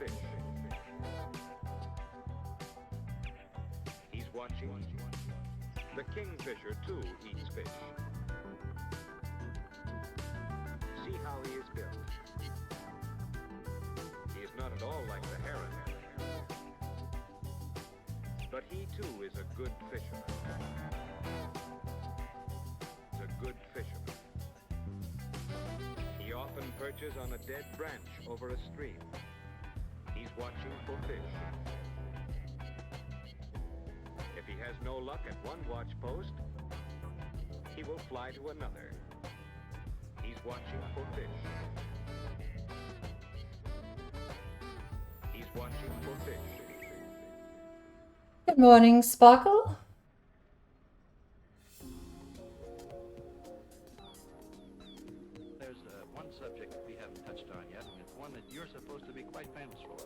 fish. He's watching. The kingfisher, too, eats fish. See how he is built. He is not at all like the heron. But he, too, is a good fisherman. He's a good fisherman. He often perches on a dead branch over a stream. He's watching for fish. If he has no luck at one watch post, he will fly to another. He's watching for fish. He's watching for fish. Good morning, Sparkle. There's one subject we haven't touched on yet, and it's one that you're supposed to be quite famous for.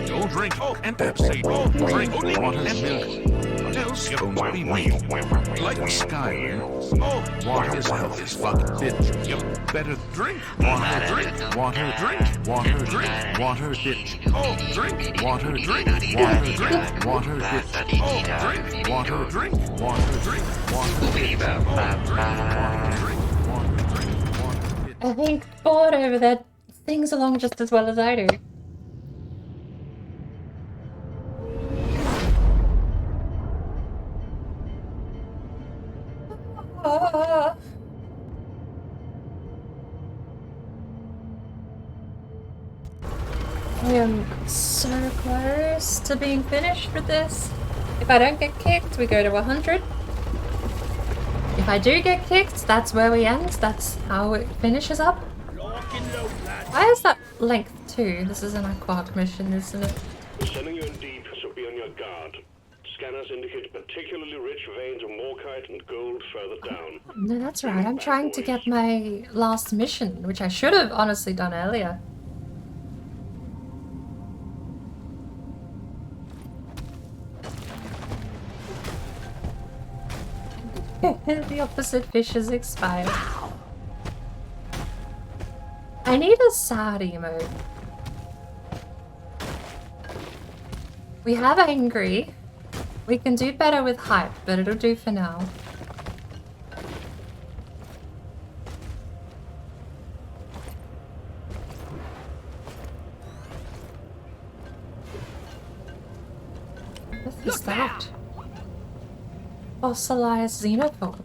Don't drink and Pepsi. Drink only water and milk. Else you won't be me. Like Skyrim. Water is health is fucking bitch. You better drink. Water, drink. Water, drink. Water, drink. Water, bitch. Drink. Water, drink. Water, drink. Water, bitch. Drink. Water, drink. Water, drink. Water, bitch. Drink. Water, drink. Water, drink. Water, bitch. I think Board over there sings along just as well as I do. I am so close to being finished with this. If I don't get kicked, we go to 100. If I do get kicked, that's where we end. That's how it finishes up. Why is that length 2? This is an Aquark mission, isn't it? We're sending you in deep, so be on your guard. Scanners indicate particularly rich veins of morkite and gold further down. No, that's right. I'm trying to get my last mission, which I should have honestly done earlier. The opposite fish is expired. I need a sad emote. We have angry. We can do better with hype, but it'll do for now. What is that? Fossilized xenophone.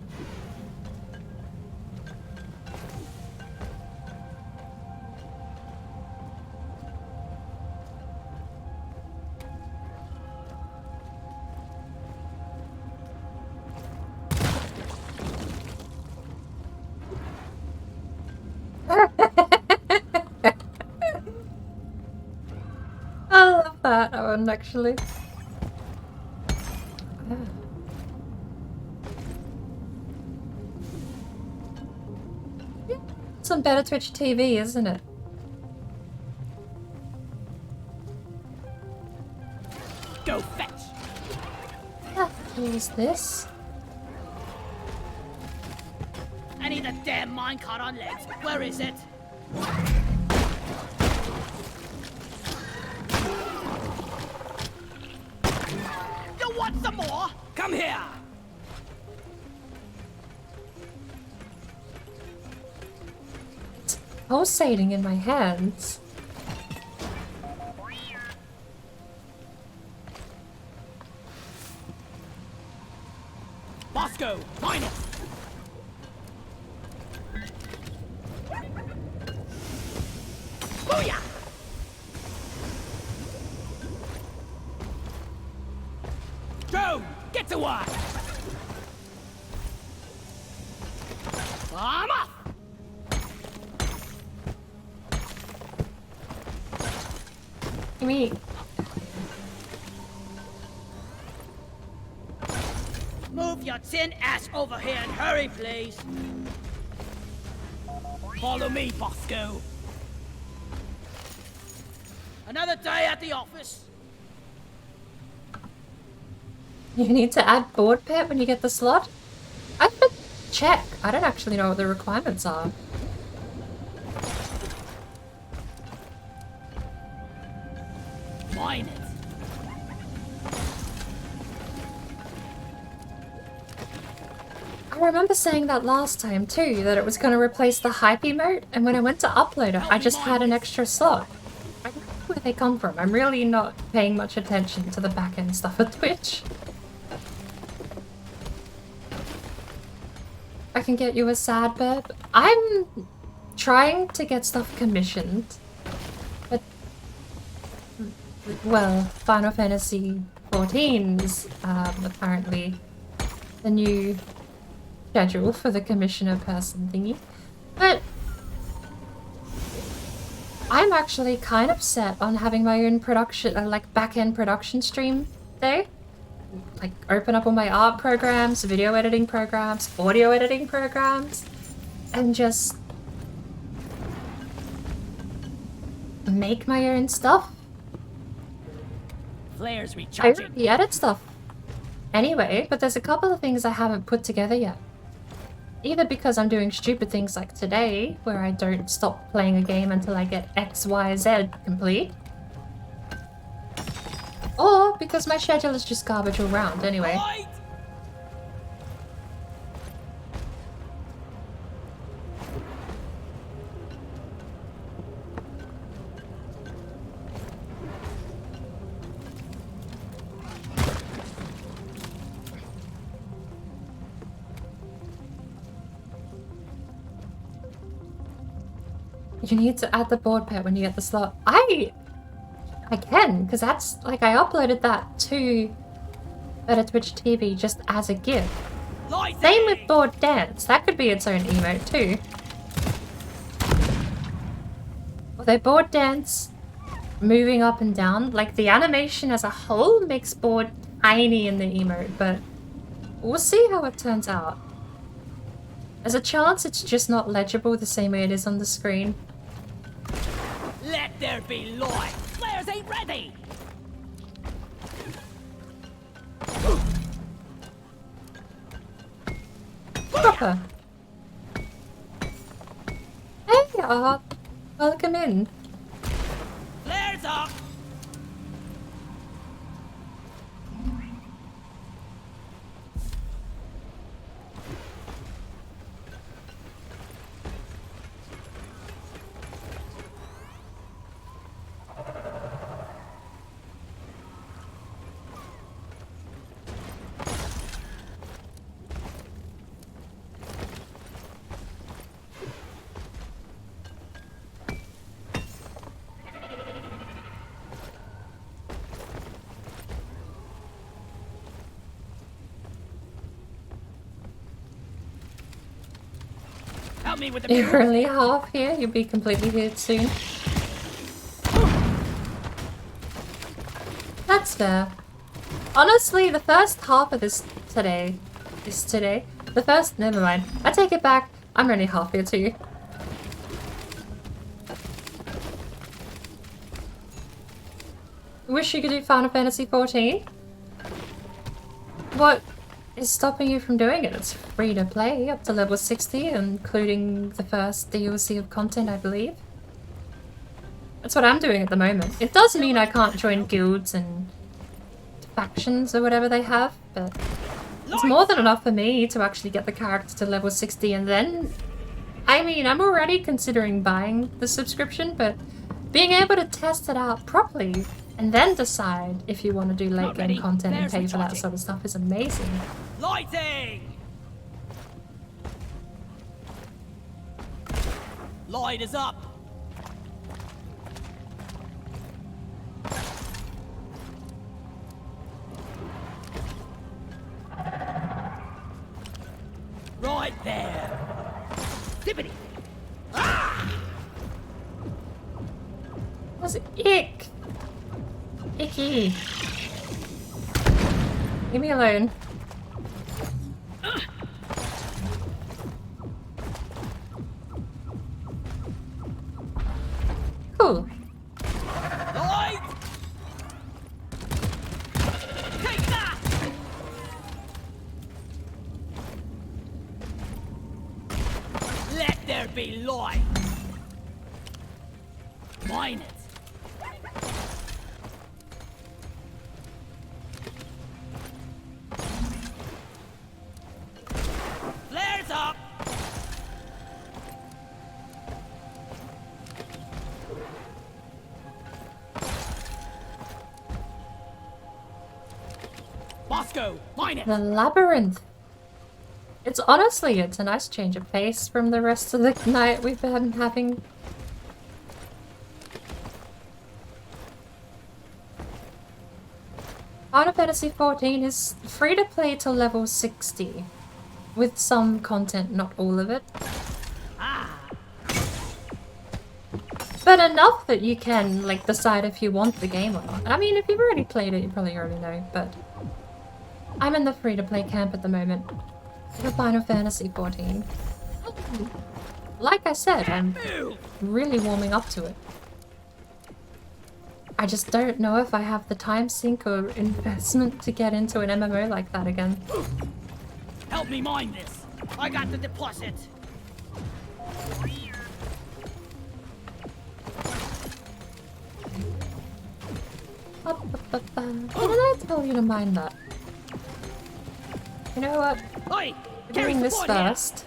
I love that one actually. Some better Twitch TV, isn't it? Go fetch! What is this? I need a damn minecart on legs. Where is it? You want some more? Come here! Pulsating in my hands. Bosco, find it! Booyah! Go! Get to work! I'm off! Me. Move your tin ass over here and hurry, please. Follow me, Bosco. Another day at the office. You need to add board pet when you get the slot? I've been check. I don't actually know what the requirements are. Mine it. I remember saying that last time too, that it was going to replace the hype emote, and when I went to upload it, I just had an extra slot. I don't know where they come from. I'm really not paying much attention to the back-end stuff at Twitch. I can get you a sad burp. I'm trying to get stuff commissioned, but well, Final Fantasy 14 is apparently the new schedule for the commissioner person thingy. But I'm actually kind of set on having my own production, like back-end production stream day. Like open up all my art programs, video editing programs, audio editing programs, and just make my own stuff. Flares I recharging. already edit stuff anyway, but there's a couple of things I haven't put together yet. Either because I'm doing stupid things like today, where I don't stop playing a game until I get X, Y, Z complete. Or because my schedule is just garbage all round anyway. Right. You need to add the board pet when you get the slot. I can, because that's, like, I uploaded that to Better Twitch TV just as a gift. Lights Same in. with board dance. That could be its own emote too. Although board dance, moving up and down, like the animation as a whole makes board tiny in the emote, but we'll see how it turns out. There's a chance it's just not legible the same way it is on the screen. Let there be light. Flares ain't ready. Proper. Hey, welcome in. Flares up. Help me with the You're only half here, you'll be completely here soon. That's fair. Honestly, the first half of this today. Never mind. I take it back. I'm only half here too. Wish you could do Final Fantasy 14? What is stopping you from doing it? It's free to play up to level 60, including the first DLC of content, I believe. That's what I'm doing at the moment. It does mean I can't join guilds and factions or whatever they have, but it's more than enough for me to actually get the character to level 60, and then, I mean, I'm already considering buying the subscription, but being able to test it out properly and then decide if you want to do late game content and pay for that sort of stuff is amazing. Lighting. Light is up. Right there. Dippity. What's it? Ick! Icky! Leave me alone. Cool. Light. Take that. be light. Mine it. Flares up. Bosco, mine it. The labyrinth. It's honestly, it's a nice change of pace from the rest of the night we've been having. Final Fantasy XIV is free to play till level 60, with some content, not all of it. But enough that you can, like, decide if you want the game or not. I mean, if you've already played it, you probably already know, but I'm in the free-to-play camp at the moment for Final Fantasy XIV. Like I said, I'm really warming up to it. I just don't know if I have the time sink or investment to get into an MMO like that again. Help me mine this. I got the deposit. Didn't I tell you to mind that? You know what? Oi! We're doing this first.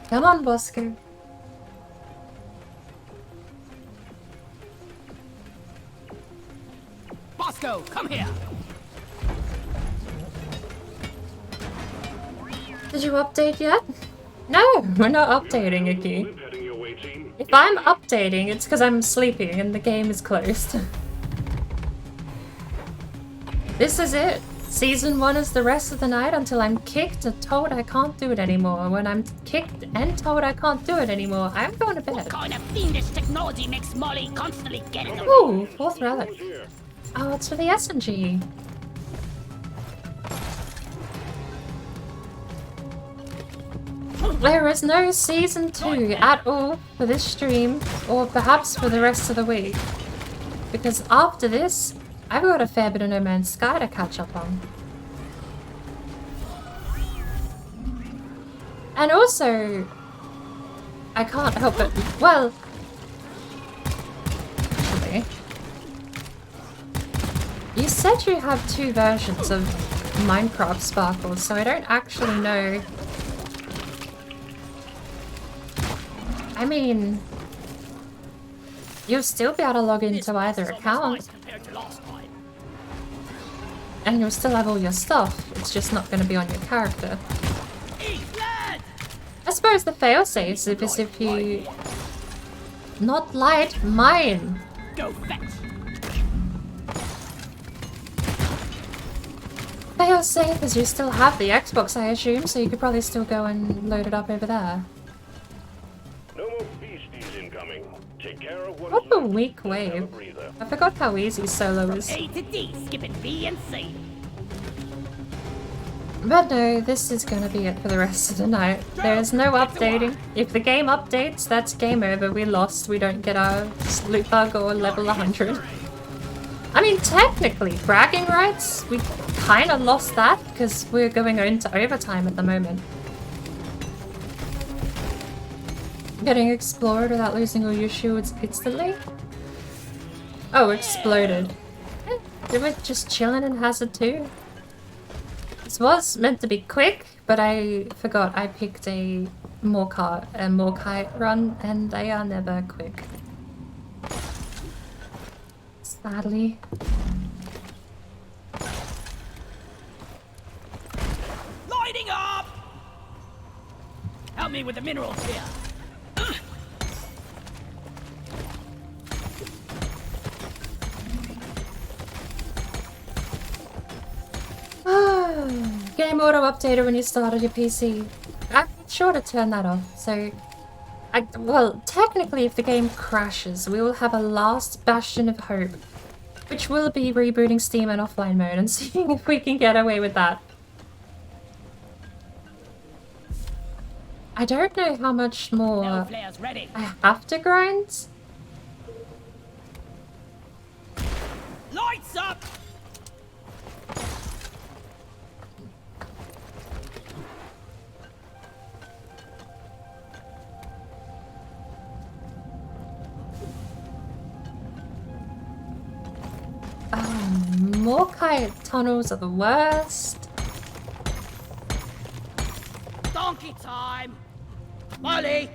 Come on, Bosco. Bosco, come here. Did you update yet? No, we're not updating, Iki. We're heading your way, team. If I'm updating, it's because I'm sleeping and the game is closed. This is it. Season 1 is the rest of the night until I'm kicked and told I can't do it anymore. When I'm kicked and told I can't do it anymore, I'm going to bed. What kind of fiendish technology makes Molly constantly get in the way? Ooh, 4th relic. Oh, it's for the S&G. There is no Season 2 at all for this stream, or perhaps for the rest of the week. Because after this, I've got a fair bit of No Man's Sky to catch up on. And also, I can't help it. Well, actually, you said you have 2 versions of Minecraft Sparkle, so I don't actually know. I mean, you'll still be able to log into either account. And you'll still have all your stuff, it's just not going to be on your character. I suppose the failsafe is if you... Not light, mine! Go fetch. Failsafe is you still have the Xbox, I assume, so you could probably still go and load it up over there. No more beasties incoming. Take care of what What is a left. weak Then have a wave. breather. I forgot how easy solo is. A to D, skipping B and C. But no, this is gonna be it for the rest of the night. There is no updating. If the game updates, that's game over. We lost. We don't get our loot bug or level 100. I mean, technically, bragging rights, we kind of lost that because we're going into overtime at the moment. Getting explored without losing all your shields instantly? Oh, exploded. They were just chilling in Hazard 2. This was meant to be quick, but I forgot I picked a Morkite run, and they are never quick. Sadly. Lighting up! Help me with the minerals here. Game auto updated when you started your PC. I'm sure to turn that off, so... well, technically if the game crashes, we will have a last bastion of hope, which will be rebooting Steam in offline mode and seeing if we can get away with that. I don't know how much more No flares ready. I have to grind. Lights up! Morkite tunnels are the worst. Donkey time! Molly!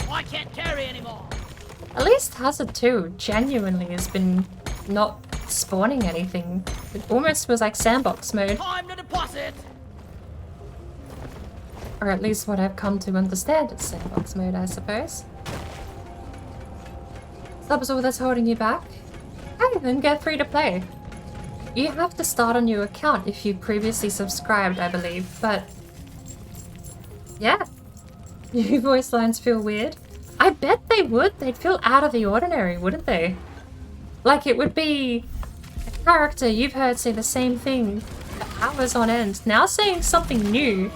I can't carry anymore! At least Hazard 2 genuinely has been not spawning anything. It almost was like sandbox mode. Time to deposit! Or at least what I've come to understand is sandbox mode, I suppose. So that was all that's holding you back? Hey, then get free to play. You have to start a new account if you previously subscribed, I believe, but... yeah. Your voice lines feel weird. I bet they would. They'd feel out of the ordinary, wouldn't they? Like it would be a character you've heard say the same thing for hours on end, now saying something new.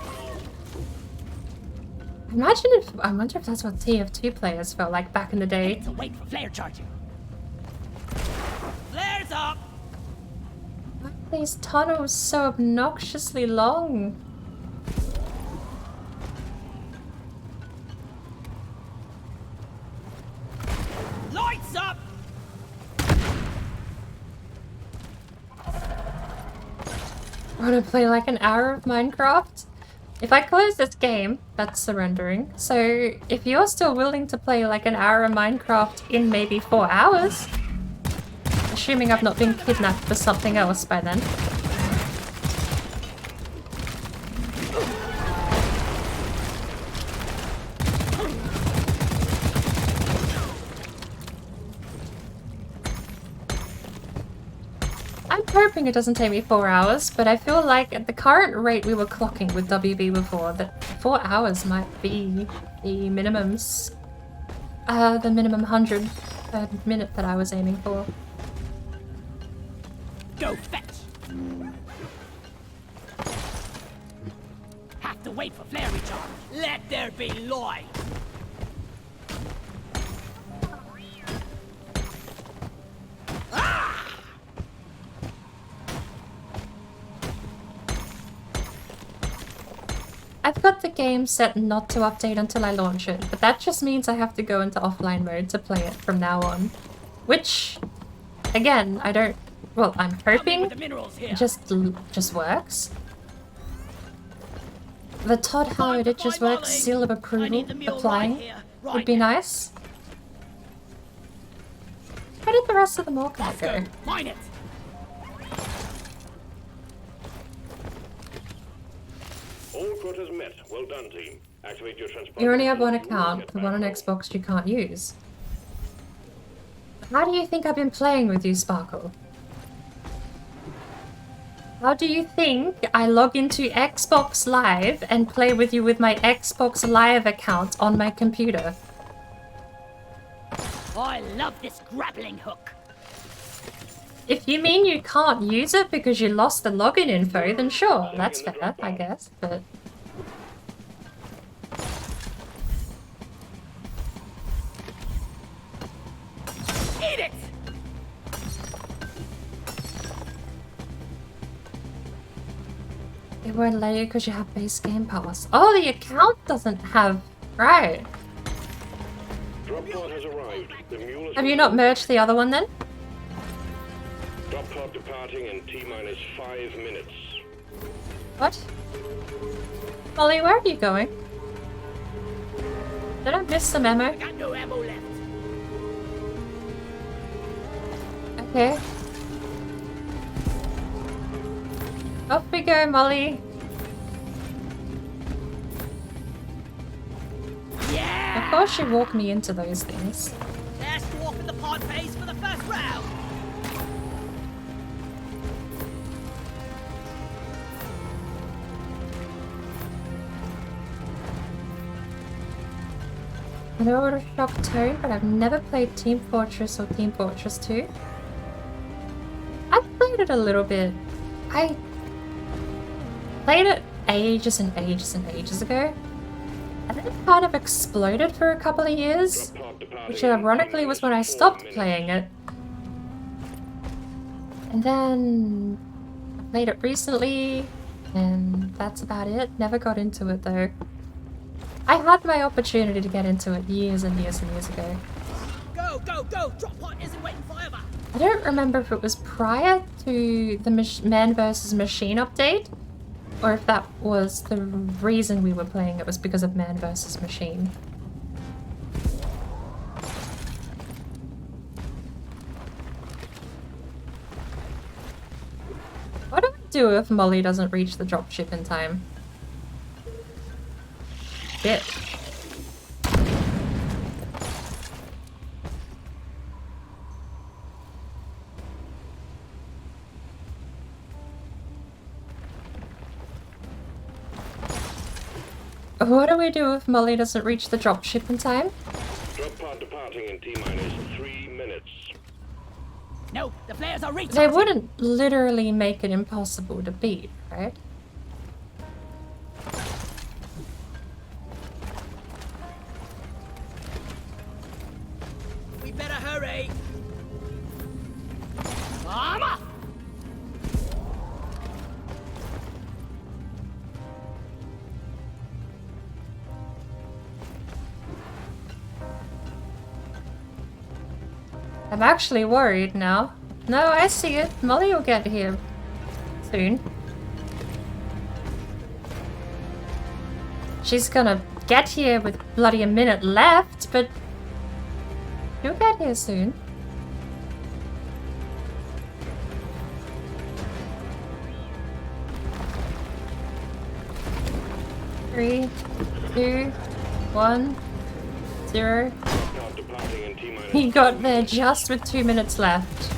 I wonder if that's what TF2 players felt like back in the day. So wait for flare charging. Flares up! Why are these tunnels so obnoxiously long? Lights up! Want to play like an hour of Minecraft? If I close this game, that's surrendering. So if you're still willing to play like an hour of Minecraft in maybe 4 hours, assuming I've not been kidnapped for something else by then. I'm hoping it doesn't take me 4 hours, but I feel like at the current rate we were clocking with WB before, that 4 hours might be the minimums. The minimum 100 per minute that I was aiming for. Go fetch! Have to wait for flare recharge. Let there be light! I've got the game set not to update until I launch it, but that just means I have to go into offline mode to play it from now on. Which, again, I don't... well, I'm hoping just works. The Todd Howard It Just Works seal of approval applying would be nice. How did the rest of the Morkite go? Mine it! All quotas met. Well done, team. Activate your transponder. You only have one account, the one on Xbox you can't use. How do you think I've been playing with you, Sparkle? How do you think I log into Xbox Live and play with you with my Xbox Live account on my computer? I love this grappling hook. If you mean you can't use it because you lost the login info, then sure, that's fair, I guess, but... Eat it! It won't let you because you have base game pass. Oh, the account doesn't have... right. Drop pod has arrived. The mule has Have you not merged the other one then? Drop pod departing in T-minus 5 minutes. What? Molly, where are you going? Did I miss the memo? Got no ammo left. Okay. Off we go, Molly. Yeah! Of course you walk me into those things. Last walk in the pod phase for the first round. I know it would have shocked Tone, but I've never played Team Fortress or Team Fortress 2. I've played it a little bit. I played it ages and ages and ages ago. And then it kind of exploded for a couple of years, which ironically was when I stopped playing it. And then I played it recently, and that's about it. Never got into it though. I had my opportunity to get into it years and years and years ago. Go, go, go! Drop pod isn't waiting forever! I don't remember if it was prior to the Man vs. Machine update, or if that was the reason we were playing it was because of Man vs. Machine. What do we do if Molly doesn't reach the dropship in time? Shit. What do we do if Molly doesn't reach the dropship in time? Drop pod departing in T-minus 3 minutes. No, the flares are They recharging! wouldn't literally make it impossible to beat, right? We better hurry! Armor! I'm actually worried now. No, I see it. Molly will get here soon. She's gonna get here with bloody a minute left, but she'll get here soon. Three, 2, 1, 0. Pod departing in T-minus. He got there just with 2 minutes left.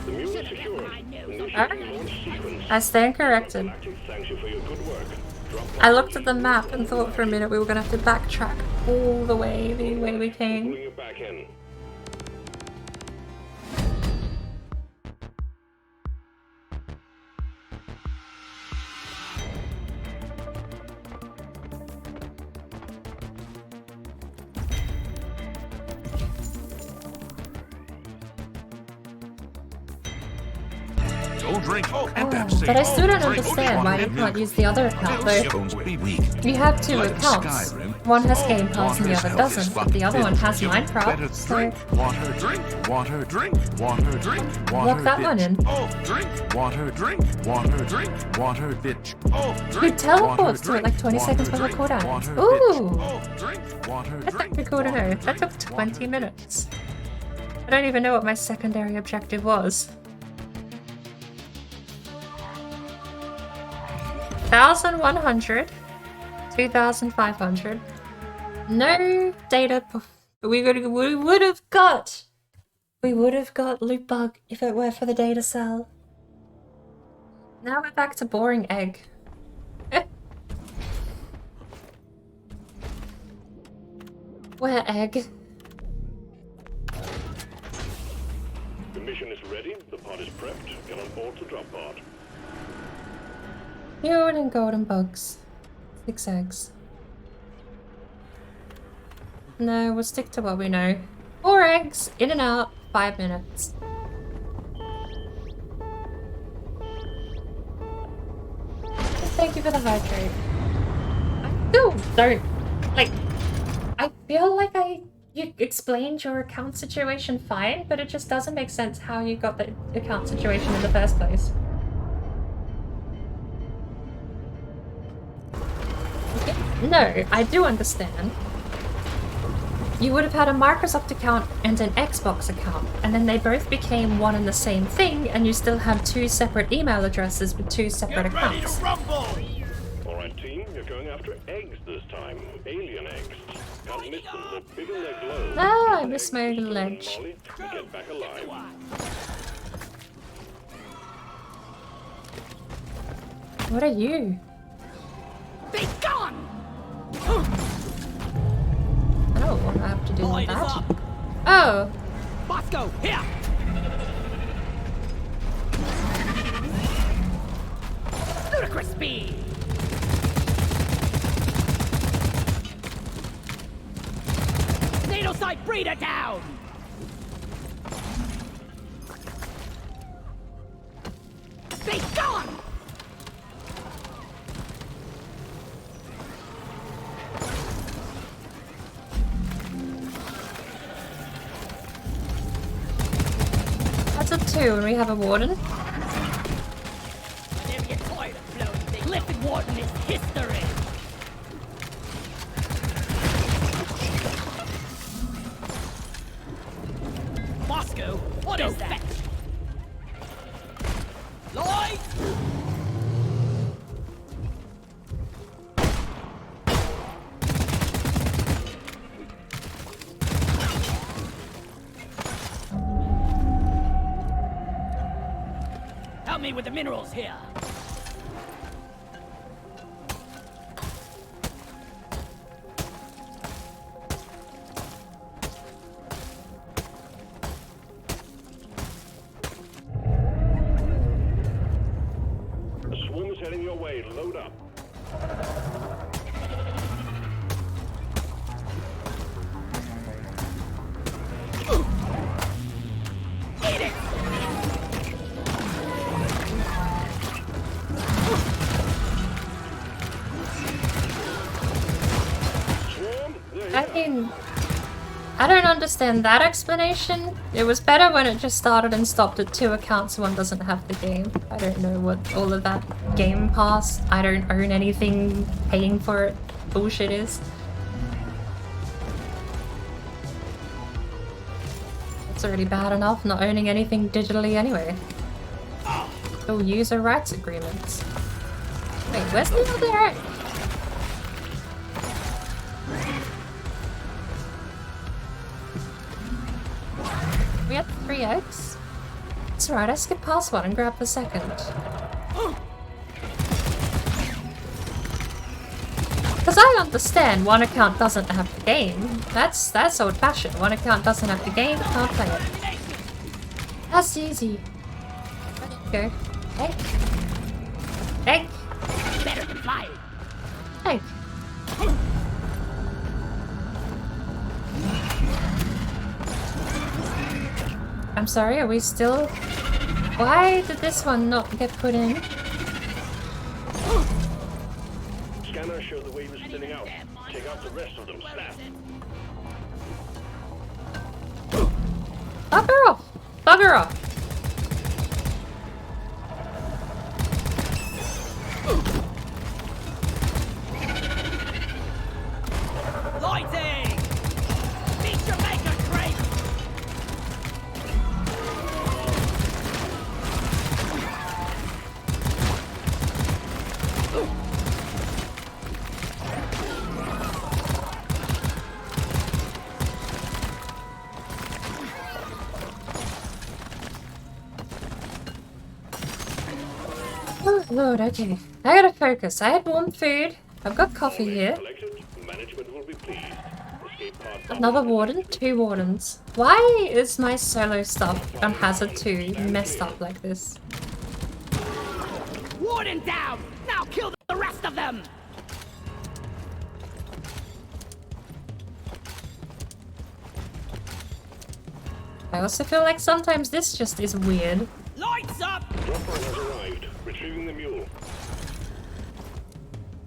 The mule is secured. Initiating launch sequence. I stand corrected. Galactic thanks you for your good work. Drop pod I looked at the map and thought for a minute we were gonna have to backtrack all the way we came. pulling you back in. Don't drink. Oh, and Pepsi. But I still don't Drink. understand why you can't use the other account though. Bones be weak. You have two Like accounts. Skyrim. One has Oh, Game Pass and the water's other health is doesn't, but fucking the other one fit. has You Minecraft, better so drink. Water, drink. Water, drink. Water, drink. Water, Lock that bitch. one in. Oh, drink. Water, drink. Water, drink. Water, bitch. Oh, He drink. teleports to Water, it like 20 drink. seconds before the Water, cooldown drink. ends. Water, Ooh! bitch. Oh, drink. Water, That's drink. actually cool to know. Water, That took drink. 20 Water, minutes. I don't even know what my secondary objective was. 1,100, 2,500. No data. We would have got loot bug if it were for the data cell. Now we're back to boring egg. Where egg? The mission is ready. The pod is prepped. Get on board the drop pod. Human and golden bugs. 6 eggs. No, we'll stick to what we know. 4 eggs, in and out, 5 minutes. Thank you for the hydrate. I still don't, like, I feel like you explained your account situation fine, but it just doesn't make sense how you got the account situation in the first place. No, I do understand. You would have had a Microsoft account and an Xbox account, and then they both became one and the same thing, and you still had 2 separate email addresses with 2 separate accounts. Alright, team, you're going after eggs this time. Alien eggs. Can't miss them. The bigger they glow. Ah, I missed my ledge. Molly, we get back alive. What are you? Be gone! I don't know what I have to do with Light us that. up! Oh, Bosco, here! Ludicrous speed! Needle sight breeder down! Be gone! 2 when we have a warden? Whenever you're tired of blowing things, Liquid Warden is history. Moscow, what is that? Lloyd! Help me with the minerals here. A swarm is heading your way. Load up. Eat it! Swarm, there you I are. mean, I don't understand that explanation. It was better when it just started and stopped at 2 accounts, one doesn't have the game. I don't know what all of that Game Pass, I don't own anything, paying for it bullshit is. It's already bad enough not owning anything digitally anyway. Oh, user rights agreements. Wait, where's the other? We have 3 eggs? It's alright, I skipped past one and grabbed the second. Because I understand one account doesn't have the game. That's old fashioned. One account doesn't have the game, can't play it. That's easy. Go. Egg. Egg. Better than flying. Egg. I'm sorry, are we still... Why did this one not get put in? Scanners show the wave is thinning out. Take out the rest of them. Snap. Bugger off! Bugger off! Lighting! Meet your maker, Drake! Oh lord, okay. I gotta focus. I had warm food. I've got coffee here. Collected. Management will be pleased. Escape pod Another warden? 2 wardens. Why is my solo stuff on Hazard 2 messed up like this? Warden down! Now kill the rest of them! I also feel like sometimes this just is weird. Lights up! Drop pod has arrived. Retrieving the mule.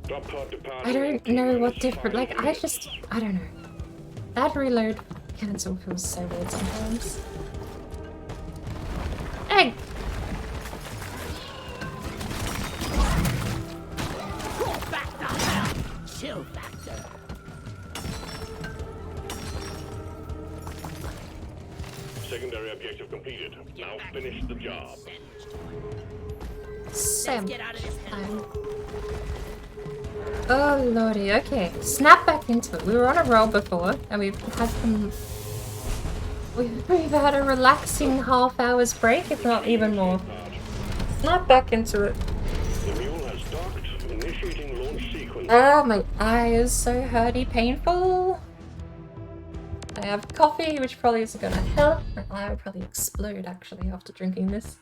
Drop pod departed. I don't know what different, like, I don't know. That reload cancel feels so weird sometimes. Egg! Go back to hell! Chill factor. Secondary objective completed. Now finish the job. Sam. Get out of this hell. Oh lordy, okay. Snap back into it. We were on a roll before, and we've had some... We've had a relaxing half hour's break, if not even more. Snap back into it. The mule has docked. Initiating launch sequence. Oh, my eye is so hurty, painful. I have coffee, which probably isn't gonna help. My eye will probably explode, actually, after drinking this.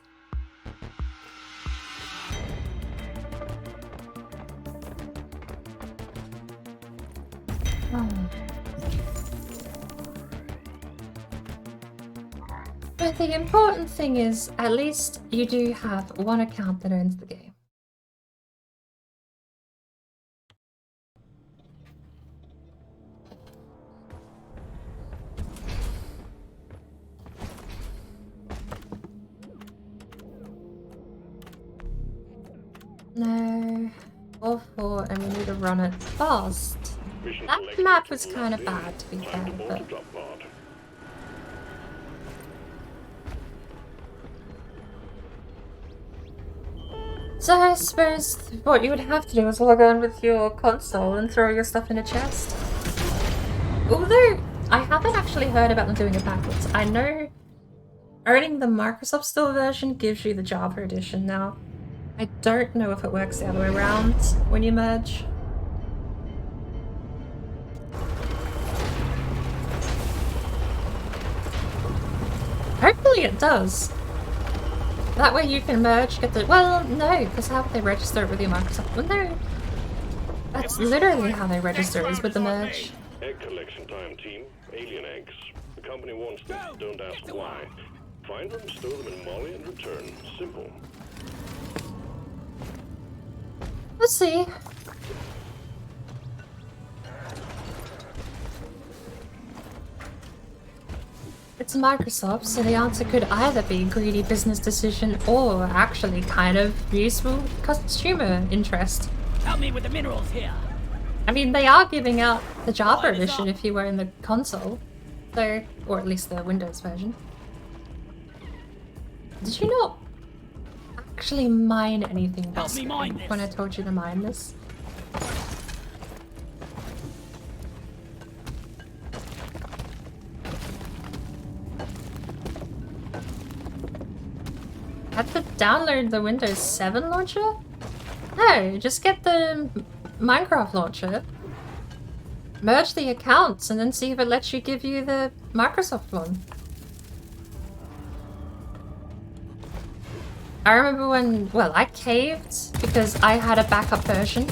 Oh. But the important thing is, at least you do have one account that owns the game. No. 4-4, and we need to run it fast. Mission That selected. map was kind of Locked in. bad, to be fair, Time to board but... the drop pod. So I suppose what you would have to do is log on with your console and throw your stuff in a chest. Although, I haven't actually heard about them doing it backwards. I know owning the Microsoft Store version gives you the Java edition now. I don't know if it works the other way around when you merge. Hopefully it does. That way you can merge, get the... Well, no, because how would they register it with your Microsoft? Well, no. That's literally how they register is with the merge. Egg collection time, team. Alien eggs. The company wants them. Don't ask why. Find them, store them in Molly, and return. Simple. Let's see. It's Microsoft, so the answer could either be greedy business decision or actually kind of useful consumer interest. Help me with the minerals here. I mean, they are giving out the Java edition if you were in the console, so, or at least the Windows version. Did you not actually mine anything Help me mine this. when I told you to mine this? Have to download the Windows 7 launcher? No, just get the Minecraft launcher, merge the accounts, and then see if it lets you give you the Microsoft one. I remember when, well, I caved because I had a backup version.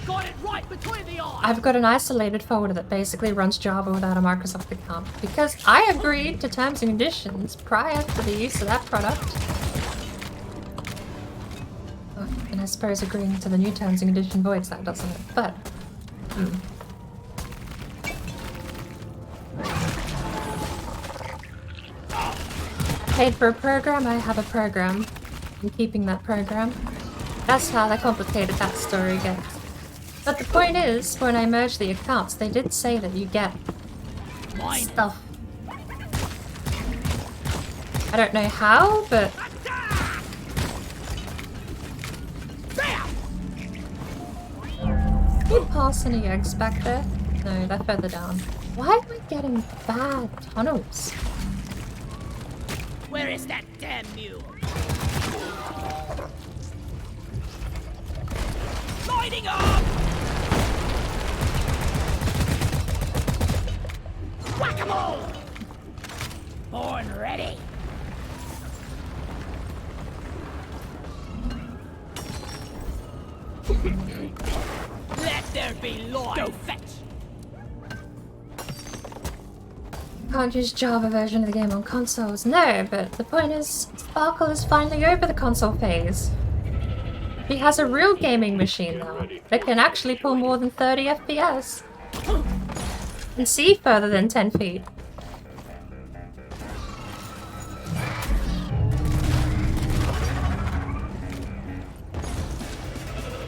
Got it right between the eyes. I've got an isolated folder that basically runs Java without a Microsoft account because I agreed to terms and conditions prior to the use of that product. Oh, and I suppose agreeing to the new terms and condition voids that, doesn't it? But, I paid for a program, I have a program. I'm keeping that program. That's how complicated that story gets. But the point is, when I merged the accounts, they did say that you get stuff. I don't know how, but... Can you pass any eggs back there? No, they're further down. Why am I getting bad tunnels? Where is that damn mule? Lighting up! Whack-a-mole! Born ready. Let there be light. Go fetch. Can't use Java version of the game on consoles. No, but the point is, Sparkle is finally over the console phase. He has a real gaming machine now that can actually pull more than 30 FPS and see further than 10 feet.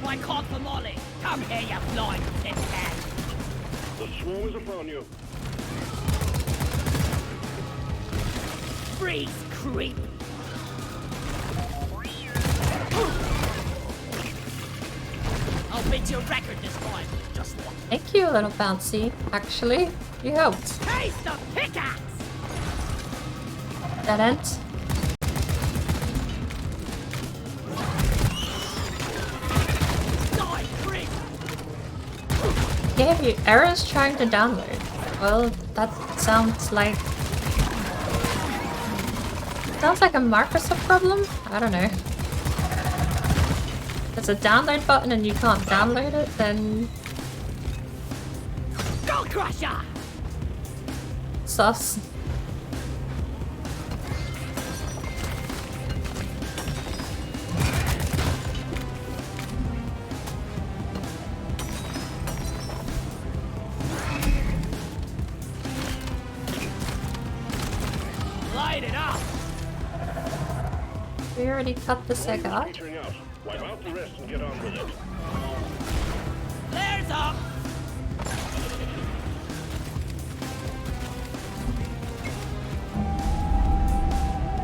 My call for Molly. Come here, you blind tin can. The swarm is upon you. Freeze, creep. I'll beat your record this time. Just one. Thank you, little bouncy. Actually, you helped. Taste the pickaxe! That end. Die, creep! Gave you errors trying to download. Well, that sounds like... Sounds like a Microsoft problem? I don't know. If there's a download button and you can't download it, then... Go Crusher! Sus. Light it up! We already cut this egg out. Petering out. Wipe out the rest and get on with it. Flares up!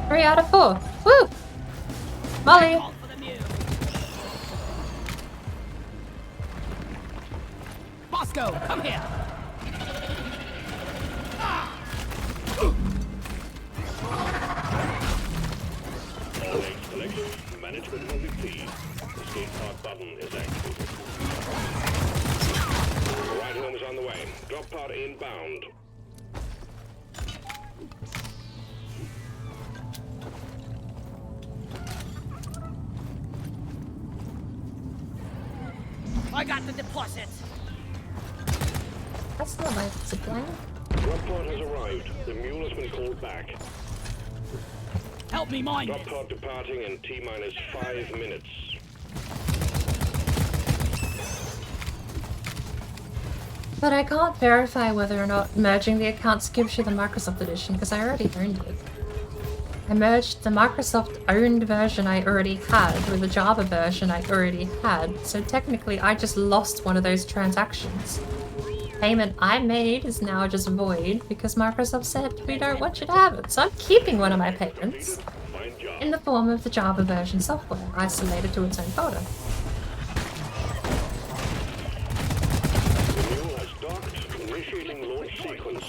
3 out of 4. Woo! Molly! Call for the mule. Bosco, come here! All eggs collected. Management will be pleased. Escape pod button is active. The ride home is on the way. Drop pod inbound. I got the deposit. That's not my supply. Drop pod has arrived. The mule has been called back. Help me mind Drop it. pod departing in T-minus 5 minutes. But I can't verify whether or not merging the accounts gives you the Microsoft edition because I already owned it. I merged the Microsoft owned version I already had with the Java version I already had, so technically I just lost one of those transactions. Payment I made is now just void because Microsoft said we don't want you to have it, so I'm keeping one of my payments Fine job. in the form of the Java version software, isolated to its own folder. The mule has docked. Initiating launch sequence.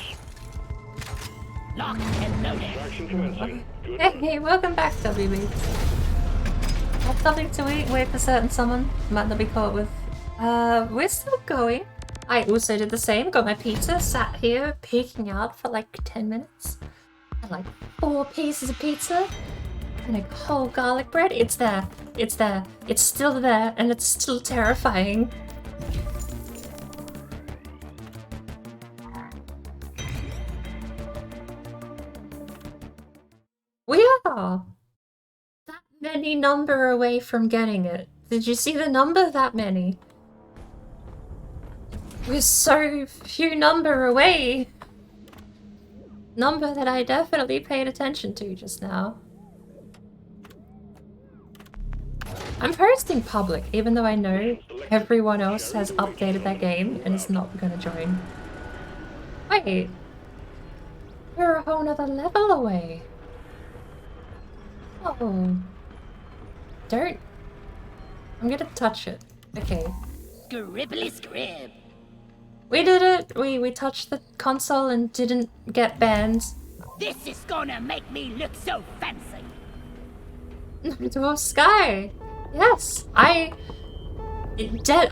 Lock and load it. Extraction commencing. Good. Hey, welcome back, WB. Have something to eat, wait for certain someone. Might not be caught with. We're still going. I also did the same, got my pizza, sat here peeking out for like 10 minutes. Had like 4 pieces of pizza and a whole garlic bread. It's there, it's there, it's still there, and it's still terrifying. We are that many number away from getting it. Did you see the number? That many. We're so few number away. Number that I definitely paid attention to just now. I'm posting public, even though I know everyone else has updated their game and is not gonna join. Wait. We're a whole nother level away. Oh. Don't. I'm gonna touch it. Okay. Scribbly scrib. We did it! We touched the console and didn't get banned. This is gonna make me look so fancy. Dwarf Sky! Yes! I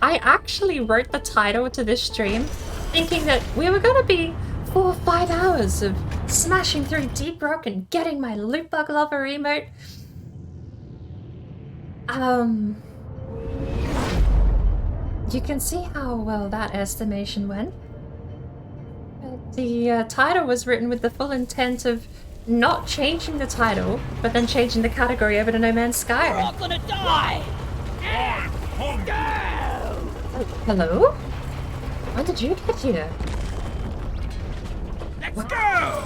actually wrote the title to this stream thinking that we were gonna be 4 or 5 hours of smashing through Deep Rock and getting my Loot Bug Lover emote. You can see how well that estimation went. The title was written with the full intent of not changing the title, but then changing the category over to No Man's We're Sky. all gonna die. Hello? When did you get here? Let's go.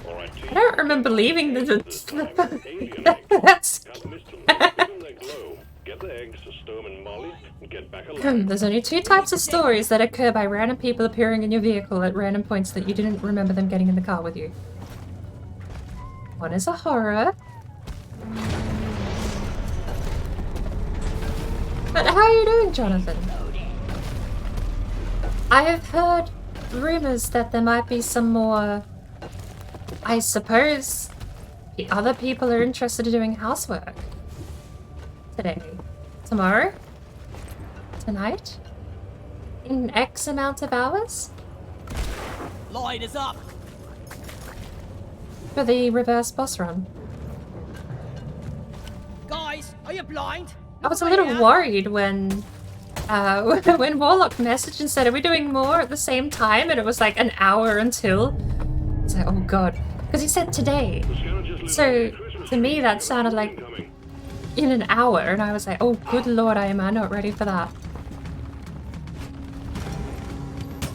All right, team. I don't remember leaving the... Alien eggs. That's... Got mystery. Give them their glow. Get the eggs to Sturm and Molly and get back alive. There's only 2 types of stories that occur by random people appearing in your vehicle at random points that you didn't remember them getting in the car with you. One is a horror. But how are you doing, Jonathan? I have heard rumors that there might be some more... I suppose the other people are interested in doing housework. Today. Tomorrow? Tonight? In X amount of hours? Line is up. For the reverse boss run. Guys, are you blind? I was a Look little here. worried when when Warlock messaged and said, "Are we doing more at the same time?" And it was like an hour until. It's like, oh god, because he said today. The scanner just lit So up. Christmas to me tree. that sounded like Incoming. in an hour, and I was like, oh good lord, I am not ready for that.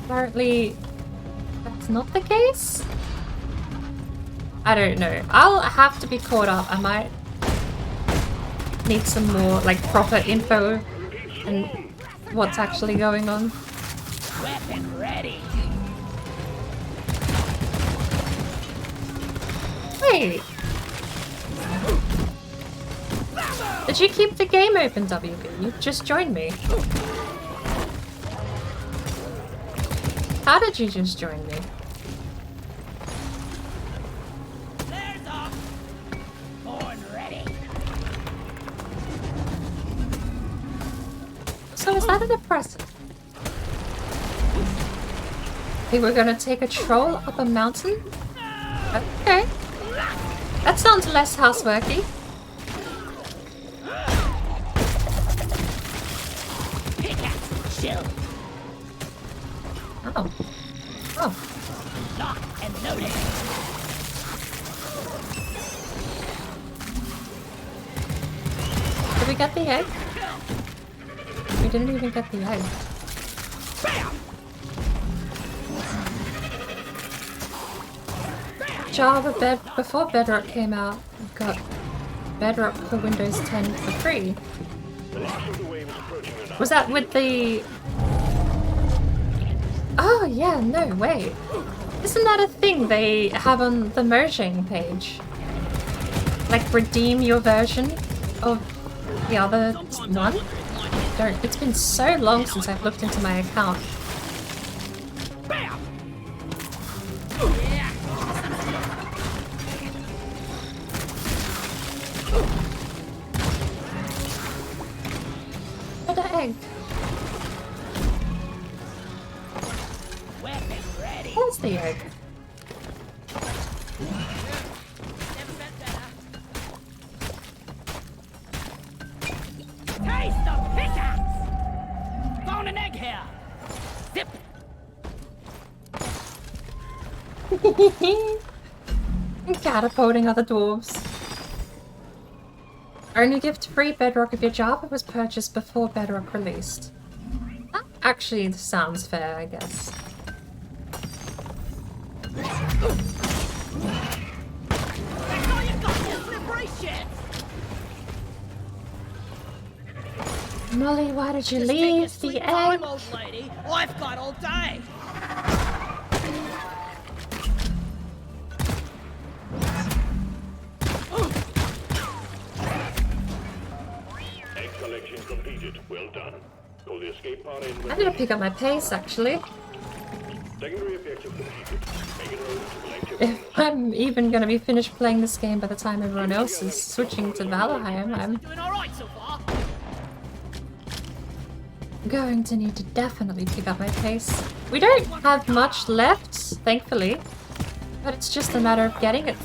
Apparently, that's not the case. I don't know. I'll have to be caught up. I might Need some more, like, proper info and what's actually going on. Weapon ready. Wait! Did you keep the game open, WB? You just joined me. How did you just join me? There's up. Born ready. So is that an oppressor? Hey, we're gonna take a troll up a mountain? Okay. That sounds less houseworky. Pickaxe. Shield. Oh. Oh. Lock and loaded. Did we get the egg? We didn't even get the egg. Bam. Java before Bedrock came out, we got Bedrock for Windows 10 for free. Was that with the... Oh yeah, no, wait. Isn't that a thing they have on the merging page? Like redeem your version of the other one? Don't. It's been so long since I've looked into my account. Bam. What an egg. Weapon ready. Where's the egg? Never been better. Taste the pickaxe. Found an egg here. Zip. Catapulting other dwarves. Only gift free Bedrock if your Java was purchased before Bedrock released. That actually sounds fair, I guess. That's all you got, you slippery shit. Molly, why did you Just take leave your the sweet egg? time, old lady. I've got all day. Egg collection completed. Well done. Call the escape pod in. I'm gonna pick up my pace, actually. Secondary objective completed. Make it over to collective. If I'm even gonna be finished playing this game by the time everyone else is switching to Valheim, I'm Doing all right so far. going to need to definitely pick up my pace. We don't have much left, thankfully, but it's just a matter of getting it.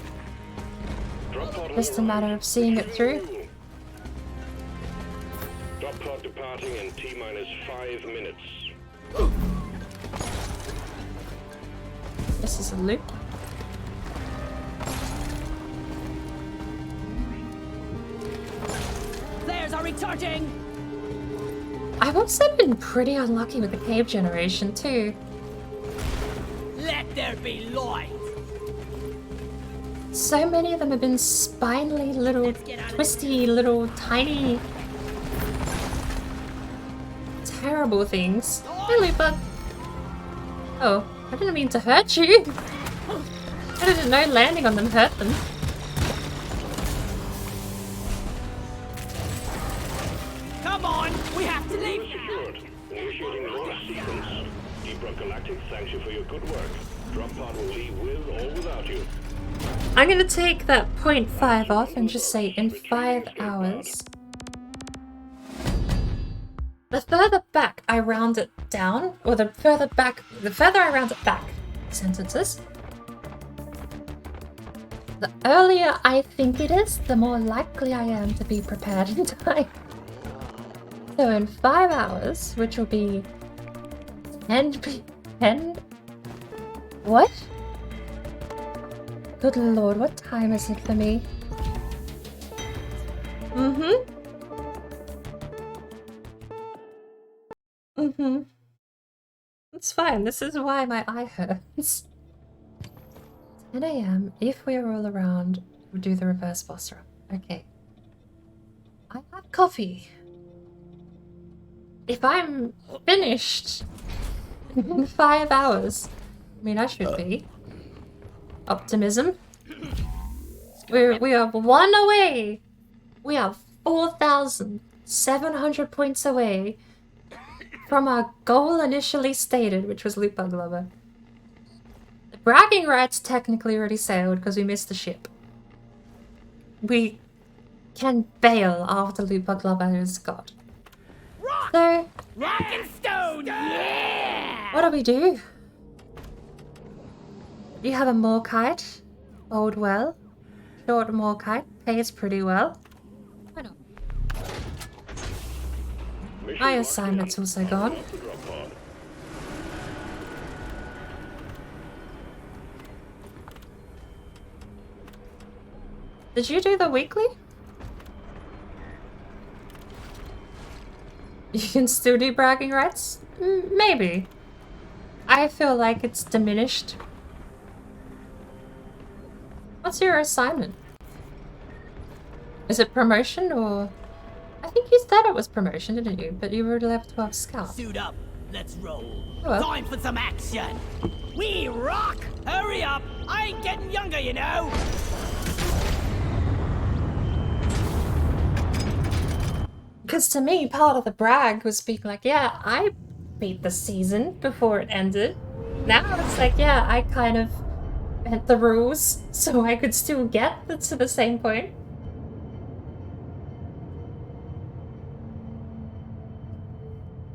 Drop pod Just a matter of seeing it through. Drop pod departing in T-minus 5 minutes. This is a loop. Flares are recharging. I've also been pretty unlucky with the cave generation too. Let there be light. So many of them have been spindly little, twisty little, tiny, terrible things. Really, but... Oh, I didn't mean to hurt you. I didn't know landing on them hurt them. Come on, we have to leave. Secured. Initiating launch sequence. Deep Rock Galactic thanks you for your good work. Drop pod will leave with or without you. I'm gonna take that 0.5 off and just say in 5 hours. The further back I round it down, or the further I round it back, sentences, the earlier I think it is, the more likely I am to be prepared in time. So in 5 hours, which will be 10. What? Good lord, what time is it for me? It's fine, this is why my eye hurts. 10 AM, if we are all around, we'll do the reverse boss run. Okay. I have coffee. If I'm finished in 5 hours, I mean, I should be. Optimism. We are 1 away. We are 4,700 points away from our goal initially stated, which was Loot Bug Lover. The bragging rights technically already sailed because we missed the ship. We can bail after Loot Bug Lover is gone. So, Rock and stone, yeah! what do we do? You have a Morkite. Old well. Short Morkite. Pays pretty well. Why not? My assignment's also gone. Did you do the weekly? You can still do bragging rights? Maybe. I feel like it's diminished. What's your assignment? Is it promotion or... I think you said it was promotion, didn't you? But you were level 12 scout. Suit up. Let's roll. Oh, well. Time for some action. We rock! Hurry up! I ain't getting younger, you know! Because to me, part of the brag was being like, yeah, I beat the season before it ended. Now it's like, yeah, I kind of bent the rules so I could still get to the same point.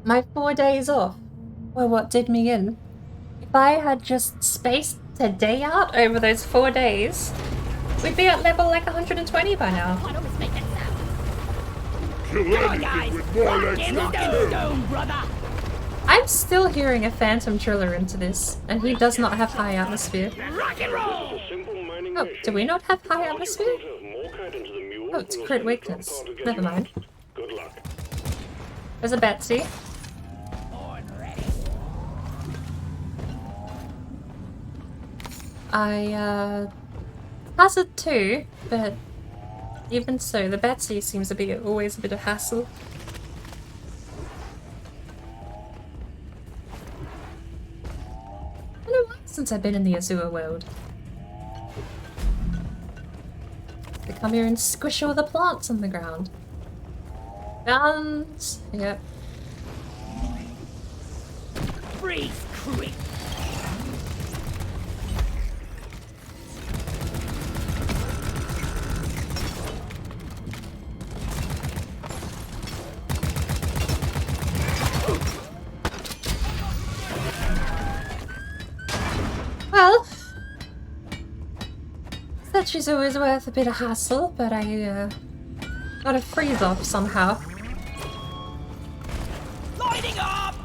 My 4 days off were what did me in. If I had just spaced today out over those 4 days, we'd be at level like 120 by now. Why don't we make that sound? Kill Come on, guys! Rock and stone, brother! I'm still hearing a phantom driller into this, and he does not have high atmosphere. Rock and roll! Oh, do we not have high atmosphere? Oh, it's crit weakness. Never mind. Good luck. There's a Betsy. On ready. I, Hazard too, but even so, the Betsy seems to be always a bit of hassle. It's been a while since I've been in the Azure world. They come here and squish all the plants on the ground. Guns! Yep. Freeze creep! Well, said she's always worth a bit of hassle, but I got a freeze off somehow. Lighting up!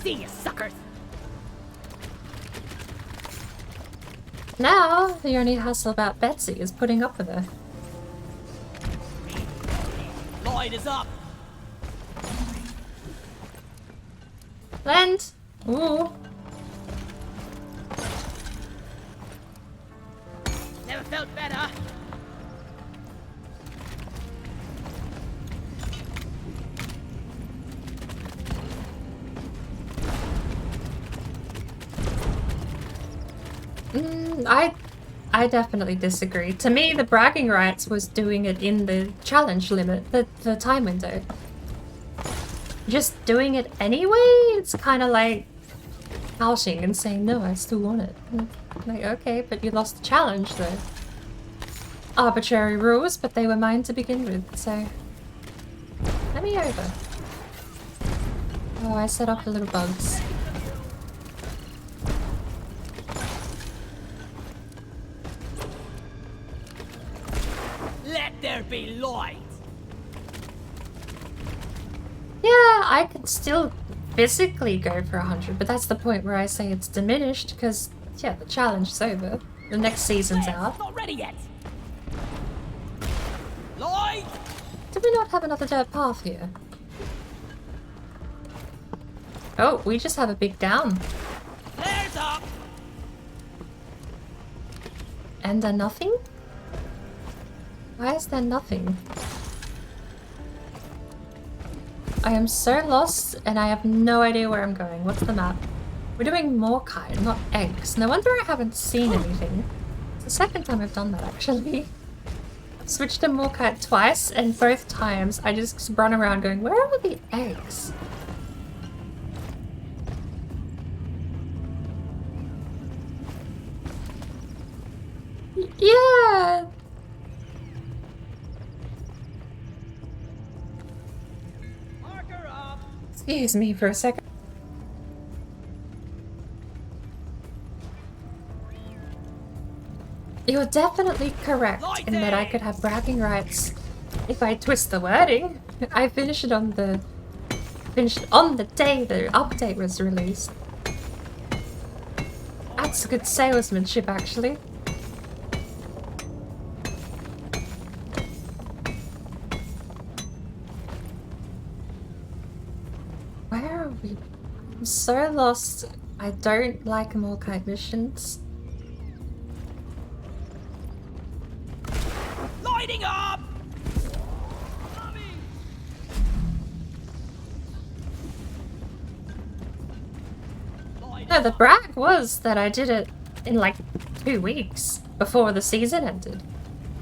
See ya, suckers! Now, the only hassle about Betsy is putting up with her. Light is up! Land! Ooh. Never felt better! I definitely disagree. To me, the bragging rights was doing it in the challenge limit, the time window. Just doing it anyway, it's kind of like pouting and saying, no, I still want it. Like, okay, but you lost the challenge though. Arbitrary rules, but they were mine to begin with, so... Let me over. Oh, I set off the little bugs. Let there be light! Yeah, I could still physically go for 100, but that's the point where I say it's diminished, because, yeah, the challenge is over. The next season's out. Not ready yet! Light! Did we not have another dirt path here? Oh, we just have a big down. Flares up! And then nothing? Why is there nothing? I am so lost and I have no idea where I'm going. What's the map? We're doing Morkai, not eggs. No wonder I haven't seen anything. It's the second time I've done that actually. I've switched to Morkai twice and both times I just run around going, where are the eggs? Yeah! Marker up. Excuse me for a second. You're definitely correct in that I could have bragging rights if I twist the wording. I finished it on the day the update was released. That's good salesmanship, actually. Where are we? I'm so lost. I don't like Morkai missions. Lighting up. No, the brag was that I did it in like 2 weeks before the season ended.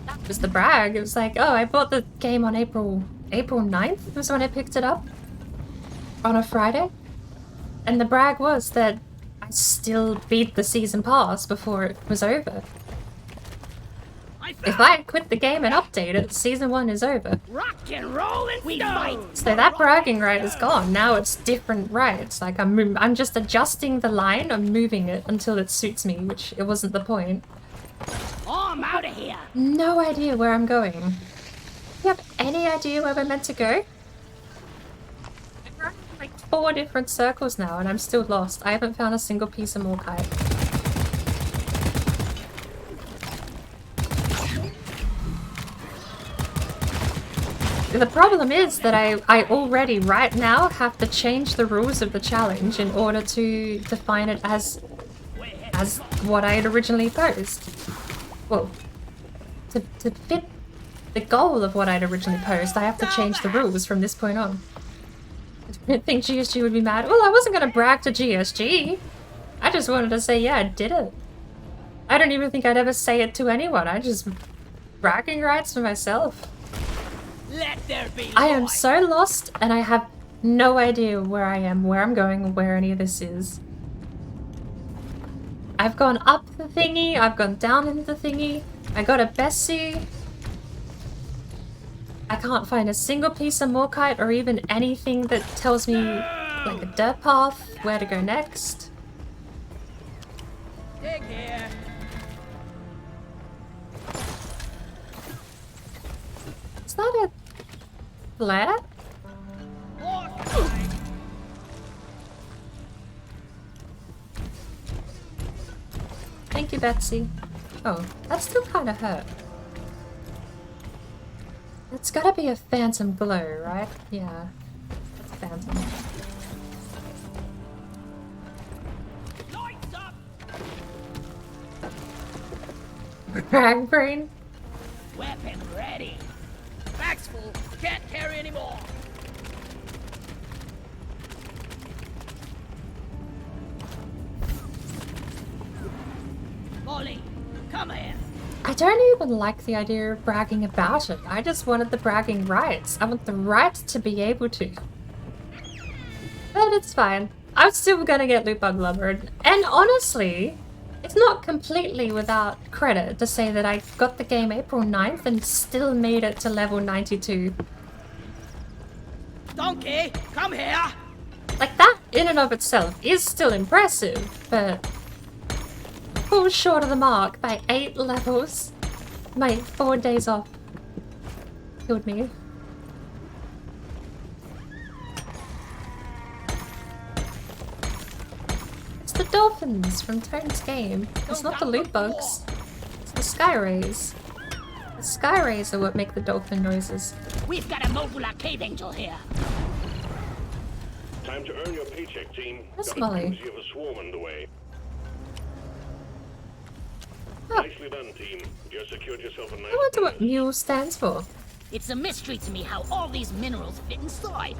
That was the brag. It was like, oh, I bought the game on April 9th was when I picked it up. On a Friday. And the brag was that I still beat the season pass before it was over. If I quit the game and update it, season 1 is over. Rock and roll and we fight. So that bragging right is gone. Now it's different rights. Like I'm just adjusting the line. I'm moving it until it suits me, which it wasn't the point. Oh, I'm out of here. No idea where I'm going. Do you have any idea where we're meant to go? I've run like 4 different circles now and I'm still lost. I haven't found a single piece of Morkai. The problem is that I already right now have to change the rules of the challenge in order to define it as what I had originally posed. Well, to fit the goal of what I'd originally posed, I have to change the rules from this point on. I didn't think GSG would be mad. Well, I wasn't going to brag to GSG. I just wanted to say, yeah, I did it. I don't even think I'd ever say it to anyone. I just bragging rights for myself. Let there be I am light. so lost and I have no idea where I am, where I'm going, or where any of this is. I've gone up the thingy, I've gone down into the thingy, I got a Bessie. I can't find a single piece of Morkite or even anything that tells me, like a dirt path, where to go next. Dig here. Is that a flare? Thank you, Betsy. Oh, that still kind of hurt. It's gotta be a phantom glow, right? Yeah, it's a phantom. Lights up. Brag brain? Weapon ready. Back's full. Can't carry anymore. Molly, come here. I don't even like the idea of bragging about it. I just wanted the bragging rights. I want the right to be able to. But it's fine. I'm still gonna get loot bug lumbered. And honestly, it's not completely without credit to say that I got the game April 9th and still made it to level 92. Donkey, come here. Like, that in and of itself is still impressive, but falls short of the mark by 8 levels. My 4 days off killed me. It's the dolphins from Tone's game. It's not the loot bugs. It's the sky rays. The sky rays are what make the dolphin noises. We've got a mobile cave angel here. Time to earn your paycheck, team. That's Got a Molly. doozy of a swarm underway. Nicely done, team. You secured yourself a nice I wonder what bonus. mule stands for. It's a mystery to me how all these minerals fit inside.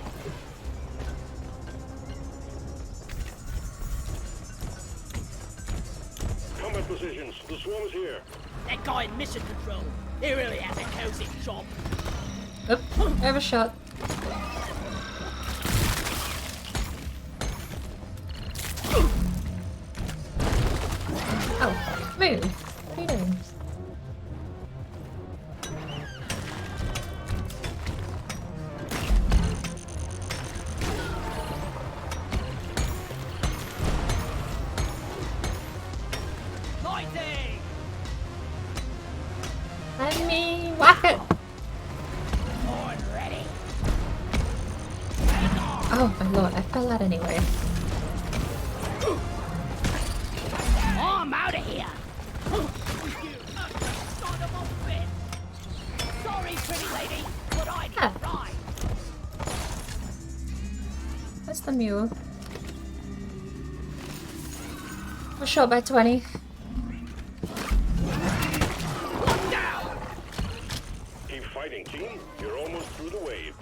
Combat positions. The swarm is here. That guy in mission control, he really has a cozy job. Oop, overshot. Oh, move. What are you doing? Lighting! Let me whack it. Horn ready. Oh my lord, I fell out anyway. Oh, I'm out of here. Son of a bitch. Sorry, pretty lady, but I need Ah. a ride. Where's the mule? We're short by 20. Keep fighting, team. You're almost through the wave.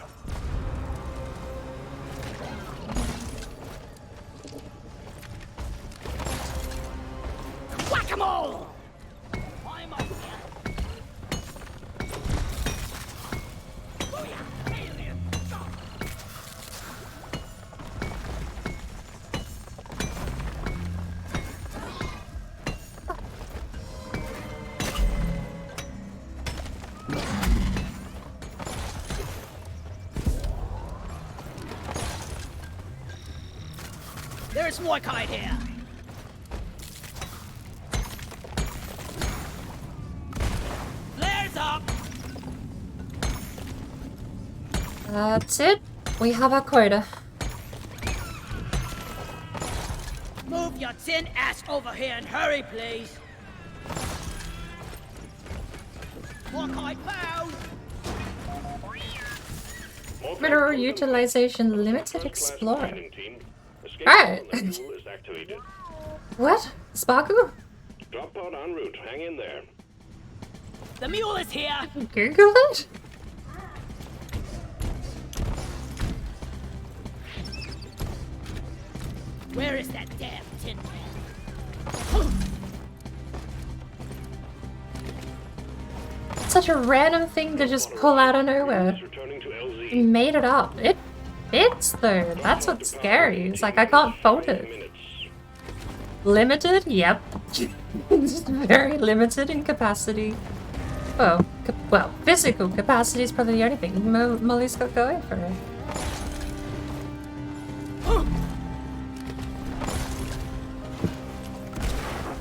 Whack-a-mole! I'm up here. Booyah! Alien! Stop! There's more kite here. Flares up. That's it. We have our quota. Move your tin ass over here and hurry, please. More kite found. More Mineral kite utilization limited First-class explorer. mining team. Escape Alright. on the mule is activated. What? Sparkle? Drop pod en route. Hang in there. The mule is here. Google it? Where is that damn tin man? Such a random thing to just pull out of nowhere. It's returning to LZ. You made it up. It fits though. That's what's scary. It's like I can't fold it. Minutes. Limited? Yep. Just very limited in capacity. Well, physical capacity is probably the only thing Molly's got going for her.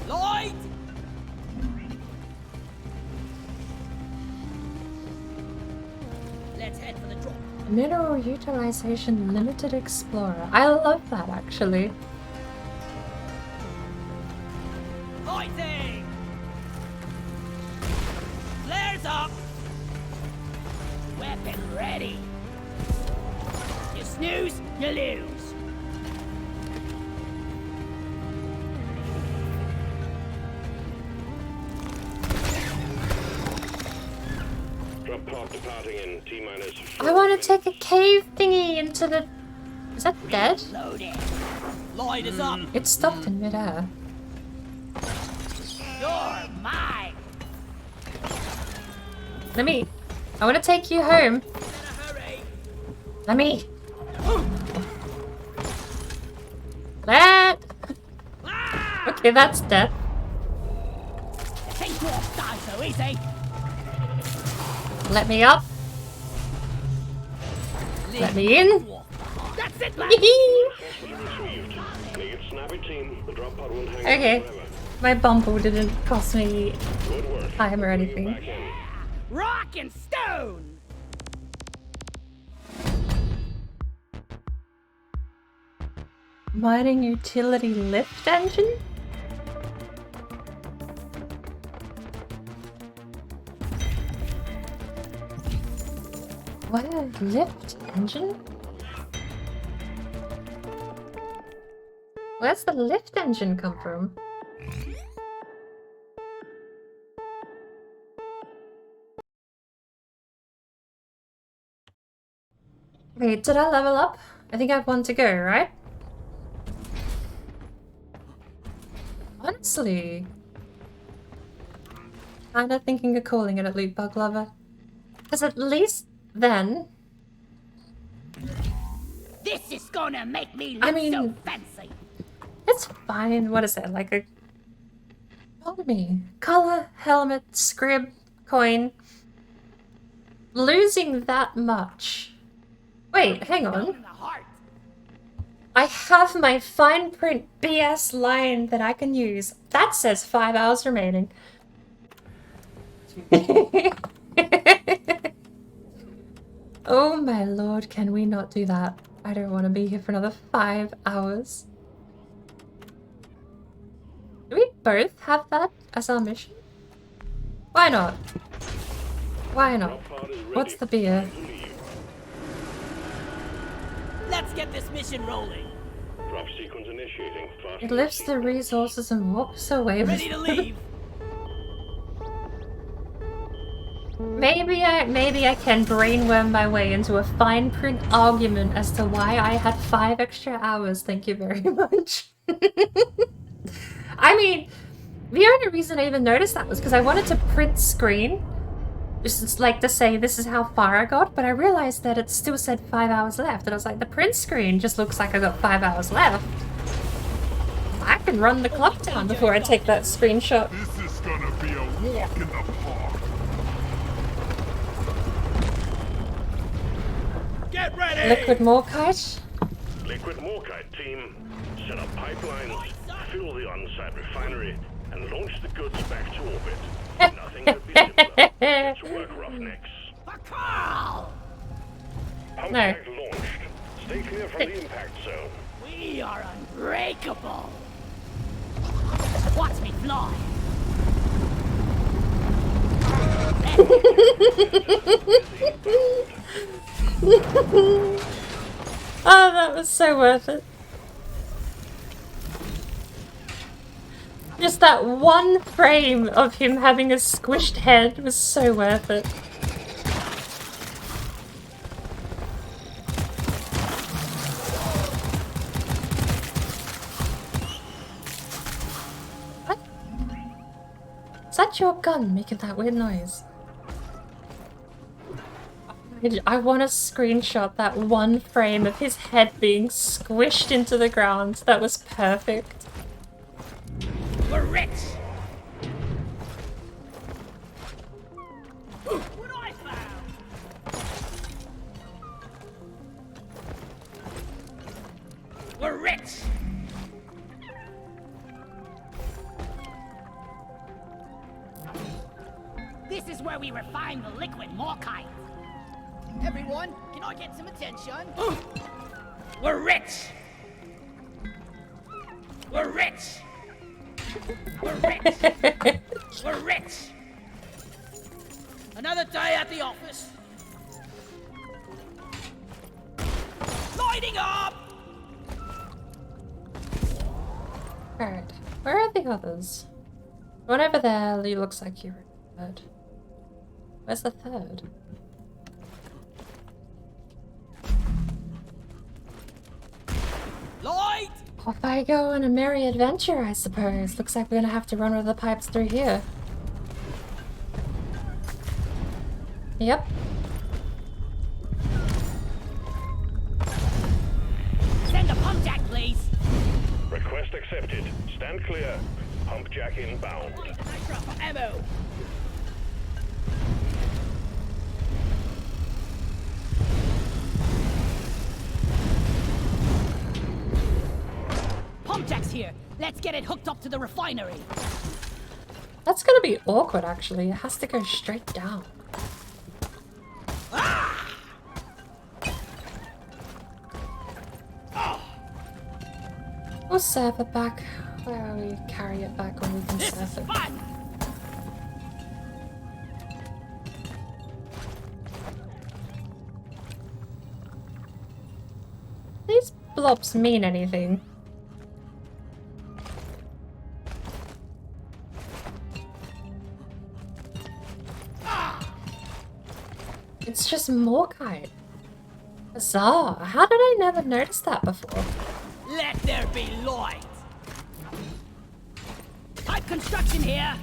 Light! Let's head for the drop. Mineral utilization limited explorer. I love that actually. Lighting! Flares up! Weapon ready! You snooze, you lose. Drop pod departing in T-minus. I want to take a cave thingy into the... Is that dead? Loaded. Light is up. It stopped in midair. You're mine. Let me... I want to take you home. Better hurry. Let me... That... Ah! Okay, that's dead. Think you won't die so easy. Let me up. Let me in. That's it, lad. Successfully retrieved. Make it snappy, team. The drop pod won't hang Okay. on forever. My bumble didn't cost me Good work. time or Bring you anything. back in. Rock and stone. Mining utility lift engine? What a lift engine? Where's the lift engine come from? Wait, did I level up? I think I have one to go, right? Honestly, kinda thinking of calling it a loot bug lover. Because at least then... This is gonna make me I look mean, so fancy. it's fine. What is it? Like a... Told me. Color, helmet, scrib, coin. Losing that much. Wait, hang Down on. in the heart. I have my fine print BS line that I can use. That says 5 hours remaining. Oh my lord, can we not do that? I don't want to be here for another 5 hours. Do we both have that as our mission? Why not? Why not? What's the beer? Let's get this mission rolling. Drop sequence initiating. Fast It lifts the resources and walks away with Ready to leave. Maybe I can brainworm my way into a fine print argument as to why I had 5 extra hours. Thank you very much. I mean, the only reason I even noticed that was because I wanted to print screen. Just like to say this is how far I got, but I realized that it still said 5 hours left. And I was like, the print screen just looks like I got 5 hours left. I can run the clock down before I take that screenshot. This is gonna be a walk in the park. Get ready. Liquid Morkite. Liquid Morkite team, set up pipelines, fill the on-site refinery, and launch the goods back to orbit. Nothing could be simpler. Let's work, Roughnecks. Carl! Pump No. jack launched. Stay clear from the impact zone. We are unbreakable. Watch me fly. Oh, that was so worth it. Just that one frame of him having a squished head was so worth it. What? Is that your gun making that weird noise? I want to screenshot that one frame of his head being squished into the ground. That was perfect. We're rich. What I found. We're rich. This is where we refine the liquid Morkite. Everyone, can I get some attention? We're rich. We're rich. We're rich. We're rich. Another day at the office. Lighting up. Alright, where are the others? One over there, he looks like you're a third. Where's the third? Light. Off I go on a merry adventure, I suppose. Looks like we're gonna have to run with the pipes through here. Yep. Send a pump jack, please. Request accepted. Stand clear. Pump jack inbound. Extra for ammo. Pump jack's here. Let's get it hooked up to the refinery. That's gonna be awkward, actually. It has to go straight down. We'll serve it back. Where we carry it back when we can This serve is it. fun. These blobs mean anything. It's just Morkite. Bizarre. How did I never notice that before? Let there be light. Pipe construction here.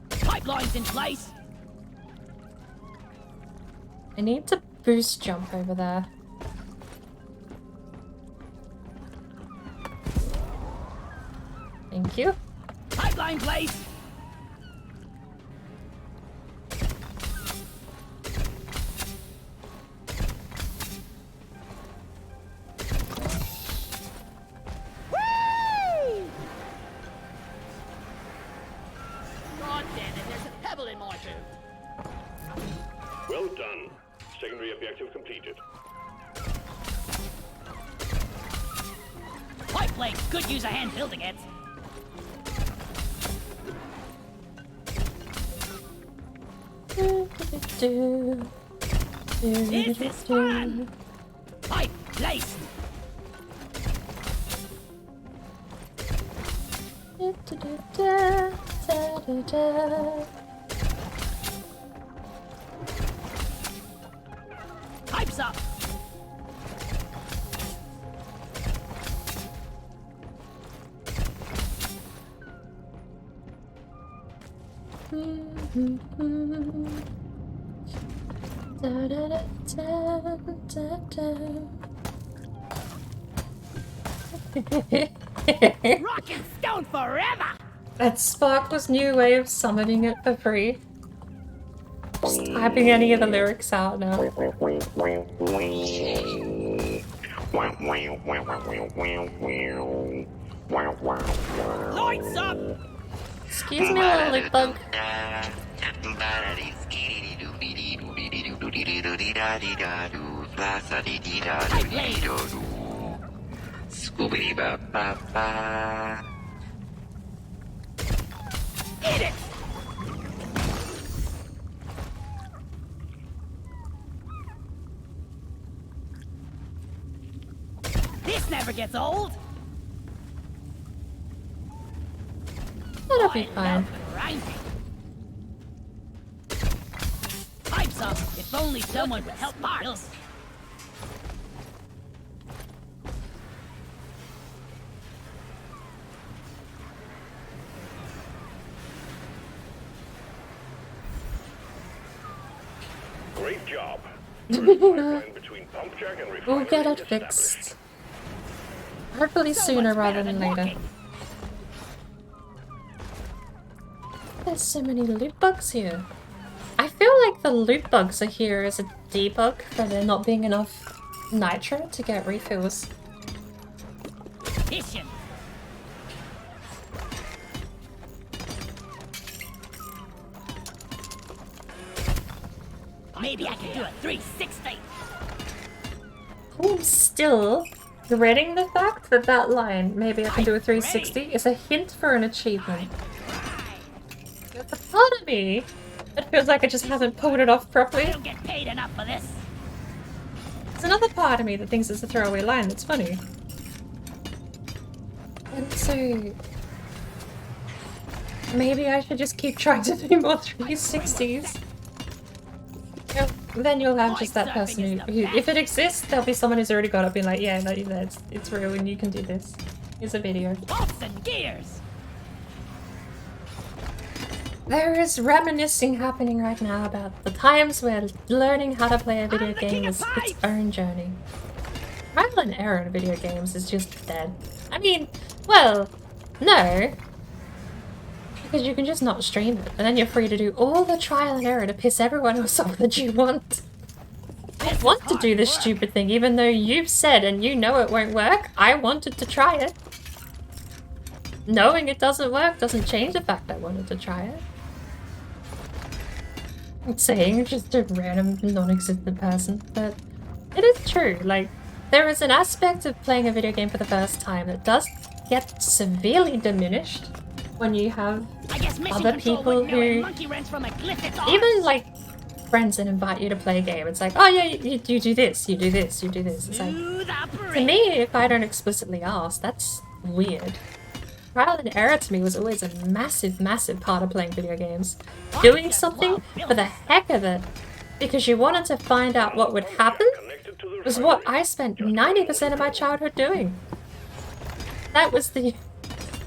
Pipelines in place. I need to boost jump over there. Thank you. Pipeline place. Whee! God damn it, there's a pebble in my boot. Well done. Secondary objective completed. Pipe planks could use a hand building it. This is fun! Pipe placed! Pipes up! Rock and stone forever! That's Sparkle's new way of summoning it for free. Just typing any of the lyrics out now. Lights up! Excuse me, little leak bug. Eat it! This never gets old! That'll be I fine. love grinding. Pipes up, if only someone would help build. Great job. Pipeline between pump jack and We'll refinery get it established. fixed. Hopefully So sooner much rather better than later. walking. There's so many loot bugs here. I feel like the loot bugs are here as a debug for there not being enough nitro to get refills. Mission. Maybe I can do a 360. I'm still dreading the fact that that line, maybe I can do a 360, is a hint for an achievement. There's a part of me that feels like I just haven't pulled it off I properly. don't get paid enough for this. There's another part of me that thinks it's a throwaway line that's funny. And so... maybe I should just keep trying to do more 360s. Yep, then you'll have just that person who, if it exists, there'll be someone who's already got it, be like, yeah, it's real and you can do this. Here's a video. Bolts and gears. There is reminiscing happening right now about the times where learning how to play a video I'm the game king of is its pipes! own journey. Trial and error in video games is just dead. I mean, well, no. Because you can just not stream it, and then you're free to do all the trial and error to piss everyone else off that you want. I want to do this stupid thing, even though you've said and you know it won't work. I wanted to try it. Knowing it doesn't work doesn't change the fact I wanted to try it. I'm saying just a random, non-existent person, but it is true. Like, there is an aspect of playing a video game for the first time that does get severely diminished when you have I guess mission other control people wouldn't know a who monkey wrench from a glyph at all. even like friends that invite you to play a game. It's like, oh yeah, you do this, you do this, you do this. It's like, To the to bridge. me, if I don't explicitly ask, that's weird. Trial and error to me was always a massive, massive part of playing video games. Doing something for the heck of it, because you wanted to find out what would happen, was what I spent 90% of my childhood doing. That was the...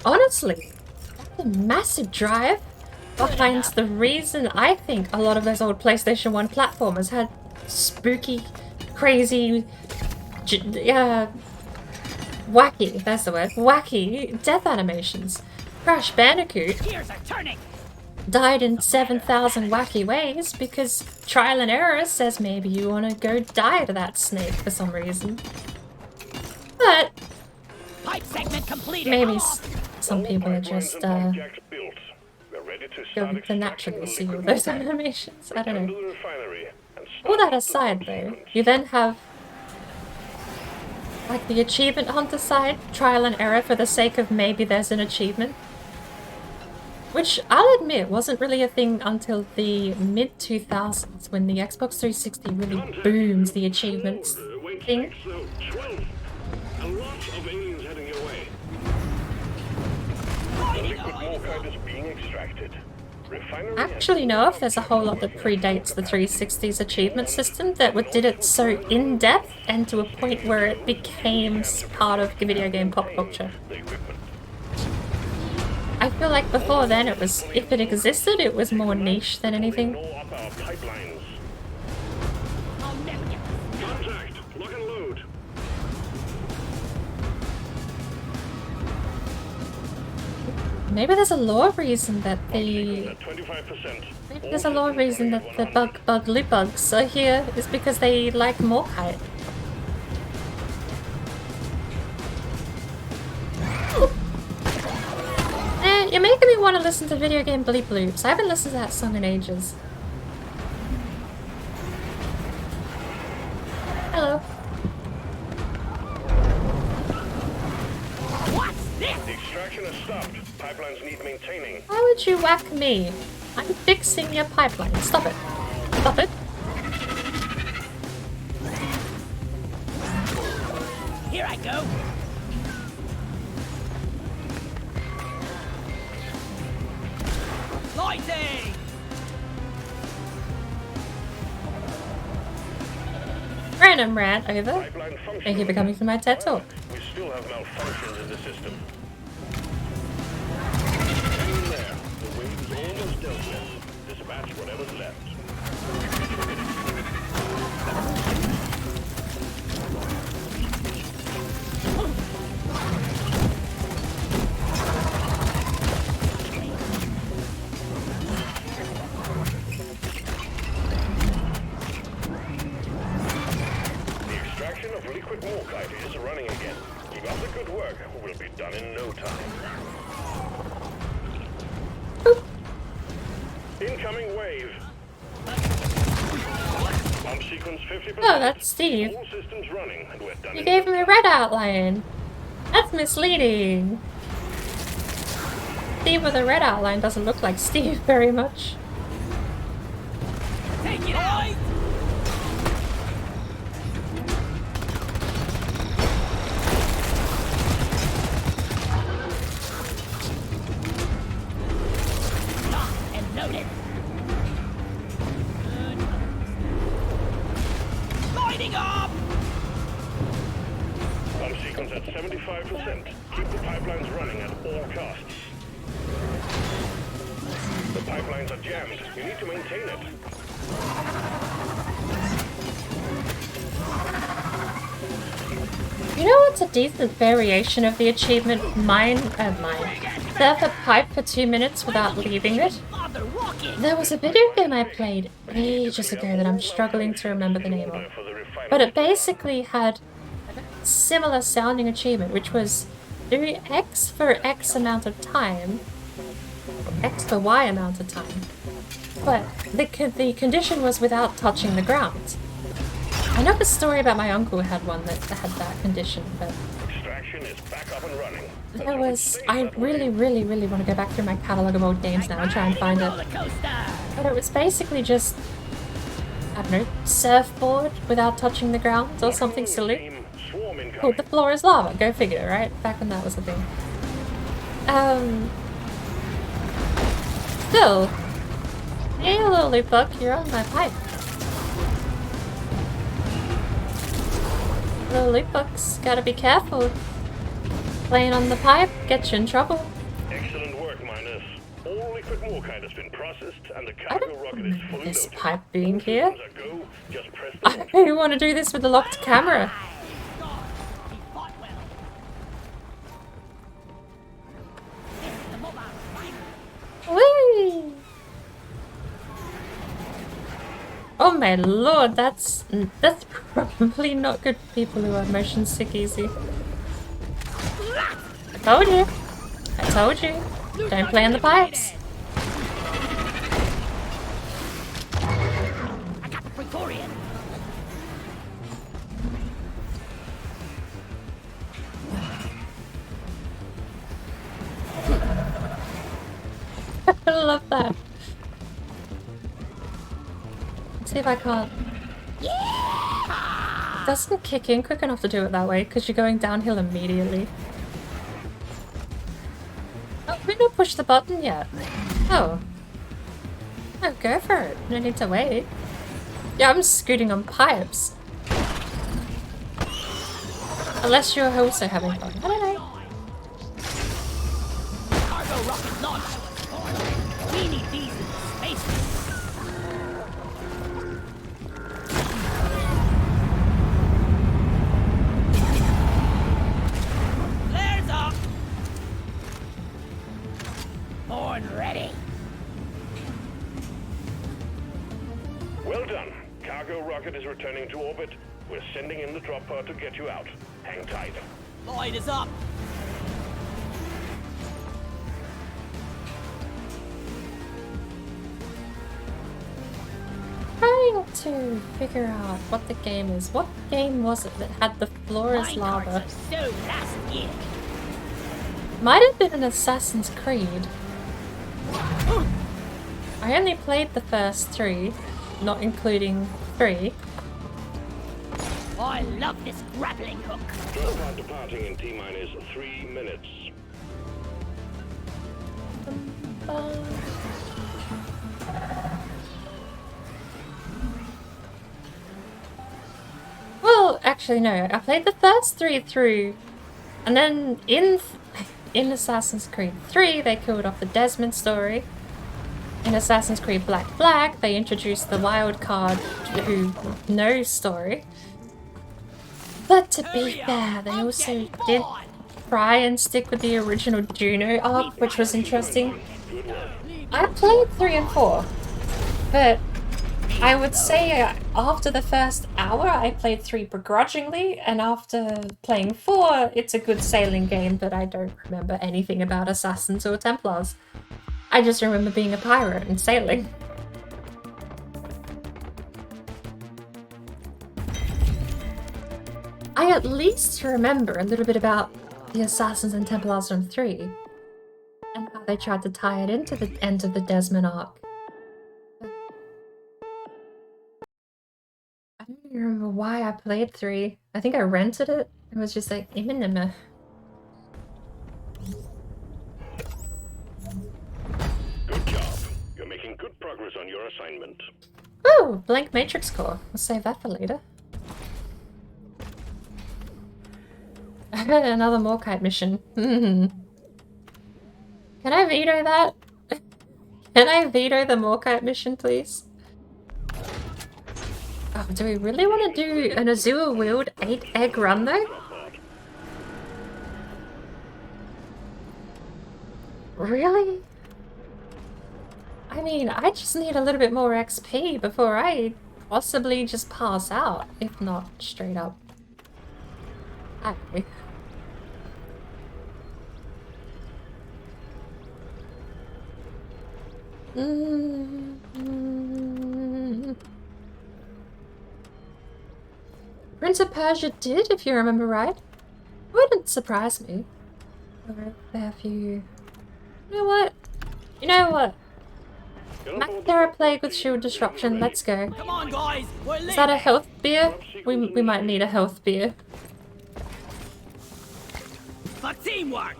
honestly, the massive drive behind the reason I think a lot of those old PlayStation 1 platformers had spooky, crazy, wacky, that's the word, wacky death animations. Crash Bandicoot Gears are turning. died in 7,000 wacky ways because trial and error says maybe you want to go die to that snake for some reason. But Pipe segment completed. maybe some people are just Pipelines and pipe jacks built. We're ready to start going to extracting naturally the see all liquid those water. animations. I Return don't to know. the refinery and All start that the aside pump though, sequence. you then have like the achievement hunter side, trial and error for the sake of maybe there's an achievement. Which I'll admit wasn't really a thing until the mid-2000s when the Xbox 360 really boomed the achievements Wait, thing. 6, no, 12. A lot of aliens heading your way. The liquid morkite is being extracted. Refinery I actually know if there's a whole lot that predates the 360's achievement system that did it so in-depth and to a point where it became part of video game pop culture. the equipment. I feel like before then it was, if it existed, it was more niche than anything. Ignore up our pipelines. I'll never get this. Contact. Lock and load. Maybe there's a lore reason that Sequence the... at 25%. Maybe there's a lore reason that the bug bugs are here is because they like Morkite. You're making me want to listen to Video Game Bleep Bloops. I haven't listened to that song in ages. Hello. What's this? The extraction has stopped. Pipelines need maintaining. Why would you whack me? I'm fixing your pipeline. Stop it. Stop it. Here I go. Lighting. Random rant over. Pipeline function. Thank you for coming to my TED Talk. We still have malfunctions in the system. Hang in there. The wave is almost dealt with. Dispatch whatever's left. The extraction of liquid morkite is running again. Keep up the good work. We'll be done in no time. Incoming wave. Pump sequence 50%. Oh, that's Steve. All systems running, and we're done. You in gave no him a time. red outline. That's misleading. Steve with a red outline doesn't look like Steve very much. Take it out. Locked and loaded. Good. Lighting up. Pump sequence at 75%. Keep the pipelines running at all costs. The pipelines are jammed. You need to maintain it. You know what's a decent variation of the achievement? Serve a pipe for 2 minutes without leaving it. Bother walking. There was a video game I played ages ago that I'm struggling to remember the name of. For the refinery. But it basically had a similar sounding achievement, which was do X for X amount of time, X for Y amount of time. But the condition was without touching the ground. I know the story about my uncle who had one that had that condition, but Extraction is back up and running. there was... I really, really, really want to go back through my catalogue of old games now and try and find it. Roller coaster. But it was basically just, I don't know, surfboard without touching the ground or something silly. Team, swarm incoming. Oh, the floor is lava. Go figure, right? Back when that was a thing. Still. Hey, little loot bug, you're on my pipe. Little loot bugs, gotta be careful. Playing on the pipe gets you in trouble. Excellent work, miners. All liquid morkite has been processed and the I cargo rocket is fully this loaded. pipe being here. Systems are go. Just press the I button. really want to do this with the locked camera. He fought well. This is the mobile refinery. Whee! Oh my lord, that's probably not good for people who are motion sick easy. I told you. I told you. Don't play on the pipes. I got the Praetorian. I love that. Let's see if I can't. It doesn't kick in quick enough to do it that way because you're going downhill immediately. Oh, we don't push the button yet. Oh. Oh, go for it. No need to wait. Yeah, I'm scooting on pipes. Unless you're also having fun. I don't know. Cargo rocket launch. We need these in space. Flares up. Born ready. Well done. Cargo rocket is returning to orbit. We're sending in the drop pod to get you out. Hang tight. Light is up. Trying to figure out what the game is. What game was it that had the floor is lava? Minecarts are so last year. Might have been an Assassin's Creed. I only played the first 3, not including 3. I love this grappling hook. Drop pod departing in T-minus 3 minutes. Well, actually no. I played the first 3 through, and then in Assassin's Creed 3 they killed off the Desmond story. In Assassin's Creed Black Flag they introduced the wild card who knows story. But to be fair, they also did try and stick with the original Juno arc, which was interesting. I played 3 and 4, but I would say after the first hour I played 3 begrudgingly, and after playing 4 it's a good sailing game, but I don't remember anything about Assassins or Templars. I just remember being a pirate and sailing. I at least remember a little bit about the Assassins and Templars from 3, and how they tried to tie it into the end of the Desmond arc. I don't even remember why I played 3. I think I rented it. It was just like, Good job. You're making good progress on your assignment. Oh, blank matrix core. We'll save that for later. Another Morkite mission. Can I veto that? Can I veto the Morkite mission, please? Oh, do we really want to do an Azure wheeled 8-egg run though? Really? I mean, I just need a little bit more XP before I possibly just pass out, if not straight up. Okay. Prince of Persia did, if you remember right. Wouldn't surprise me. Or there for you. You know what? You know what? Macthera Plague with Shield Disruption, let's go. Come on, guys. We're Is that a health beer? We might need a health beer. For teamwork!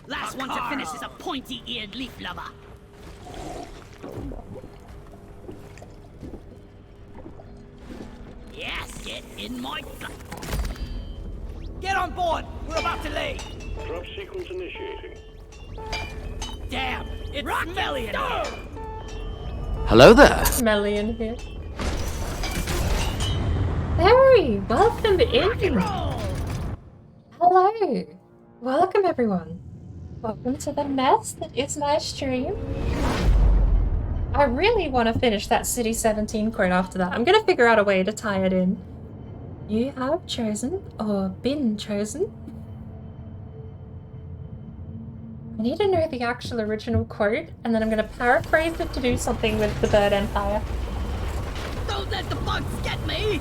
Last one to finish is a pointy-eared leaf lover. Yes, get in my gut. Get on board! We're about to leave! Drop sequence initiating. Damn! It's Melian! Hello there. Melian here. Harry, welcome in. Roll! Hello. Welcome everyone. Welcome to the mess that is my stream. I really want to finish that City 17 quote after that. I'm going to figure out a way to tie it in. You have chosen, or been chosen. I need to know the actual original quote, and then I'm going to paraphrase it to do something with the Bird Empire. Don't let the bugs get me!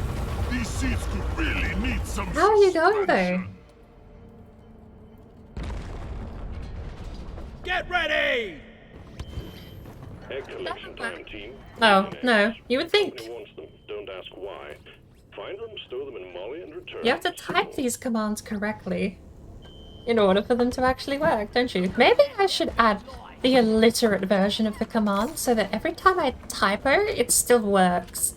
These seats could really need some. How are you going though? Get ready! Egg collection time, team. Oh, no. You would think. Company wants them. Don't ask why. Find them, stow them in Molly, and return. You have to type these commands correctly in order for them to actually work, don't you? Maybe I should add the illiterate version of the command so that every time I typo, it still works.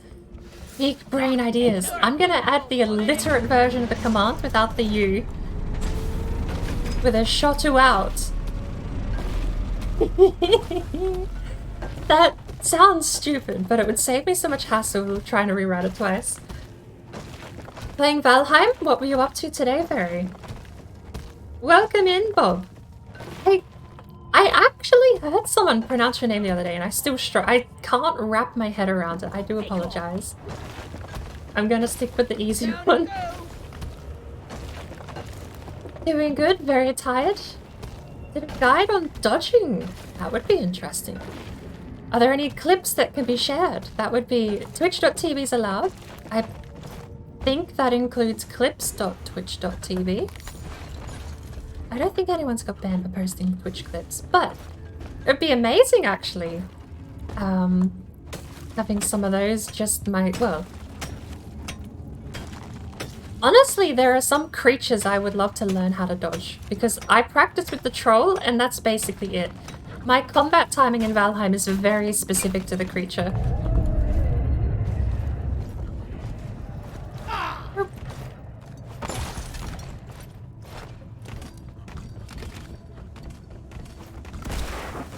Big brain ideas. I'm gonna add the illiterate version of the command without the U. With a shot to out. That sounds stupid, but it would save me so much hassle of trying to rewrite it twice. Playing Valheim? What were you up to today, Barry? Welcome in, Bob. Hey, I actually heard someone pronounce your name the other day, and I can't wrap my head around it. I do apologize. I'm gonna stick with the easy one. Doing good, very tired. Did a guide on dodging. That would be interesting. Are there any clips that can be shared? That would be twitch.tv's allowed. I think that includes clips.twitch.tv. I don't think anyone's got banned for posting Twitch clips, but it would be amazing actually. Having some of those just might, well. Honestly, there are some creatures I would love to learn how to dodge, because I practice with the troll and that's basically it. My combat timing in Valheim is very specific to the creature.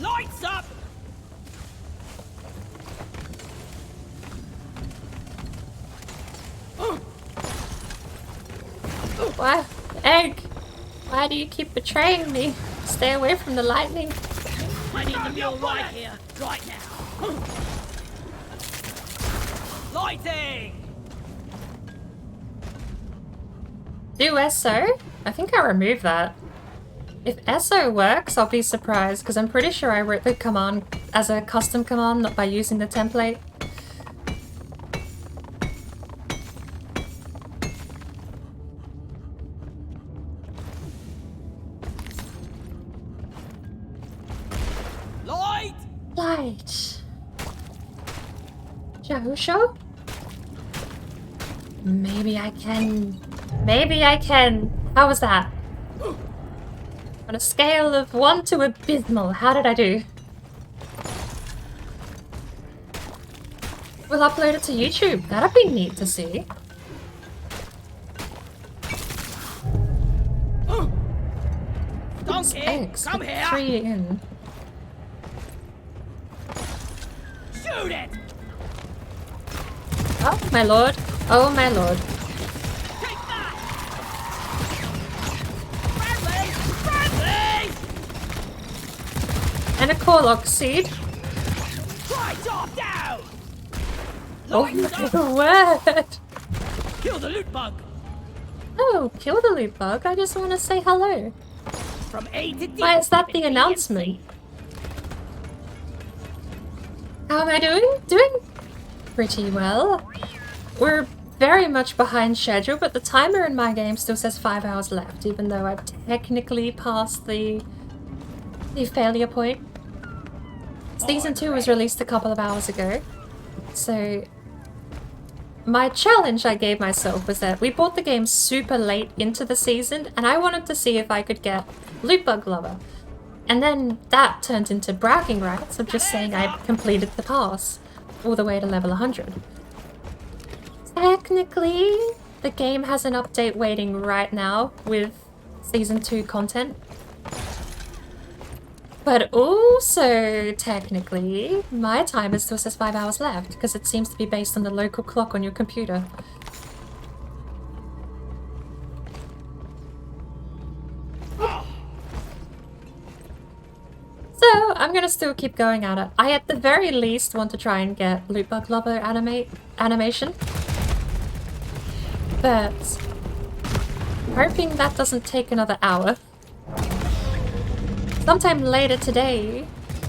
Lights up! Why? Egg! Why do you keep betraying me? Stay away from the lightning. I need the real right here, right now. Lighting! Do SO? I think I removed that. If SO works, I'll be surprised, because I'm pretty sure I wrote the command as a custom command, not by using the template. Light! Light. Joshua? Maybe I can. Maybe I can. How was that? On a scale of 1 to abysmal, how did I do? We'll upload it to YouTube. That'd be neat to see. Donkey, Eggs, come with here! 3 in. Shoot it! Oh my lord. Oh my lord. Take that! Friendly! Friendly! And a Corlock seed. Try top down! Oh Lights my up! word. Kill the loot bug! Oh, kill the loot bug. I just want to say hello. From A to D. Why is that keep the it announcement? PNC. How am I doing? Doing pretty well. We're very much behind schedule, but the timer in my game still says 5 hours left, even though I've technically passed the failure point. Season 2 was released a couple of hours ago, so my challenge I gave myself was that we bought the game super late into the season, and I wanted to see if I could get Loot Bug Lover. And then that turned into bragging rights of just saying I'd completed the pass all the way to level 100. Technically, the game has an update waiting right now with Season 2 content. But also, technically, my timer still says 5 hours left, because it seems to be based on the local clock on your computer. So, I'm gonna still keep going at it. I at the very least want to try and get Loot Bug Lover animation. But hoping that doesn't take another hour. Sometime later today,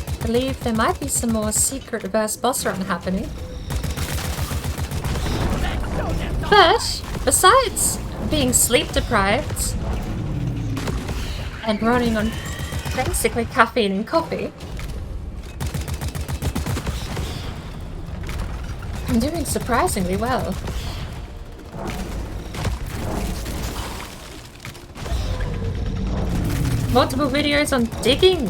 I believe there might be some more secret reverse boss run happening. But besides being sleep deprived and running on basically caffeine and coffee, I'm doing surprisingly well. Multiple videos on digging.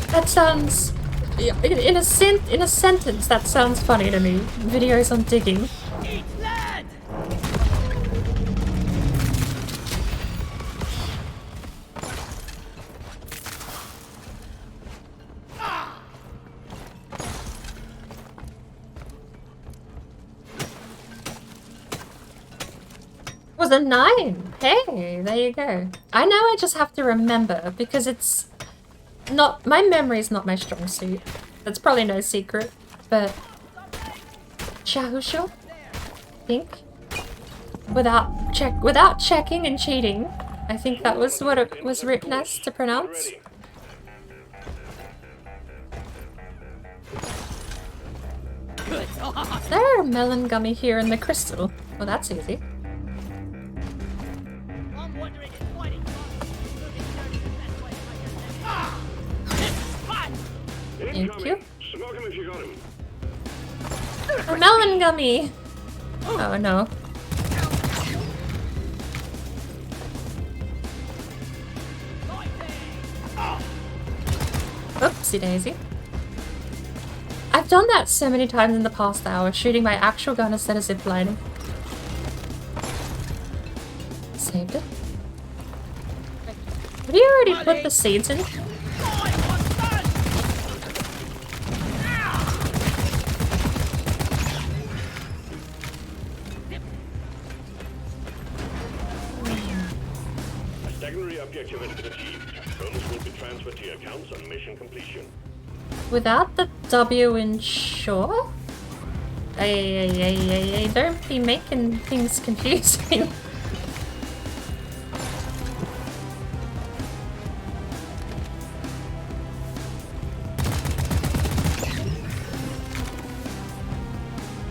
That sounds... in a sentence, that sounds funny to me. Videos on digging. Was a 9. Hey, there you go. I know I just have to remember because it's not my memory's not my strong suit. That's probably no secret, but Shahusha, I think, without checking and cheating, I think that was what it was written as to pronounce. Is there a melon gummy here in the crystal? Well, that's easy. Thank you. Smoke him if you got him. A melon gummy! Oh no. Oopsie daisy. I've done that so many times in the past hour, shooting my actual gun instead of ziplining. Saved it. Have you already put the seeds in? Objective has been achieved. Bonus will be transferred to your accounts on mission completion. Without the W in sure? Hey, don't be making things confusing.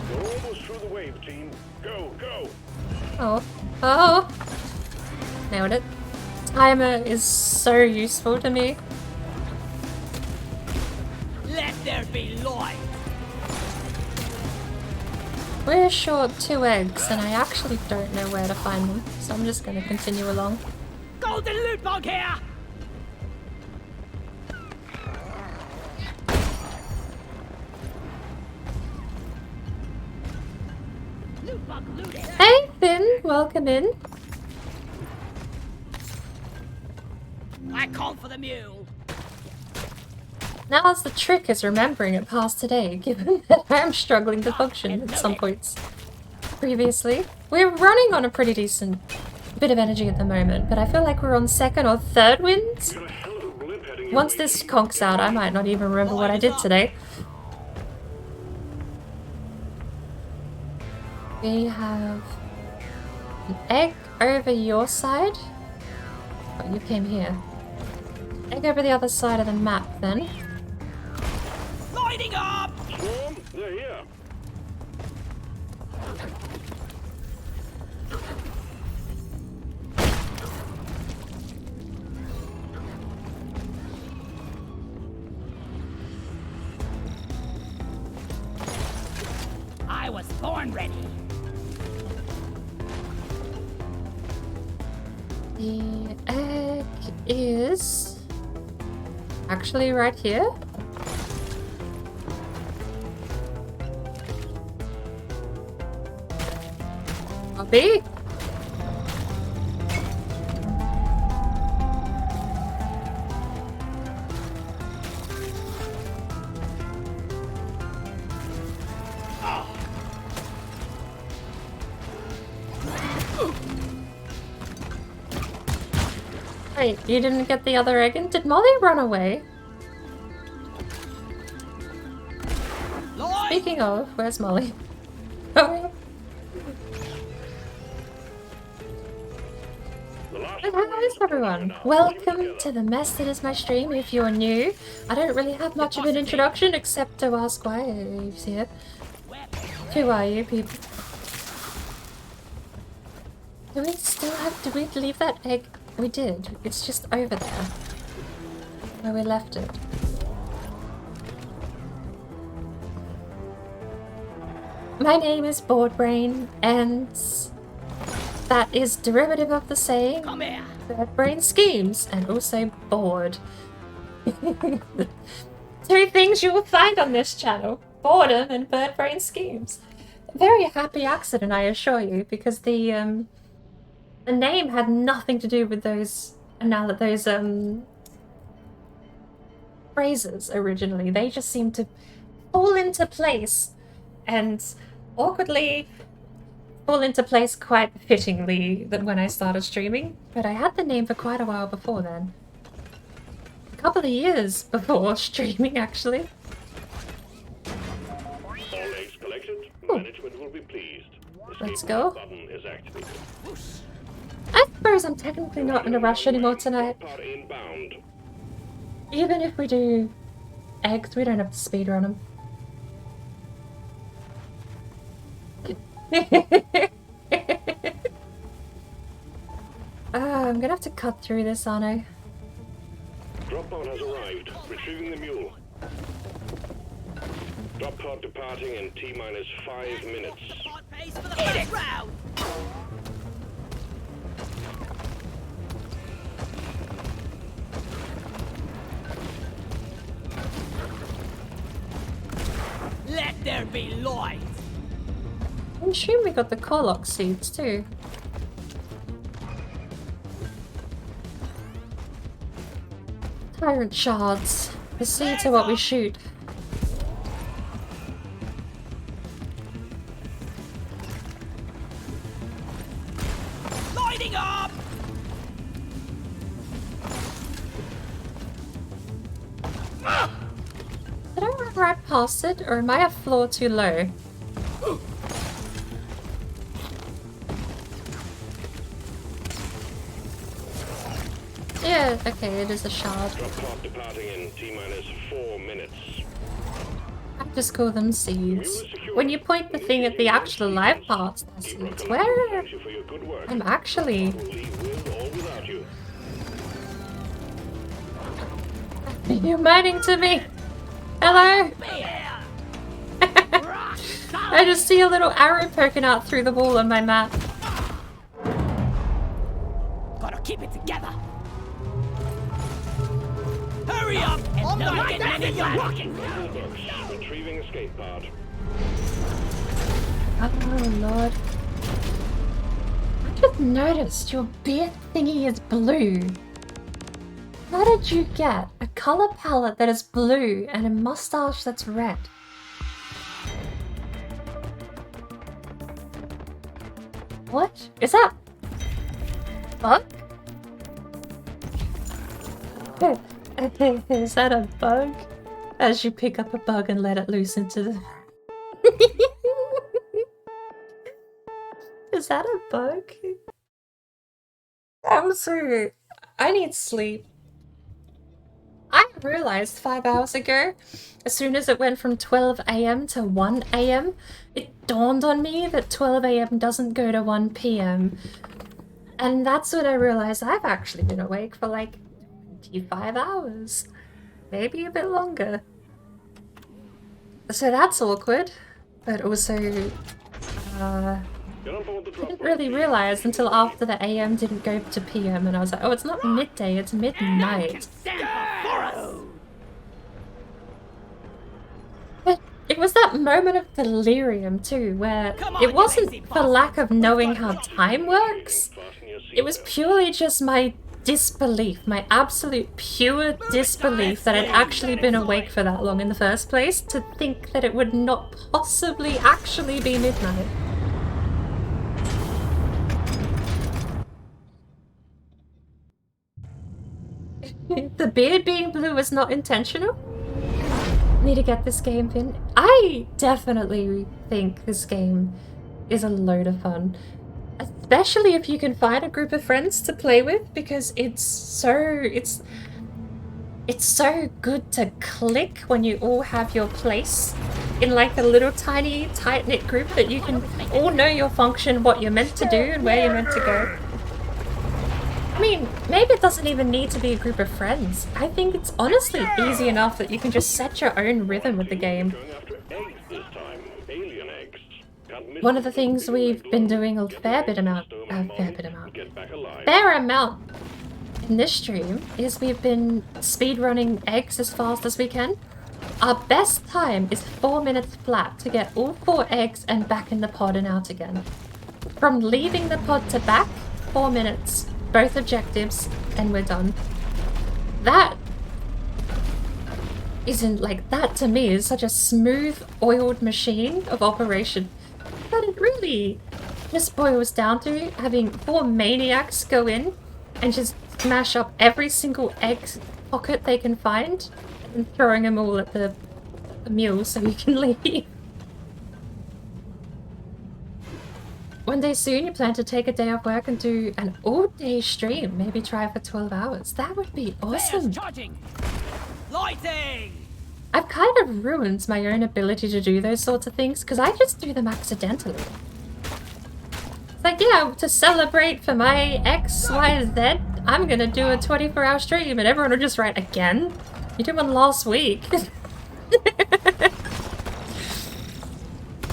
You're almost through the wave, team. Go, go! Oh. Nailed it. Timer is so useful to me. Let there be light. We're short 2 eggs, and I actually don't know where to find them, so I'm just going to continue along. Golden loot bug here. Loot bug looted. Hey, Finn, welcome in. I called for the mule. Now's the trick is remembering it past today, given that I am struggling to function at some points. Previously, we're running on a pretty decent bit of energy at the moment, but I feel like we're on 2nd or 3rd wins. Once this conks out, I might not even remember what I did today. We have an egg over your side. Oh, you came here. Egg over the other side of the map, then. Lighting up! Swarm, they're here. corn ready. The egg is actually right here. Copy. Wait, you didn't get the other egg in? Did Molly run away? Speaking of, where's Molly? Oh. Hi everyone! Welcome to the mess that is my stream. If you're new, I don't really have much of an introduction except to ask why Eve's here. Who are you people? Do we still have... Did we leave that egg? We did. It's just over there. Where we left it. My name is Boardbrain, and that is derivative of the saying Bird Brain Schemes, and also bored. Two things you will find on this channel. Boredom and Bird Brain Schemes. Very happy accident, I assure you, because the name had nothing to do with those phrases originally. They just seemed to fall into place and awkwardly fall into place quite fittingly than when I started streaming. But I had the name for quite a while before then. A couple of years before streaming, actually. All eggs collected. Management will be pleased. Let's go. Button is activated. I suppose I'm technically not in a rush anymore tonight. Part inbound. Even if we do eggs, we don't have to speedrun them. I'm gonna have to cut through this, aren't I? Drop pod has arrived. Retrieving the mule. Drop pod departing in T-minus 5 minutes. Pace for the first round. Let there be light. I'm assuming we got the Corlock seeds too. Tyrant shards. The seeds are what we shoot. Lighting up. Did I run right past it, or am I a floor too low? Yeah, okay, it is a shard. Drop pod departing in T-minus 4 minutes. I just call them seeds. When you point the thing at the actual live parts, they're seeds. Where? Thank you for your good work. I'm actually... We'll leave with or without you. You're mining to me! Hello? I just see a little arrow poking out through the wall on my map. Gotta keep it together. Hurry up! And don't get any rocking. Retrieving escape pod. Oh lord. I just noticed your beard thingy is blue. How did you get a color palette that is blue and a mustache that's red? What? Is that... bug? Is that a bug? As you pick up a bug and let it loose into the... Is that a bug? I'm sorry. I need sleep. I realized 5 hours ago, as soon as it went from 12 AM to 1 AM, it dawned on me that 12 AM doesn't go to 1 PM. And that's when I realized I've actually been awake for like 25 hours. Maybe a bit longer. So that's awkward. But also, Get on board the I drop didn't pod really team. realize until after the AM didn't go to PM, and I was like, oh, it's not midday, it's midnight. Stand before us! But it was that moment of delirium too, where Come on, it you wasn't lazy for lack of bastard. knowing how time works. Fasten your It was seatbelt. purely just my disbelief, my absolute pure disbelief that I'd actually been awake for that long in the first place, to think that it would not possibly actually be midnight. The beard being blue was not intentional. Need to get this game in. I definitely think this game is a load of fun. Especially if you can find a group of friends to play with, because it's so good to click when you all have your place in like a little tiny tight-knit group that you can all know your function, what you're meant to do and where you're meant to go. I mean, maybe it doesn't even need to be a group of friends. I think it's honestly easy enough that you can just set your own rhythm with the game. Going after eggs this time. Alien eggs. Can't miss One of the them. things we've been doing a fair amount in this stream is we've been speedrunning eggs as fast as we can. Our best time is 4 minutes flat to get all 4 eggs and back in the pod and out again. From leaving the pod to back, 4 minutes, both objectives, and we're done. That isn't like, that to me is such a smooth, oiled machine of operation that it really just boils down to having 4 maniacs go in and just smash up every single egg pocket they can find and throwing them all at the mule so you can leave. One day soon you plan to take a day off work and do an all-day stream, maybe try for 12 hours. That would be awesome. Charging! Lighting! I've kind of ruined my own ability to do those sorts of things because I just do them accidentally. It's like, yeah, to celebrate for my X, Y, Z, I'm gonna do a 24-hour stream, and everyone will just write, again? You did one last week.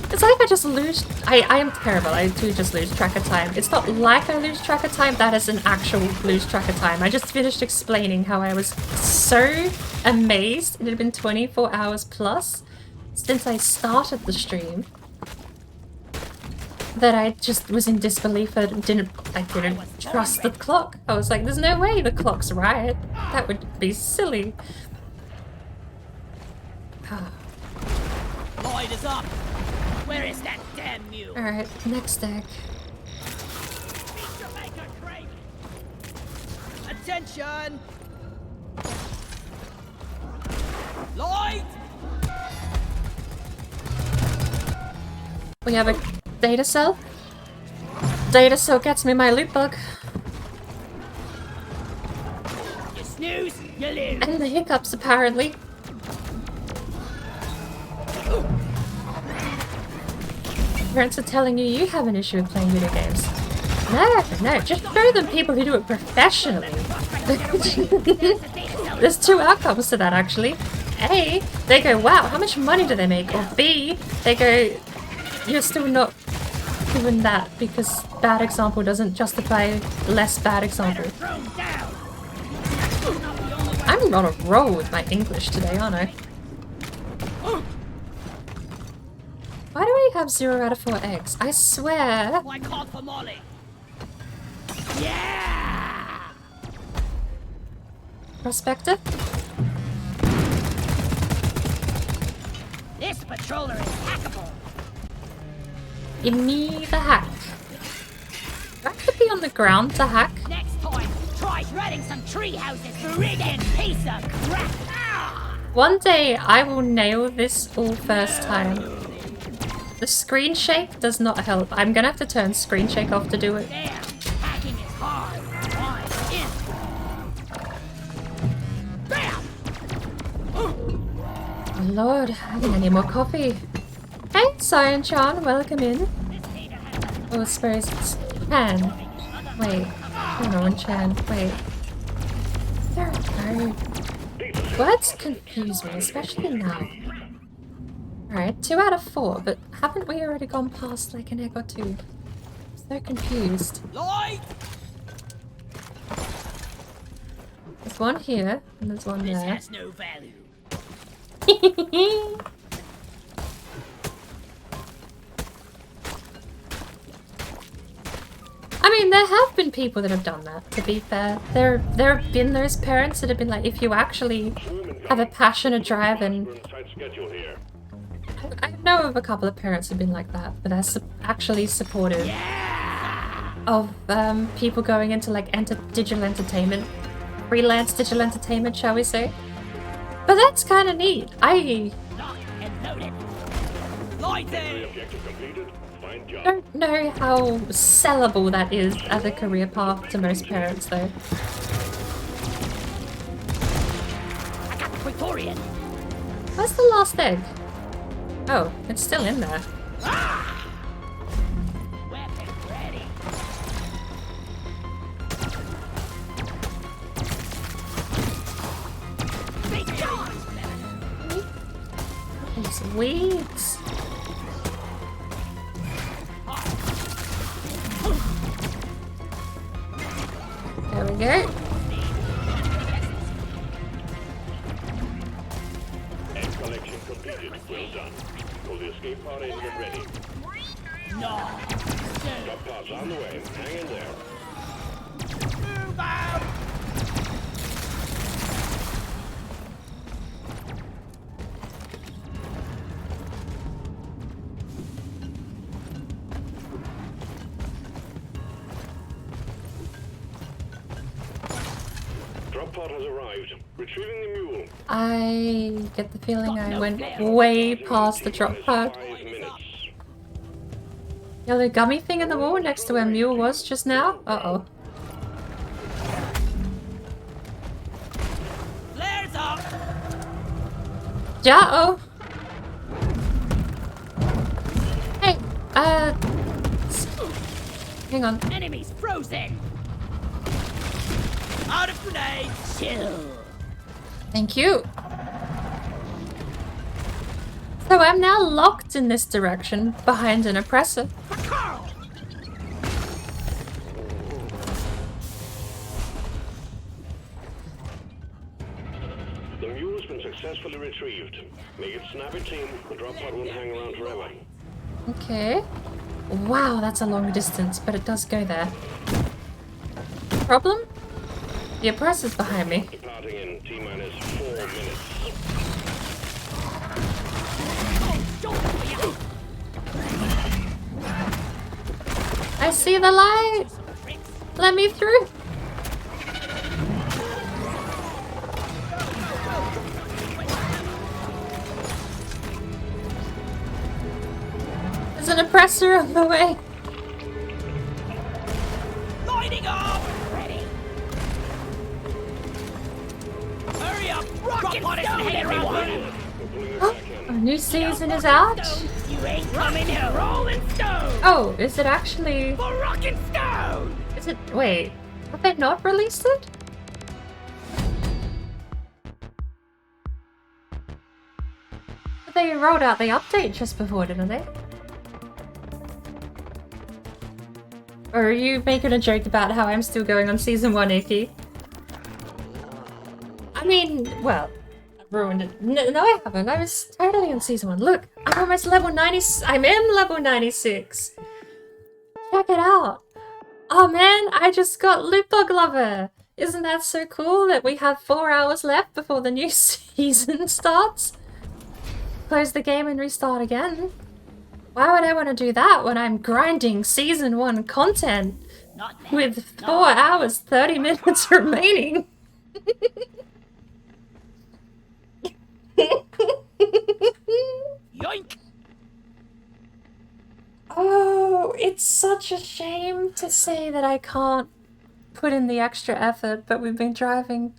It's like I just lose... I am terrible. I do just lose track of time. It's not like I lose track of time. That is an actual lose track of time. I just finished explaining how I was so amazed. It had been 24 hours plus since I started the stream that I just was in disbelief. I didn't trust the clock. I was like, there's no way the clock's right. That would be silly. Light is up! Where is that damn mule? Alright, next deck. Attention! Light! We have a data cell. Data cell gets me my loot bug. You snooze, you lose! And the hiccups, apparently. Parents are telling you have an issue with playing video games. No, just show them people who do it professionally. There's 2 outcomes to that, actually. A, they go, wow, how much money do they make? Or B, they go, you're still not doing that because bad example doesn't justify less bad example. I'm on a roll with my English today, aren't I? Why do we have 0 out of 4 eggs? I swear. I called for Molly. Yeah! Prospector? This patroller is hackable. Give me the hack. Do I have to be on the ground to hack? Next time, try shredding some tree houses, friggin' piece of crap. Ah! One day I will nail this all first time. The screen shake does not help. I'm gonna have to turn screen shake off to do it. Damn, hacking is hard. Bam! Oh Lord, I think I need more coffee. Hey, Cyan-chan, welcome in. Oh, I suppose it's Chan. Wait, hang on, Chan. Wait. There we go. Words confuse me, especially now. Alright, 2 out of 4, but Haven't we already gone past like an egg or two? I'm so confused. Light! There's one here, and there's one This there. has no value. I mean, there have been people that have done that, to be fair. There have been those parents that have been like, if you actually have a passion, a drive, and... We're on tight schedule here. I know of a couple of parents who've been like that, but they're actually supportive of people going into like digital entertainment. Freelance digital entertainment, shall we say. But that's kind of neat. I Lock and load it. Lighting! Objective completed. Fine job. don't know how sellable that is as a career path to most parents, though. I got the Praetorian. Where's the last egg? Oh, it's still in there. Weapon ready. Big John! These weeds. There we go. Egg collection completed. Well done. Pull the escape pod in when ready. No. Drop pods on the way. Hang in there. Move out! Drop pod has arrived. Retrieving the mule. I get the feeling I went way past the drop pod. 5 minutes. Yellow gummy thing in the wall next to where Mule was just now? Uh-oh. Flares up! Ja-oh! Hey, hang on. Enemies frozen! Out of grenades! Chill! Thank you. So I'm now locked in this direction, behind an oppressor. For Carl! The mule has been successfully retrieved. Make it snappy, team. The drop pod won't hang around forever. Okay. Wow, that's a long distance, but it does go there. Problem? The oppressor's behind me. Departing in T-minus 4 minutes. I see the light! Let me through! There's an oppressor on the way. Lighting up! Ready. Hurry up! Rocket stone, everyone! A new season is out? You ain't coming here! Rolling stone! Oh, is it actually... For rockin' stone! Is it... Wait. Have they not released it? They rolled out the update just before, didn't they? Or are you making a joke about how I'm still going on season 1, Iki? I mean, well, I've ruined it. No, I haven't. I was totally on season 1. Look, I'm almost level 90. I'm in level 96. Check it out. Oh man, I just got Loot Bug Lover. Isn't that so cool that we have 4 hours left before the new season starts? Close the game and restart again. Why would I want to do that when I'm grinding season 1 content Not bad. with 4 hours, 30 minutes remaining? Yoink! Oh, it's such a shame to say that I can't put in the extra effort, but we've been driving.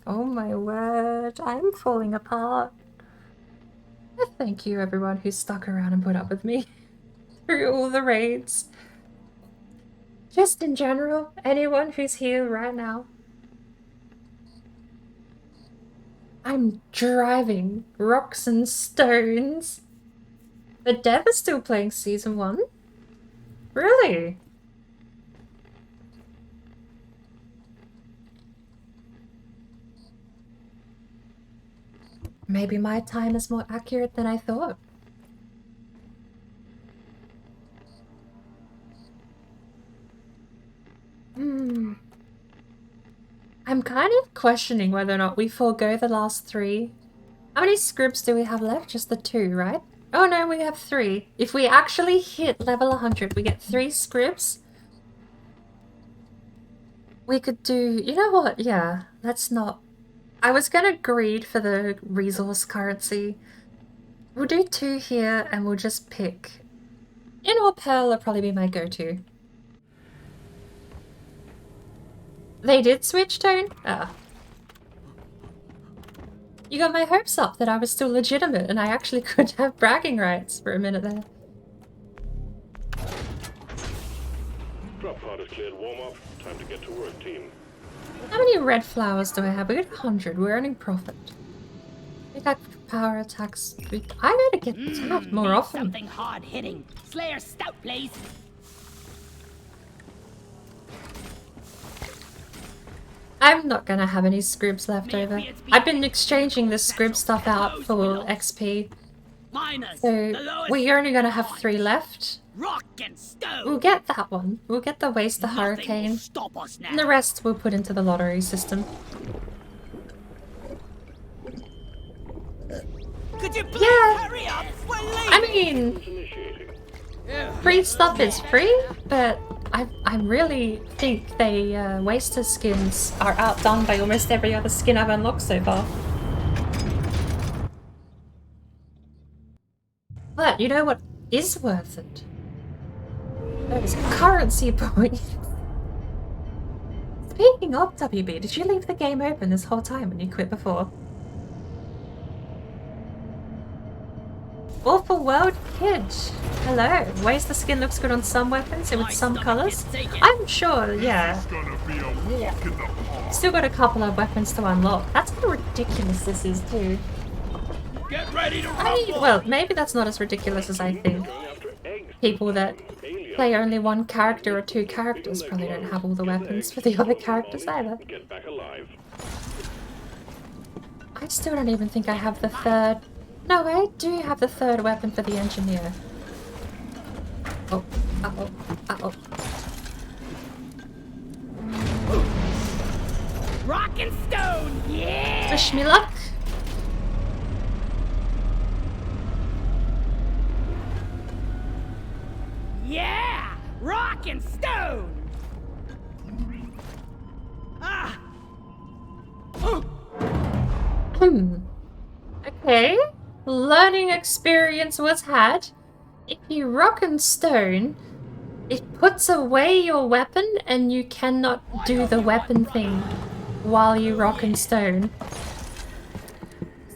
Oh my word, I'm falling apart. Thank you everyone who stuck around and put up with me through all the raids. Just in general, anyone who's here right now. I'm driving rocks and stones But Dev is still playing Season 1? Really? Maybe my time is more accurate than I thought. I'm kind of questioning whether or not we forego the last 3. How many scripts do we have left? Just the 2, right? Oh no, we have 3. If we actually hit level 100, we get 3 scripts. We could do... You know what? Yeah, let's not... I was gonna greed for the resource currency. We'll do 2 here and we'll just pick... In or Pearl will probably be my go-to. They did switch tone? Ah. You got my hopes up that I was still legitimate and I actually could have bragging rights for a minute there. Drop pod is cleared warm-up. Time to get to work, team. How many red flowers do I have? We got 100. We're earning profit. We got power attacks. I gotta get attacked more often. Something hard-hitting. Slayer stout, please. I'm not gonna have any scribs left over. I've been exchanging the scrib stuff out for XP. So we're only gonna have 3 left. Rock and stone. We'll get that one. We'll get the Waste the Hurricane. Stop us now. And the rest we'll put into the lottery system. Could you please hurry up? We're late. I mean, free stuff is free, but I really think they Waster skins are outdone by almost every other skin I've unlocked so far. But you know what is worth it? Those currency points. Speaking of WB, did you leave the game open this whole time when you quit before? Awful World Kid. Hello. Ways the skin looks good on some weapons and with some colours. I'm sure, yeah. Still got a couple of weapons to unlock. That's how ridiculous this is too. Get ready to well, maybe that's not as ridiculous as I think. People that play only 1 character or 2 characters probably don't have all the weapons for the other characters either. I still don't even think I have the 3rd... No, I do have the 3rd weapon for the engineer. Oh, uh-oh, uh-oh. rock and stone, yeah! Wish me luck. Yeah! Rock and stone! Ah! Okay. Learning experience was had. If you rock and stone, it puts away your weapon and you cannot do the weapon thing while you rock and stone.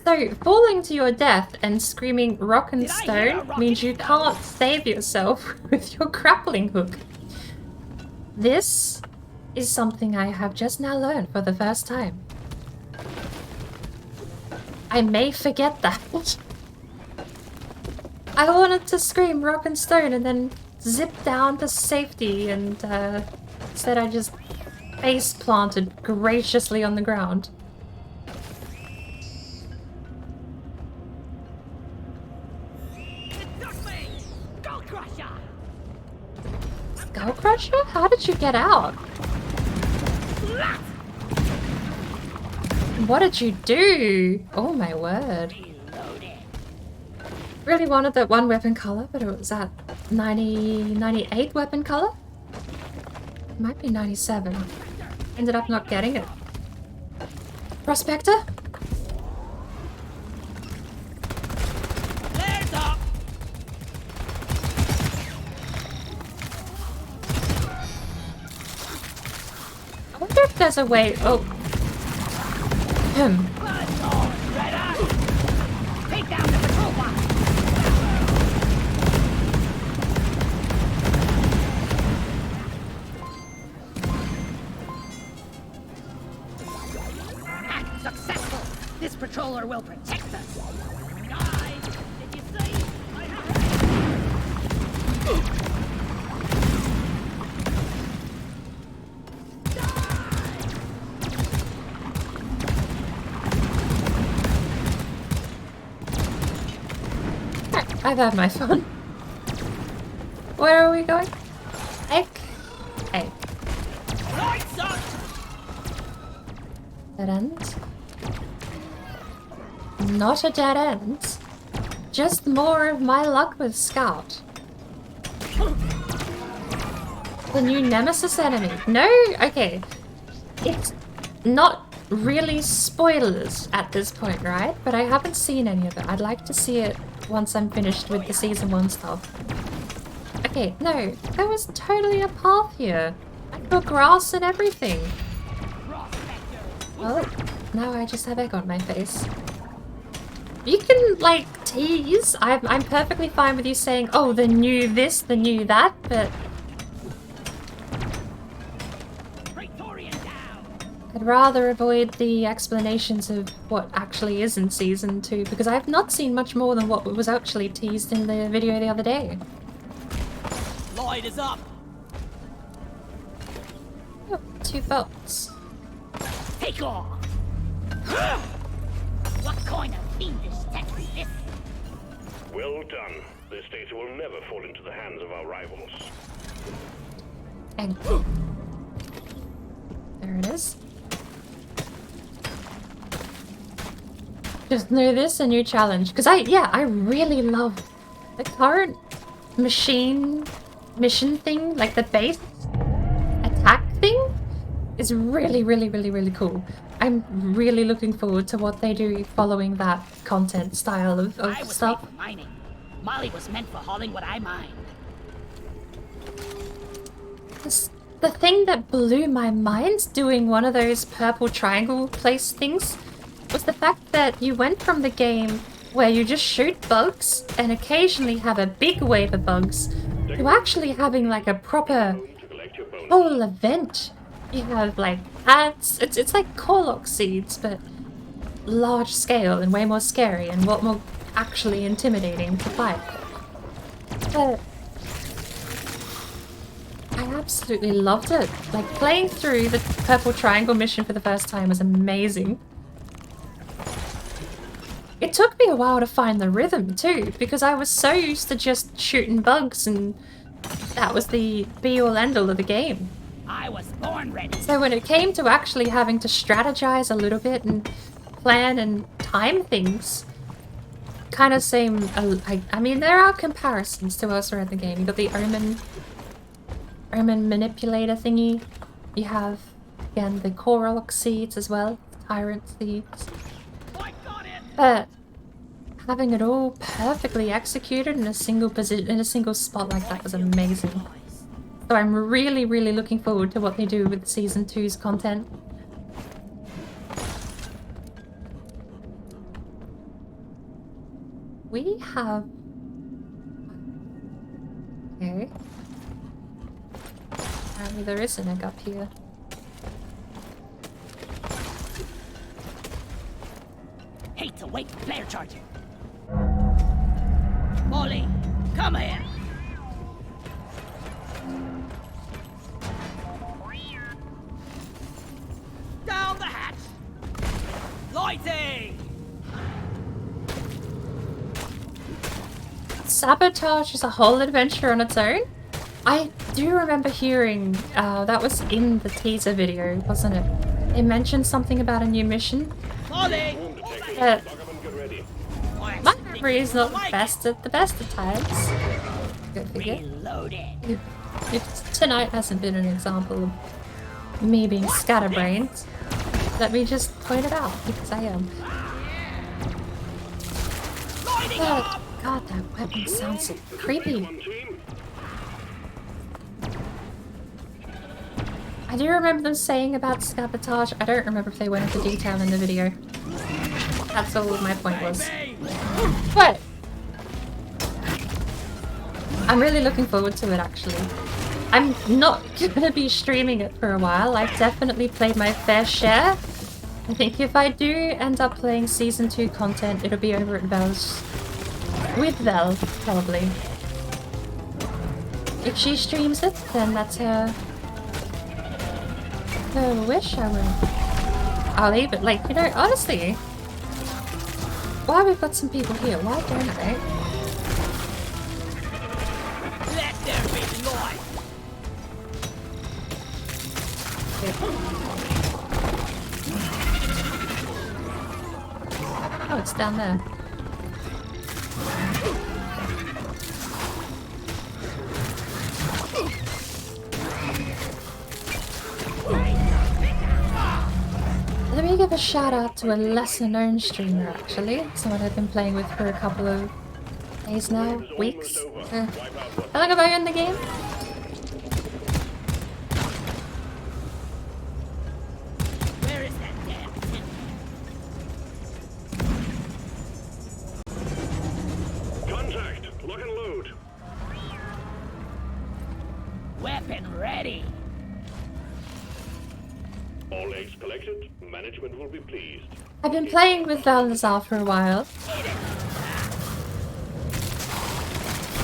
So, falling to your death and screaming rock and stone means you can't save yourself with your grappling hook. This is something I have just now learned for the first time. I may forget that. I wanted to scream rock and stone and then zip down to safety and instead I just face planted graciously on the ground. Skull Crusher? How did you get out? What did you do? Oh my word. Really wanted that 1 weapon color, but it was at 98 weapon color? It might be 97. Ended up not getting it. Prospector? There's up! I wonder if there's a way. Oh. Take down the patrol box! Successful! This patroller will protect us! Guys, did you see? I have... I've had my fun. Where are we going? Egg. Egg. Lights up! Dead end. Not a dead end. Just more of my luck with Scout. The new nemesis enemy. No? Okay. It's not really spoilers at this point, right? But I haven't seen any of it. I'd like to see it once I'm finished with the Season 1 stuff. Okay, no. There was totally a path here. I saw grass and everything. Well, now I just have egg on my face. You can, like, tease. I'm perfectly fine with you saying, oh, the new this, the new that, but... I'd rather avoid the explanations of what actually is in Season 2, because I've not seen much more than what was actually teased in the video the other day. Light is up! Oh, 2 votes. Take off! What kind of fiendish tech is this? Well done. This data will never fall into the hands of our rivals. And there it is. Just know this, a new challenge. Because I really love the current mission thing, like the base attack thing is really cool. I'm really looking forward to what they do following that content style of I was stuff. made for mining. Molly was meant for hauling what I mined. The thing that blew my mind doing one of those purple triangle place things was the fact that you went from the game where you just shoot bugs and occasionally have a big wave of bugs to actually having like a proper whole event. You have like ads, it's like Corlock seeds, but large scale and way more scary and what more actually intimidating to fight. But I absolutely loved it. Like playing through the Purple Triangle mission for the first time was amazing. It took me a while to find the rhythm too, because I was so used to just shooting bugs and that was the be-all end-all of the game. I was born ready. So when it came to actually having to strategize a little bit and plan and time things, kind of seemed, I mean, there are comparisons to elsewhere in the game. You got the Omen manipulator thingy. You have, again, the Corlock seeds as well, Tyrant seeds. But having it all perfectly executed in a single position, in a single spot like that was amazing. So I'm really looking forward to what they do with Season 2's content. We have... Okay. Apparently there is an egg up here. Hate to wait for flare charger. Molly, come here. Down the hatch. Lighting. Sabotage is a whole adventure on its own. I do remember hearing that was in the teaser video, wasn't it? It mentioned something about a new mission. Molly. My memory is not the best at times. Go figure. Reloaded. If tonight hasn't been an example of me being scatterbrained, let me just point it out, because I am. But, God, that weapon sounds so creepy. I do remember them saying about sabotage. I don't remember if they went into detail in the video. That's all my point was. But I'm really looking forward to it, actually. I'm not gonna be streaming it for a while. I've definitely played my fair share. I think if I do end up playing Season 2 content, it'll be over at Vel's. With Vel, probably. If she streams it, then that's her wish, I will. I'll leave it. Like, you know, honestly, while we've got some people here, why don't I Oh, it's down there. Let me give a shout out to a lesser known streamer actually, someone I've been playing with for a couple of days now, weeks. How long have I in the game? Where is that damn thing? Contact! Lock and load! Weapon ready. All eggs collected. Management will be pleased. I've been playing with Valazar for a while.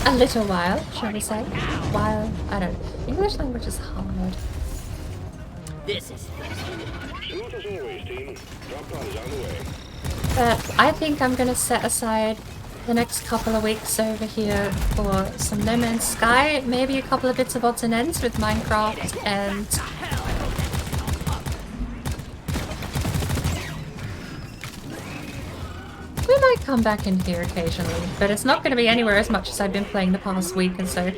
A little while, shall we say? While, I don't know. English language is hard. This is Smooth as always, team. Drop pod is on the way. But I think I'm gonna set aside the next couple of weeks over here for some No Man's Sky, maybe a couple of bits of odds and ends with Minecraft, and we might come back in here occasionally, but it's not going to be anywhere as much as I've been playing the past week or so.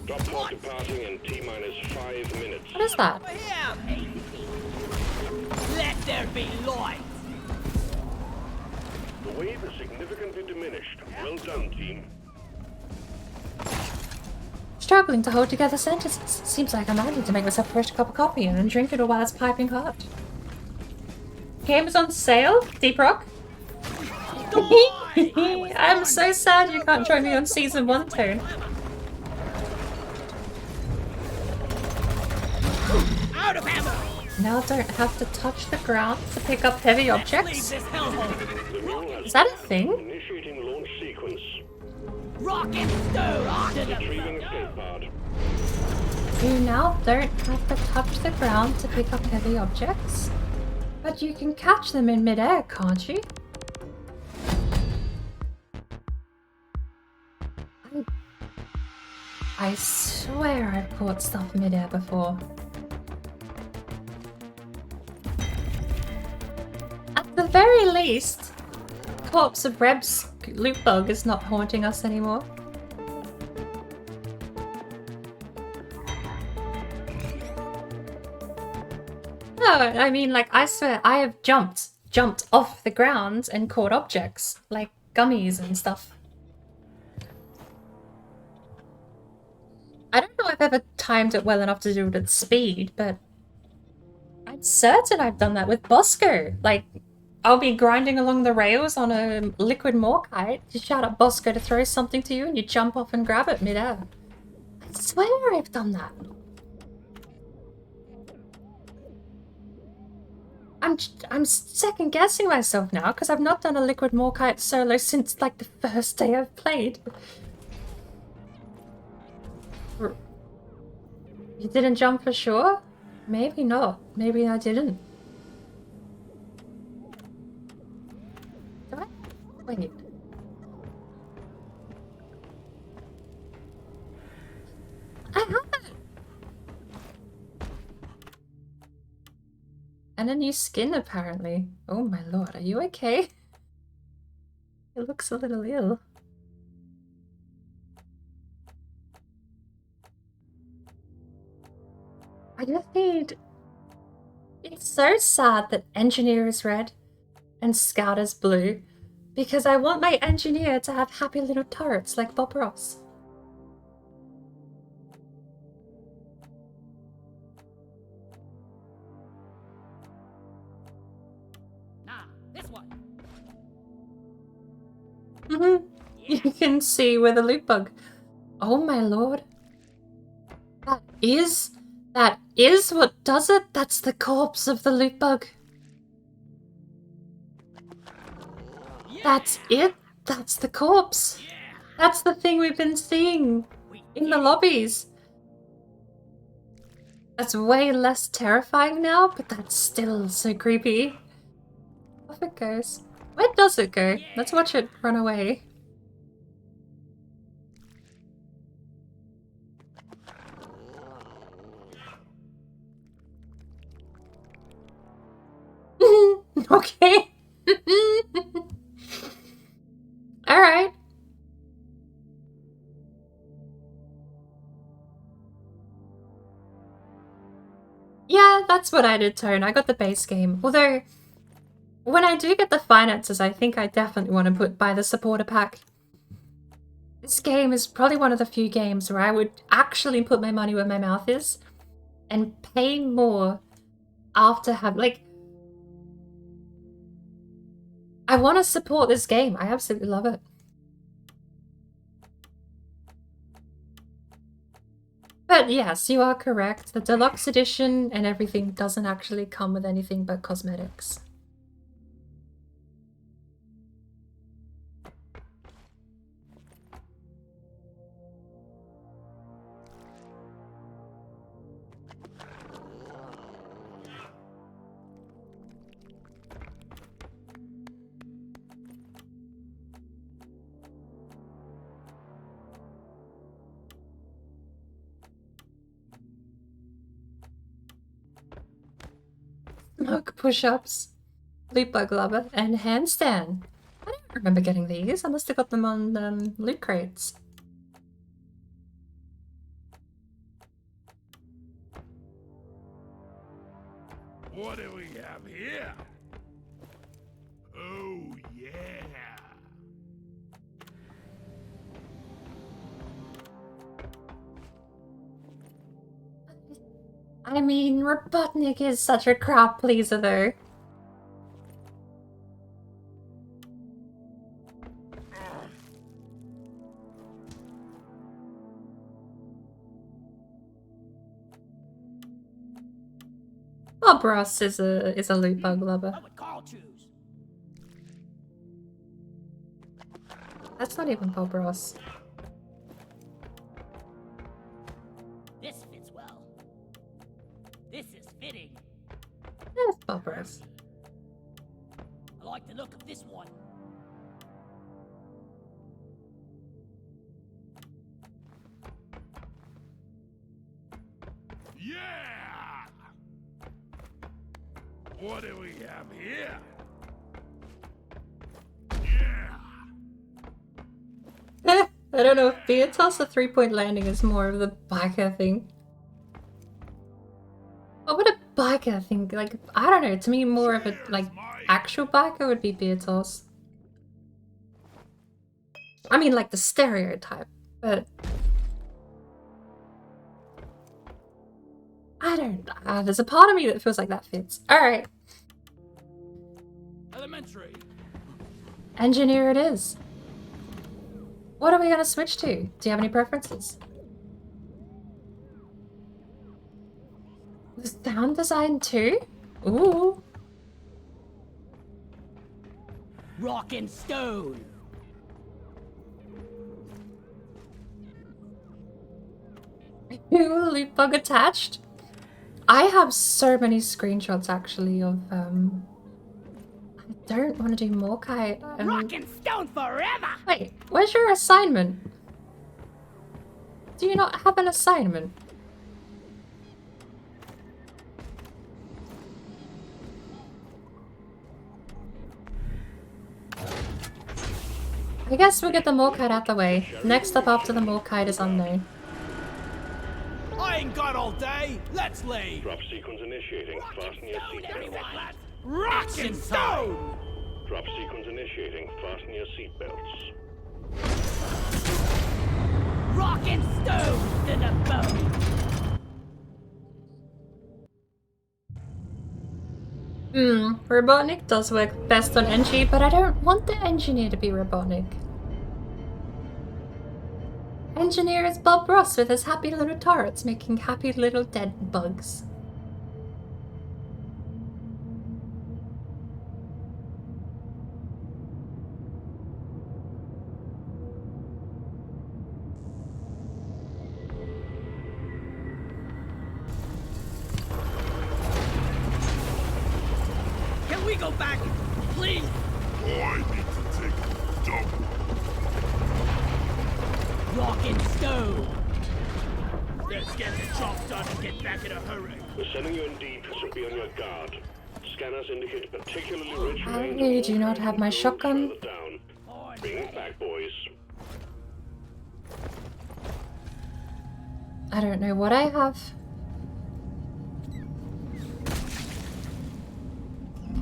Drop pod departing in T-minus 5 minutes. What is that? here. Let there be light. The wave is significantly diminished. Well done, team. Struggling to hold together sentences. Seems like I might need to make myself a fresh cup of coffee and drink it while it's piping hot. Game is on sale, Deep Rock. I'm so sad you can't join me on season 1, Tone. Out of ammo. Now I don't have to touch the ground to pick up heavy Leave objects. this hellhole. The mule has Is that a thing? initiating launch sequence. Rocket stone onto the Retrieving escape pod. You now don't have to touch the ground to pick up heavy objects. But you can catch them in midair, can't you? I swear I've caught stuff midair before. At the very least, the corpse of Reb's loot bug is not haunting us anymore. No, I mean, like, I swear, I have jumped off the ground and caught objects, like gummies and stuff. I don't know if I've ever timed it well enough to do it at speed, but I'm certain I've done that with Bosco. Like, I'll be grinding along the rails on a liquid morkite, you shout at Bosco to throw something to you, and you jump off and grab it midair. I swear I've done that. I'm second guessing myself now because I've not done a liquid morkite solo since like the first day I've played. You didn't jump for sure? Maybe not. Maybe I didn't. Did I? Wait. I haven't. And a new skin, apparently. Oh my lord, are you okay? It looks a little ill. I just need... It's so sad that Engineer is red and Scout is blue, because I want my Engineer to have happy little turrets like Bob Ross. This one. You can see where the loot bug. Oh my lord. That is what does it? That's the corpse of the loot bug. That's it? That's the corpse. That's the thing we've been seeing in the lobbies. That's way less terrifying now, but that's still so creepy. Off it goes. Where does it go? Let's watch it run away. Okay. Alright. Yeah, that's what I did, Tone. I got the base game. Although, when I do get the finances, I think I definitely want to buy the supporter pack. This game is probably one of the few games where I would actually put my money where my mouth is and pay more after I want to support this game. I absolutely love it. But yes, you are correct. The deluxe edition and everything doesn't actually come with anything but cosmetics. Smoke push-ups, loot bug lover, and handstand. I don't remember getting these. I must have got them on loot crates. What do we have here? Oh, yeah. I mean, Robotnik is such a crowd pleaser, though. Bob Ross is a loot bug lover. What would Carl choose? That's not even Bob Ross. This fits well. This is fitting. That's Bob Ross. I like the look of this one. Yeah! What do we have here? Yeah! I don't know if Beatos or 3-point landing is more of the biker thing. What would a biker think? Like, I don't know, to me more of a, like, actual biker would be Beatos. I mean, like, the stereotype, but... I don't... there's a part of me that feels like that fits. Alright. Elementary. Engineer it is. What are we gonna switch to? Do you have any preferences? The sound design too? Ooh. Rock and stone. Ooh, loot bug attached? I have so many screenshots actually of I don't want to do Morkai. Rock and stone forever. Wait, where's your assignment? Do you not have an assignment? I guess we'll get the Morkite out the way. Next up after the Morkite is unknown. I ain't got all day. Let's leave. Drop sequence initiating. Fasten your seatbelts. Rock and stone. Drop sequence initiating. Fasten your seatbelts. Rock and stone to the bone. Robotnik does work best on Engie, but I don't want the engineer to be Robotnik. Engineer is Bob Ross with his happy little turrets making happy little dead bugs. Can we go back, please? I need to take a dump. Rock and stone. Let's get the job done and get back in a hurry. We're sending you in deep, so be on your guard. Scanners indicate particularly rich I veins do not have my shotgun. further down. Bring it back, boys. I don't know what I have.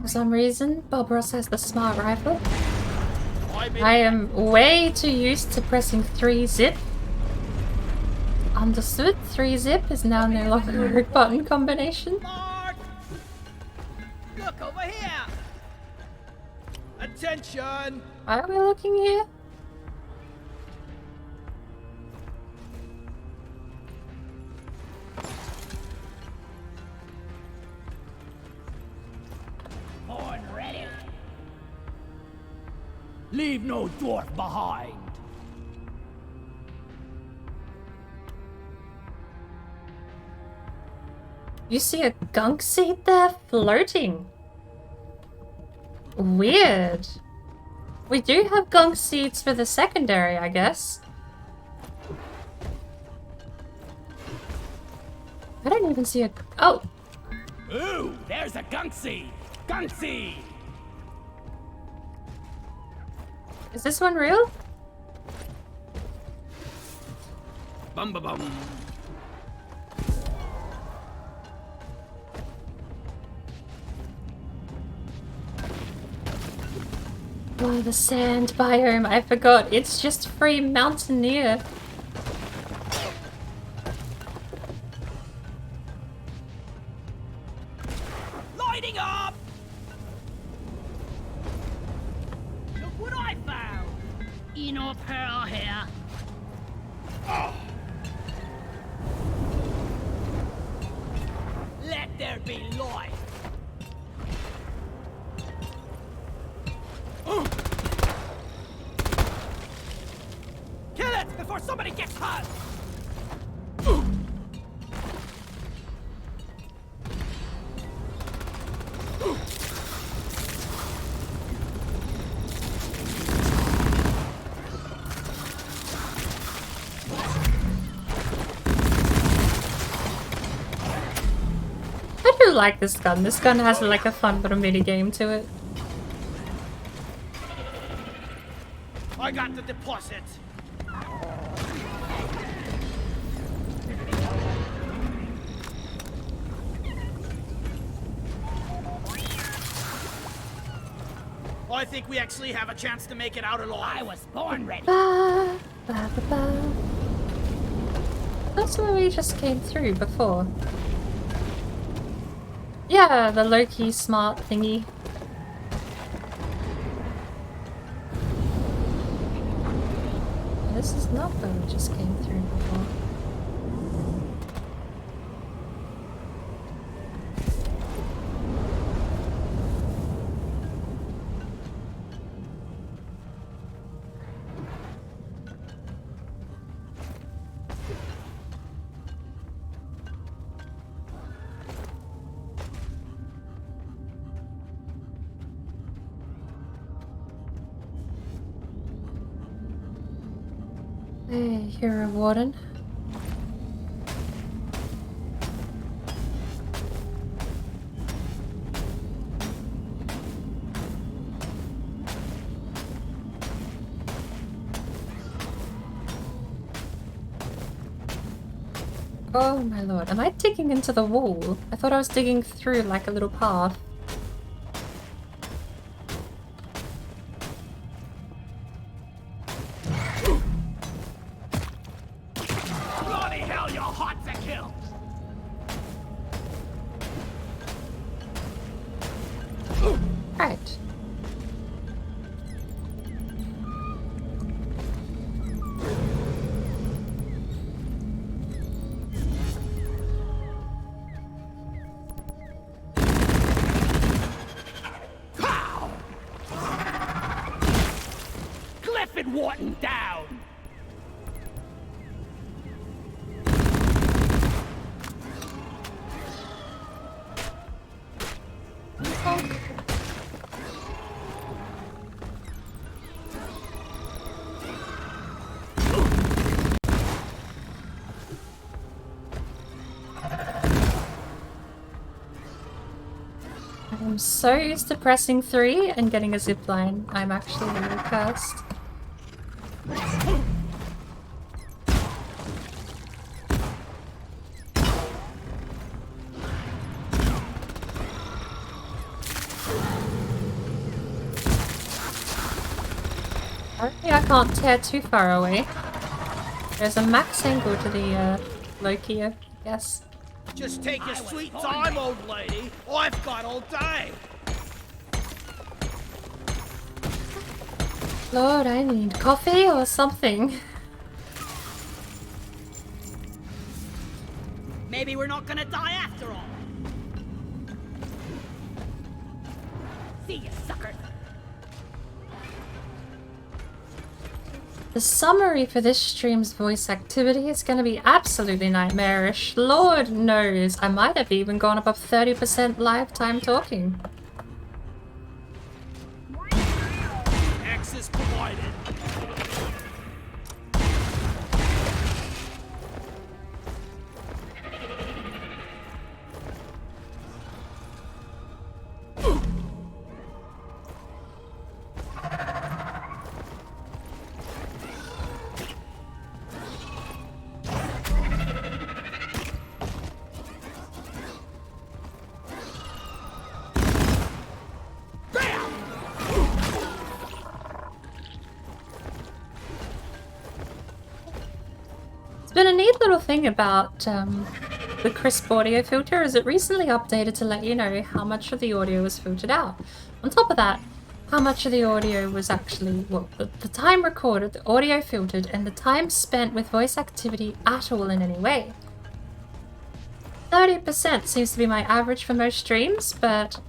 For some reason, Bob Ross has the smart rifle. I am way too used to pressing 3-zip. Understood, 3-zip is now no longer a button combination. Mark! Look over here! Attention! Why are we looking here? Horn ready. Leave no dwarf behind. You see a gunk seed there floating. Weird. We do have gunk seeds for the secondary, I guess. I don't even see a... Oh! Ooh, there's a gunk seed! Gunk seed! Is this one real? Bum ba bum. Oh, the sand biome. I forgot. It's just free mountaineer. Lighting up! Look what I found! Eno Pearl here. Let there be light! Kill it before somebody gets hurt! I do like this gun. This gun has like a fun little mini game to it. I got the deposit. I think we actually have a chance to make it out alive. I was born ready. Ba, ba, ba, ba. That's where we just came through before. Yeah, the low-key smart thingy. This is not where we just came through before. Hey, Hero Warden. Oh my lord, am I digging into the wall? I thought I was digging through like a little path. Bloody hell, you're hot to kill! Right. Cliff and Wharton down! I'm so used to pressing 3 and getting a zipline. I'm actually really cursed. Apparently I can't tear too far away. There's a max angle to the Loki, I guess. Just take your sweet time, old lady. I've got all day. Lord, I need coffee or something. Maybe we're not gonna die after all. See ya, sucker. The summary for this stream's voice activity is going to be absolutely nightmarish. Lord knows, I might have even gone above 30% live time talking. Access provided. It's been a neat little thing about the crisp audio filter is it recently updated to let you know how much of the audio was filtered out. On top of that, how much of the audio was actually, well, the time recorded, the audio filtered, and the time spent with voice activity at all in any way. 30% seems to be my average for most streams, but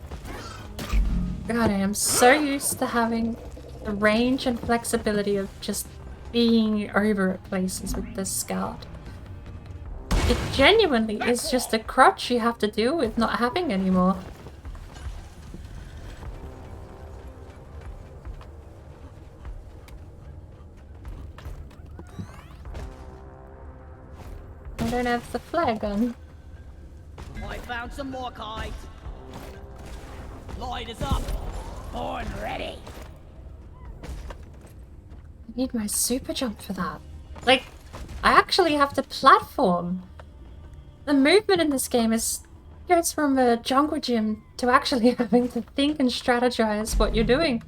God, I am so used to having the range and flexibility of just being over at places with this Scout. It genuinely is just a crutch you have to deal with not having anymore. I don't have the flag on. I found some more kites. Light is up. Born ready. I need my super jump for that. Like, I actually have to platform. The movement in this game goes from a jungle gym to actually having to think and strategize what you're doing.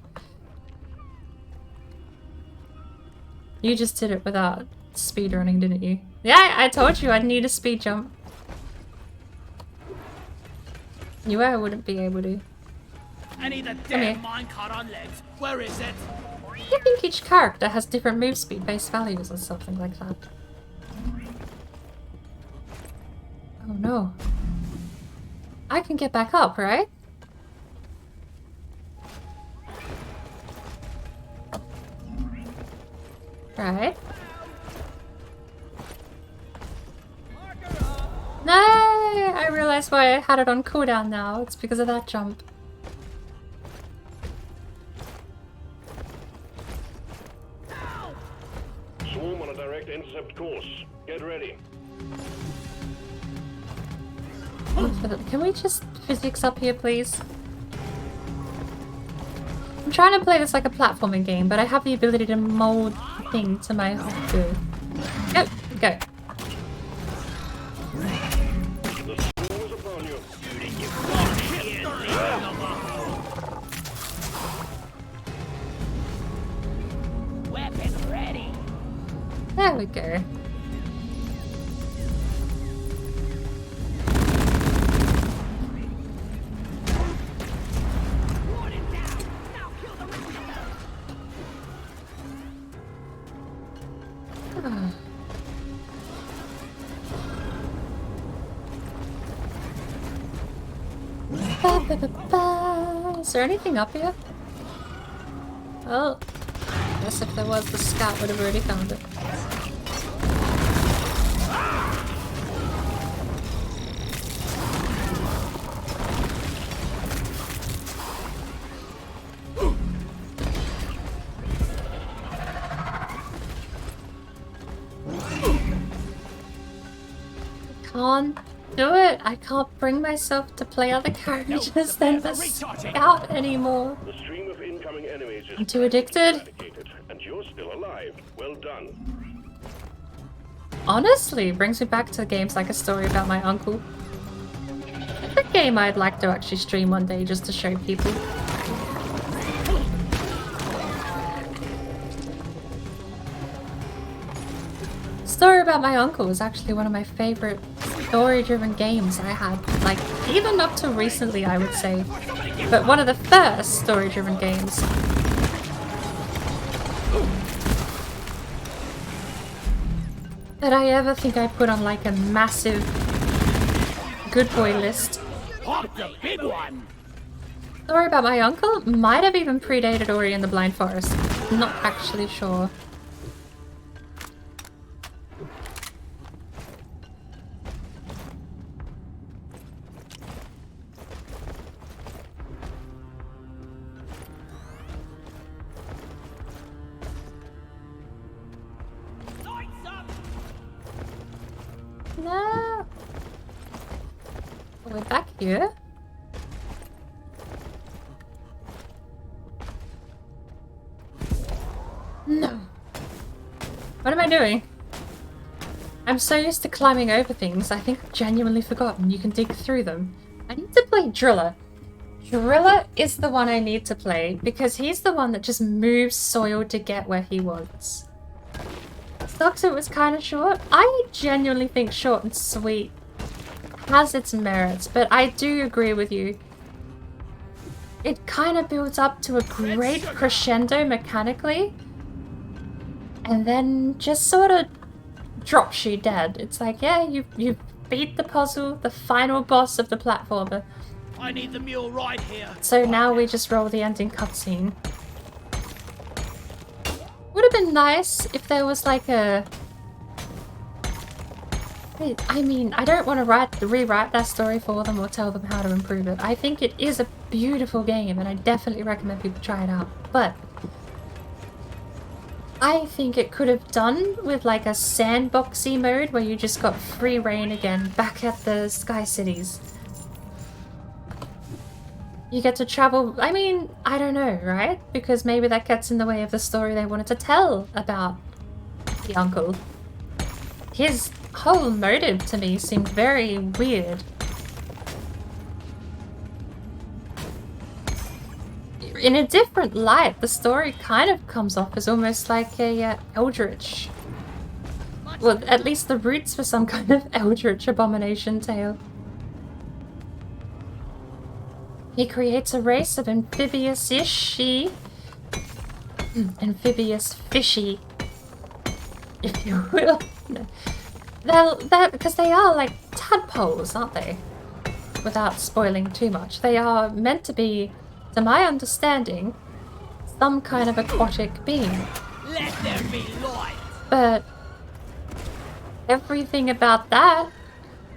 You just did it without speedrunning, didn't you? Yeah, I told you I'd need a speed jump. You I wouldn't be able to. I need a damn minecart on legs. Where is it? I think each character has different move speed based values or something like that. Oh no. I can get back up, right? Right. No! I realize why I had it on cooldown now. It's because of that jump. Swarm on a direct intercept course. Get ready. Can we just physics up here, please? I'm trying to play this like a platforming game, but I have the ability to mold the thing to my good. Go, go. The swarm is upon you. Weapon ready. There we go. Is there anything up here? Oh, I guess if there was, the scout would have already found it. Can't do it. I can't bring myself to play other characters than the Scout anymore. The stream of incoming enemies is I'm too addicted. eradicated, and you're still alive. Well done. Honestly, it brings me back to games like A Story About My Uncle. It's a game I'd like to actually stream one day just to show people. Story About My Uncle was actually one of my favorite story-driven games I had. Like, even up to recently, I would say. But one of the first story-driven games. That I ever think I put on like a massive good boy list. Pop the big one. Story About My Uncle might have even predated Ori and the Blind Forest. Not actually sure. No. We're back here. No. What am I doing? I'm so used to climbing over things, I think I've genuinely forgotten you can dig through them. I need to play Driller. Driller is the one I need to play because he's the one that just moves soil to get where he wants. Sucks it was kind of short. I genuinely think short and sweet has its merits, but I do agree with you. It kind of builds up to a great crescendo mechanically, and then just sort of drops you dead. It's like, yeah, you beat the puzzle, the final boss of the platformer. I need the mule right here. So now we just roll the ending cutscene. Would have been nice if there was like a... I mean, I don't want to rewrite that story for them or tell them how to improve it. I think it is a beautiful game and I definitely recommend people try it out. But I think it could have done with like a sandboxy mode where you just got free reign again back at the Sky Cities. You get to travel, I mean, I don't know, right? Because maybe that gets in the way of the story they wanted to tell about the uncle. His whole motive to me seemed very weird. In a different light, the story kind of comes off as almost like a eldritch. Well, at least the roots for some kind of eldritch abomination tale. He creates a race of amphibious-ish-y, amphibious fishy, if you will. Because they are like tadpoles, aren't they? Without spoiling too much. They are meant to be, to my understanding, some kind of aquatic being. Let there be light. But everything about that,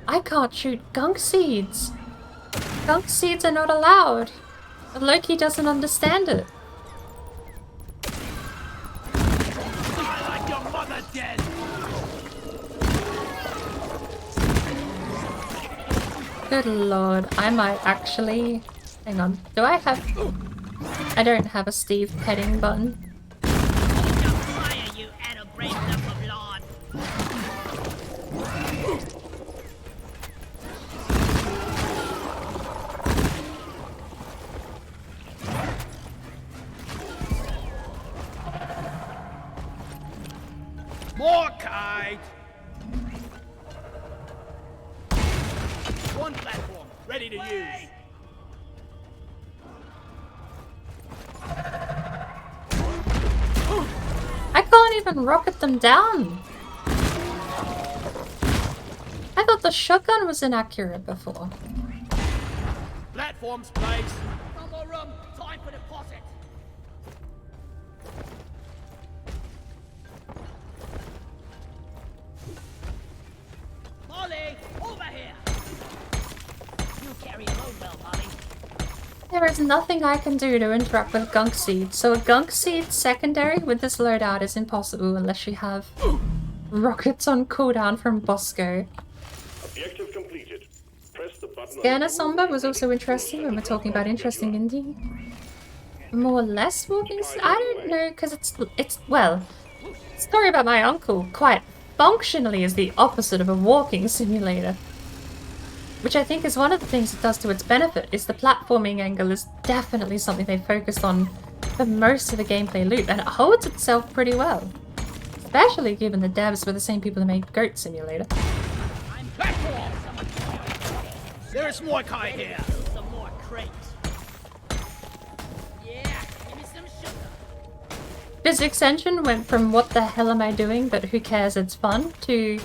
I can't shoot gunk seeds. Gunk seeds are not allowed. Loki doesn't understand it. I like your mother dead. Good lord, I might actually... Hang on, do I have... I don't have a Steve petting button. Fire, you aberration of Lord. More kite. One platform, ready to use. I can't even rocket them down. I thought the shotgun was inaccurate before. Platforms, please. No more room. Time for deposit. Molly, over here. You carry your load well, Molly. There is nothing I can do to interact with gunk seed, so a gunk seed secondary with this loadout is impossible unless you have rockets on cooldown from Bosco. Objective completed. Press the button. Scanner Somber was also interesting when we're talking about interesting indie. More or less walking. I don't know, because it's well, story about my uncle quite functionally is the opposite of a walking simulator. Which I think is one of the things it does to its benefit, is the platforming angle is definitely something they focused on for most of the gameplay loop, and it holds itself pretty well. Especially given the devs were the same people who made Goat Simulator. There's more kite here. Some more crates. Yeah, give me some sugar. Physics Engine went from what the hell am I doing, but who cares, it's fun, to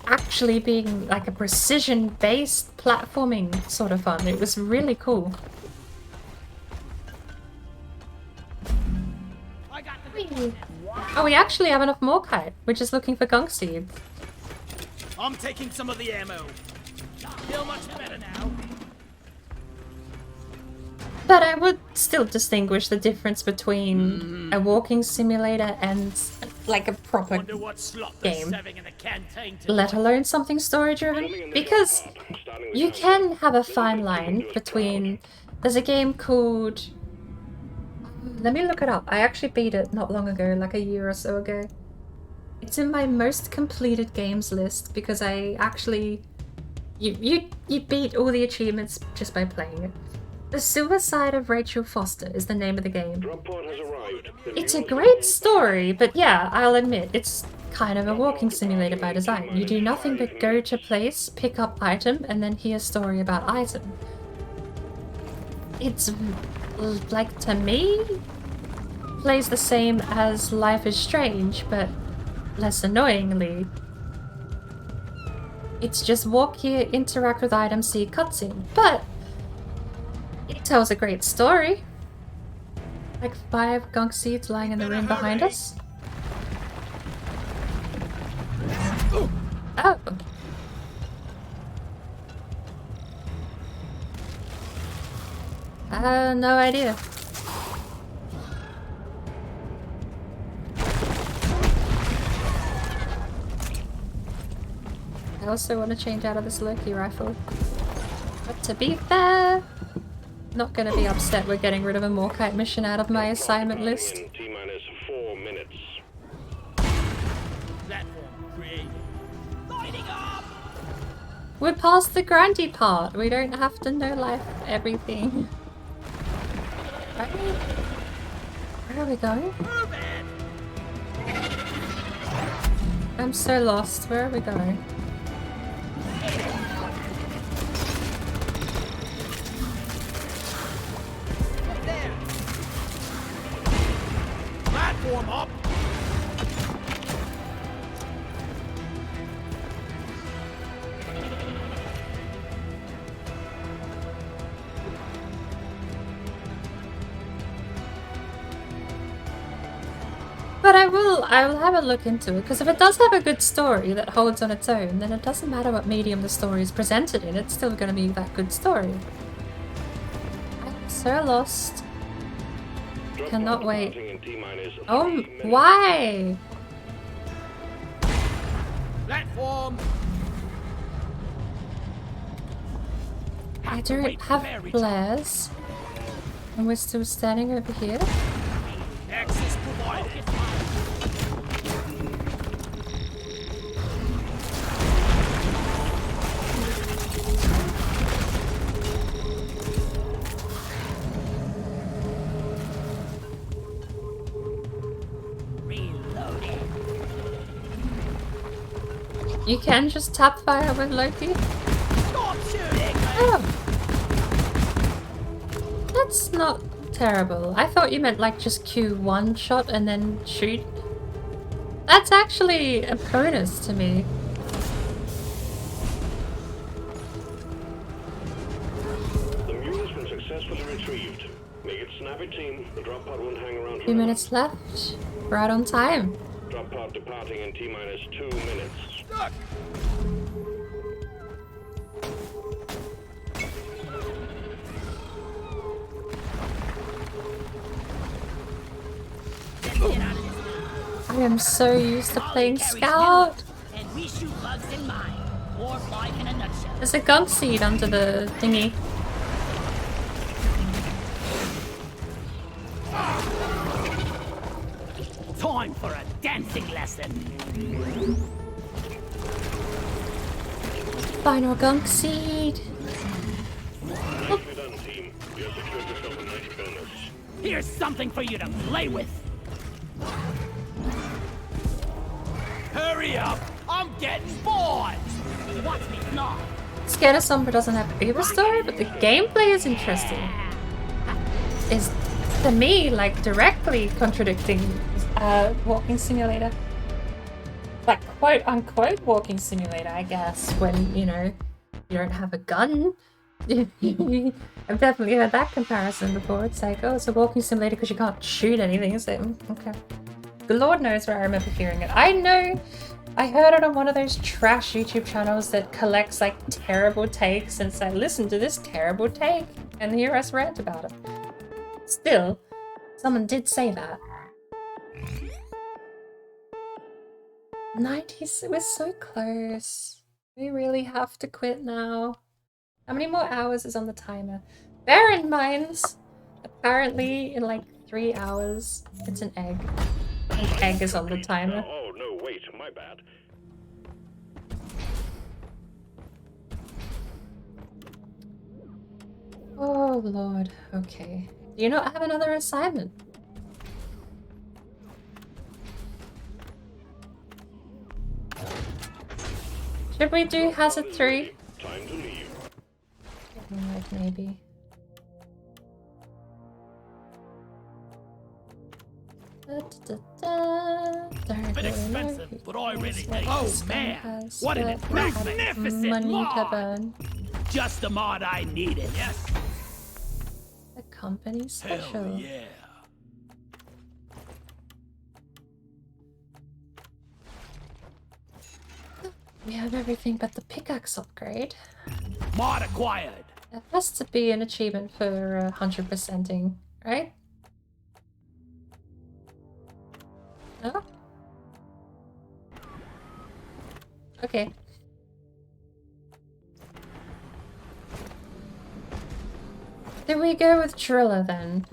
actually being like a precision-based platforming sort of fun. It was really cool. I got the Oh, we actually have enough Morkite. We're just looking for gunk seeds. I'm taking some of the ammo. Feel much better now. But I would still distinguish the difference between a walking simulator and like a proper Wonder what slot they're game. serving in the canteen tonight. Let alone something story-driven. Because you can have a fine line between... There's a game called... Let me look it up. I actually beat it not long ago, like a year or so ago. It's in my most completed games list because I actually... You beat all the achievements just by playing it. The Silver Side of Rachel Foster is the name of the game. Drop pod has arrived. It's a great story, but yeah, I'll admit, it's kind of a walking simulator by design. You do nothing but go to place, pick up item, and then hear story about item. It's, like, to me, plays the same as Life is Strange, but less annoyingly. It's just walk here, interact with items, see a cutscene. But it tells a great story. Like 5 gunk seeds lying in the room behind us. Oh. No idea. I also want to change out of this Loki rifle. But to be fair, not going to be upset we're getting rid of a Morkite mission out of my assignment list. T-minus 4 minutes. Platform created. lighting up. We're past the grindy part. We don't have to know life everything. Right? Where are we going? Move it. I'm so lost. Where are we going? There. Platform up. But I will have a look into it, because if it does have a good story that holds on its own, then it doesn't matter what medium the story is presented in, it's still going to be that good story. I'm so lost. Cannot wait. Oh, why? Platform. I don't have flares. And we're still standing over here? Access provided. You can just tap fire with Loki? Stop shooting. Oh! That's not terrible. I thought you meant like just Q one shot and then shoot. That's actually a bonus to me. The mule has been successfully retrieved. Make it snappy, team. The drop pod won't hang around. 2 minutes left. Right on time. Drop pod departing in T-minus 2 minutes. Stuck. I am so used to playing Scout. And we shoot bugs in mine. Or fly in a nutshell. There's a gunk seed under the thingy. Time for a dancing lesson. Final gunk seed. Nicely done, team. You have secured yourself a nice bonus. Here's something for you to play with. Hurry up! I'm getting bored! Watch me fly. Scared of Sombra doesn't have Uber story, but the gameplay is interesting. Is, to me, like, directly contradicting Walking Simulator. Like, quote-unquote Walking Simulator, I guess, when, you know, you don't have a gun. I've definitely heard that comparison before. It's like, oh, it's a Walking Simulator because you can't shoot anything. So, okay. The Lord knows where I remember hearing it. I know I heard it on one of those trash YouTube channels that collects like terrible takes and say, listen to this terrible take and hear us rant about it. Still, someone did say that. 90s, it was so close. We really have to quit now. How many more hours is on the timer? Bear in mind, apparently in like 3 hours, it's an egg. An egg is on the timer. Oh, no, wait, my bad. Oh lord, okay. Do you not have another assignment? Should we do Hazard 3? Time to leave. Like maybe. Bit expensive, but I really think. Oh man, what an magnificent money to mod! burn. Just the mod I needed. Yes. The company special. Hell yeah. We have everything but the pickaxe upgrade. Mod acquired. That has to be an achievement for 100%ing, right? No? Okay. Do we go with Driller then?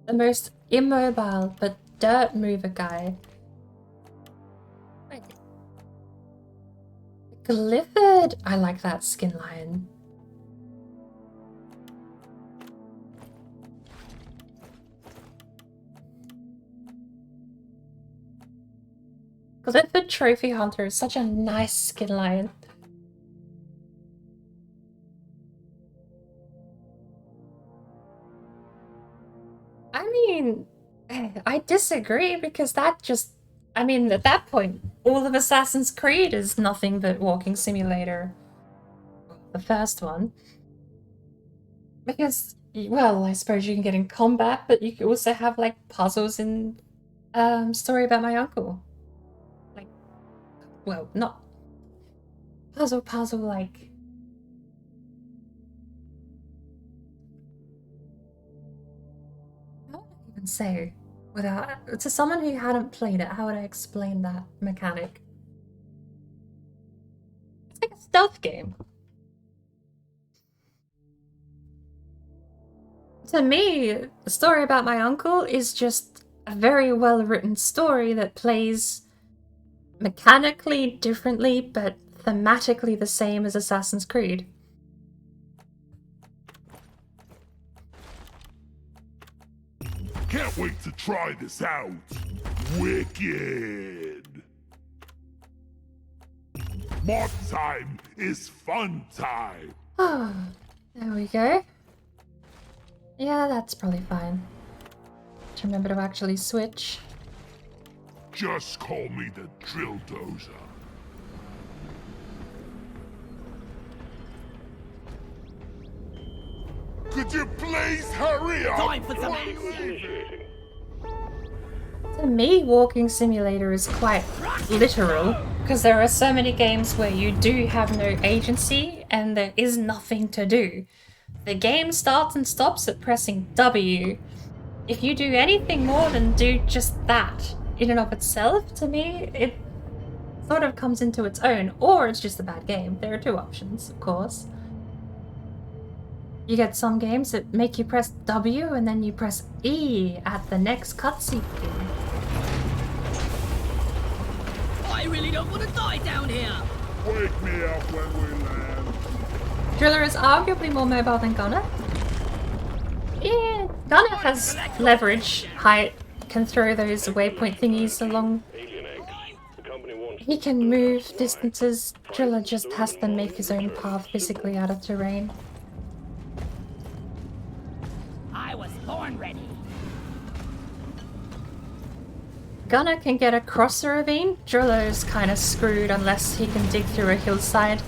The most immobile but dirt mover guy. Wait. Glyphid! I like that skin line. Glyphid Trophy Hunter is such a nice skin line. I mean, I disagree because that just, I mean, at that point, all of Assassin's Creed is nothing but Walking Simulator. The first one. Because, well, I suppose you can get in combat, but you could also have, like, puzzles in Story About My Uncle. Like, well, not puzzle, like... How would I even say? Without, to someone who hadn't played it, how would I explain that mechanic? It's like a stealth game. To me, the Story About My Uncle is just a very well written story that plays mechanically differently but thematically the same as Assassin's Creed. Can't wait to try this out. Wicked. Mod time is fun time. Oh, there we go. Yeah, that's probably fine. Just remember to actually switch. Just call me the drill dozer. Could you please hurry up? Time for some Initiating. To me, Walking Simulator is quite literal, because there are so many games where you do have no agency and there is nothing to do. The game starts and stops at pressing W. If you do anything more than do just that, in and of itself, to me, it's sort of comes into its own, or it's just a bad game. There are two options, of course. You get some games that make you press W and then you press E at the next cutscene. I really don't want to die down here. Wake me up when we land. Driller is arguably more mobile than Gunner. Yeah, Gunner has leverage, height, can throw those waypoint thingies along. Alien eggs. The company wants He can move distances. Driller just has to make his own path physically out of terrain. I was born ready. Gunner can get across the ravine. Driller's kind of screwed unless he can dig through a hillside.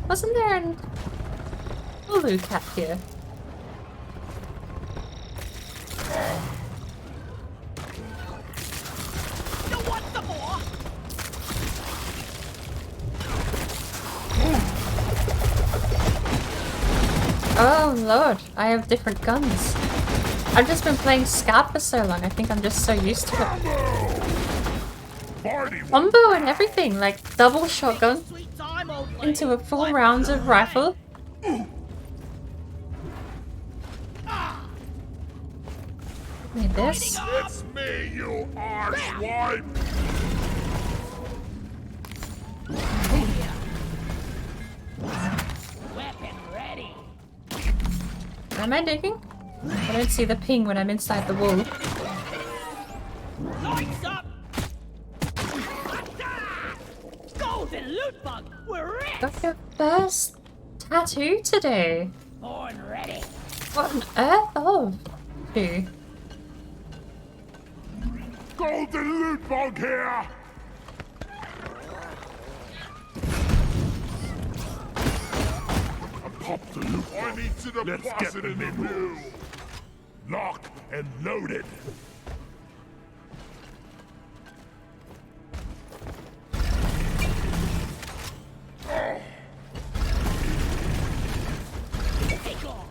Wasn't there an Hulu cat here? You want some more? Oh lord, I have different guns. I've just been playing Scout for so long, I think I'm just so used to it. Combo and everything, like double shotgun Sweet time, old lady. into a full rounds of rifle. Need this. It's me, you arsewipe! Weapon ready. Am I digging? I don't see the ping when I'm inside the wall. Lights up. Golden loot bug. We're rich. Got your first tattoo today. Born ready. What on earth? Oh, who? Golden loot bug here! Pop the loot. I need to deposit in the mule. Lock and loaded. Take off.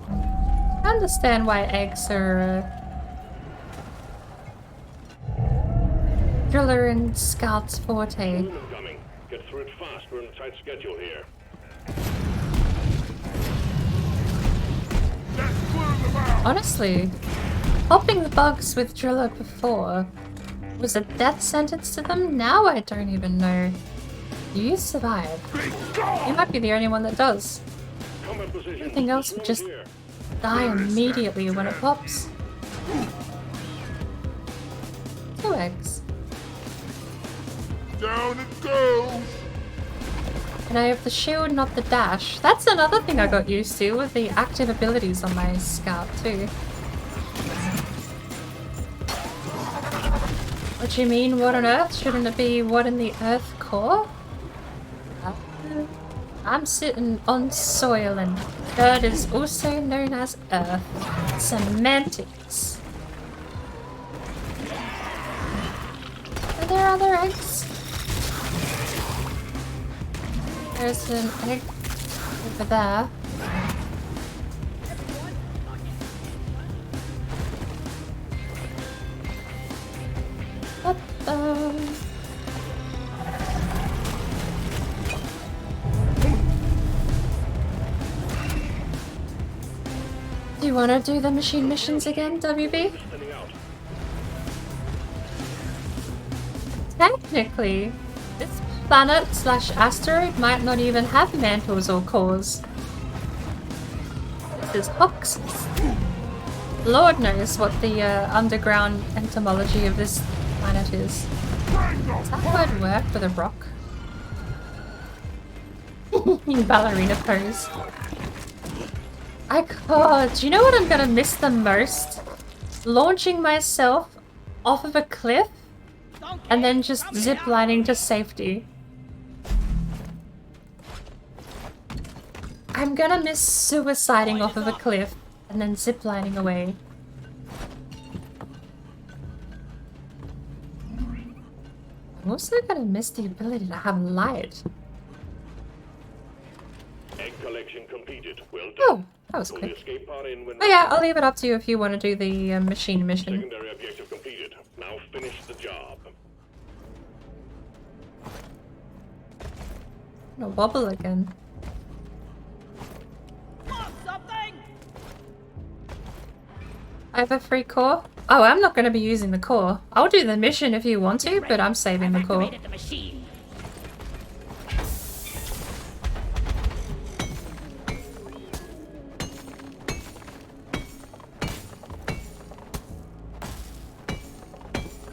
I understand why eggs are Driller and Scout's forte. Moon incoming. Get through it fast. We're on a tight schedule here. Let's clear them out! Honestly, popping the bugs with Driller before was a death sentence to them. Now I don't even know. You survive. You might be the only one that does. Combat position. Everything else would just Here. die immediately when it pops. 2 eggs. Down it goes! And I have the shield, not the dash. That's another thing I got used to with the active abilities on my Scout too. What do you mean, what on earth? Shouldn't it be what in the earth core? I'm sitting on soil and dirt is also known as earth. Semantics. Are there other eggs? There's an egg over there. Do you want to do the machine missions again, WB? Standing out. Technically, this planet/asteroid might not even have mantles or cores. This is Hoxus. Lord knows what the underground entomology of this planet is. Does that word work with a rock? Ballerina pose. God, do you know what I'm gonna miss the most? Launching myself off of a cliff and then just ziplining to safety. I'm gonna miss suiciding off of a cliff and then ziplining away. I'm also gonna miss the ability to have light. Egg collection completed. Well done. Oh, That was Pull the quick. escape pod in when Oh yeah, I'll leave it up to you if you want to do the machine mission. secondary objective completed. Now finish the job. No wobble again. Want something? I have a free core. Oh, I'm not going to be using the core. I'll do the mission if you want to, but I'm saving the core. Activated the machine.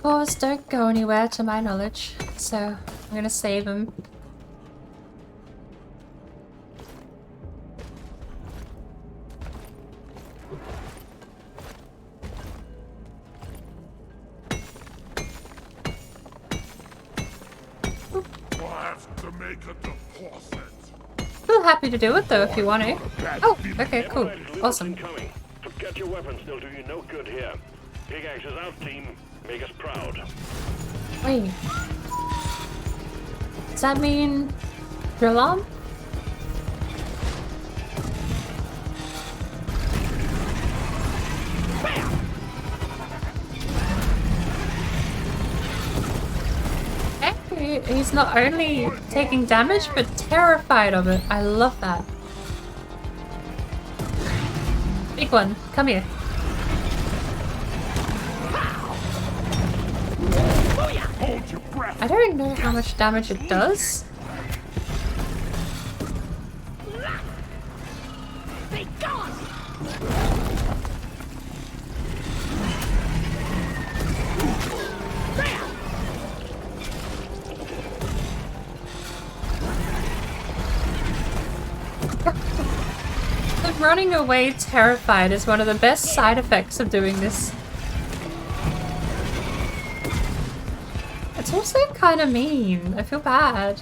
Cores don't go anywhere to my knowledge, so I'm going to save them. We'll have to make a deposit. Feel happy to do it though if you want to. Oh, okay, cool. Allied Awesome. incoming. Forget your weapons, they'll do you no good here. Pickaxe is out, team. Make us proud. Wait. Does that mean drill arm? Hey, he's not only taking damage, but terrified of it. I love that. Big one, come here. Hold your breath. I don't know how much damage it does. Be gone! The running away terrified is one of the best side effects of doing this. It's also kind of mean. I feel bad.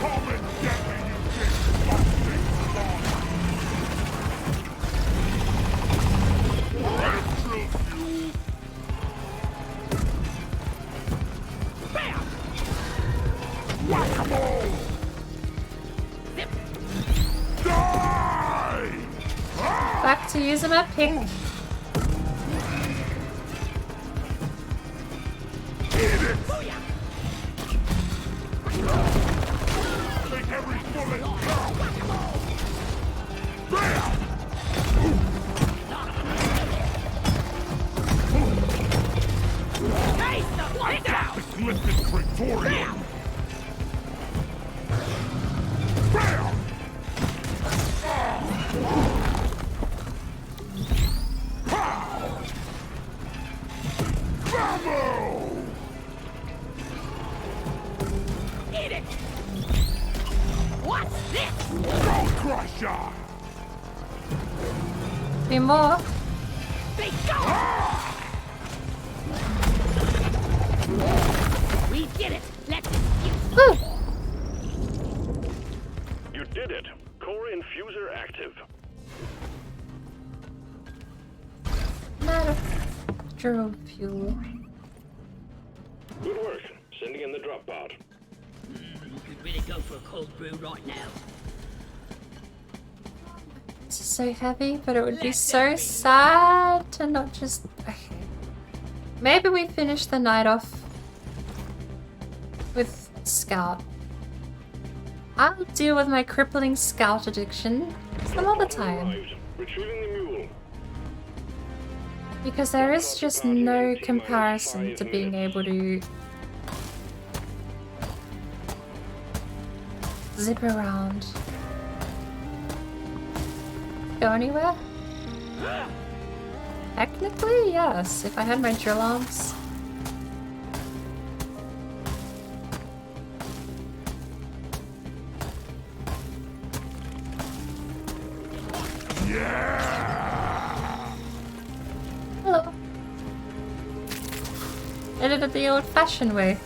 Come and get me, you disgusting spawn. I drilled you. Whack-a-mole. Die! Back to using my pick. Eat it! Take every bullet count! Bam! The Glyphic Praetorian! Bam! Pow! Bravo! Eat it! What's this? Bone Crusher! Be more. Be gone! We did it! Let's Woo! You did it. Core infuser active. Matter fuel. Good work. Sending in the drop pod. You could really go for a cold brew right now. This is so heavy, but it would be so sad to not just... Okay. Maybe we finish the night off with Scout. I'll deal with my crippling Scout addiction some other time. Arrived. Retrieving the mule. Because there is just no comparison to being able to zip around. Go anywhere? Technically, yes, if I had my drill arms. Hello. Did it the old-fashioned way.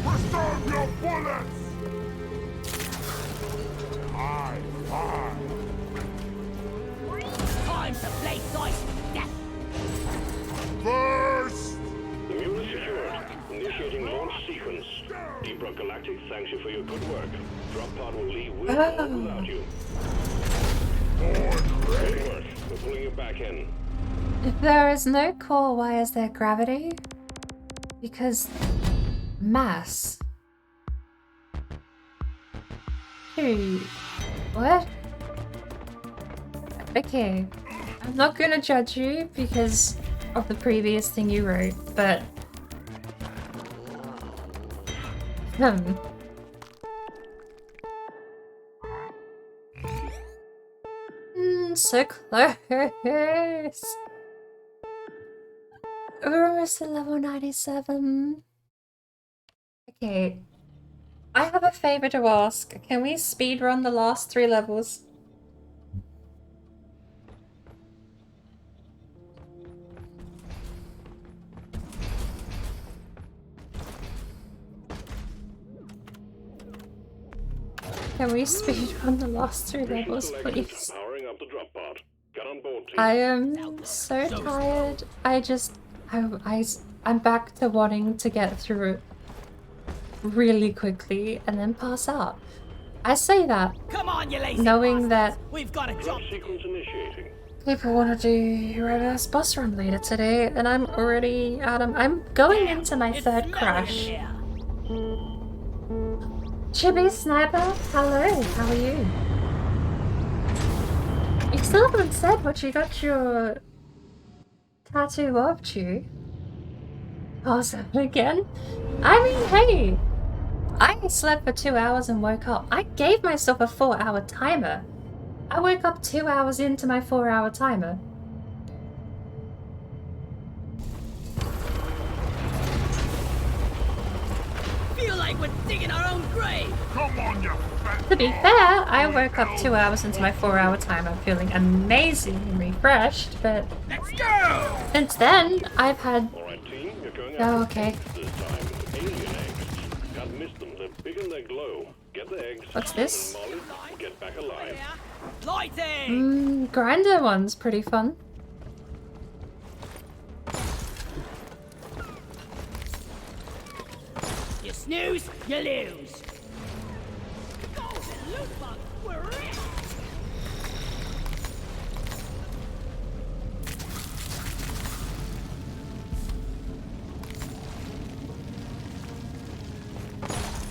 Reserve your bullets! High five! Time to play dice with death! Burn! Rock Galactic thanks you for your good work. Drop pod will leave with or without you. Good work. We're pulling you back in. If there is no core, why is there gravity? Because mass. Dude, what? Okay, I'm not gonna judge you because of the previous thing you wrote, but so close. We're almost at level 97. Okay, I have a favor to ask. Can we speedrun the last 3 levels? Can we speedrun the last 3 levels, please? Powering up the drop pod. Get on board, team. I am so tired. I'm back to wanting to get through it really quickly and then pass out. I say that Come on, you lazy knowing that bastards. We've got a job. Sequence initiating. people want to do reverse boss run later today, and I'm already I'm going into my It's 3rd smelly crash. in here. Chibi Sniper, hello, how are you? You still haven't said what you got your tattoo of, Chew. Awesome again? I mean, hey! I slept for 2 hours and woke up. I gave myself a 4-hour timer. I woke up 2 hours into my 4-hour timer. Feel like we're digging our own grave. Come on, you fat. To be fair, I woke up 2 hours into my 4-hour timer feeling amazing and refreshed, but Let's go! since then, I've had... Alright, team, you're going Oh, after okay. eggs this time. Alien eggs. Can't miss them. They're big and they glow. Get the eggs. What's this? And Molly, get back alive. Lighting! Grinder one's pretty fun. You snooze, you lose. Golden loot bug, we're rich.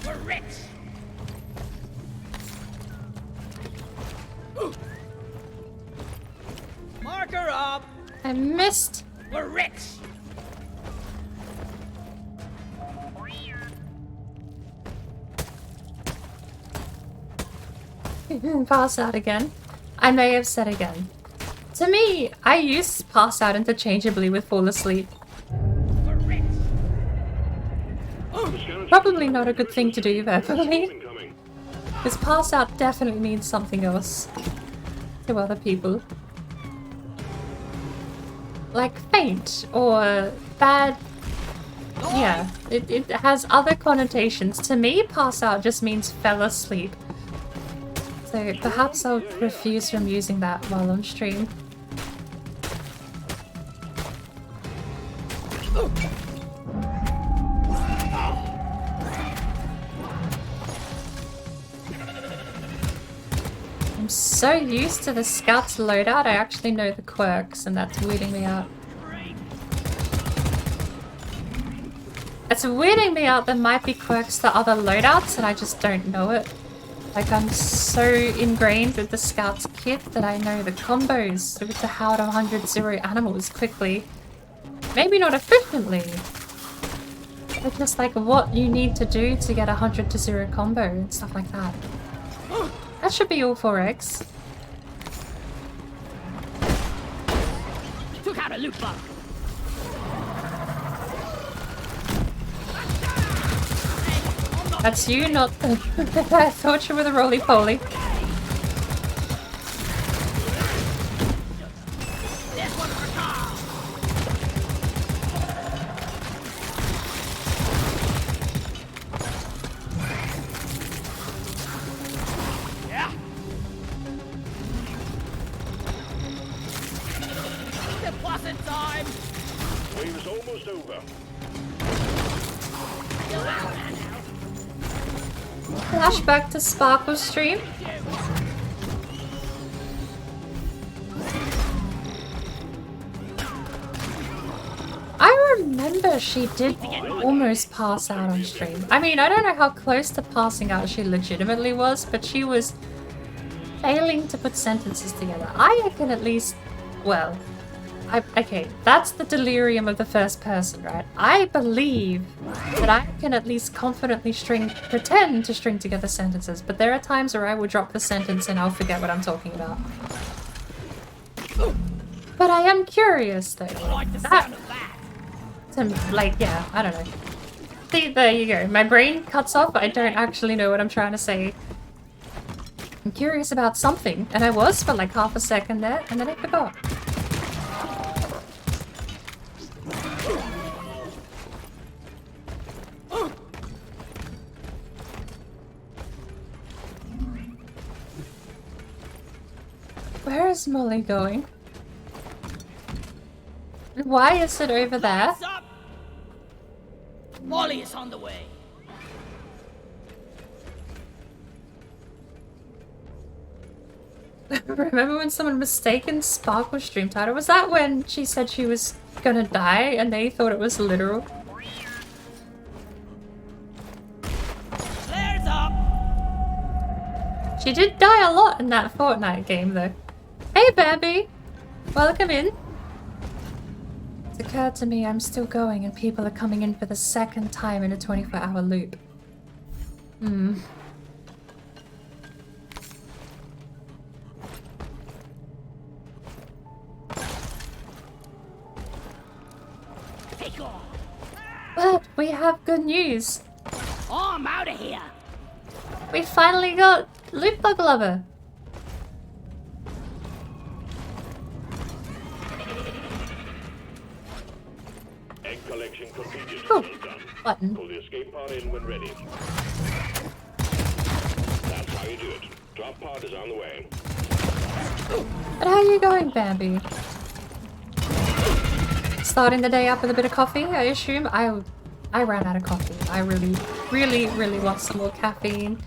We're rich. Marker up. I missed. We're rich. Pass out again. I may have said again. To me, I use pass out interchangeably with fall asleep. We're rich. Probably not a good thing to do verbally, Incoming. because pass out definitely means something else to other people. Like faint or bad. Yeah, it has other connotations. To me, pass out just means fell asleep. So perhaps I'll refuse from using that while on stream. I'm so used to the Scout's loadout, I actually know the quirks, and that's weirding me out. It's weirding me out there might be quirks to other loadouts and I just don't know it. Like, I'm so ingrained with the Scout's kit that I know the combos with the how to 100-0 animals quickly. Maybe not efficiently, but just like what you need to do to get a 100-0 combo and stuff like that. That should be all 4 eggs. Took out a loot bug. That's you, not the... I thought you were the roly-poly. This one for Carl. Yeah. Deposit time. Wave's almost over. Flashback to Sparkle's stream. I remember she did almost pass out on stream. I mean, I don't know how close to passing out she legitimately was, but she was failing to put sentences together. I can at least, well, okay, that's the delirium of the first person, right? I believe that I can at least confidently pretend to string together sentences, but there are times where I will drop the sentence and I'll forget what I'm talking about. But I am curious though. Yeah, I don't know. See, there you go. My brain cuts off, I don't actually know what I'm trying to say. I'm curious about something, and I was for like half a second there, and then I forgot. Where is Molly going? Why is it over there? Molly is on the way. Remember when someone mistaken Sparkle's stream title? Was that when she said she was gonna die and they thought it was literal? Flares up. She did die a lot in that Fortnite game though. Hey Bambi! Welcome in. It's occurred to me I'm still going and people are coming in for the second time in a 24-hour loop. Take off. But we have good news. Oh, I'm out of here. We finally got Loot Bug Lover. Egg collection completed. Oh, Well done. button. Pull the escape pod in when ready. That's how you do it. Drop pod is on the way. But how are you going, Bambi? Starting the day up with a bit of coffee, I assume? I ran out of coffee. I really want some more caffeine.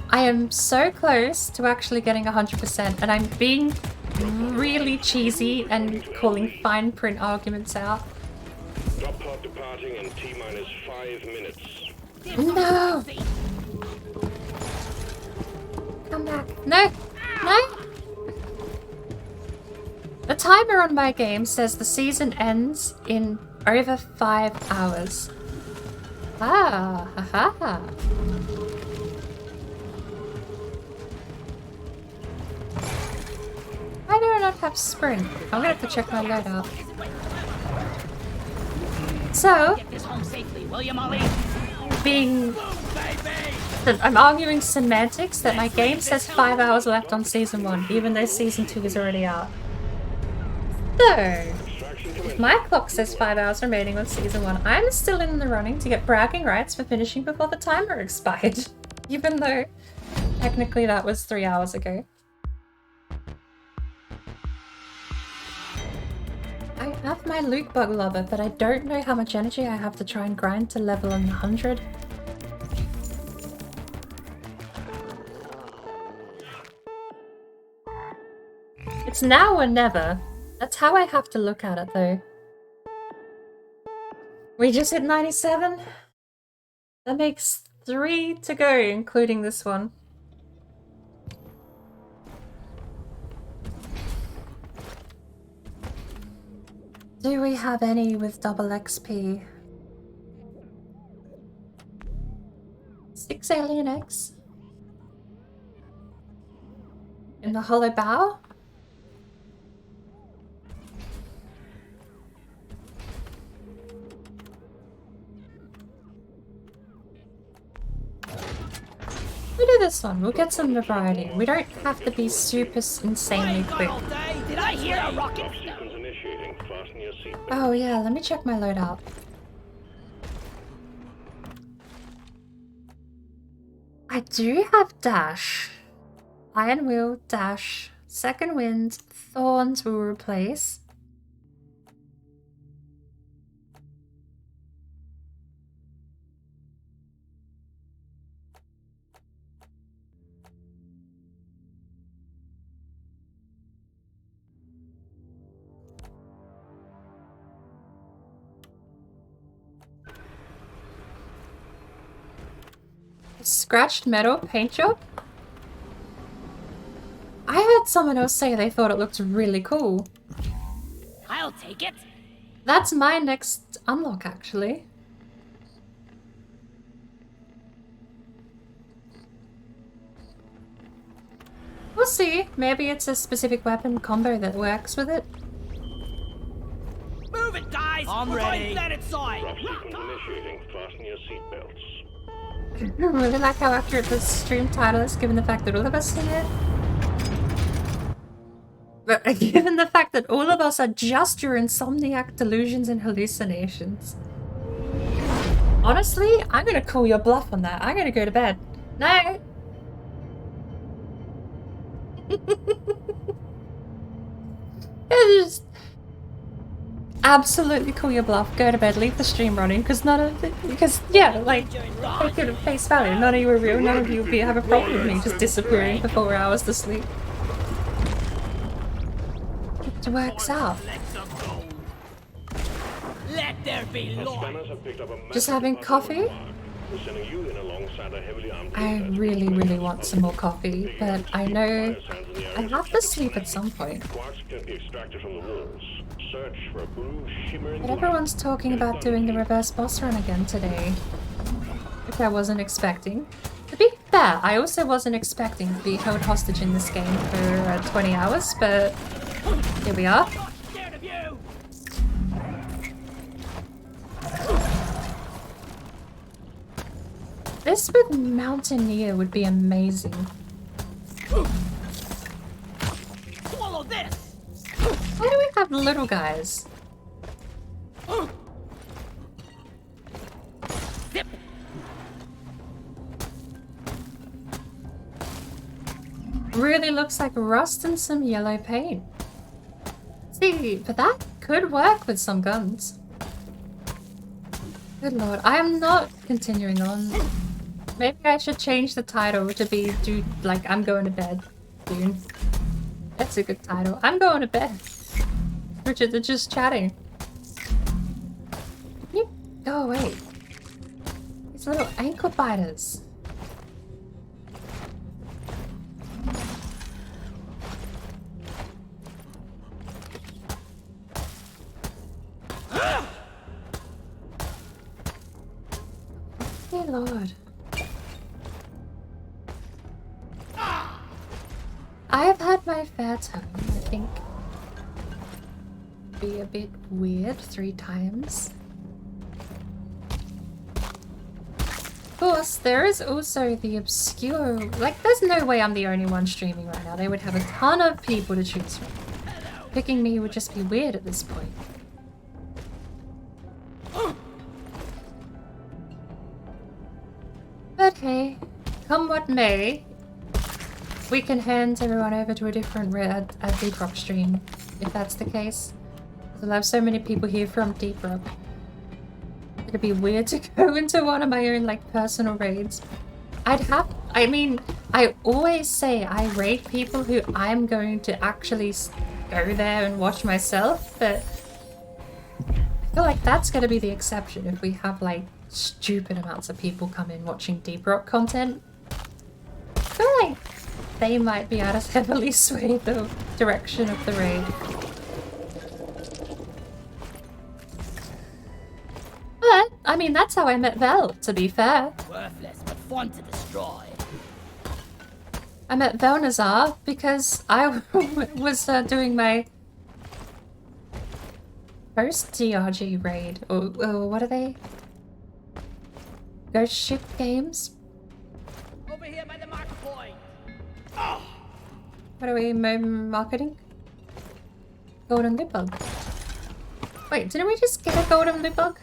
I am so close to actually getting 100%, and I'm being really cheesy and calling fine print arguments out. Drop pod departing in T-minus 5 minutes. No! Come back. No! No! The timer on my game says the season ends in over 5 hours. Ah, haha. Why do I not have sprint? I'm gonna have to check my loadout. So, Get this home safely, will you, Molly? I'm arguing semantics that my game says 5 hours left on season 1, even though season 2 is already out. So, if my clock says 5 hours remaining on season 1, I'm still in the running to get bragging rights for finishing before the timer expired. Even though, technically that was 3 hours ago. I have my Loot Bug Lover, but I don't know how much energy I have to try and grind to level 100. It's now or never. That's how I have to look at it, though. We just hit 97? That makes 3 to go, including this one. Do we have any with double XP? 6 alien eggs? In the hollow bow? We'll do this one. We'll get some variety. We don't have to be super insanely quick. Did I hear a rocket? Drop sequence initiating. Fasten your seatbelt. Oh yeah, let me check my loadout. I do have dash. Iron wheel, dash, second wind, thorns will replace. Scratched metal paint job? I heard someone else say they thought it looked really cool. I'll take it. That's my next unlock, actually. We'll see. Maybe it's a specific weapon combo that works with it. Move it, guys. I'm ready. Planet side. Drop sequence initiating. Fasten your seatbelts. I really like how accurate the stream title is, given the fact that all of us are here. But given the fact that all of us are just your insomniac delusions and hallucinations. Honestly, I'm gonna call your bluff on that. I'm gonna go to bed. Night! Just absolutely call your bluff. Go to bed. Leave the stream running because yeah, like take it at face value. None of you are real. None of you have a problem with me just disappearing for 4 hours to sleep. It works out. Let there be Scanners have picked up a Just massive having amount of coffee? remark. We're sending you in alongside a heavily armed I research really, group. really want some more coffee, but I know I have to sleep at some point. Quartz can be extracted from the walls. Search for a blue shimmering But everyone's talking about doing the reverse boss run again today, which I wasn't expecting. To be fair, I also wasn't expecting to be held hostage in this game for 20 hours, but here we are. scared of you. This with Mountaineer would be amazing. Swallow this. Why do we have little guys? Zip. Really looks like rust and some yellow paint. See, but that could work with some guns. Good lord, I am not continuing on. Maybe I should change the title to be, like, I'm going to bed soon. That's a good title. I'm going to bed. Richard, they're just chatting. Can you go away? These little ankle biters. Dear lord. I have had my fair time, I think. Be a bit weird 3 times. Of course, there is also the obscure... Like, there's no way I'm the only one streaming right now. They would have a ton of people to choose from. Picking me would just be weird at this point. But hey, come what may, we can hand everyone over to a different Deep Rock stream, if that's the case. I'll have so many people here from Deep Rock. It'd be weird to go into one of my own, like, personal raids. I mean, I always say I raid people who I'm going to actually go there and watch myself, but I feel like that's going to be the exception if we have, like, stupid amounts of people come in watching Deep Rock content. I feel like they might be able to heavily sway the direction of the raid. But, I mean, that's how I met Vel, to be fair. Worthless, but fun to destroy. I met Velnazar because I was doing my first DRG raid, or what are they? Ghost ship games? Over here by the mark point. What are we marketing? Golden loot bug. Wait, didn't we just get a golden loot bug?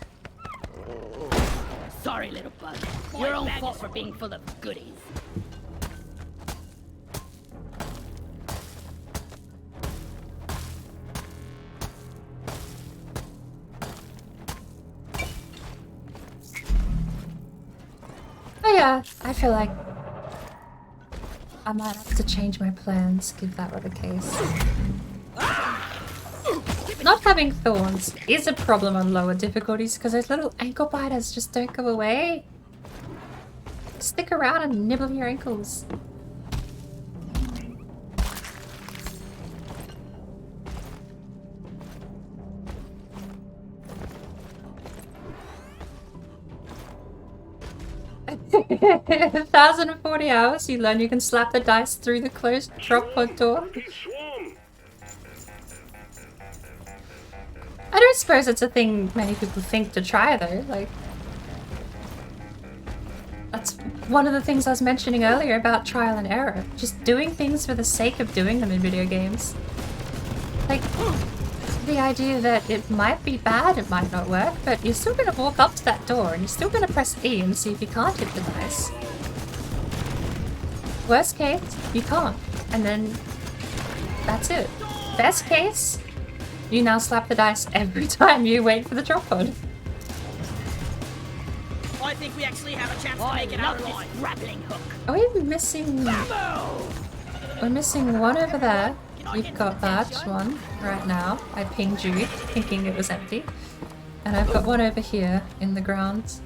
Sorry, little bug. Your own fault for being full of goodies. Oh yeah, I feel like I might have to change my plans if that were the case. Not having thorns is a problem on lower difficulties because those little ankle biters just don't go away. stick around and nibble your ankles. $1,040 hours, you learn you can slap the dice through the closed drop pod door. Swarm! I don't suppose it's a thing many people think to try though, like... That's one of the things I was mentioning earlier about trial and error. Just doing things for the sake of doing them in video games. Like, the idea that it might be bad, it might not work, but you're still gonna walk up to that door and you're still gonna press E and see if you can't hit the dice. Worst case, you can't. And then, that's it. Best case, you now slap the dice every time you wait for the drop pod. I think we actually have a chance to make it out alive. Grappling hook. Are we missing... We're missing one over there. You've got that one right now. I pinged you, thinking it was empty. And I've got one over here in the grounds.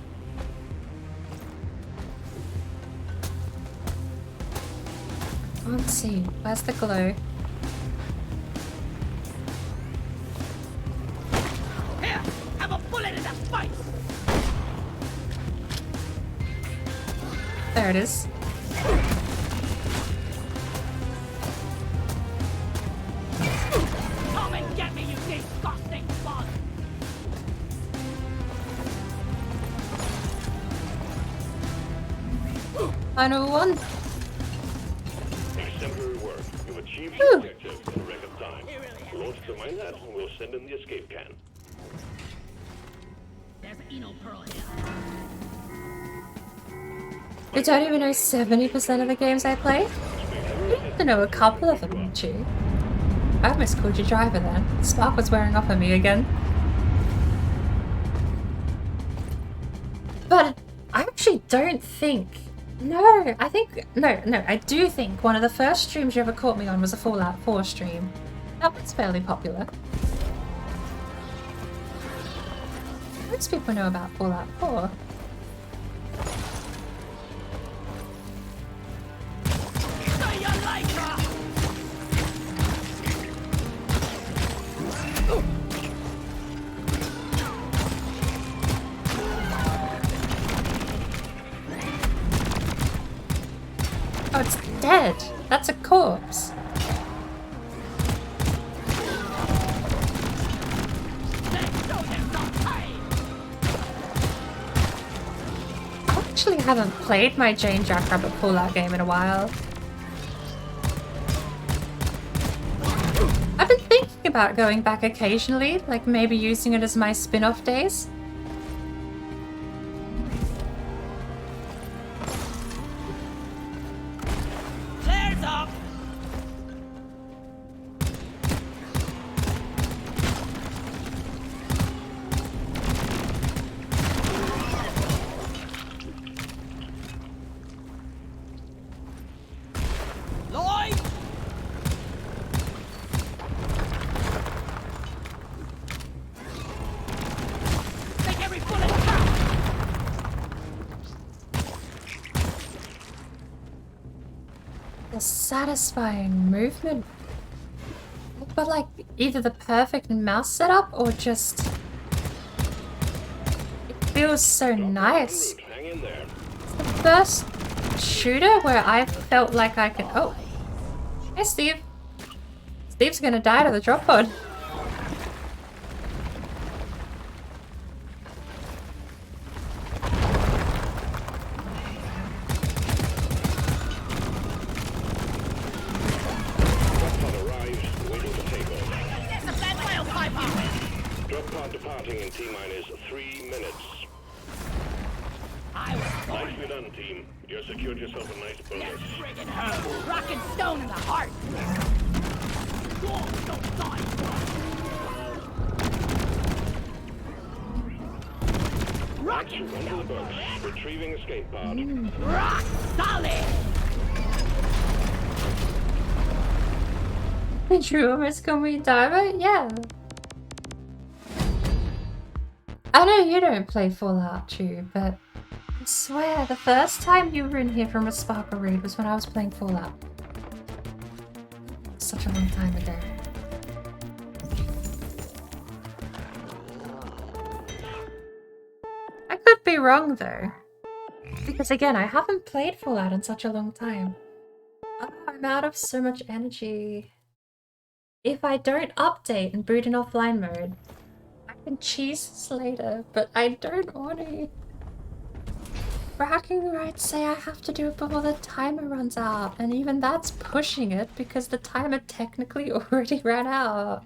Let's see, where's the glow? Here, have a bullet in the face. There it is. Come and get me, you disgusting bug. Final one. Exemplary work. You've achieved your objective in record time. Launch the mine that and we'll send in the escape can. There's an Eno Pearl here. I don't even know 70% of the games I play. I know a couple of them, too. I almost called you driver then. Spark was wearing off on me again. But I actually don't think... No, I think... No, I do think one of the first streams you ever caught me on was a Fallout 4 stream. That was fairly popular. Most people know about Fallout 4. Oh, it's dead. That's a corpse. I actually haven't played my Jane Jackrabbit Fallout game in a while. I've been thinking about going back occasionally, like maybe using it as my spin-off days. Flares up. Lloyd. Make every bullet count. The satisfying movement. But like either the perfect mouse setup or just... It feels so nice. Hang in there. It's the first shooter where I felt like I could... Oh. Hey Steve. Steve's gonna die to the drop pod. Drop pod arrives, waiting for takeoff. There's a flat whale pipe up. Drop pod departing in T-minus 3 minutes. I was born Nicely done, team. You secured yourself a nice bonus. friggin' hurt. Rock and stone in the heart. Wolves don't die. Rock Onto and the stone. books. Retrieving escape pod. Rock solid. Did you almost call me Diver? Yeah. I know you don't play Fallout 2, but I swear, the first time you were in here from a Sparkle Raid was when I was playing Fallout. Such a long time ago. I could be wrong though. Because again, I haven't played Fallout in such a long time. Oh, I'm out of so much energy. If I don't update and boot in offline mode, I can cheese this later, but I don't want to. Bragging rights say I have to do it before the timer runs out, and even that's pushing it because the timer technically already ran out.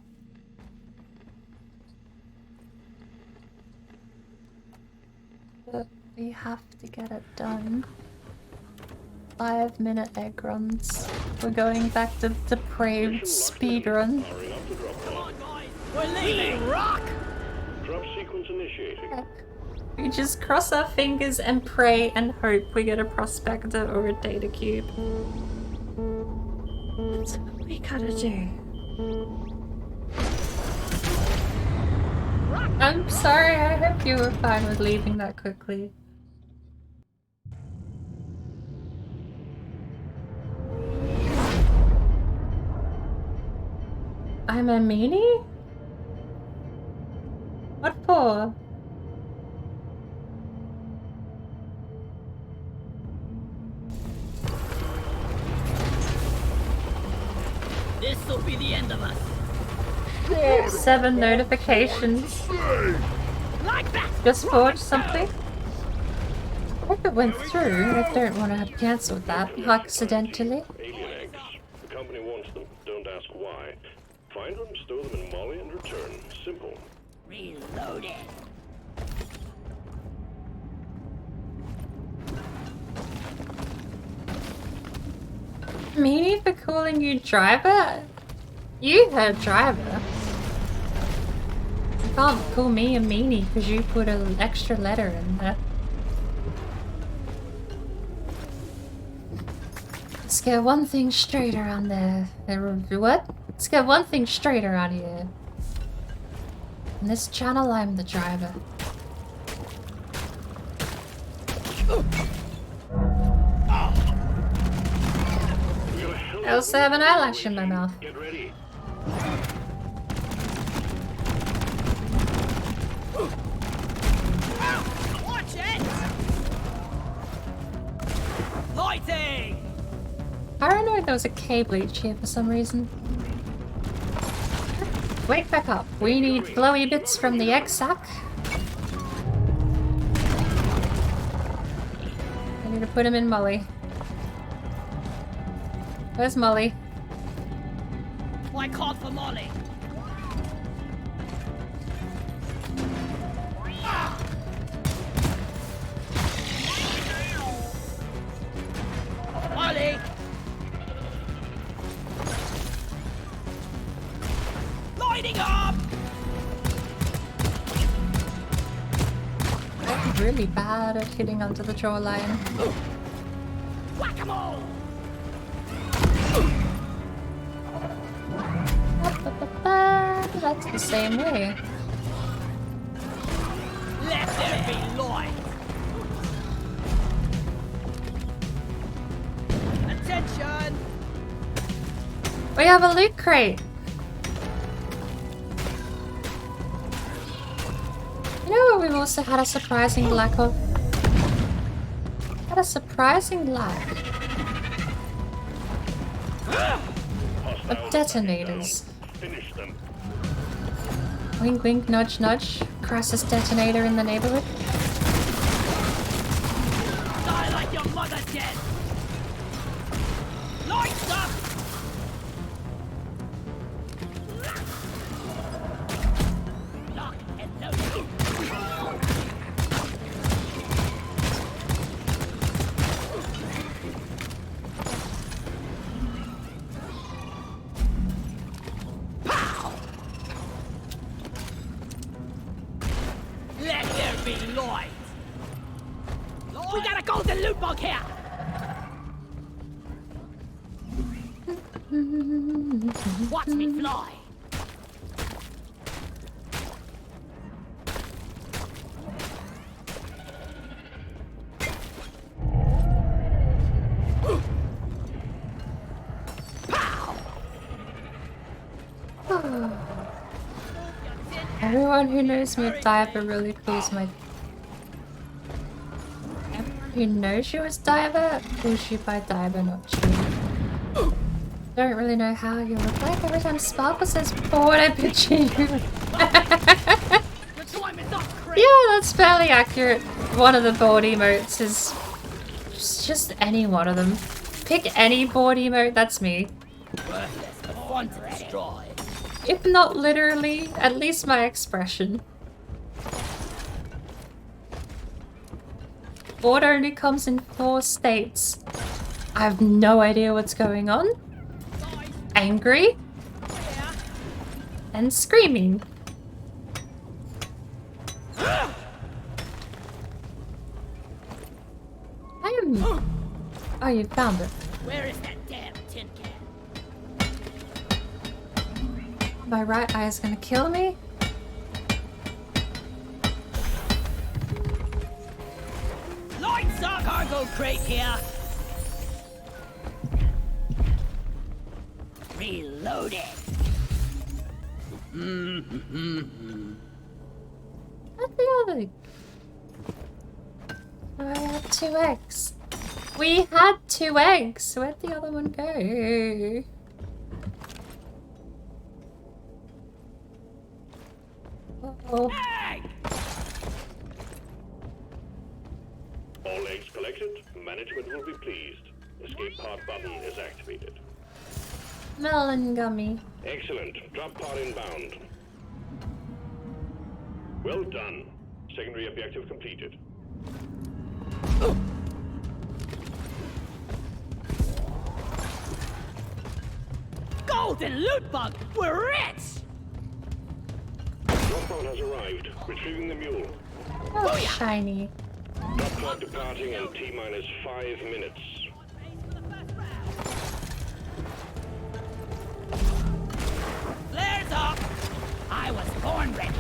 But we have to get it done. 5-minute egg runs. We're going back to depraved speed run. Come on, guys. We're leaving rock. Drop sequence initiating. We just cross our fingers and pray and hope we get a prospector or a data cube. That's what we gotta do. I'm sorry, I hope you were fine with leaving that quickly. I'm a meanie? What for? This'll be the end of us. 7 notifications. Like that. Just forged something? I hope it went through. I don't want to have cancelled that accidentally. Alien eggs. The company wants them. Don't ask why. Find them, stow them in Molly, and return. Simple. Reload it. Meanie for calling you driver? You heard driver. You can't call me a meanie because you put an extra letter in there. Let's get one thing straight around there. What? Let's get one thing straight around here. In this channel, I'm the driver. I also have an eyelash in my mouth. Get ready. Watch it. Lighting. Paranoid there was a K-bleach here for some reason. Wake back up. We need glowy bits from the egg sack. I need to put him in Molly. Where's Molly? I called for Molly. Molly! Lighting up! I'm really bad at hitting onto the shoreline. Whack-a-mole! That's the same way. Let there be light! Attention! We have a loot crate! You know what we've also had a surprising lack of? Had a surprising lack of detonators. Finish them. Wink wink nudge nudge. Crisis detonator in the neighborhood. Die like your mother dead! Lights up! Lock and load. Let there be light! We got a golden loot bug here! Watch me fly! Everyone who knows me with Diver really calls my... Everyone who knows you as Diver calls you by Diver, not True. Don't really know how you look like. Every time Sparkle says forward, I picture you. Yeah, that's fairly accurate. One of the board emotes is just any one of them. Pick any board emote, that's me. Worthless, but fun to destroy. If not literally, at least my expression. Board only comes in 4 states. I have no idea what's going on. Angry. And screaming. I am... Oh, you found it. Where is that damn tin can? My right eye is gonna kill me? Lights up! Cargo crate here! Reloaded! Where's the other? Oh, I had 2 eggs. We had 2 eggs. Where'd the other one go? Uh-oh. All eggs collected. Management will be pleased. Escape pod button is activated. Melon gummy. Excellent. Drop pod inbound. Well done. Secondary objective completed. Golden loot bug! We're rich! Drop pod has arrived. Retrieving the mule. Oh, shiny. Drop pod departing in T-minus 5 minutes. Flares up! I was born ready.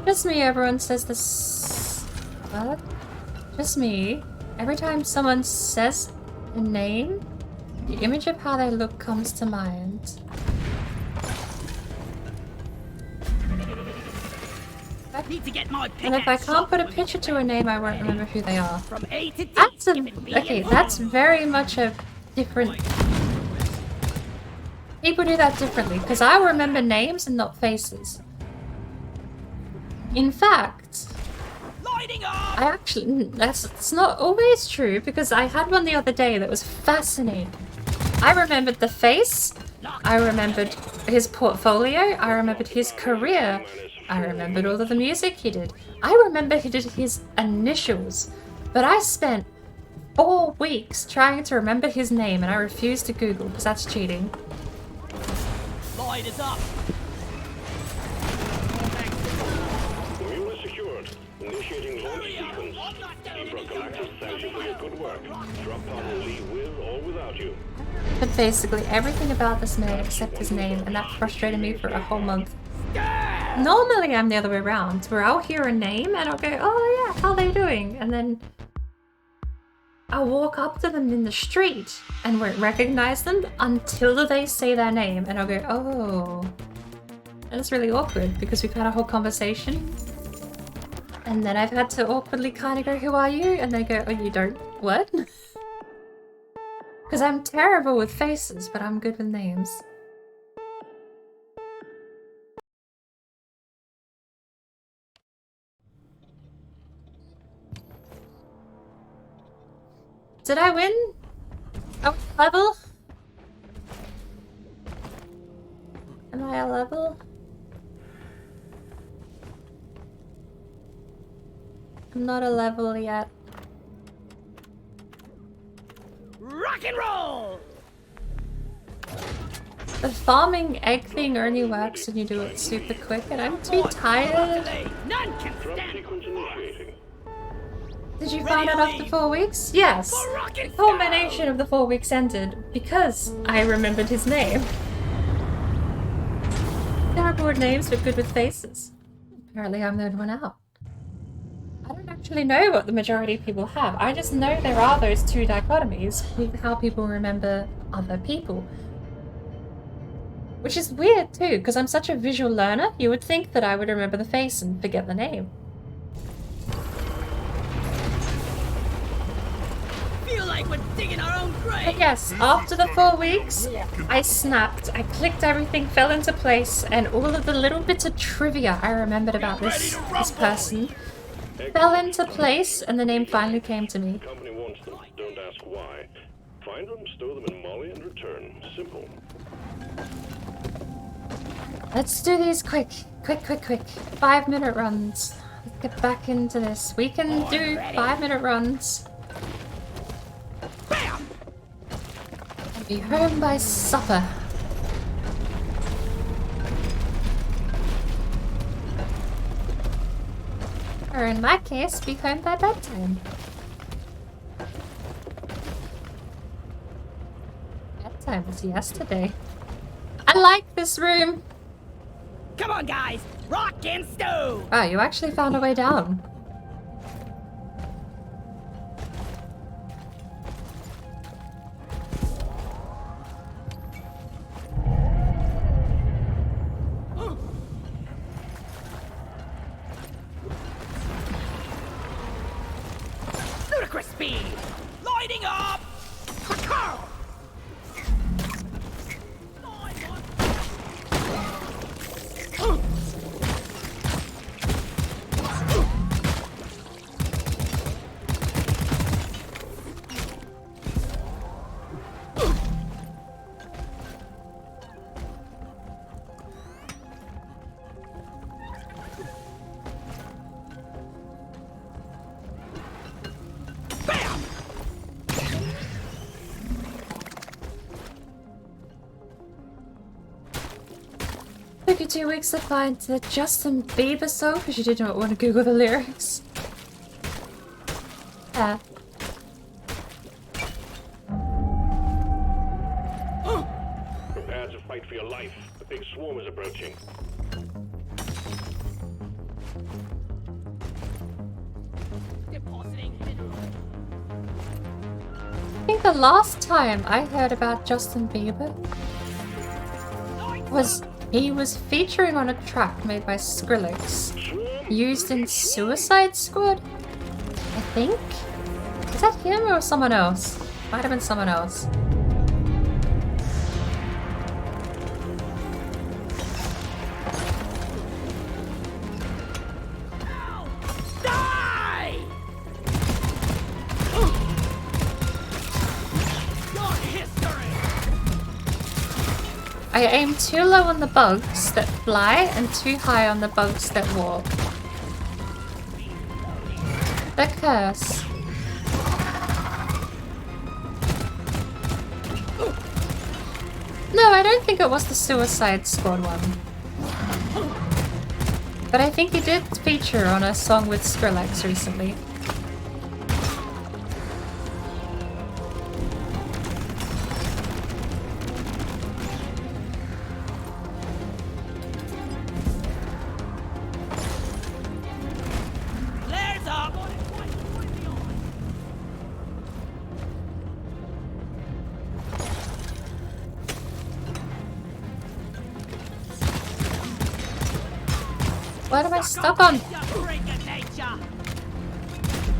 Just me, everyone says this. What? Just me. Every time someone says a name, the image of how they look comes to mind. Need to get my And if I can't put a picture to a name, I won't remember who they are. From A to D. That's a... Okay, that's very much a different... People do that differently, because I remember names and not faces. In fact, I actually... It's not always true, because I had one the other day that was fascinating. I remembered the face, I remembered his portfolio, I remembered his career, I remembered all of the music he did. I remember he did his initials, but I spent 4 weeks trying to remember his name and I refused to Google because that's cheating. Light is up. The mule is secured. Initiating launch sequence. Ebro Galactus thanks you for your good work. Drop pod will leave with or without you. But basically everything about this man except his name, and that frustrated me for a whole month. Normally I'm the other way around, where I'll hear a name and I'll go, oh yeah, how are they doing? And then I'll walk up to them in the street and won't recognize them until they say their name, and I'll go, oh. And it's really awkward because we've had a whole conversation. And then I've had to awkwardly kind of go, who are you? And they go, oh, you don't, what? Because I'm terrible with faces, but I'm good with names. Did I win? Are we level? Am I a level? I'm not a level yet. Rock and roll! The farming egg thing only works when you do it super quick, and I'm too tired. None can Drop stand. sequence initiating. Did you find out after 4 weeks? Yes. The culmination of the 4 weeks ended because I remembered his name. Terrible with names, but good with faces. Apparently I'm the only one out. I don't actually know what the majority of people have. I just know there are those 2 dichotomies with how people remember other people. Which is weird too, because I'm such a visual learner. You would think that I would remember the face and forget the name. Feel like we're digging our own grave. But yes, after the 4 weeks, I snapped. I clicked everything, fell into place, and all of the little bits of trivia I remembered about this person fell into place, and the name finally came to me. Company wants them. Don't ask why. Find them, stow them in Molly, and return. Simple. Let's do these quick. 5-minute runs. Let's get back into this. We can do 5-minute runs. Bam! And be home by supper. Or in my case, be home by bedtime. Bedtime was yesterday. I like this room. Come on, guys! Rock and stew! Wow, you actually found a way down. Ludicrous speed! Lighting up! Bam! 2 weeks to find the Justin Bieber song because you did not want to Google the lyrics. Yeah. Prepare to fight for your life. The big swarm is approaching. Depositing mineral. I think the last time I heard about Justin Bieber was he was featuring on a track made by Skrillex, used in Suicide Squad, I think? Is that him or someone else? Might have been someone else. Die! Your history! I aim too low on the bugs that fly and too high on the bugs that walk. The curse. No, I don't think it was the Suicide Squad one. But I think he did feature on a song with Skrillex recently. Flares up! What am I stuck on? You freak of nature!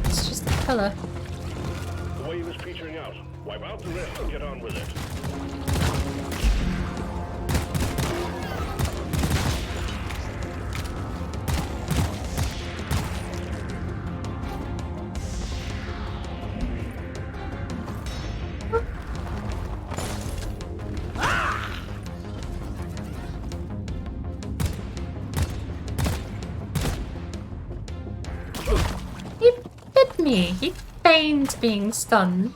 It's just a pillar. The wave is petering out. Wipe out the rest and get on with it. He bit me. He feigned being stunned.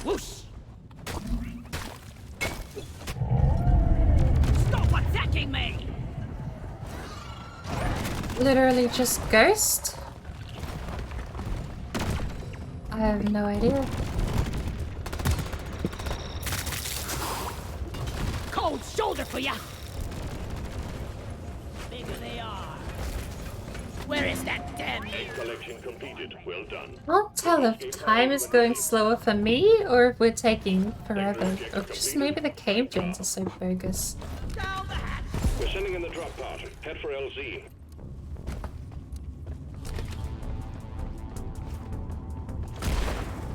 Whoosh! Stop attacking me! Literally just ghost? I have no idea. Cold shoulder for ya! Bigger they are. Where is that damn Egg collection completed. Well done. Can't tell if time is going slower for me or if we're taking forever. Or just maybe the cave gens are so bogus. down the hatch? We're sending in the drop pod. Head for LZ.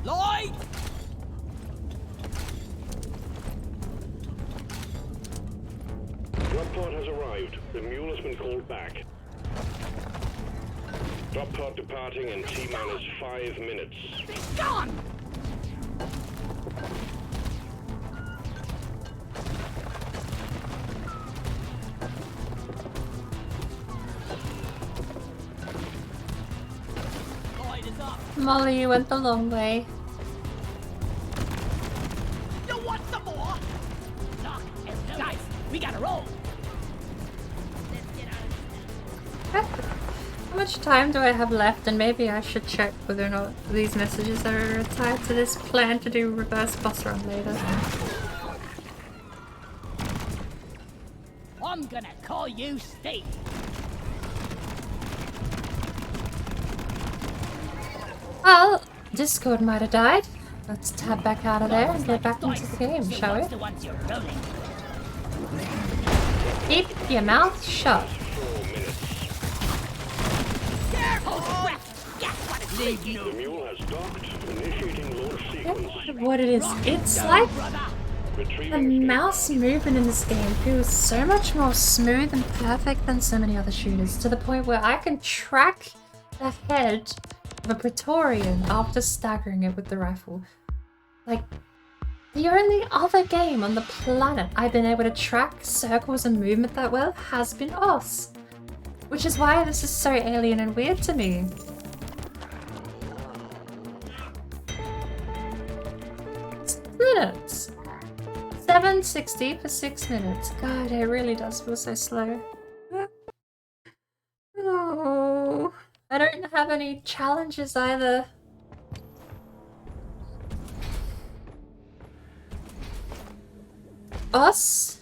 Lloyd! Drop pod has arrived. The mule has been called back. Drop pod departing in T-minus 5 minutes. It's gone! Lloyd is up. Molly, you went the long way. You want some more? Look, guys, we gotta roll. Let's get out of here. How much time do I have left? And maybe I should check whether or not these messages are tied to this plan to do reverse bus run later. I'm gonna call you Steve. Well, Discord might have died. Let's tab back out of there and get back into the game, shall we? The ones you're rolling. Keep your mouth shut. 4 minutes. Careful, guess what it's leaving The mule has docked. Initiating launch sequence. What it is, it's like brother. the Retrieving mouse movement in this game feels so much more smooth and perfect than so many other shooters, to the point where I can track the head of a Praetorian after staggering it with the rifle. Like, the only other game on the planet I've been able to track circles and movement that well has been OS. Which is why this is so alien and weird to me. Minutes. 760 for 6 minutes. God, it really does feel so slow. Oh, I don't have any challenges either. Us?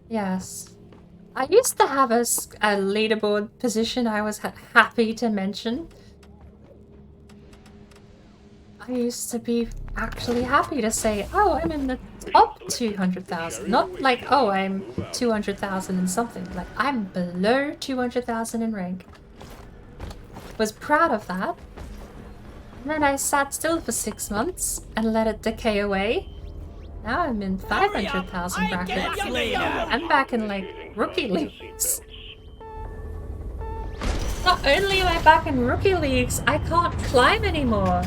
Yes. I used to have a leaderboard position I was happy to mention. I used to be actually happy to say, oh, I'm in the top 200,000. Not like, oh, I'm 200,000 and something. Like, I'm below 200,000 in rank. Was proud of that. And then I sat still for 6 months and let it decay away. Now I'm in 500,000 brackets. I'm back in, like, rookie leagues. Not only am I back in rookie leagues, I can't climb anymore.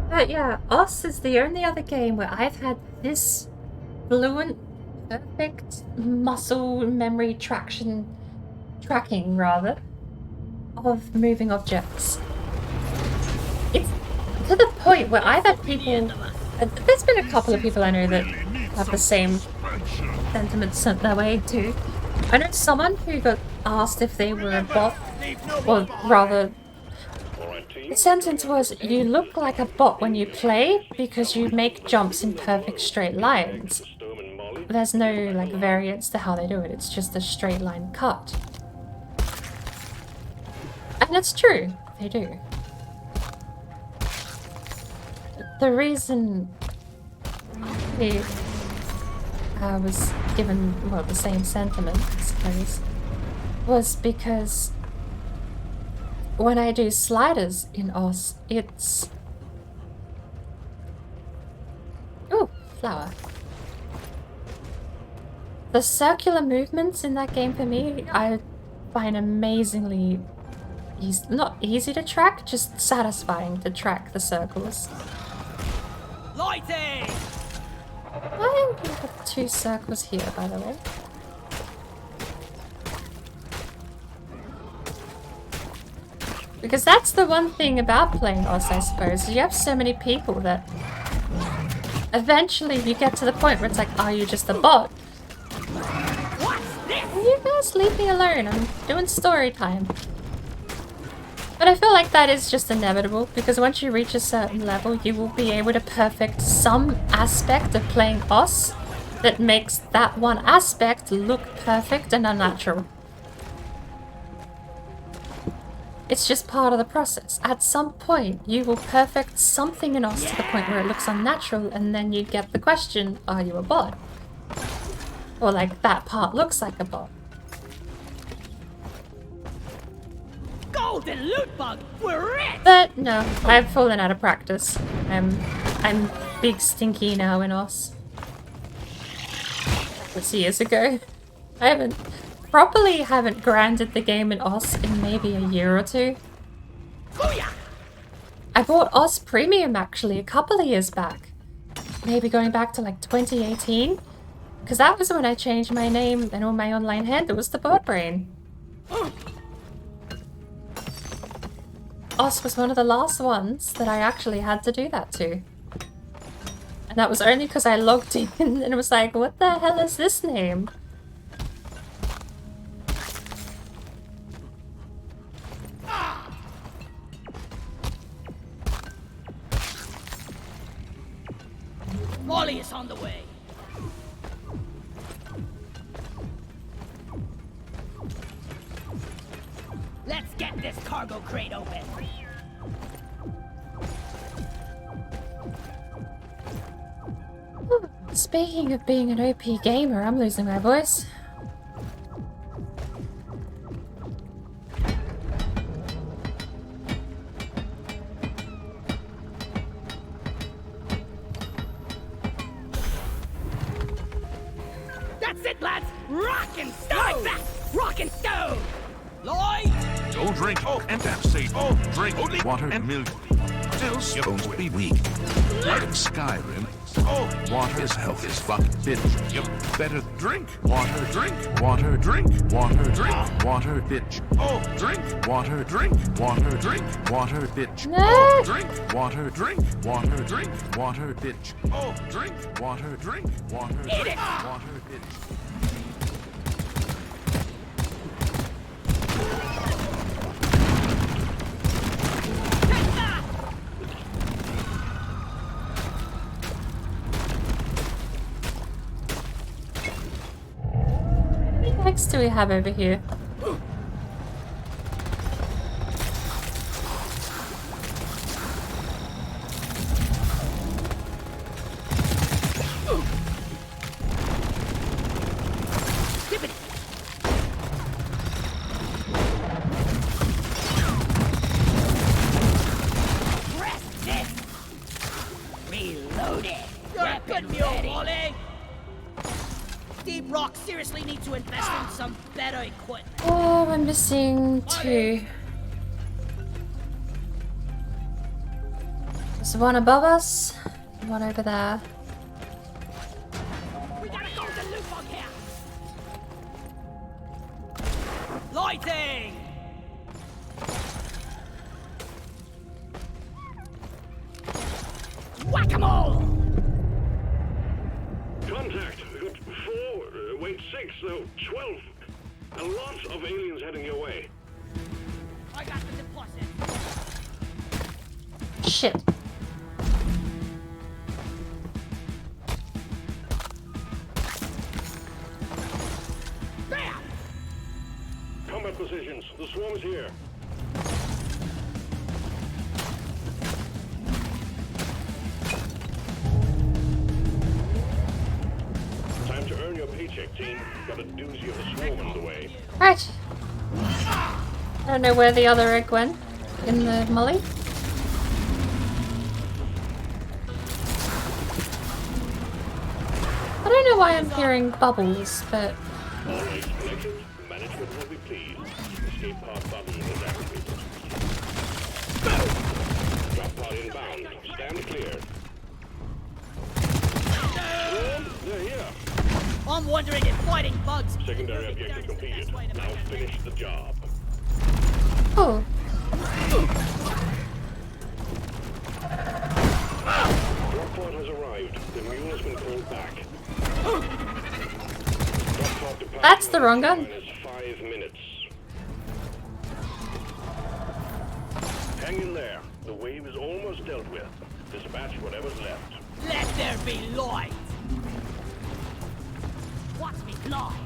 But yeah, OS is the only other game where I've had this fluent, perfect muscle memory tracking rather, of moving objects. It's to the point where I've had people, there's been a couple of people I know that have the same sentiments sent their way too. I know someone who got asked if they were a bot, or rather, the sentence was, you look like a bot when you play because you make jumps in perfect straight lines. There's no like variance to how they do it, it's just a straight line cut. And it's true, they do. The reason I was given, well, the same sentiment, I suppose, was because when I do sliders in OS, it's... Ooh, flower. The circular movements in that game for me, I find amazingly not easy to track, just satisfying to track the circles. Lighting! I have 2 circles here, by the way. Because that's the one thing about playing OS, I suppose. You have so many people that eventually you get to the point where it's like, are you just a bot? What's this? You guys leave me alone, I'm doing story time. But I feel like that is just inevitable, because once you reach a certain level, you will be able to perfect some aspect of playing Oz that makes that one aspect look perfect and unnatural. It's just part of the process. At some point, you will perfect something in Oz to the point where it looks unnatural, and then you get the question, are you a bot? Or like, that part looks like a bot. Golden loot bug! We're rich! But no, I've fallen out of practice. I'm big stinky now in Oz. That was years ago. I haven't grinded the game in Oz in maybe a year or two. Booyah! I bought Oz Premium actually a couple of years back. Maybe going back to like 2018. Because that was when I changed my name and all my online handles to Birdbrain. Oz was one of the last ones that I actually had to do that to. And that was only because I logged in and was like, what the hell is this name? Molly is on the way. Let's get this cargo crate open. Speaking of being an OP gamer, I'm losing my voice. That's it, lads! Rock and stone! Like that! Rock and stone! Lloyd! Don't drink and say, drink only water and milk. Else don't be weak. Like in Skyrim, water is health is fucking bitch. You better drink water, drink water, drink water, drink water, bitch. Drink water, drink water, drink water, bitch. Drink water, drink water, drink water, bitch. Drink water, drink water, drink water, bitch. What next do we have over here? Seriously need to invest in some better equipment. Oh, I'm missing two. There's one above us, one over there. We gotta go to the loot bug here. Lighting. Whack-a-mole. Contact. 6, no, 12. A lot of aliens heading your way. I got the deposit. Shit. Bam! Combat positions. The swarm is here. Time to earn your paycheck, team. Got a doozy of a swarm on the way. Right. I don't know where the other egg went. In the molly. I don't know why I'm hearing bubbles, but... All rights connected. Management will be pleased. Escape pod button is activated. Drop pod inbound. Stand clear. They're here. I'm wondering if fighting bugs. Secondary objective completed. Now finish the job. Oh. Drop pod has arrived. The mule has been called back. That's the wrong gun. -5 minutes. Hang in there. The wave is almost dealt with. Dispatch whatever's left. Let there be light! Watch me fly!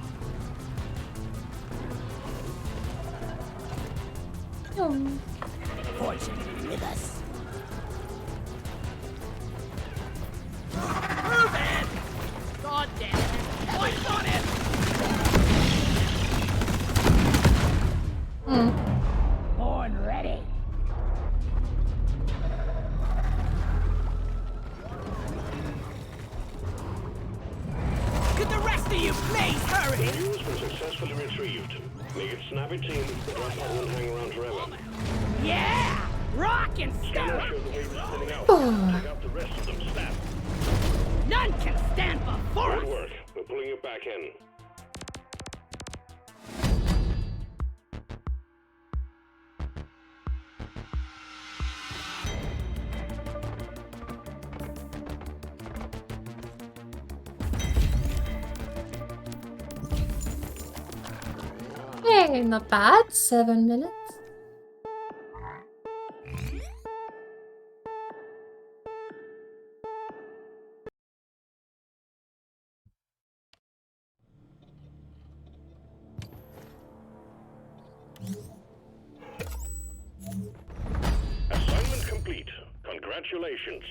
Poison with us. Move it! God damn it! Poison on it! Born ready. Could the rest of you please hurry? The mule's been successfully retrieved. Make it snappy, team. The drop pod won't hang around forever. Yeah! Rock and Scanner stone! showed the wave is thinning out. Take out the rest of them, snap. None can stand before us! Good work. We're pulling you back in. Hey, not bad. 7 minutes. Assignment complete. Congratulations.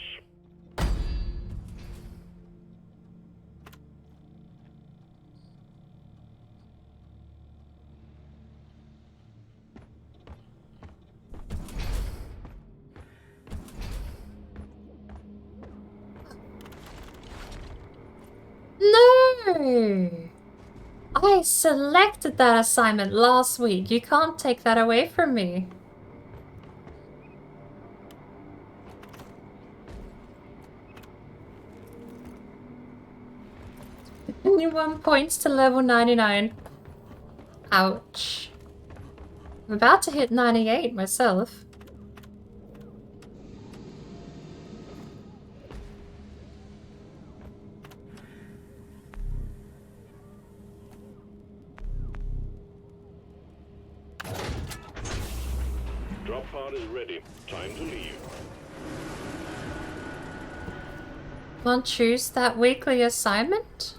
No! I selected that assignment last week. You can't take that away from me. 21 points to level 99. Ouch. I'm about to hit 98 myself. Drop pod is ready. Time to leave. Can't choose that weekly assignment?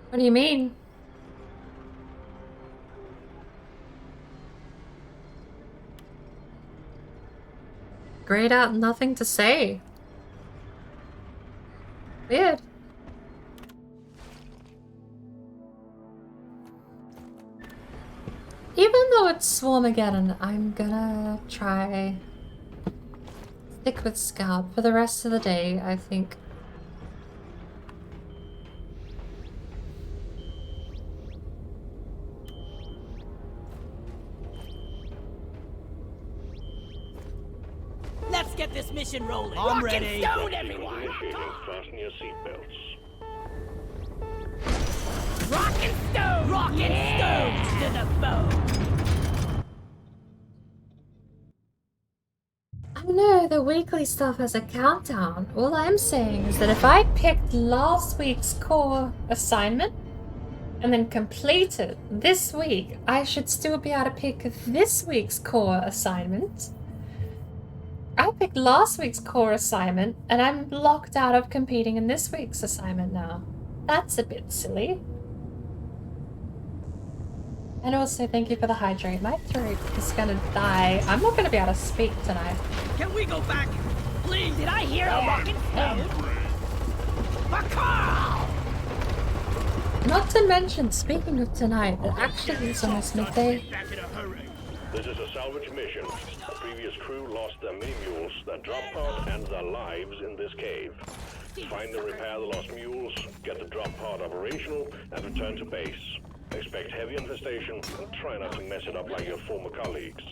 What do you mean? Grayed out, nothing to say. Weird. Even though it's Swarmageddon, I'm gonna try stick with Scout for the rest of the day, I think. Let's get this mission rolling. I'm Rock and ready. stone, everyone. Initiating. Fasten your seatbelts. Rock and stone. Rock and stones to the bone. I know the weekly stuff has a countdown. All I'm saying is that if I picked last week's core assignment and then complete it this week, I should still be able to pick this week's core assignment. I picked last week's core assignment and I'm locked out of competing in this week's assignment now. That's a bit silly. And also, thank you for the hydrate. My throat is gonna die. I'm not gonna be able to speak tonight. Can we go back? Please. Did I hear a rock and stone? Macaw! Not to mention, speaking of tonight, it actually is almost midday. Back in a hurry. This is a salvage mission. A previous crew lost their mini mules, their drop pod, and their lives in this cave. Find and repair the lost mules, get the drop pod operational, and return to base. Expect heavy infestation, and try not to mess it up like your former colleagues.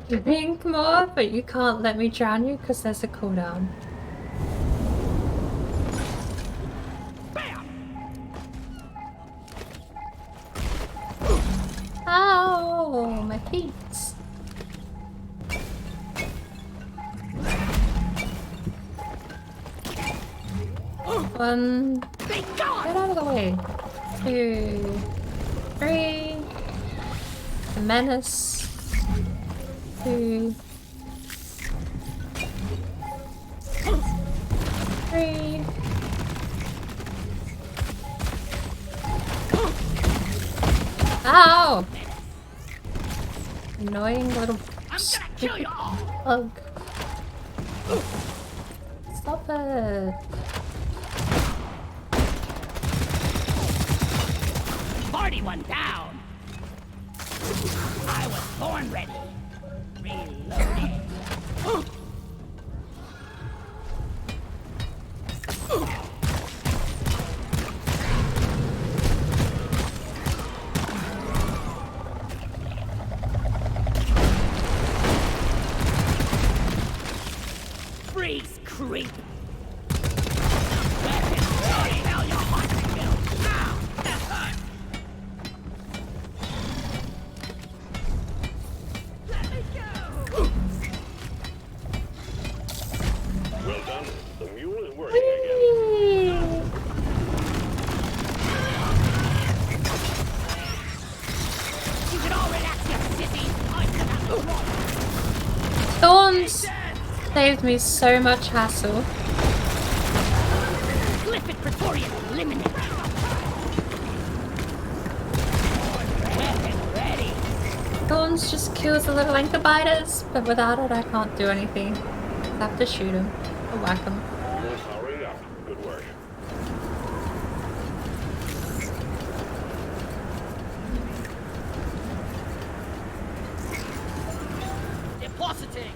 Drink more, but you can't let me drown you because there's a cooldown. 1. Be Get gone! out of the way. 2, 3. The menace. 2, 3. Ow! Annoying little I'm gonna kill you all! bug. Stop it. Party one down! I was born ready. Reloading. Freeze, creep! Weapon ready! Now your heart will. Now! That hurt! Let me go! Well done. The mule is working again. You can all relax, you sissies! I'm gonna roll! Thorns saved me so much hassle. Glyphid Praetorian eliminated! Weapon ready! Thorns just kills the little anchor biters, but without it I can't do anything. I have to shoot them or whack them. Mule powering up. Good work. Depositing.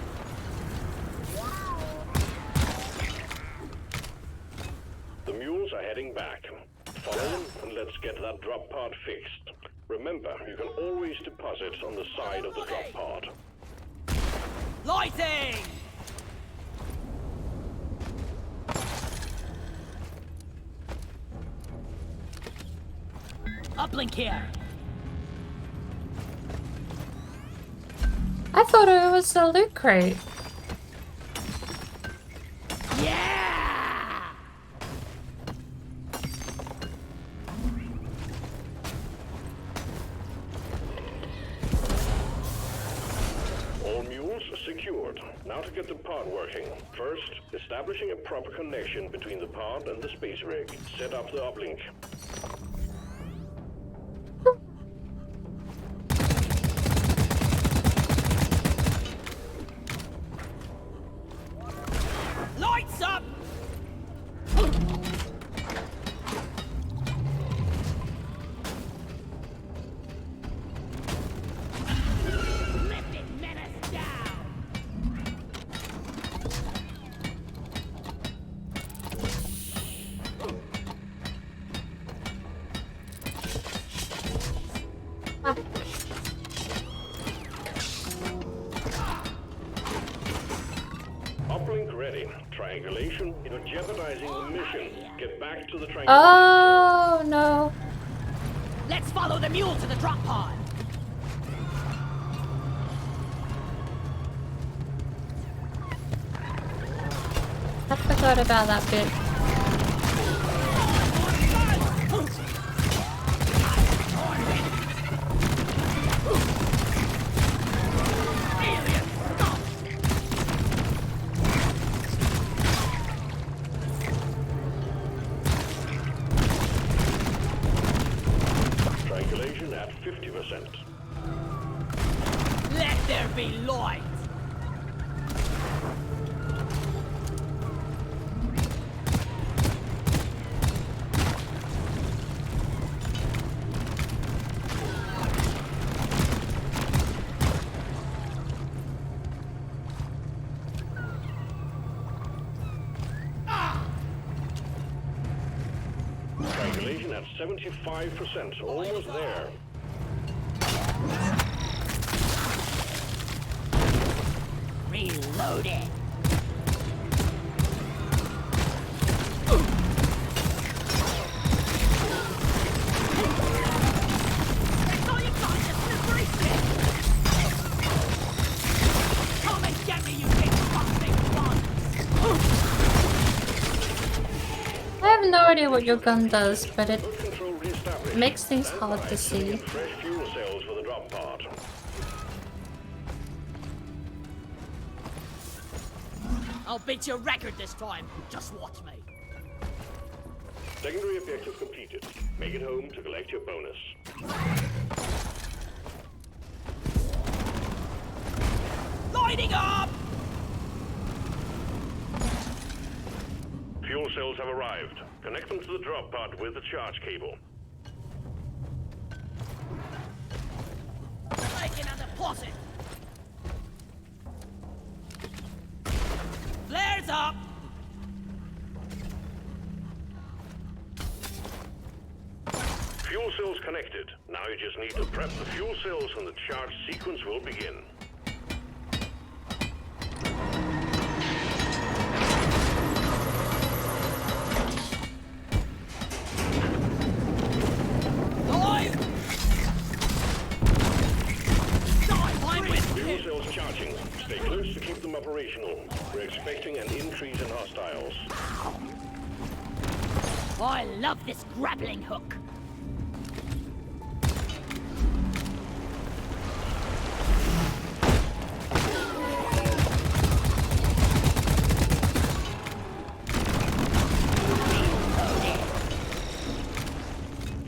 The mules are heading back. Follow them and let's get that drop pod fixed. Remember, you can always deposit on the side of the drop pod. Lighting. Uplink here! I thought it was a loot crate. Yeah! All mules secured. Now to get the pod working. First, establishing a proper connection between the pod and the space rig. Set up the uplink. Lights up. Lifted menace down! Uplink ready. Triangulation. You're jeopardizing the mission. Get back to the triangulation. Oh no. Let's follow the mule to the drop pod! I forgot about that bit. Triangulation at 50%. Let there be light. Triangulation at 75%. Almost there. Reloading! That's all you got, just slippery stick! Come and get me, you big fucking one! I have no idea what your gun does, but it Hood control reestablished. makes things Stand hard by, to filling see. in fresh fuel cells for the drop pod. I'll beat your record this time. Just watch me. Secondary objective completed. Make it home to collect your bonus. Lighting up! Fuel cells have arrived. Connect them to the drop pod with the charge cable. Making a deposit. Flares up! Fuel cells connected. Now you just need to prep the fuel cells and the charge sequence will begin. Alive! I'm with Fuel you! cells charging. Stay close to keep them operational. We're expecting an increase in hostiles. I love this grappling hook.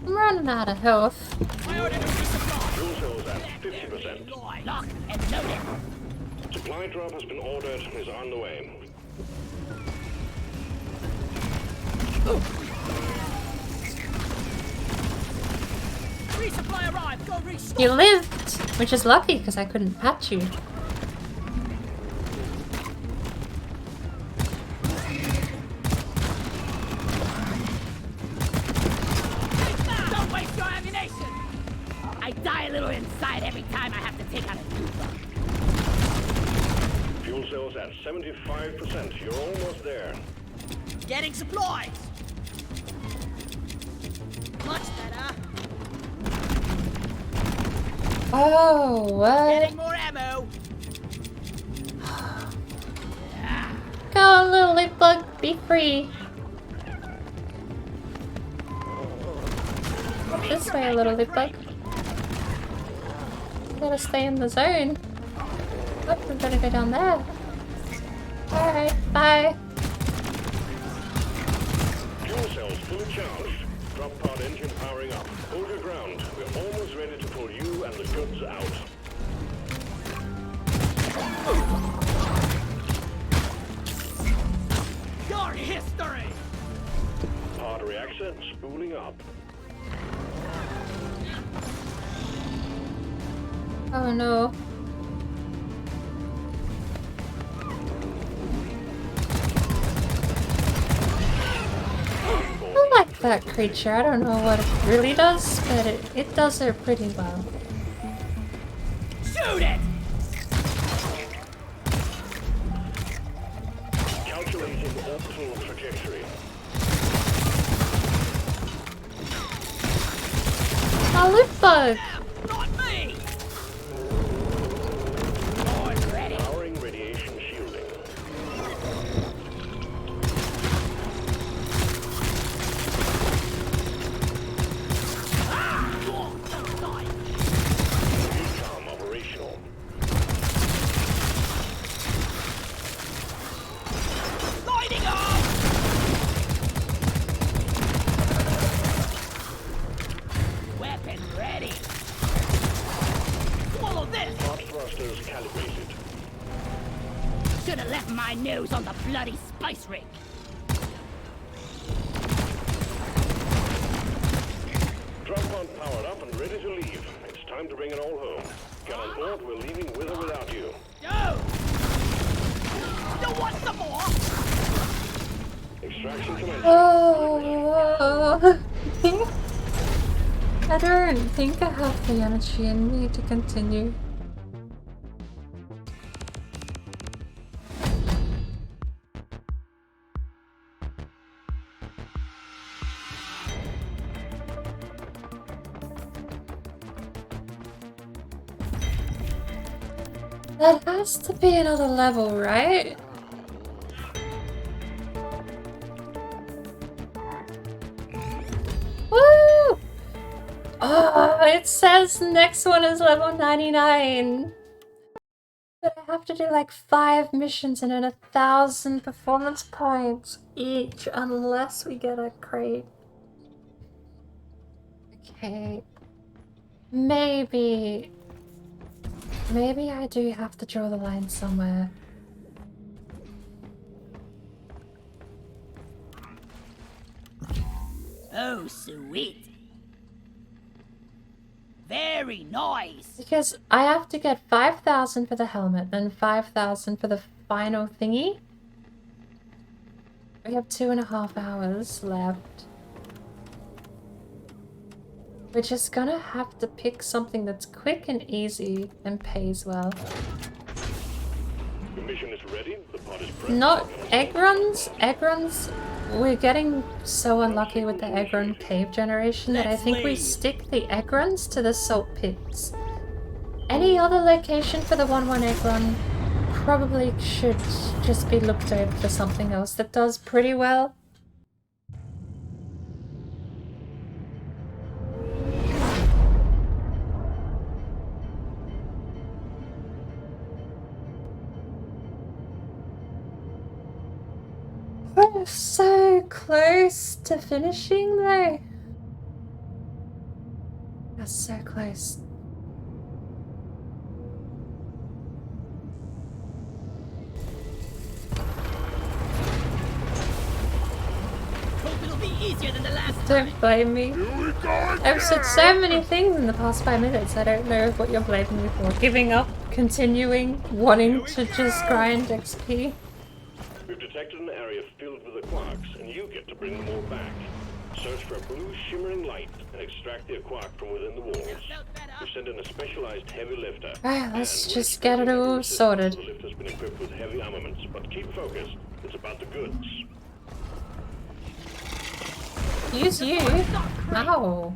I'm running out of health. I ordered a resupply. Fuel cells at 50%. Lock and load it. Supply drop has been ordered and is on the way. Resupply arrived. Go restock. You lived, which is lucky because I couldn't patch you. Don't waste your ammunition. I die a little inside every time I have to take out a new one. Fuel cells at 75%. You're almost there. Getting supplies. Much better. Oh, what? Getting more ammo. Go on, little lip bug, be free. This way, little lip bug. Gotta stay in the zone. Oh, we're gonna go down there. Alright, bye. Fuel cells fully charged. Drop pod engine powering up. Hold your ground. We're almost ready to pull you and the goods out. Your history. Pod reactor spooling up. Oh no. I like that creature. I don't know what it really does, but it does it pretty well. Shoot it. Calculating orbital trajectory. A lip bug! Not me. I'm ready. Powering radiation shielding. Recom operational. Lighting up. Weapon ready. Swallow this. Pod thrusters calibrated. Should have left my nose on the bloody spice rig. Drop pod powered up and ready to leave. It's time to bring it all home. Get on board, we're leaving with or without you. Go. You want some more? Extraction commencing. Oh. I don't think I have the energy in me to continue. That has to be another level, right? it says next one is level 99. But I have to do like 5 missions and then 1,000 performance points each unless we get a crate. Okay. Maybe I do have to draw the line somewhere. Oh, sweet. Very nice. Because I have to get 5,000 for the helmet, then 5,000 for the final thingy. We have 2.5 hours left. We're just gonna have to pick something that's quick and easy and pays well. Your mission is ready. The pod is prepped. Not egg runs. Egg runs. We're getting so unlucky with the egg run cave generation that I think we stick the egg runs to the salt pits. Any other location for the 1-1 egg run probably should just be looked over for something else that does pretty well. We're so close to finishing though. We're so close. Hope it'll be easier than the last time. Don't blame me. I've said so many things in the past 5 minutes, I don't know what you're blaming me for. Giving up, continuing, wanting to just grind XP. We've detected an area filled with the quarks, and you get to bring them all back. Search for a blue shimmering light and extract the quark from within the walls. We send in a specialized heavy lifter. Alright, let's just get it all sorted. The lifter's been equipped with heavy armaments, but keep focused. It's about the goods. Use you? Ow.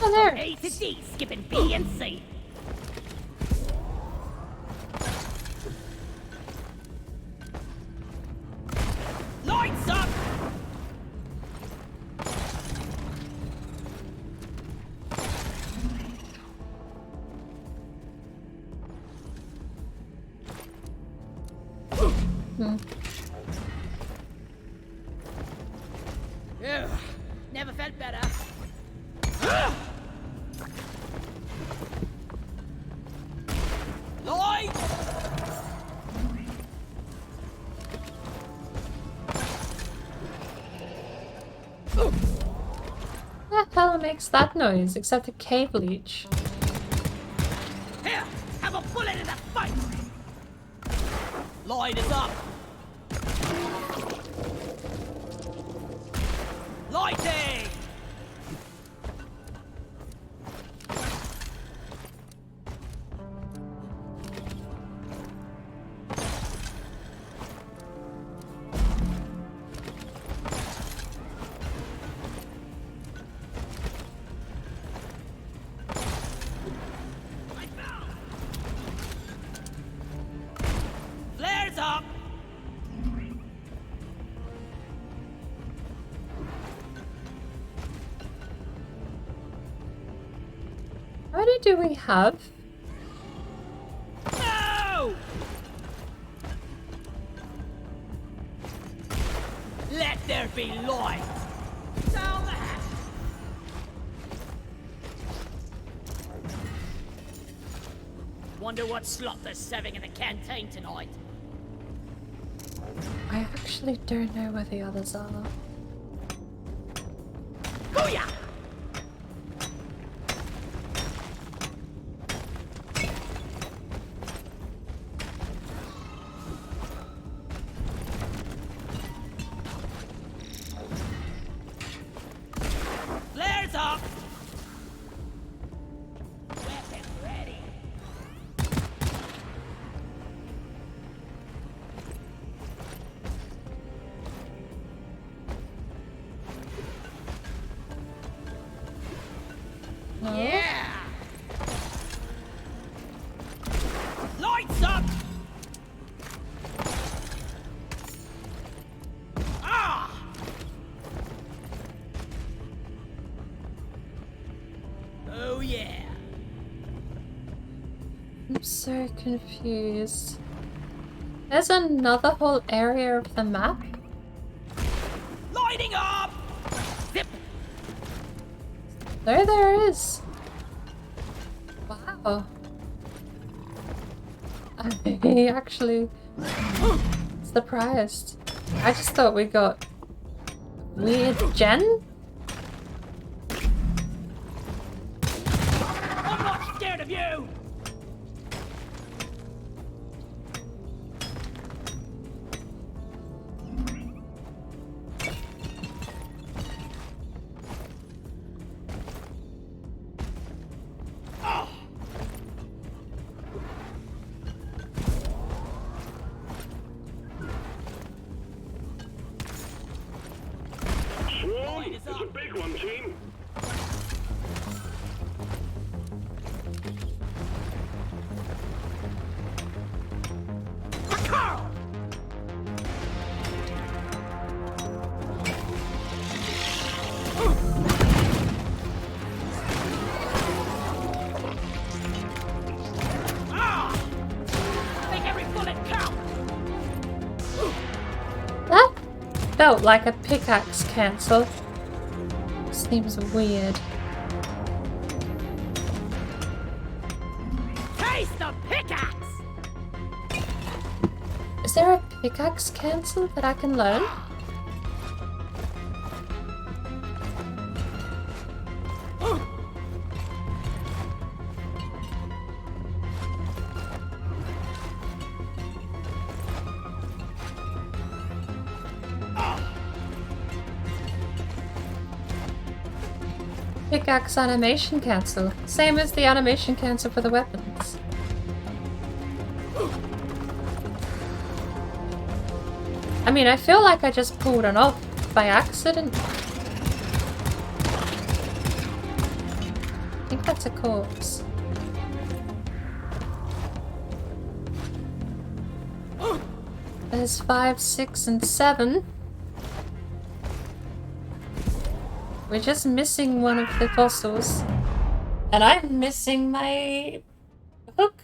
Oh, there. A to D, skipping B and C. Lights up! Ugh, never felt better. Lights! What the hell makes that noise except a cave leech? Here, have a bullet in the fight! Light is up! Lighting! Flares up! How many do we have? No! Let there be light! Down the hatch! Wonder what slot they're serving in the canteen tonight. I actually don't know where the others are. Booyah! Flares up! Weapon ready! I'm so confused. There's another whole area of the map? Lighting up! Zip! There is. Wow. I actually surprised. I just thought we got weird gen? I'm not scared of you! Swarm, it's a big one, team. Make every bullet count! That felt like a pickaxe cancel. Seems weird. Taste the pickaxe! Is there a pickaxe cancel that I can learn? Pickaxe animation cancel. Same as the animation cancel for the weapons. I mean, I feel like I just pulled it off by accident. I think that's a corpse. There's 5, 6, and 7. We're just missing one of the fossils. And I'm missing my hook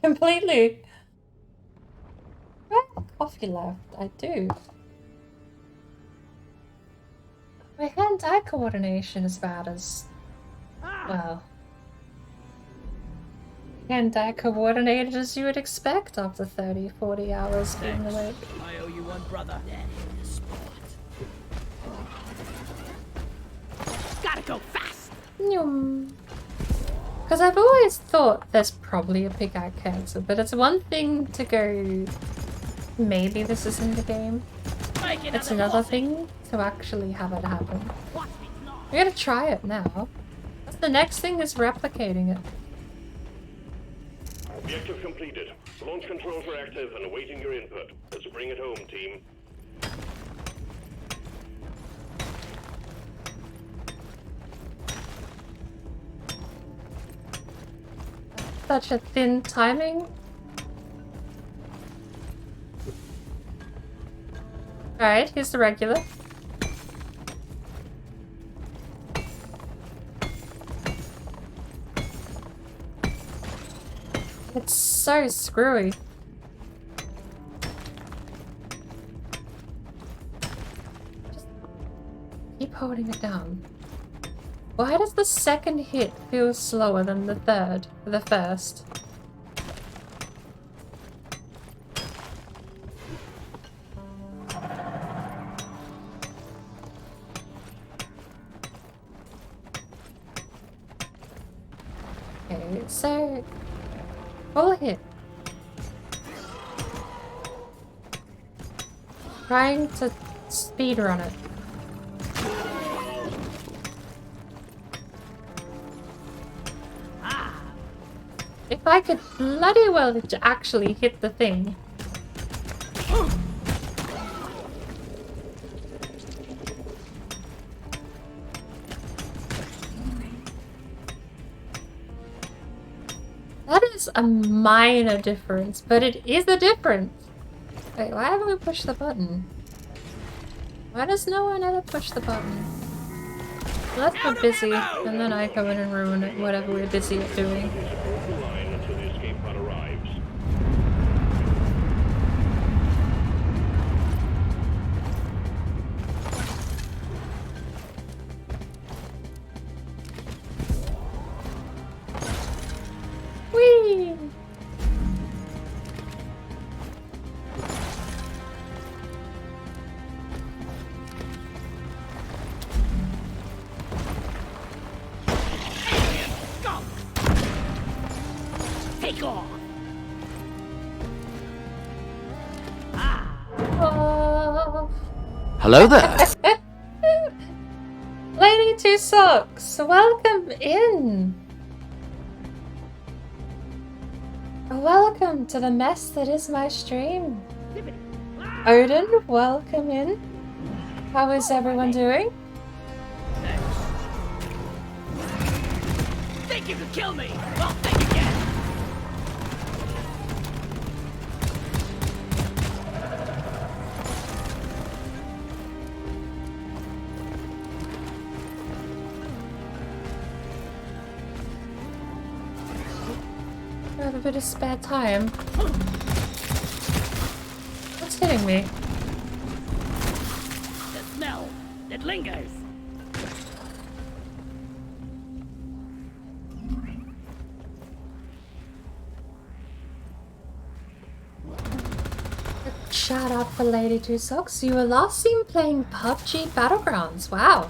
completely. I have coffee left. I do. My hand-eye coordination is bad as... well... hand-eye coordinated as you would expect after 30, 40 hours being awake. I owe you one, brother. Gotta go fast! Because I've always thought there's probably a pickaxe cancel, but it's one thing to go... maybe this is in the game. It's another thing to actually have it happen. We gotta try it now. The next thing is replicating it. Objective completed. Launch controls are active and awaiting your input. Let's bring it home, team. Such a thin timing. Alright, here's the regular. It's so screwy. Just keep holding it down. Why does the second hit feel slower than the third, or the first? Okay, so... full hit. Trying to speedrun it. If I could bloody well actually hit the thing. That is a minor difference, but it is a difference. Wait, why haven't we pushed the button? Why does no one ever push the button? Let's be busy, and then I come in and ruin it, whatever we're busy at doing. Hold the line until the escape pod arrives. Whee! Go! Take off! Oh. Hello there. Lady Two Socks, welcome in! Welcome to the mess that is my stream. Odin, welcome in. How is everyone doing? Think you could kill me? Well, think again! I have a bit of spare time. What's hitting me? The smell that lingers. Shout out for Lady Two Socks. You were last seen playing PUBG Battlegrounds. Wow.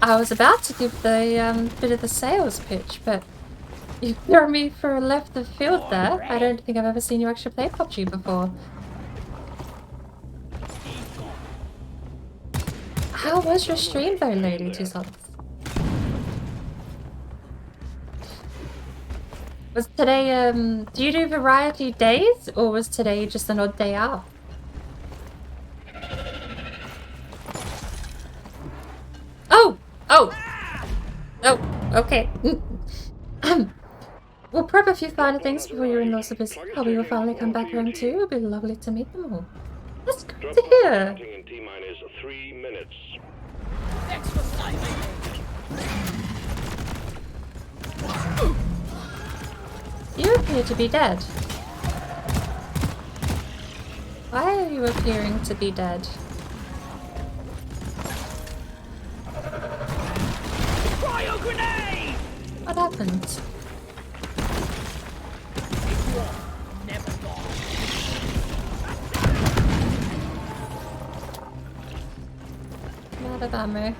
I was about to give the bit of the sales pitch, but you threw me for left of field there. I don't think I've ever seen you actually play PUBG before. How was your stream though, Lady Two Socks? Was today, do you do variety days, or was today just an odd day out? Oh! Oh! Oh, okay. We'll prep a few final things before your in-laws are busy. Hubby will finally come back home too. It'll be lovely to meet them all. That's good to hear. Counting in T-minus 3 minutes. Thanks for saving me. You appear to be dead. Why are you appearing to be dead? Cryo grenade! What happened? Never gone. I'm out of ammo.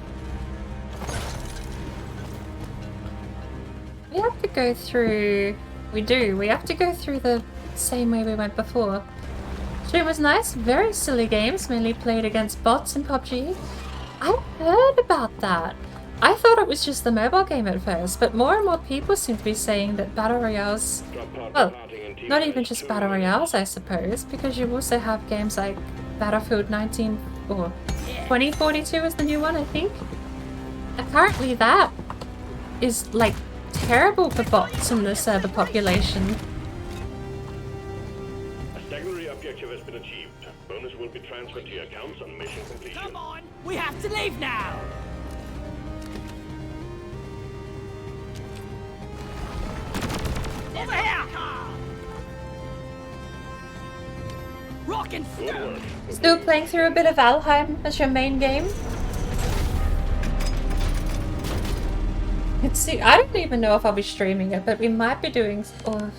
We have to go through... We have to go through the same way we went before. Stream was nice, very silly games, mainly played against bots in PUBG. I heard about that. I thought it was just the mobile game at first, but more and more people seem to be saying that Battle Royales... Well, not even just Battle Royales, I suppose, because you also have games like Battlefield 19... or 2042 is the new one, I think. Apparently that is, like, terrible for bots in the server population. A secondary objective has been achieved. Bonus will be transferred to your accounts on mission completion. Come on, we have to leave now. Over here! Rock and stone. Still playing through a bit of Valheim as your main game? See, I don't even know if I'll be streaming it, but we might be doing... Or,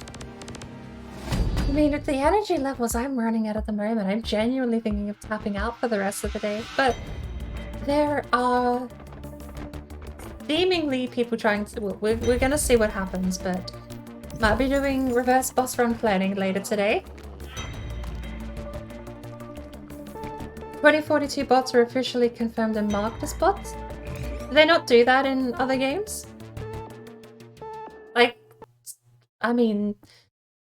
I mean, at the energy levels I'm running at the moment, I'm genuinely thinking of tapping out for the rest of the day. But there are seemingly people trying to... Well, we're going to see what happens, but might be doing reverse boss run planning later today. 2042 bots are officially confirmed and marked as bots. Do they not do that in other games? Like, I mean,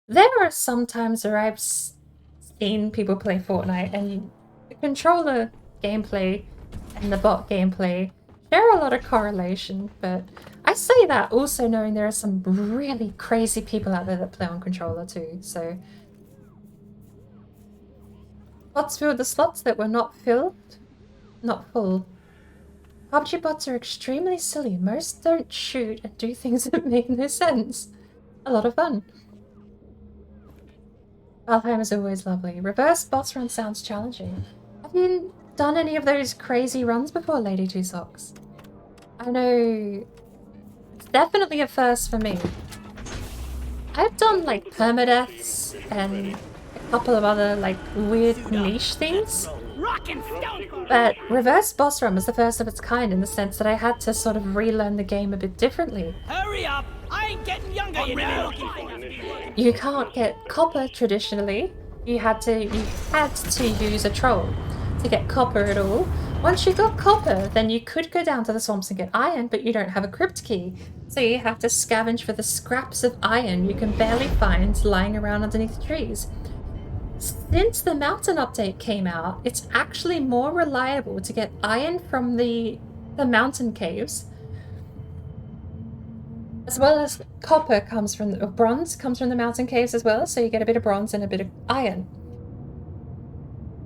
there are some times where I've seen people play Fortnite and the controller gameplay and the bot gameplay share a lot of correlation, but I say that also knowing there are some really crazy people out there that play on controller too, so... Bots filled the slots that were not filled? Not full. PUBG bots are extremely silly. Most don't shoot and do things that make no sense. A lot of fun. Valheim is always lovely. Reverse boss run sounds challenging. Have you done any of those crazy runs before, Lady Two Socks? I know it's definitely a first for me. I've done like permadeaths and a couple of other like weird niche things. But reverse boss run was the first of its kind in the sense that I had to sort of relearn the game a bit differently. Hurry up! I ain't getting younger, you know. You can't get copper traditionally. You had to use a troll to get copper at all. Once you got copper, then you could go down to the swamps and get iron, but you don't have a crypt key. So you have to scavenge for the scraps of iron you can barely find lying around underneath the trees. Since the mountain update came out, it's actually more reliable to get iron from the mountain caves, as well as copper comes from, or bronze comes from the mountain caves as well, so you get a bit of bronze and a bit of iron.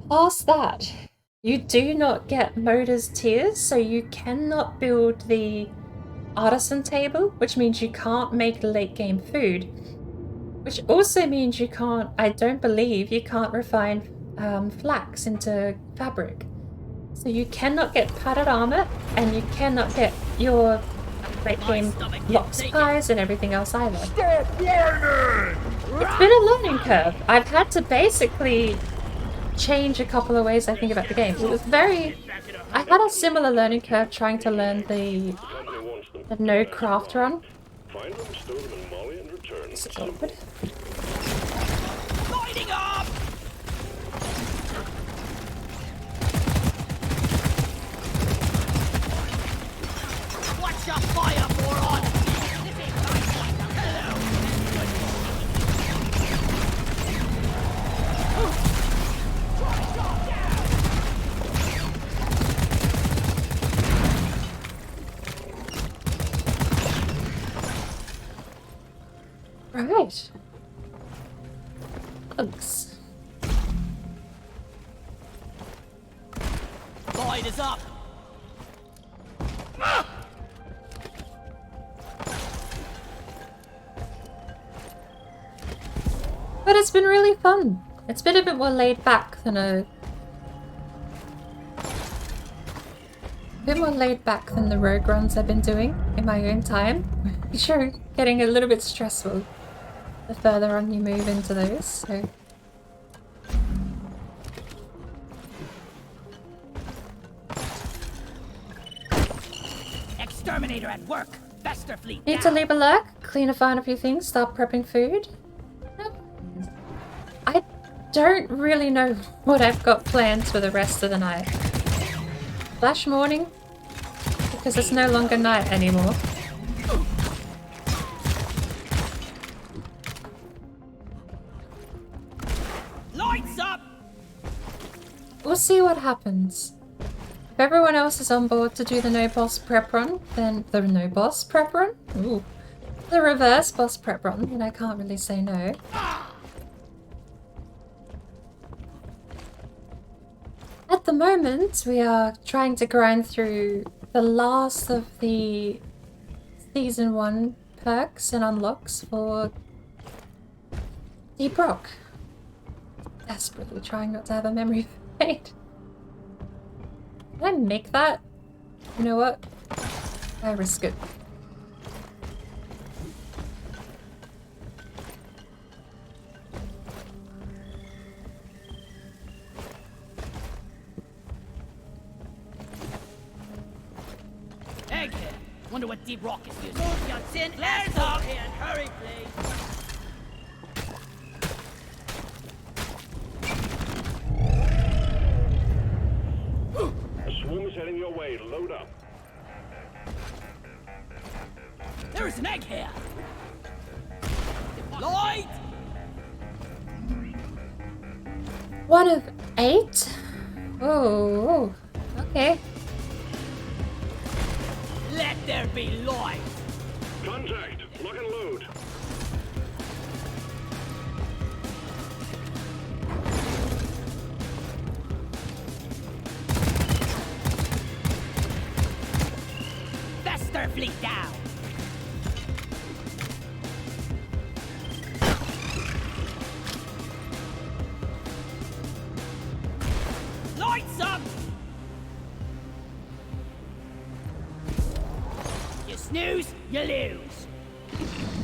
Past that, you do not get Moder's Tears, so you cannot build the artisan table, which means you can't make late game food. Which also means you can't, I don't believe, you can't refine flax into fabric. So you cannot get padded armor, and you cannot get your late game lox pies and everything else either. Stop whining! It's been a learning curve. I've had to basically change a couple of ways I think about the game. It was very... I had a similar learning curve trying to learn the no craft run. Find them, stow them in Molly, and return. It's awkward. Lighting up! Watch your fire, moron! Right. Bugs. Light is up! But it's been really fun. It's been a bit more laid back than the rogue runs I've been doing in my own time. Sure, getting a little bit stressful the further on you move into those, so... Exterminator at work! Faster fleet! Need to leave a lurk, clean a find a few things, start prepping food. Nope. I don't really know what I've got planned for the rest of the night. Flash morning, because it's no longer night anymore. Lights up! We'll see what happens. If everyone else is on board to do the no boss prep run, then the no boss prep run? Ooh. The reverse boss prep run, then I can't really say no. At the moment, we are trying to grind through the last of the Season 1 perks and unlocks for Deep Rock. Desperately trying not to have a memory fade. Can I make that? You know what? I risk it. Egghead! Wonder what Deep Rock is using. Move your tin ass up here and hurry, please! A swarm is heading your way. Load up. There is an egg here! Light! 1 of 8? Oh, okay. Let there be light! Contact. Lock and load.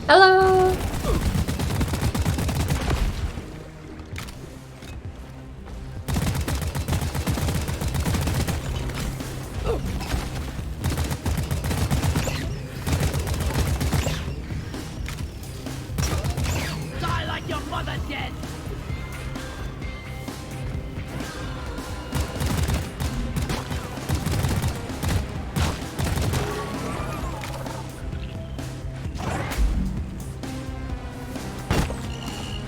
Hello! Die like your mother did!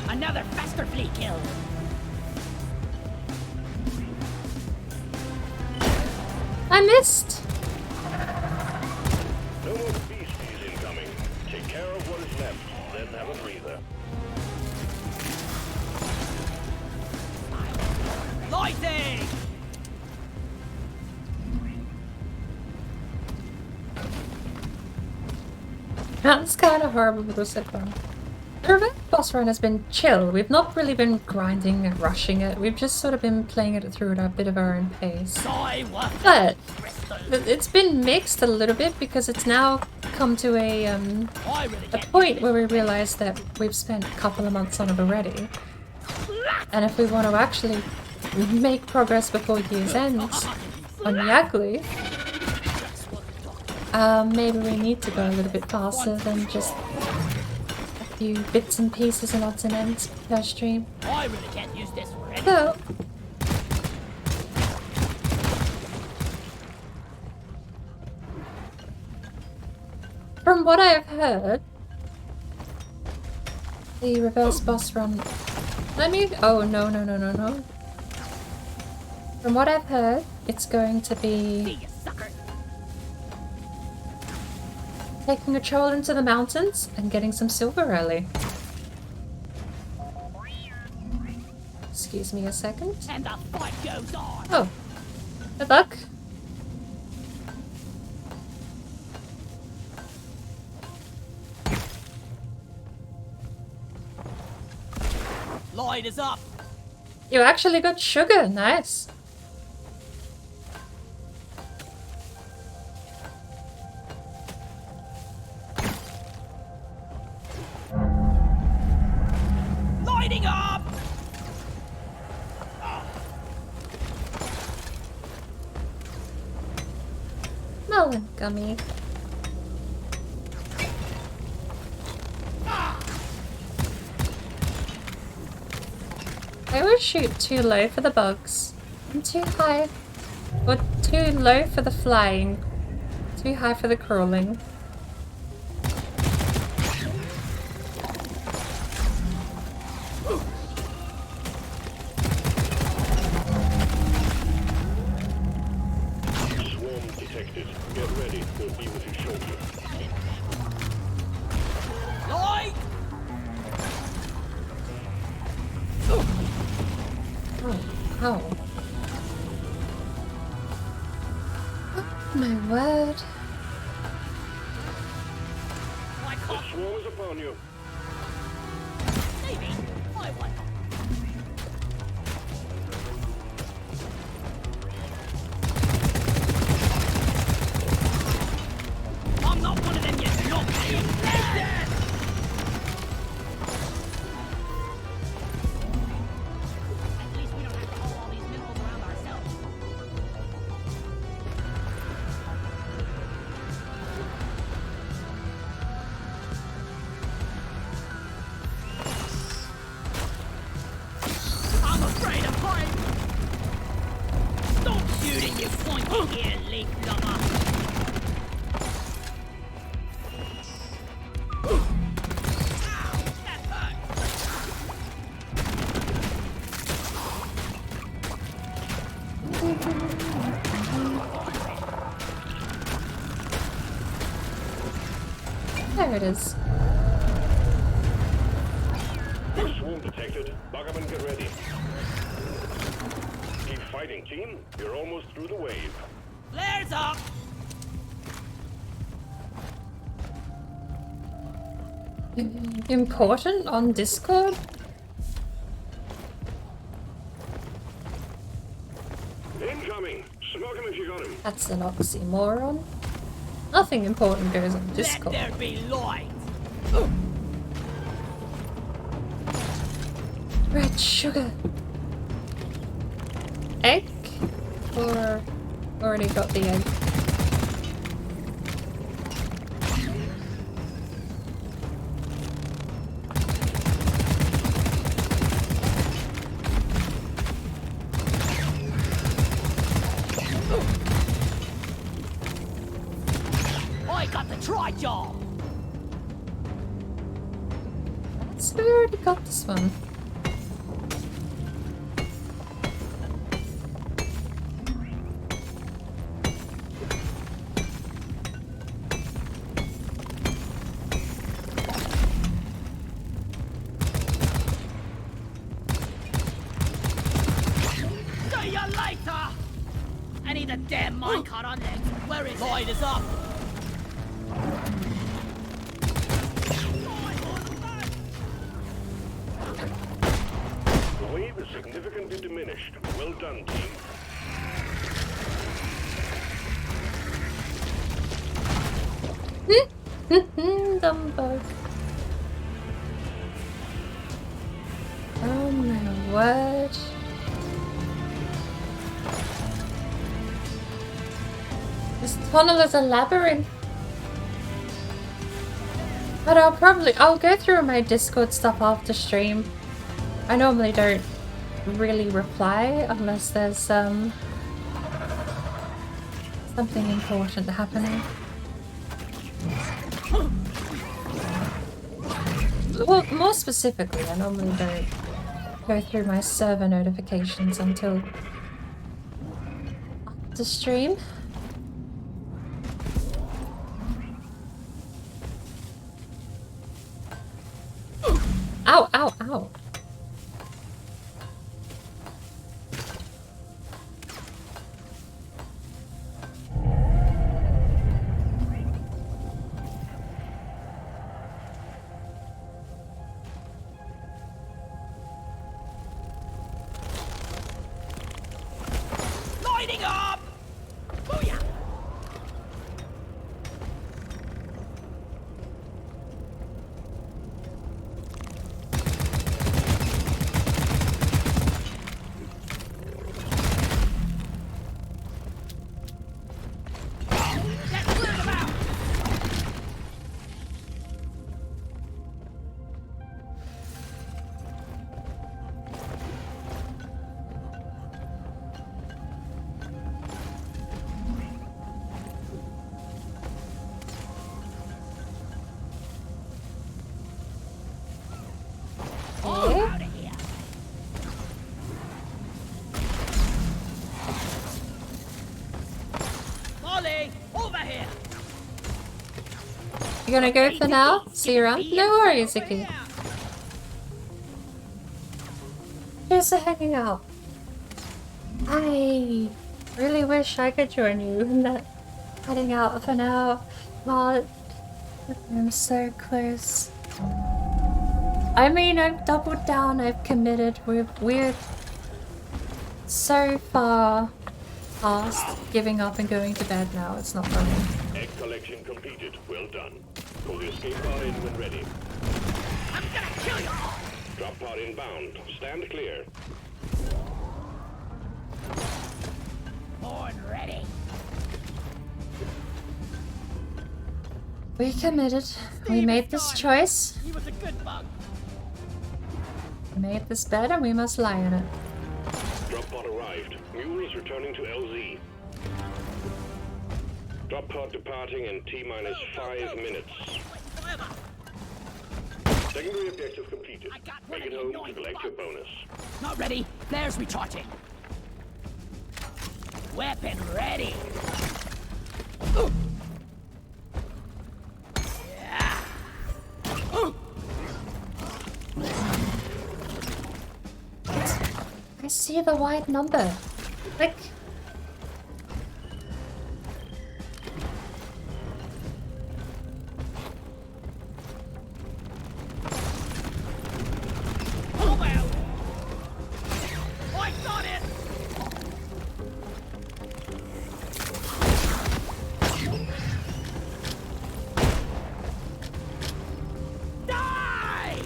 Another faster flea kill! I missed! No more beasties incoming. Take care of what is left, then have a breather. Lighting! That's kind of horrible to sit on. The revenge boss run has been chill. We've not really been grinding and rushing it. We've just sort of been playing it through at a bit of our own pace. But it's been mixed a little bit because it's now come to a point where we realize that we've spent a couple of months on it already. And if we want to actually make progress before year's ends on Yaglu, maybe we need to go a little bit faster than just a few bits and pieces and odds and ends per stream. I really can't use this for anything. So, from what I've heard, the reverse boss run. Oh, no. From what I've heard, it's going to be See you, sucker! taking a troll into the mountains and getting some silver early. Excuse me a second. And the fight goes on! Oh, good luck. Light is up! You actually got sugar, nice. Lighting up! Melon gummy. I always shoot too low for the bugs. And too high. Or too low for the flying. Too high for the crawling. Swarm detected. Get ready. We'll be with you shortly. Light! Oh. Oh my word. I The can't swarm is upon you. maybe. I won. I'm not one of them yet. Not being dead! At least we don't have to haul all these minerals around ourselves. I'm afraid of heights! Stop shooting, you pointy ear leaf lover! Ow, that hurt! There it is. The swarm detected. Buck up and get ready. Keep fighting, team. You're almost through the wave. Flares up! Important on Discord? Incoming. Smoke him if you got him. That's an oxymoron. Nothing important goes on Let Discord. there be light! Sugar. Egg? Or already got the egg? I got the try job. So we already got this one. See you later. I need a damn minecart on it. Where is it? Light is up. The wave is significantly diminished. Well done, team. Dumb bug. Oh my word. This tunnel is a labyrinth. But I'll go through my Discord stuff after stream. I normally don't really reply unless there's something important happening. Well, more specifically, I normally don't go through my server notifications until after stream. Ow, ow, ow. Lighting up. Booyah. Molly, over here. You gonna go for now? See you around? No worries, Iki. Here's the hanging out. I really wish I could join you in that heading out for now. But I'm so close. I mean, I've doubled down, I've committed. We're so far past giving up and going to bed now. It's not funny. Egg collection completed. Well done. Call the escape pod in when ready. I'm gonna kill you all. Drop pod inbound. Stand clear. Born ready. We committed. We made this choice. He was a good bug. We made this bed and we must lie in it. Drop pod arrived. Mules returning to LZ. Drop pod departing in T-minus 5 minutes. Secondary objective completed. Make it home to collect your bonus. Not ready. Flares recharging. Weapon ready. Yeah. I see the white number. Click. Oh well. I got it. Die!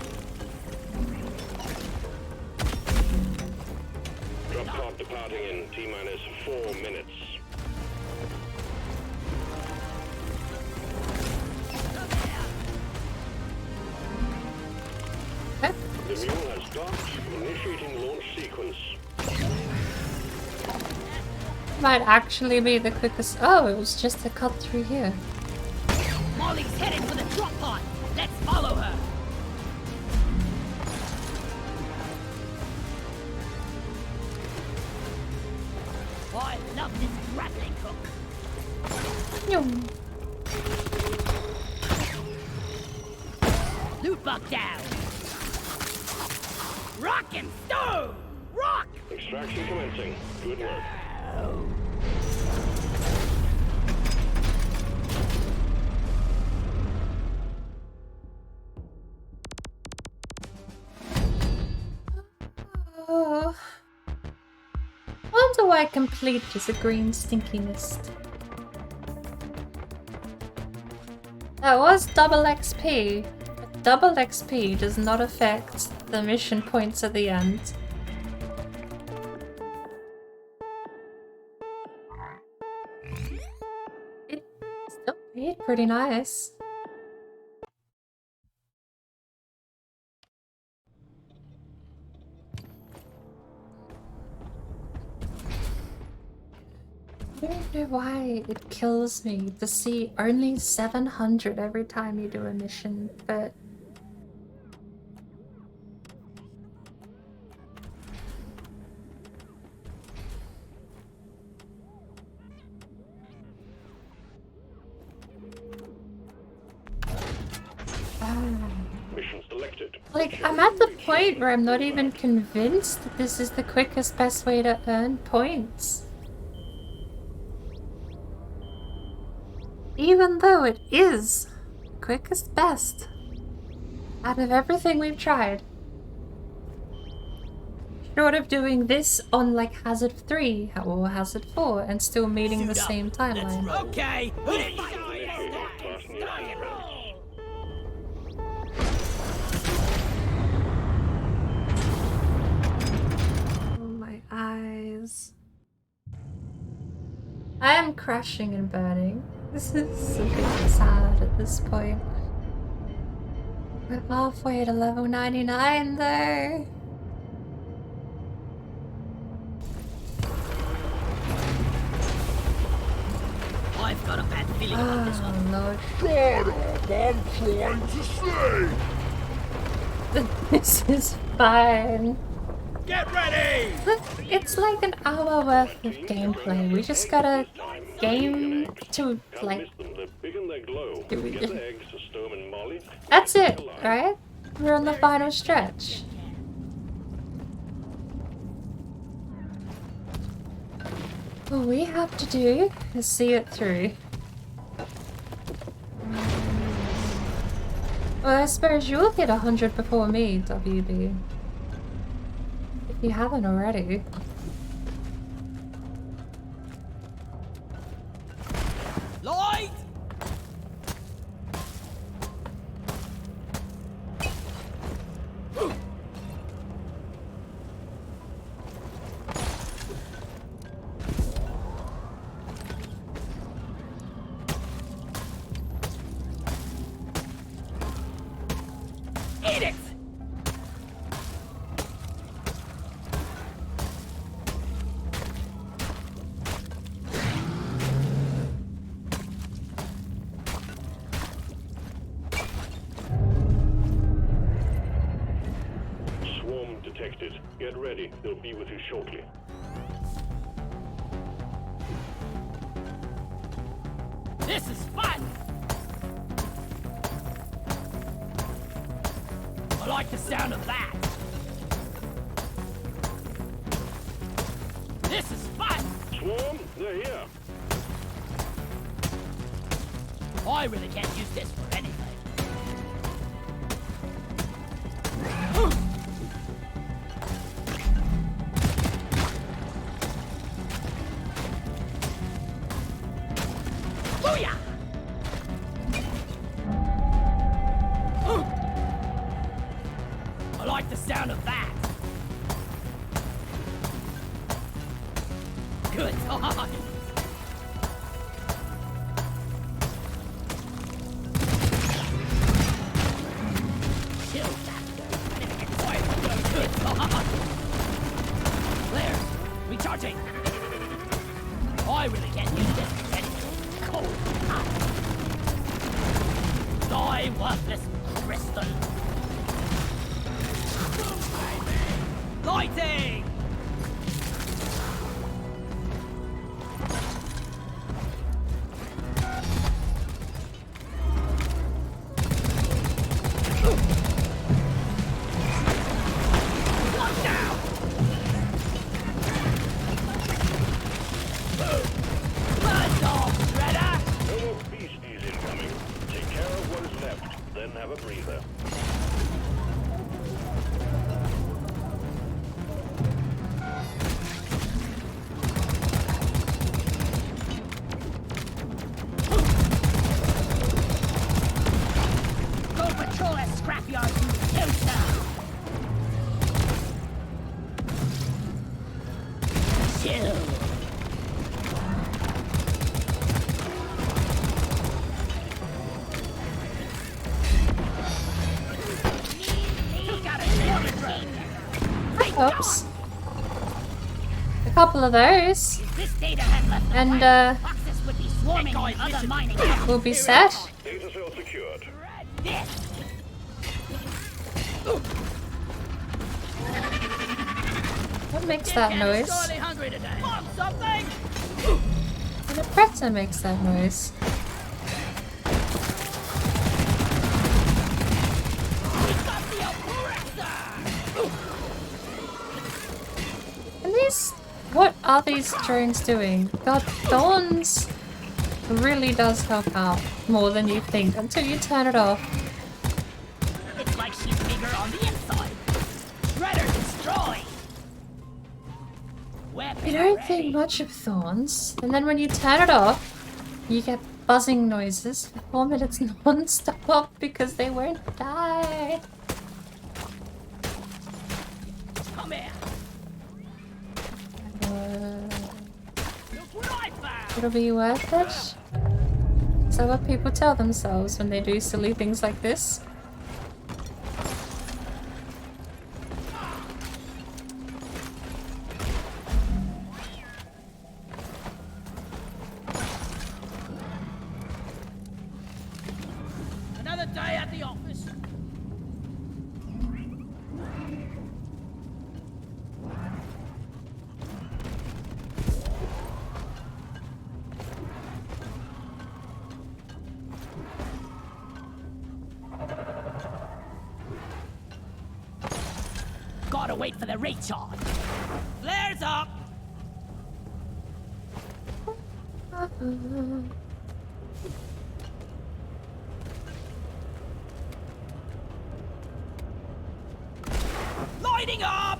T-minus 4 minutes. The mule has docked. Initiating launch sequence. Might actually be the quickest. Oh, it was just a cut through here. Molly's headed for the drop pod. Let's follow her. Oh, I love this grappling hook. Yum. Loot bug down. Rock and stone. Rock. Extraction commencing. Good work. Oh. Wonder why complete is a green stinky mist. That was double XP. But double XP does not affect the mission points at the end. It still paid pretty nice. I don't know why it kills me to see only 700 every time you do a mission, but... Mission selected. Like, I'm at the point where I'm not even convinced that this is the quickest, best way to earn points. Even though it is quickest, best out of everything we've tried. Short of doing this on like Hazard 3 or Hazard 4 and still meeting the same timeline. Okay. Oh, my eyes. I am crashing and burning. This is a bit sad at this point. We're halfway to level 99 though. I've got a bad feeling about this one. Oh Lord. Shut up! I'm trying to sleep! This is fine. Get ready. Look, it's like an hour worth of gameplay. We just gotta game to like... do we- That's it, right? We're on the final stretch. All we have to do is see it through. Well, I suppose you'll get 100 before me, WB. If you haven't already. Light. Eat it. Swarm detected. Get ready. They'll be with you shortly. This is fun. I like the sound of that. This is fun. Swarm, they're here. I really can't use this for anything. Booyah! I like the sound of that. good time. Chill, doctor. I didn't get quiet. Good time. Flares, recharging. I really can't use this anymore. Cold. Die, worthless crystal. Lighting! Have a breather. Go patrol that scrapyard, you toaster! Chill. Oops. A couple of those. This data had left the And boxes would be swarming with other mining we'll be set. Data cell secured. This. What makes that noise? Sorely hungry today. Want something? And a predator makes that noise. We got the oppressor. And these... What are these drones doing? God, Thorns really does help out more than you think until you turn it off. It's like she's bigger on the inside. Shredder destroy. Weapon You don't ready. think much of Thorns, and then when you turn it off, you get buzzing noises for 4 minutes non-stop because they won't die. Come here. Look what I found. It'll be worth it. Is that what people tell themselves when they do silly things like this? Another day at the office. Gotta wait for the recharge. Flares up. Lighting up.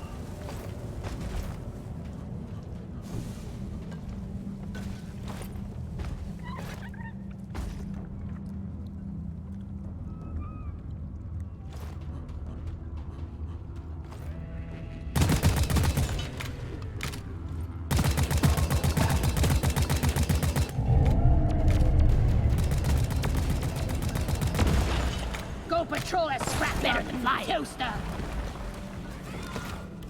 Go patrol that scrap better than fly toaster.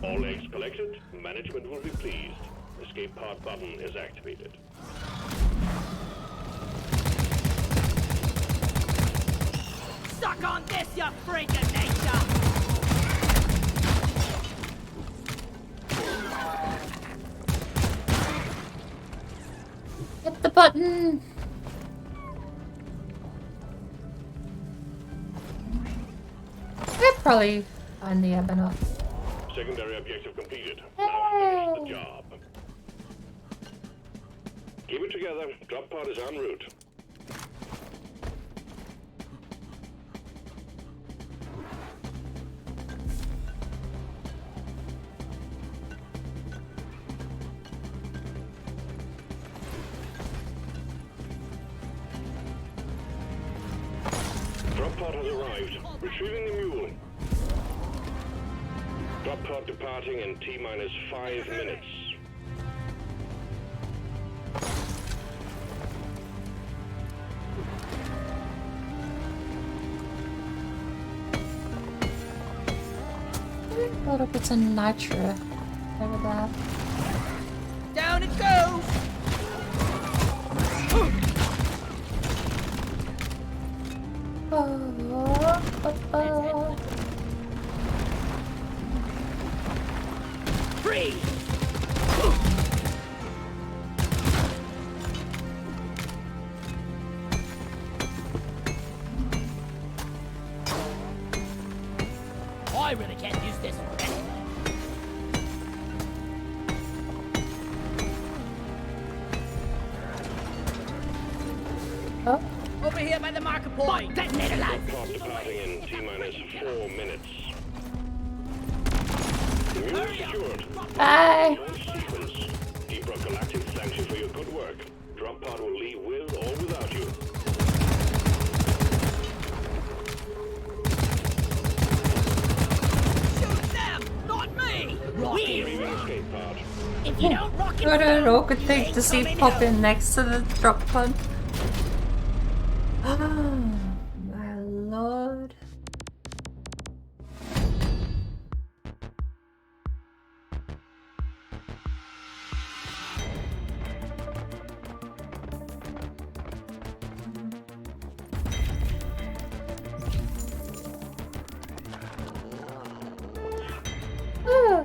All eggs collected. Management will be pleased. Escape pod button is activated. Suck on this, you freak of nature! Hit the button! They're probably on the up and up. Secondary objective completed. Now finish the job. Keep it together. Drop pod is en route. Drop pod has arrived. Retrieving the mule. Drop pod departing in T-minus 5 minutes. little bits of nitro over there. Down it goes! Free! I really can't use this for anything. Oh, Over here by the marker point. Detonator lads. Drop pod departing in T-minus 4 minutes. Mule secured. bye. Launch sequence. Deep Rock Galactic thanks you for your good work. Drop pod will leave with or without you. Shoot them, not me! Leaving escape pod. If you don't rock it, What an awkward thing to see pop in next to the drop pod. Oh, my lord. Ah.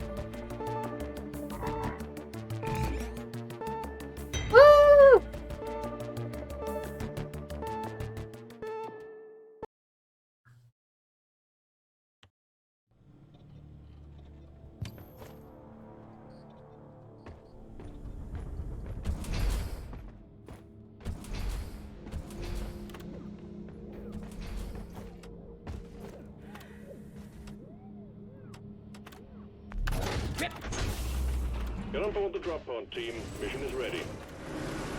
Woo! Get on board the drop pod, team. Mission is ready.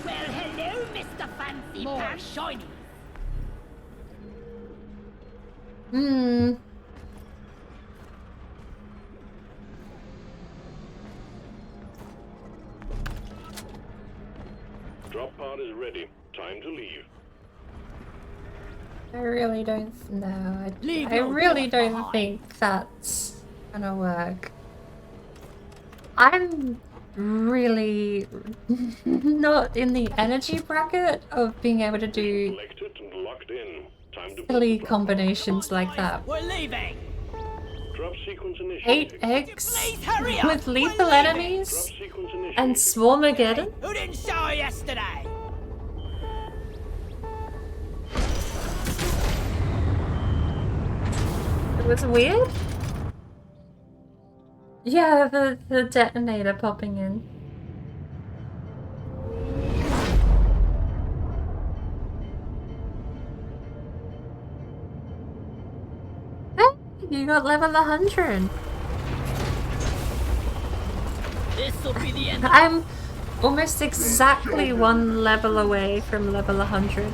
well, hello, Mr. Fancy More Pants. shiny. Hmm. Drop pod is ready. Time to leave. I really don't know. Leave I no really doubt don't behind. think that's gonna work. I'm really not in the energy bracket of being able to do Selected and locked in. Time to silly drop. combinations like that. We're leaving. Drop sequence initiated. 8 eggs Please hurry up. with We're lethal leaving. Drop enemies sequence initiated. and Swarmageddon? Who didn't shower yesterday? It was weird. Yeah, the detonator popping in. Hey, you got level 100. This'll be the end. I'm almost exactly one level away from level 100.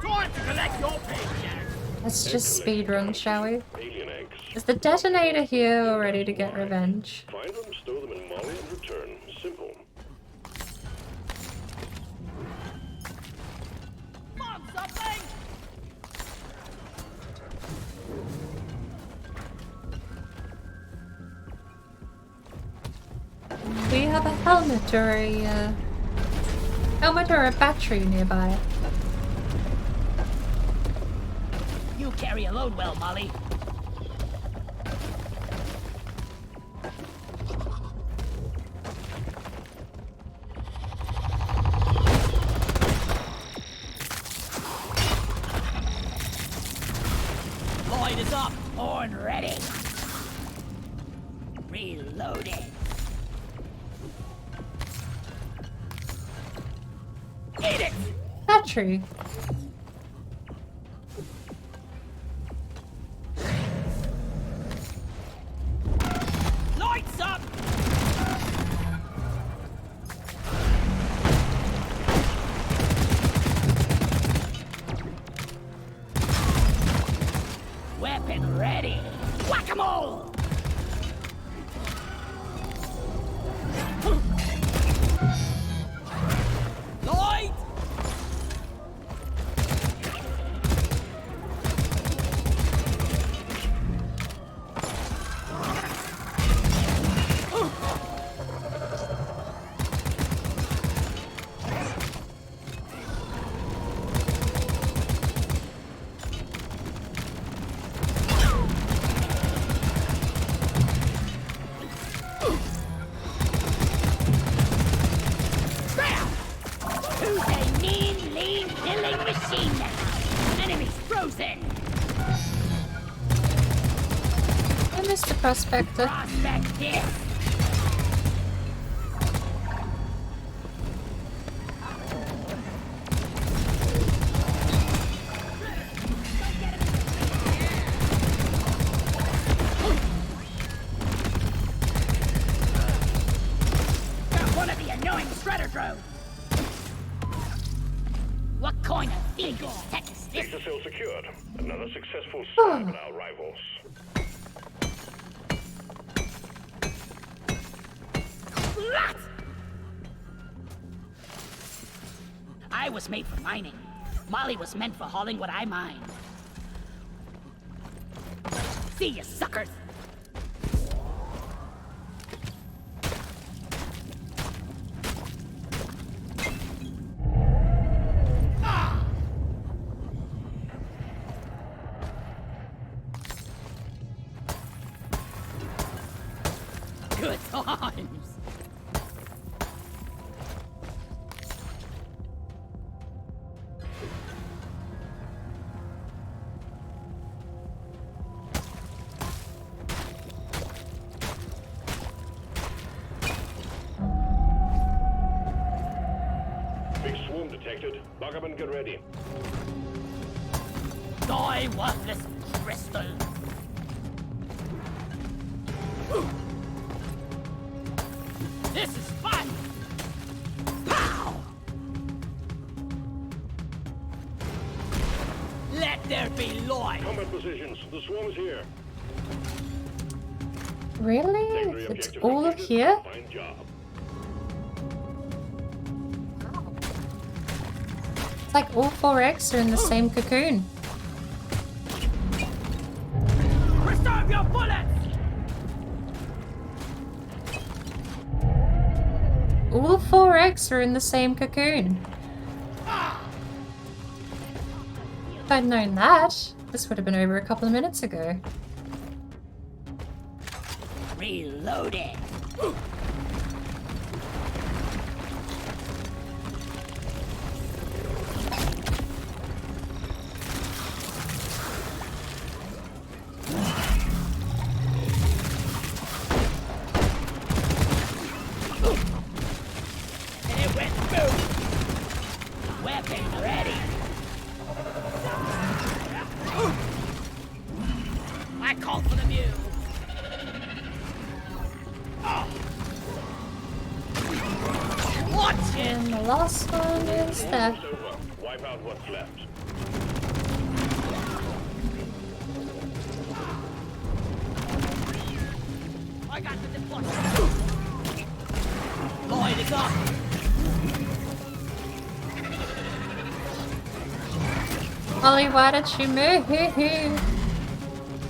Time to collect your paycheck. Let's just speedrun, shall we? Alien eggs. Is the detonator here or ready to get revenge? Find them, stow them in Molly, and return. Simple. Want something? Do you have a helmet or a battery nearby? You carry a load well, Molly. Lloyd is up. Horn ready. Reloading. Eat it! Battery. Lights up! Weapon ready. Whack-a-mole! Lloyd! Mr. Prospector. Prospect this. Got one of the annoying shredder drones. What kind of illegal tech is this? Base is still secured. Another successful stab at our rivals. What? I was made for mining. Molly was meant for hauling what I mine. See you, suckers! Good times! Big swarm detected. Buck up and get ready. Die, worthless crystal! This is fun! Pow! Let there be light! Combat positions. The swarm is here. Really? Victory It's objective all of completed. here? Fine job. It's like all 4 eggs are in the same cocoon. Preserve your bullets! All 4 eggs are in the same cocoon. If I'd known that, this would have been over a couple of minutes ago. Reloaded! It went boom! Weapons ready! I called for the mule! Watch it! And the last one is there. It's over. Wipe out what's left. I got the deployment! Lloyd is up! Molly, why did you move?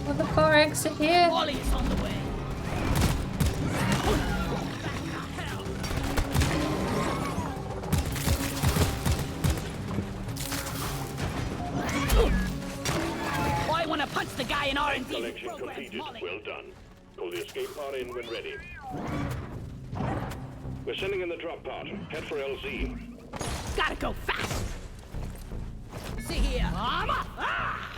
All the 4 eggs are here. Molly is on the way! I want to punch the guy in R&D who Collection programmed completed. Molly. Well done. Pull the escape pod in when ready. We're sending in the drop pod. Head for LZ. Gotta go fast! See here! I'm up! Ah!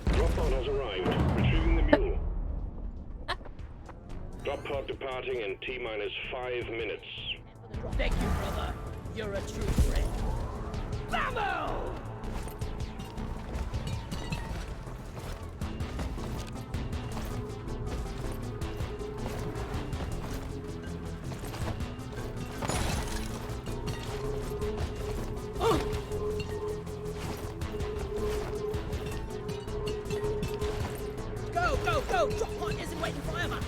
Drop pod has arrived. Retrieving the mule. Drop pod departing in T-minus 5 minutes. Thank you, brother. You're a true friend. Vamos! Go, go, go! Drop pod isn't waiting forever!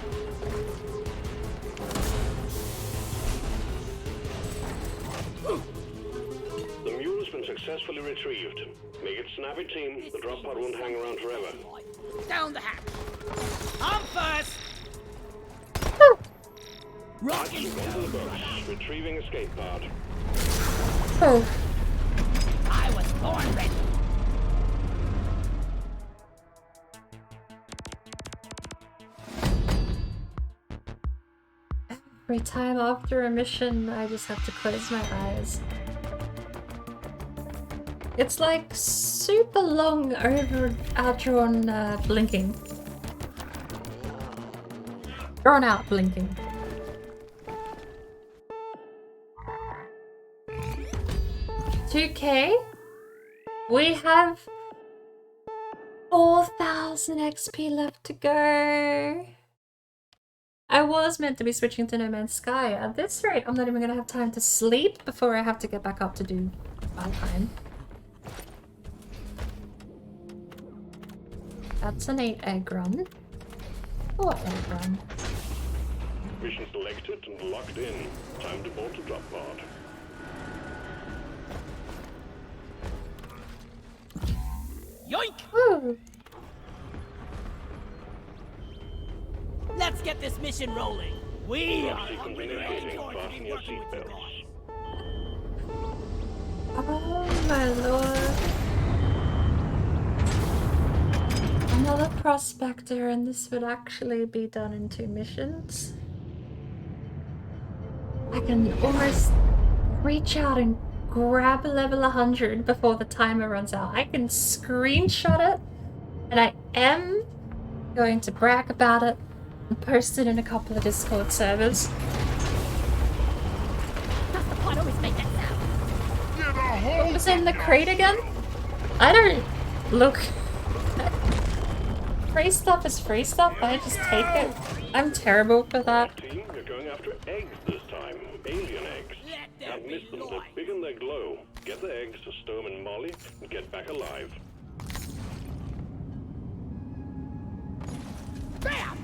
The mule has been successfully retrieved. Make it snappy, team. The drop pod won't hang around forever. Down the hatch! I'm first! Rock and Got the books. Retrieving escape pod. Oh, I was born ready. every time after a mission I just have to close my eyes. It's like super long outdrawn blinking. Drawn out blinking. $2K? We have 4,000 XP left to go. I was meant to be switching to No Man's Sky. At this rate, I'm not even gonna have time to sleep before I have to get back up to do Valheim. That's an 8 egg run. 4 egg run. Mission selected and locked in. Time to board the drop pod. Yoink! Woo! Let's get this mission rolling. We Drop are sequence hungry and initiating. forward to Fasten be your working with you seatbelts. guys. Oh my lord. Another prospector, and this would actually be done in 2 missions. I can almost reach out and grab a level 100 before the timer runs out. I can screenshot it, and I am going to brag about it and post it in a couple of Discord servers. Does the pot always make that sound? What was in the crate again? I don't look. Free stuff is free stuff. I just take it. I'm terrible for that. Team, you're going after eggs this time. Alien eggs. Let there Can't miss be them. They're light. big and they glow. Get the eggs to Sturm and Molly and get back alive. Bam!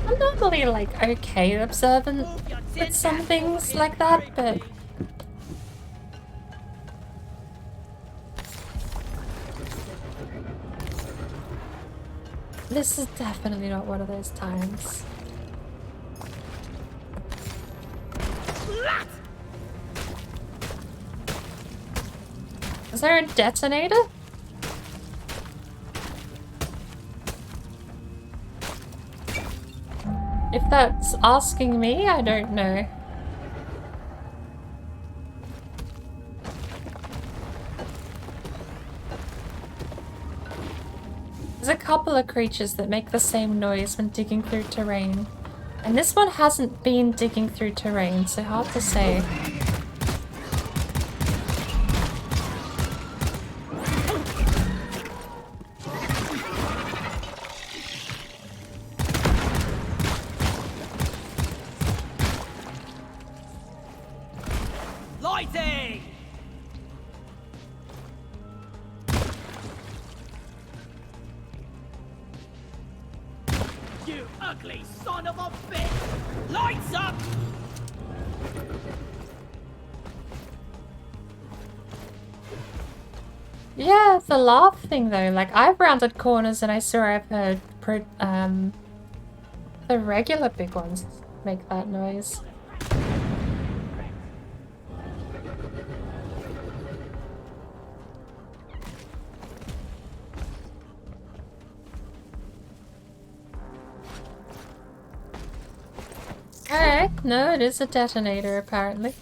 I'm normally like okay observant with some things like that, but this is definitely not one of those times. Splat! Is there a detonator? If that's asking me, I don't know. There's a couple of creatures that make the same noise when digging through terrain. And this one hasn't been digging through terrain, so hard to say. Lighting! You ugly son of a bitch! Lights up! Yeah, the laugh thing though, like I've rounded corners and I swear I've heard the regular big ones make that noise. Alright, no, it is a detonator apparently.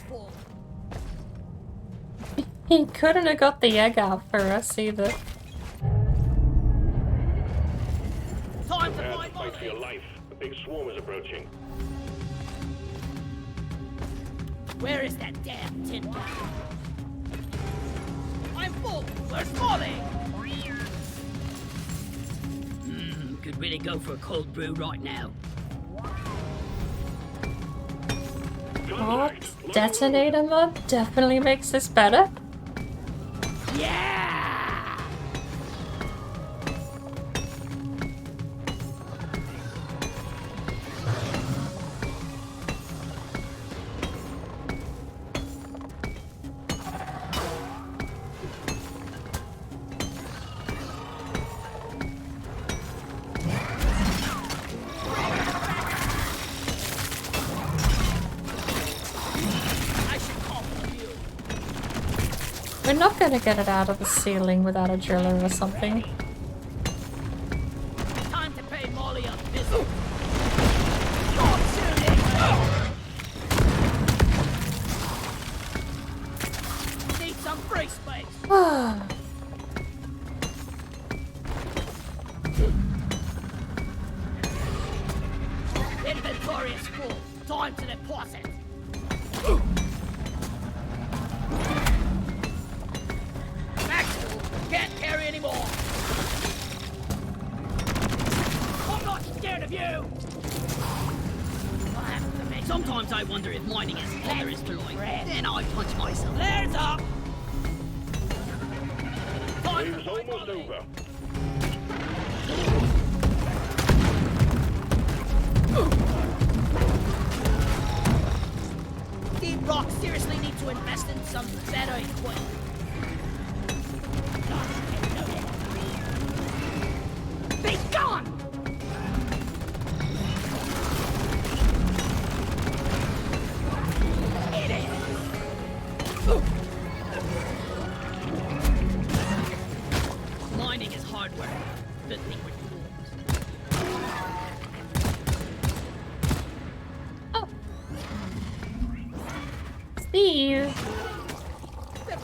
full. He couldn't have got the egg out for us either. Time to Prepare to find fight for your Molly. life. A big swarm is approaching. Where is that damn tin can? I'm full. Where's Molly? Could really go for a cold brew right now. What? Detonator mod definitely makes this better. Yeah! I should call for you. We're not gonna get it out of the ceiling without a driller or something. Time to pay Molly a visit. Stop shooting! Need some free space. Inventory is full. Time to deposit. Back full. Can't carry anymore. I'm not scared of you. Sometimes I wonder if mining is dangerous to life. Then I punch myself. Flares up. Time to Wave's find almost Molly. over. Deep Rock seriously need to invest in some better equipment. Be gone! Idiot! Mining is hard work. The liquid forms. Steve!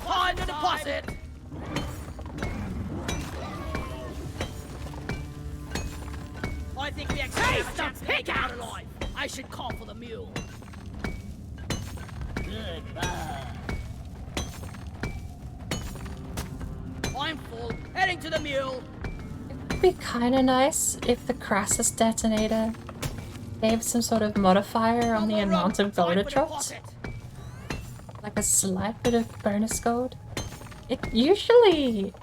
Find the deposit! I think we actually have a chance to make it out alive. I should call for the mule. Goodbye. I'm full. Heading to the mule. It'd be kinda nice if the Crassus detonator gave some sort of modifier on the amount of gold it dropped. Like a slight bit of bonus gold. It usually...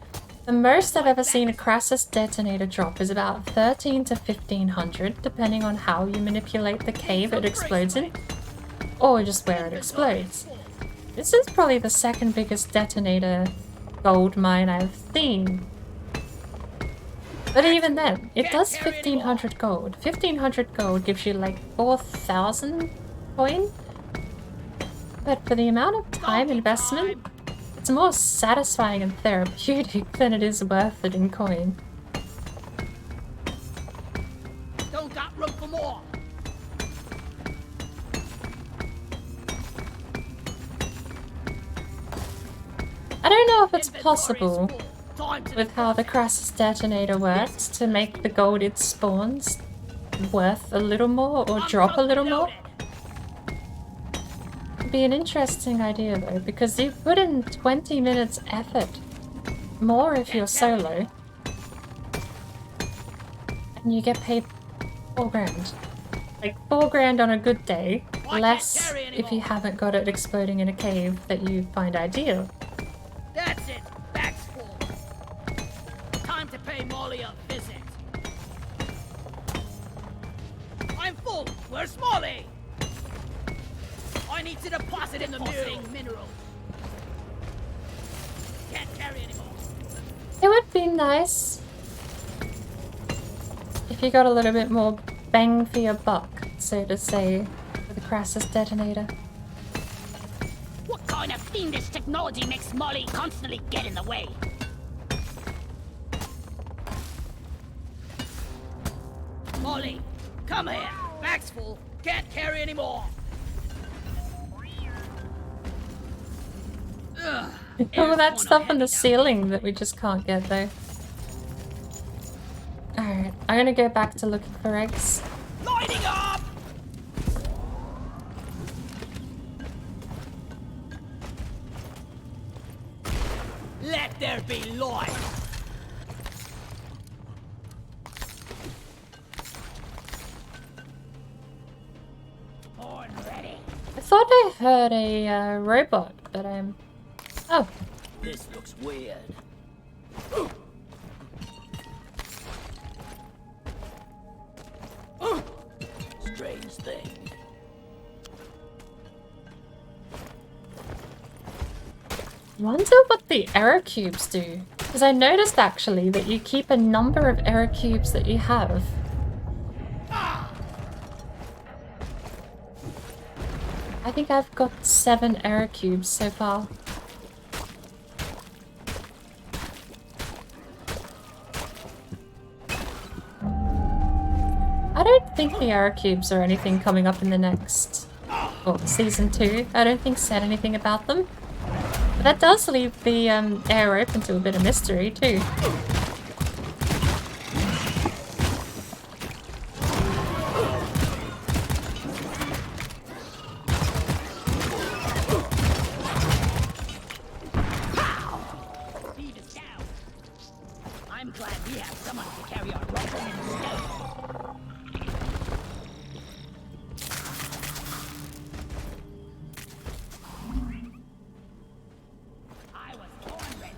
The most I've ever seen a Crassus detonator drop is about 13 to 1500, depending on how you manipulate the cave it explodes in, or just where it explodes. This is probably the second biggest detonator gold mine I've seen. But even then, it does 1500 gold. 1500 gold gives you like 4000 coin. But for the amount of time investment, it's more satisfying and therapeutic than it is worth it in coin. Don't got room for more. I don't know if it's possible with how the Crassus detonator works to make the gold it spawns worth a little more or drop a little more. It'd be an interesting idea though, because you put in 20 minutes effort, more if you're solo, and you get paid 4 grand. Like 4 grand on a good day, less if you haven't got it exploding in a cave that you find ideal. That's it. Bag's full. Time to pay Molly a visit. I'm full. Where's Molly? I need to deposit in the mule. Minerals. Can't carry anymore. It would be nice if you got a little bit more bang for your buck, so to say, with the Crassus detonator. What kind of fiendish technology makes Molly constantly get in the way? Molly, come here. Bag's full. Can't carry anymore. Oh, that stuff on the ceiling that we just can't get though. Alright, I'm gonna go back to looking for eggs. Lighting up! Let there be light! Horn ready. I thought I heard a robot, but oh. This looks weird. Strange thing. Wonder what the error cubes do. Because I noticed actually that you keep a number of error cubes that you have. I think I've got 7 error cubes so far. I don't think the error cubes are anything coming up in the next... well, season 2. I don't think said anything about them. But that does leave the air open to a bit of mystery too. Speed is down. I'm glad we have someone to carry our rifle instead. I was born ready.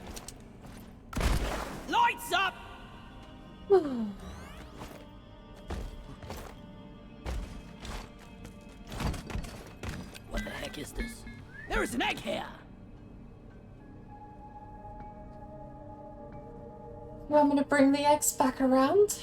Lights up! What the heck is this? There is an egg here! You want me to bring the eggs back around?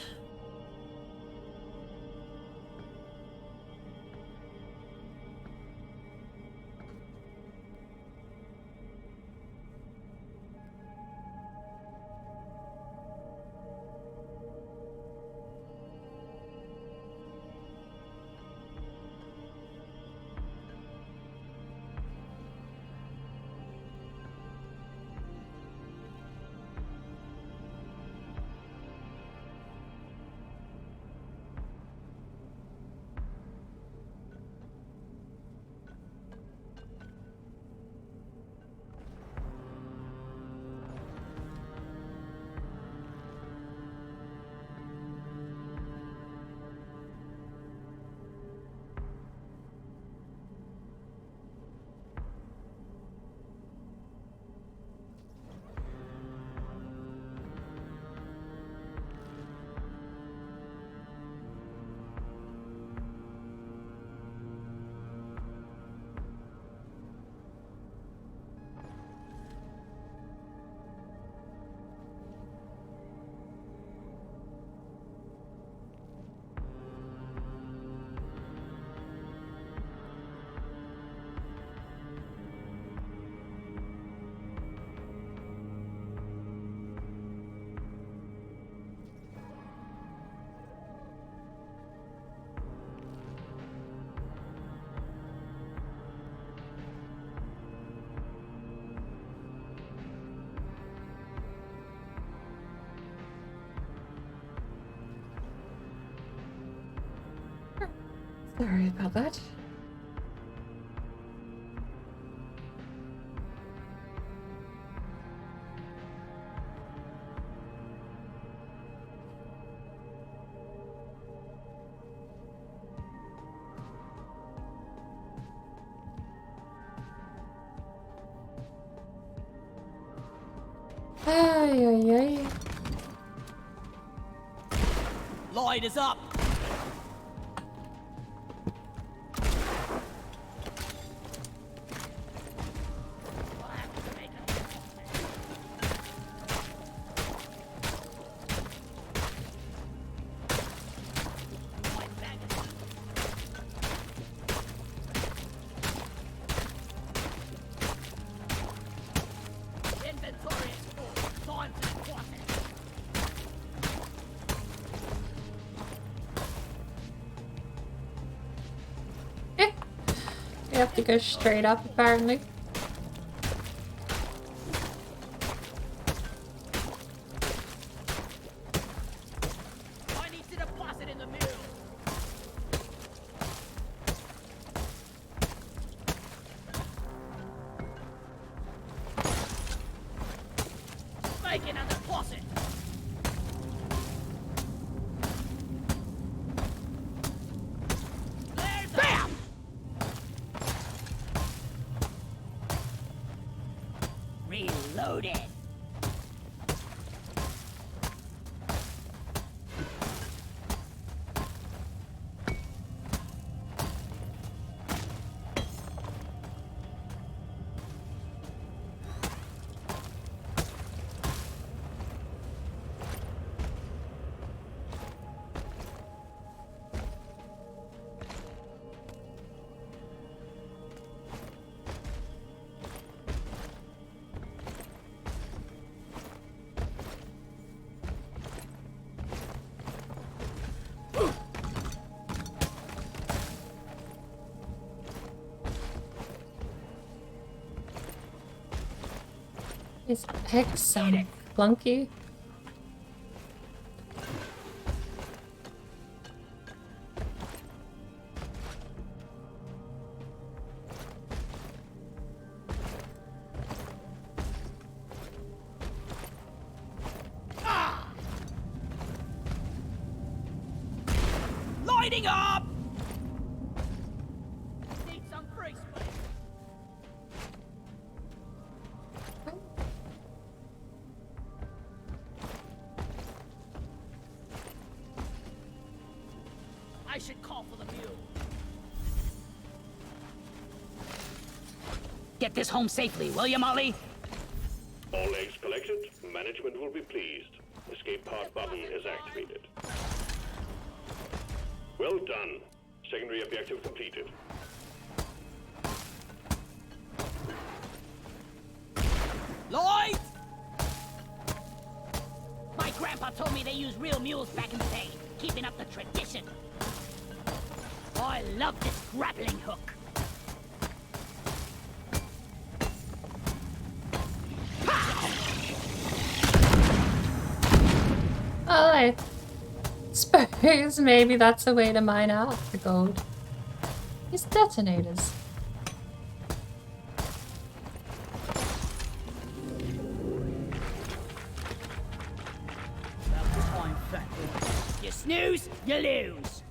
Sorry about that. Ay, ay, ay. Light is up! Inventory is full. Time to cross it. You have to go straight up, apparently. Make another deposit. Bam! Reloaded. Is X clunky? Lighting up! Need some free space. I should call for the mule. Get this home safely, will you, Molly? All eggs collected. Management will be pleased. Escape pod button is activated. Well done. Secondary objective completed. Lloyd! My grandpa told me they used real mules back in the day, keeping up the tradition. I love this grappling hook. Oh, I suppose maybe that's a way to mine out the gold. These detonators. You snooze, you lose.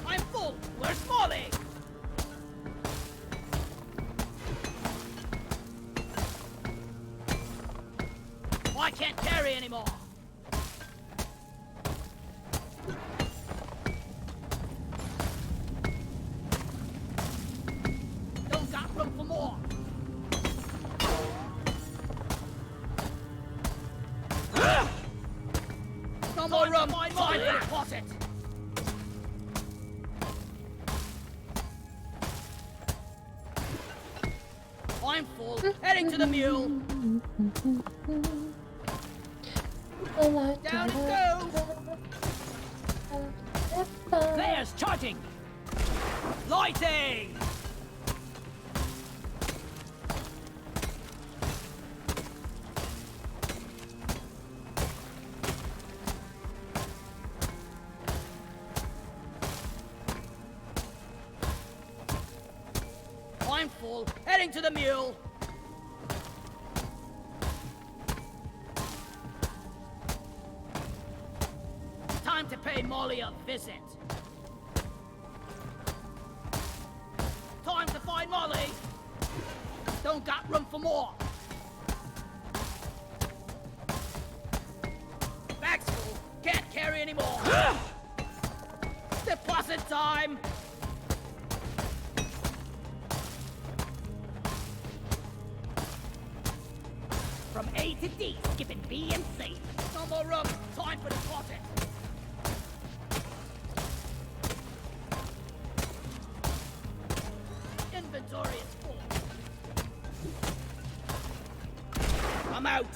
I'm full. Where's Molly? I can't carry anymore. Don't got room for more. No more room. Find the deposit. I'm full. Heading to the mule. Down it goes. Players charging. Lighting. I'm full. Heading to the mule. Time to pay Molly a visit. Time to find Molly. Don't got room for more. Bag's full. Can't carry anymore. Deposit time. From A to D, skipping B and C. No more room. Time for deposit. Inventory is full. I'm out.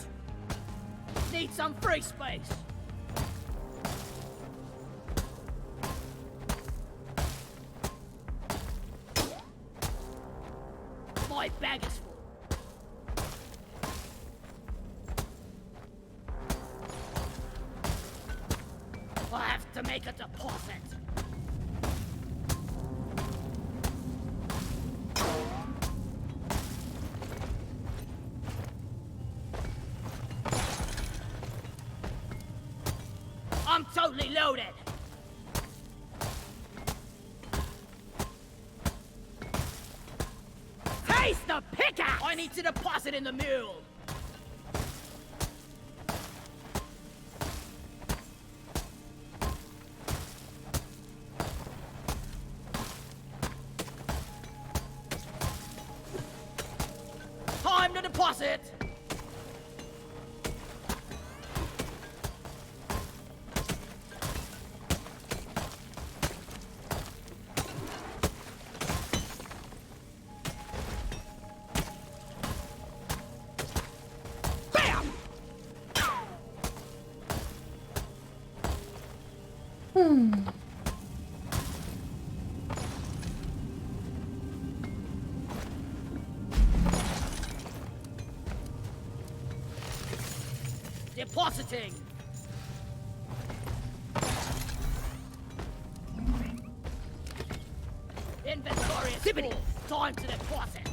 Need some free space. to make a deposit. I'm totally loaded. Taste the pickaxe! I need to deposit in the mule. Time to deposit. Depositing. Inventory is full. Time to deposit.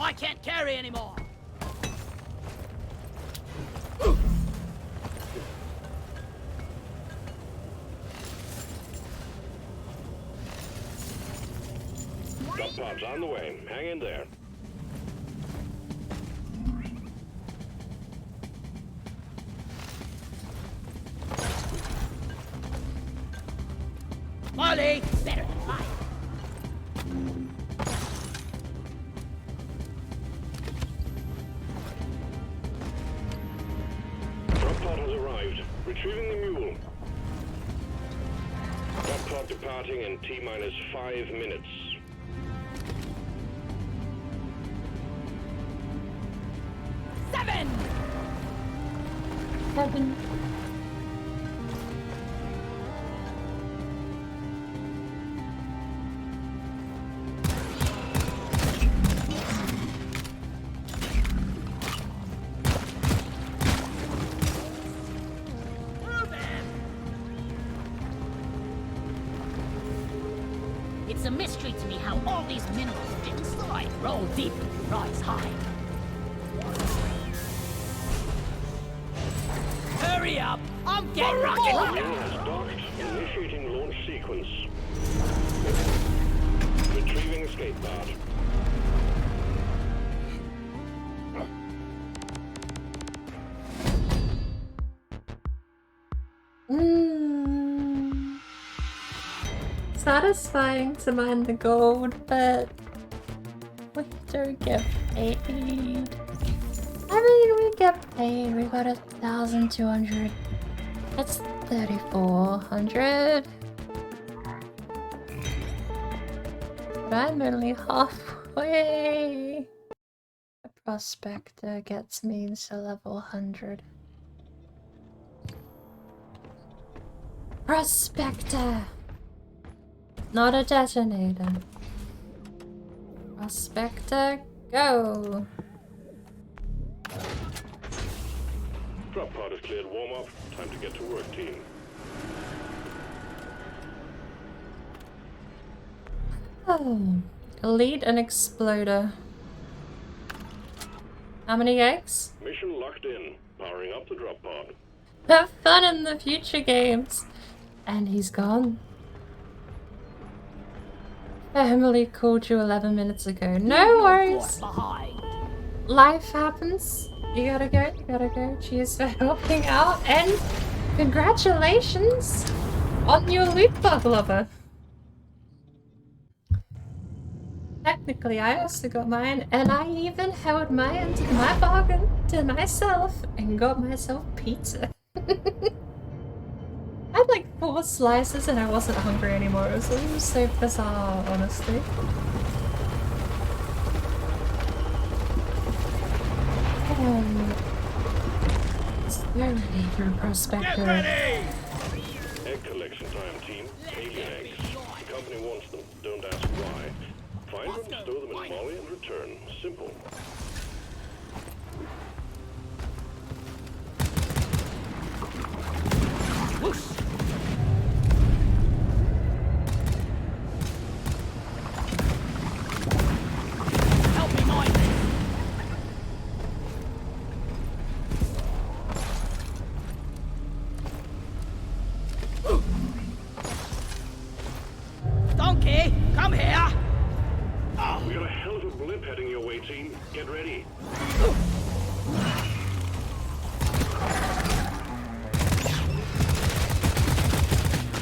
I can't carry anymore. Drop pod's on the way. Hang in there. Molly, better than mine. Drop pod has arrived. Retrieving the mule. Drop pod departing in T-minus 5 minutes. Seven. It's a mystery to me how all these minerals fit inside. Roll deep, rise high. Hurry up! I'm getting rocket Mule launcher! has docked. Initiating launch sequence. Retrieving escape pod. Satisfying to mine the gold, but we don't get paid. I mean, we get paid. We got 1,200. That's 3,400. But I'm only halfway. A prospector gets me to level 100. Prospector! Not a detonator. Prospector, go! Drop pod is cleared warm-up. Time to get to work, team. Oh, elite and exploder. How many eggs? Mission locked in. Powering up the drop pod. Have fun in the future games. And he's gone. Emily called you 11 minutes ago. No worries. Life happens. You gotta go, you gotta go. Cheers for helping out. And congratulations on your loot bug lover. Technically, I also got mine, and I even held my end of my bargain to myself and got myself pizza. I had like 4 slices and I wasn't hungry anymore. It was so bizarre, honestly. So ready for Prospector. Get ready! Egg collection time, team. Alien eggs. The company wants them. Don't ask why. Find them, stow them in Molly, and return. Simple. ready.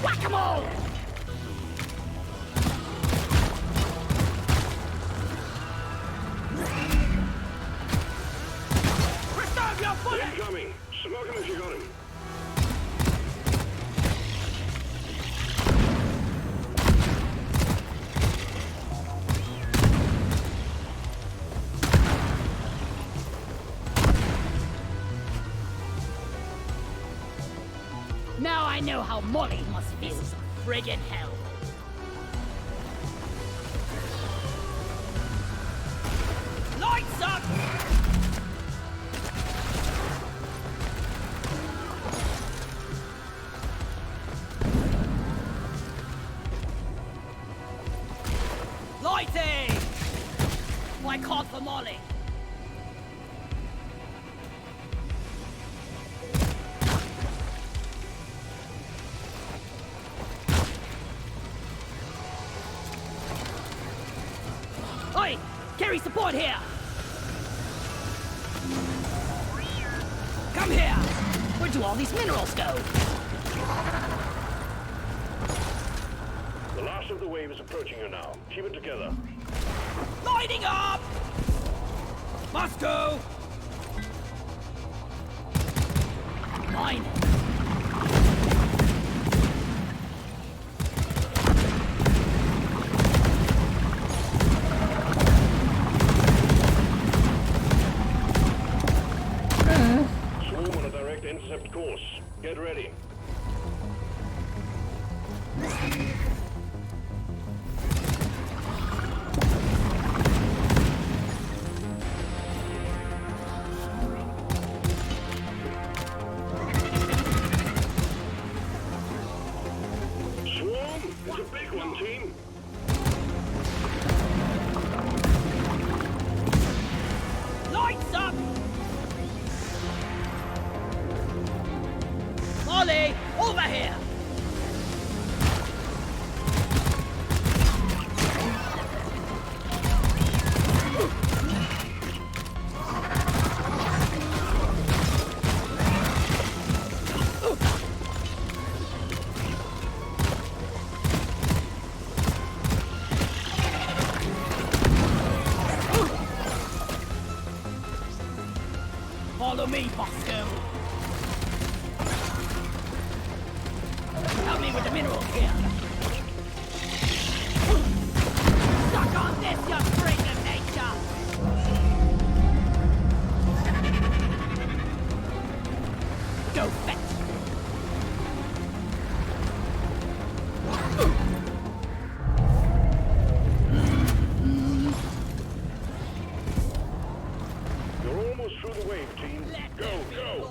Whack-a-mole! Preserve your bullet! Incoming. Smoke him if you got him. Now I know how Molly must feel some friggin' hell. Lights up! Lighting! My card for Molly. Oi! Carry support here! Come here! Where do all these minerals go? The last of the wave is approaching you now. Keep it together. Lighting up! Must go! Mine! Swarm on a direct intercept course. Get ready. Swarm? It's a big one, team. Lights up! Molly, over here! Follow me, Bosco. Help me with the minerals here. Suck on this, you freak of nature! Go fetch! You're almost through the wave, team. Go, go.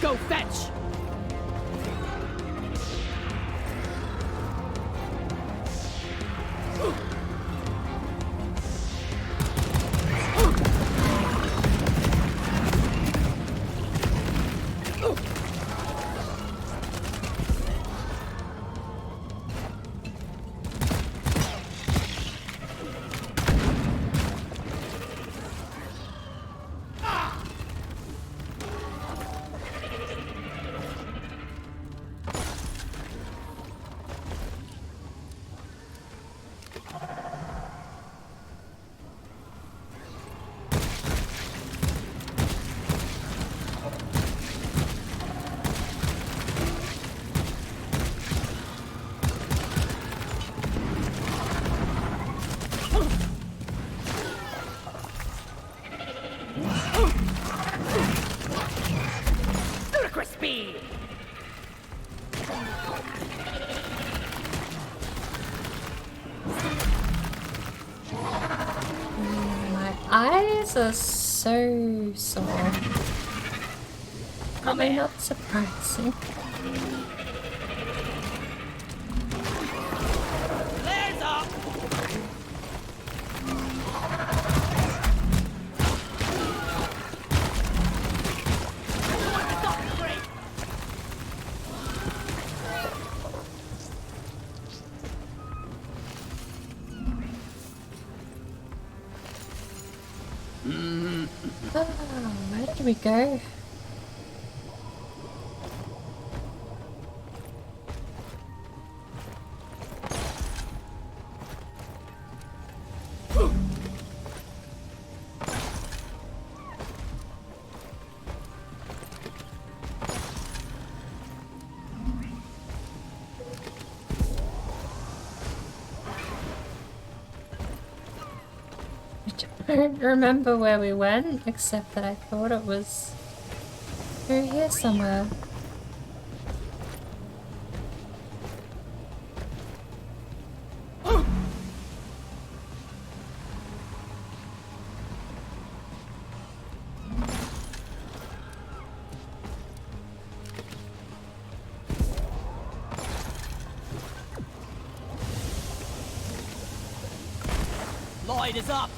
Go fetch! Ludicrous speed! My eyes are so sore. Probably not surprising. Flares up! where did we go? I don't remember where we went, except that I thought it was through here somewhere. Light is up.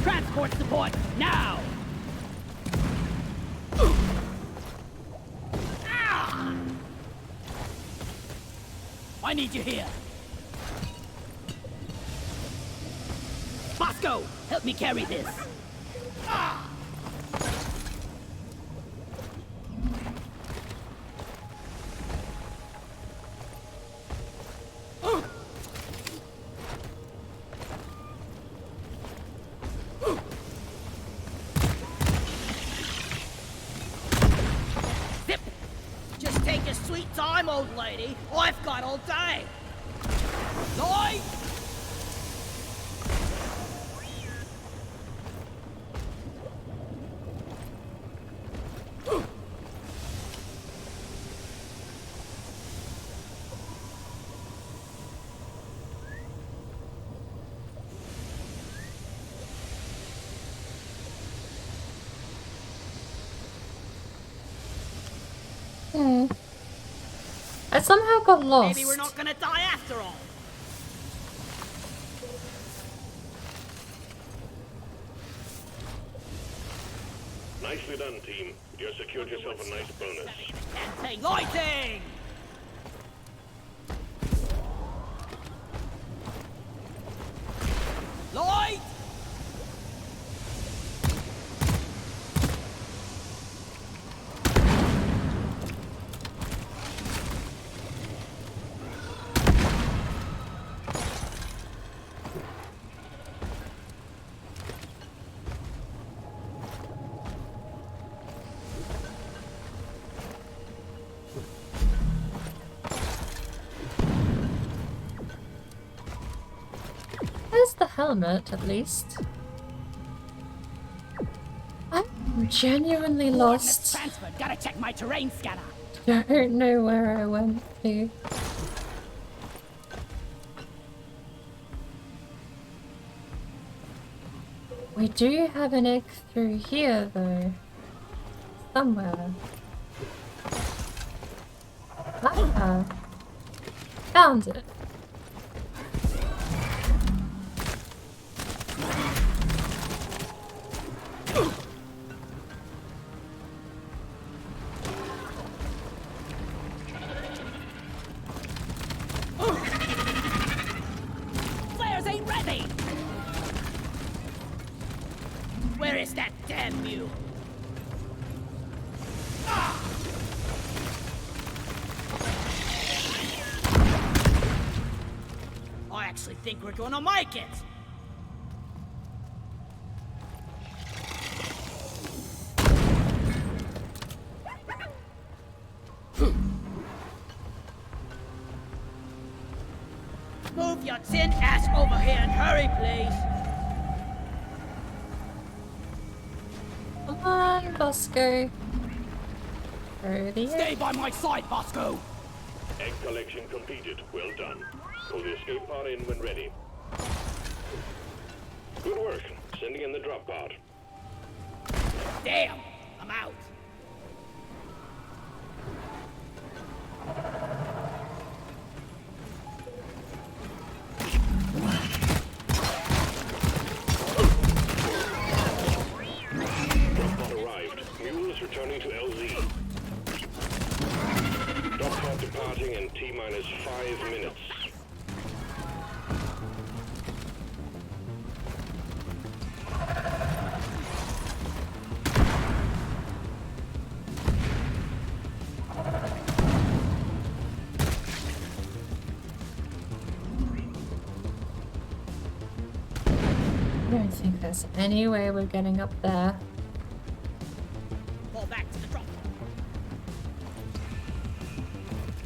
Transport support now. Ah! I need you here. Bosco, help me carry this. Ah! Zip! Just take your sweet time, old lady. I've got all day. Light! I somehow got lost. Maybe we're not gonna die after all. Nicely done, team. You secured yourself a nice bonus. Take lighting! Light! There's the helmet, at least. I'm genuinely lost. Transferred. Gotta check my terrain scanner. Don't know where I went to. We do have an egg through here, though. Somewhere. Ah! Found it. Flares ain't ready. Where is that damn mule? I actually think we're gonna make it. Move your tin ass over here and hurry, please. Come on, Bosco. Through the Stay by my side, Bosco. Egg collection completed. Well done. Pull the escape pod in when ready. Good work. Sending in the drop pod. Damn. I'm out. Drop pod arrived. Mules returning to LZ. Drop pod departing in T-minus 5 minutes. I don't think there's any way we're getting up there. Fall back to the drop.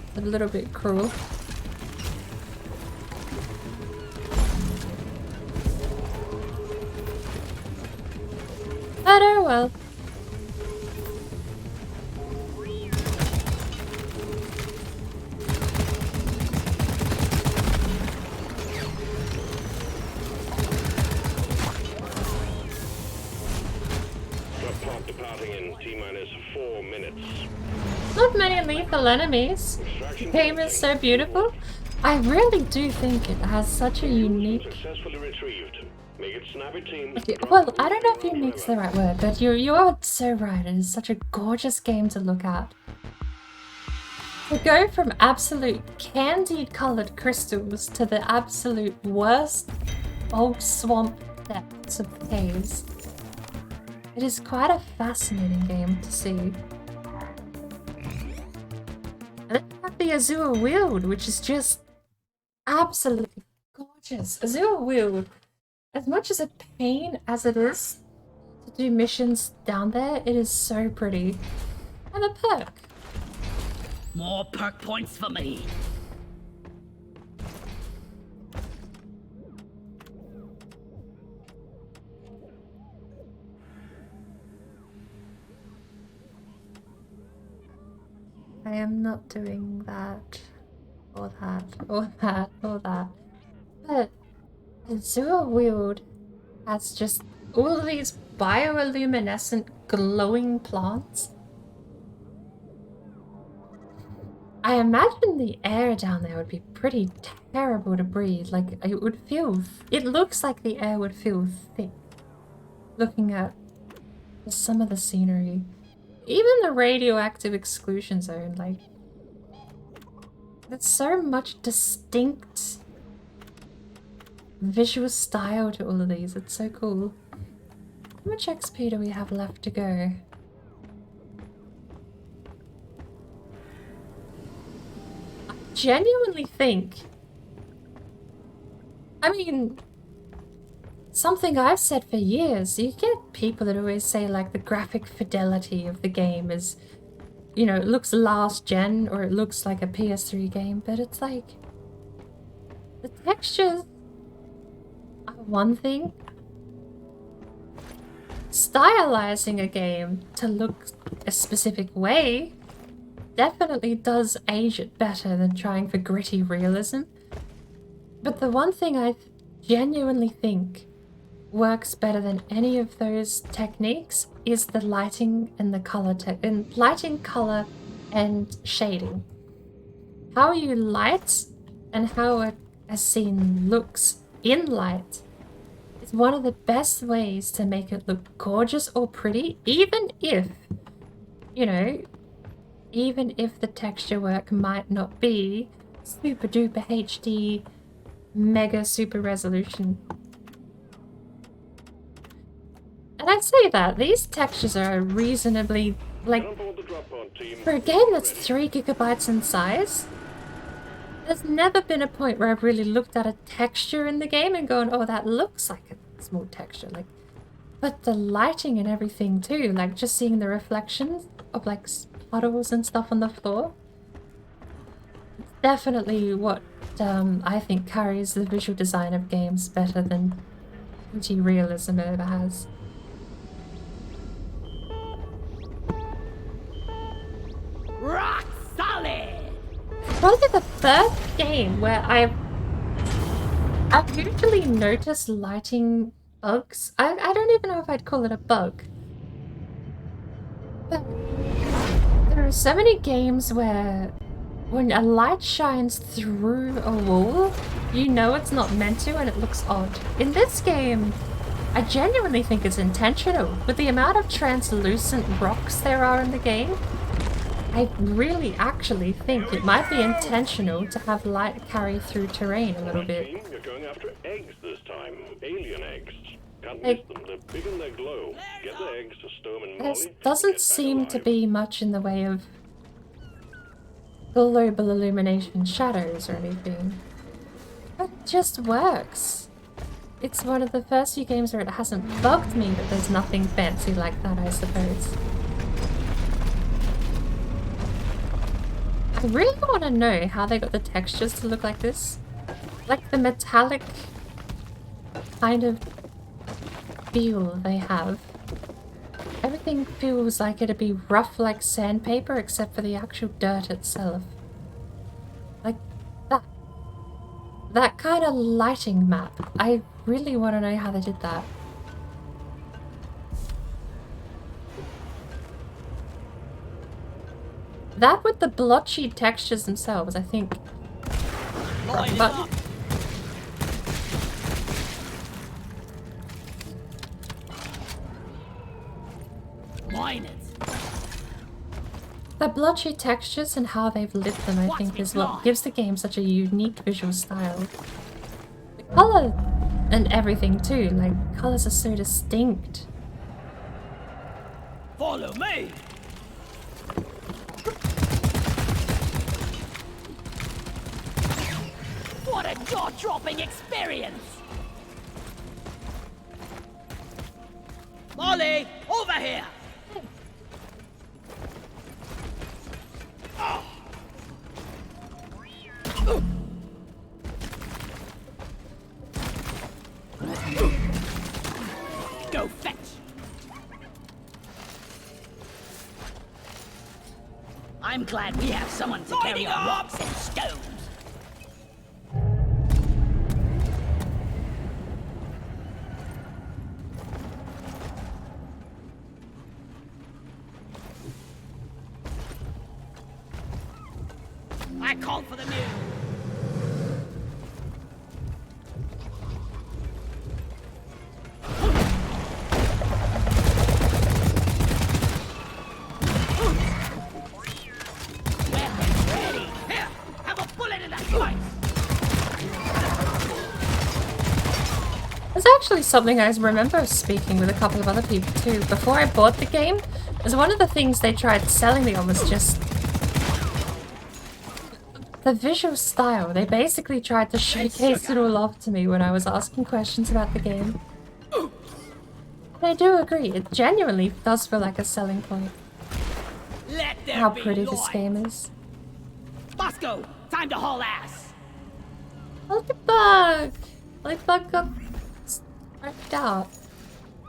It's a little bit cruel. But oh well. Drop pod departing in T-minus 4 minutes. Not many lethal enemies. The game is so beautiful. I really do think it has such a unique... Successfully retrieved. Make it snappy, team. Well, I don't know if unique's the right word, but you are so right. It is such a gorgeous game to look at. To go from absolute candy-coloured crystals to the absolute worst old swamp depths of caves. It is quite a fascinating game to see. And then you have the Azure Wield, which is just absolutely gorgeous. Azure Wield, as much as a pain as it is to do missions down there, it is so pretty. And a perk. More perk points for me. I am not doing that, or that, or that, or that. But Azure Wield has just all of these bioluminescent glowing plants. I imagine the air down there would be pretty terrible to breathe. Like, it would feel... It looks like the air would feel thick. Looking at some of the scenery. Even the radioactive exclusion zone, like... There's so much distinct visual style to all of these. It's so cool. How much XP do we have left to go? I genuinely think... I mean... Something I've said for years, you get people that always say like the graphic fidelity of the game is, you know, it looks last gen or it looks like a PS3 game, but it's like, the textures are one thing. Stylizing a game to look a specific way definitely does age it better than trying for gritty realism. But the one thing I genuinely think works better than any of those techniques is the lighting and the color lighting, color, and shading. How you light and how a scene looks in light is one of the best ways to make it look gorgeous or pretty, even if, you know, even if the texture work might not be super duper HD, mega super resolution. And I'd say that these textures are reasonably, like, for a game that's 3 gigabytes in size, there's never been a point where I've really looked at a texture in the game and gone, oh, that looks like a small texture. Like, but the lighting and everything too, like just seeing the reflections of like puddles and stuff on the floor, it's definitely what I think carries the visual design of games better than gritty realism ever has. Rock solid! Probably the first game where I've usually noticed lighting bugs. I don't even know if I'd call it a bug. There are so many games where when a light shines through a wall, you know it's not meant to and it looks odd. In this game, I genuinely think it's intentional. With the amount of translucent rocks there are in the game, I really actually think it might be intentional to have light carry through terrain a little bit. Team, you're going after eggs this time. Alien eggs. Can't miss Like, them. They're big and they glow. Get the eggs to Storm and there Molly. doesn't seem to be much in the way of global illumination shadows or anything. It just works. It's one of the first few games where it hasn't bugged me that there's nothing fancy like that, I suppose. I really want to know how they got the textures to look like this. Like the metallic kind of feel they have. Everything feels like it'd be rough like sandpaper except for the actual dirt itself. Like that. That kind of lighting map. I really want to know how they did that. That with the blotchy textures themselves, I think. But Mine it. the blotchy textures and how they've lit them, I think, is what gives the game such a unique visual style. The color and everything too, like colors are so distinct. Follow me. What a jaw-dropping experience! Molly, over here! Go fetch! I'm glad we have someone to carry our rocks and stones. I called for the mule. Weapons ready. Here, have a bullet in that fight. There's actually something I remember speaking with a couple of other people too. Before I bought the game, was one of the things they tried selling me on was just the visual style. They basically tried to showcase it all off to me when I was asking questions about the game. And I do agree, it genuinely does feel like a selling point. Let there How be pretty this light. game is. Bosco, time to haul ass. Ladybug! Ladybug got striped out.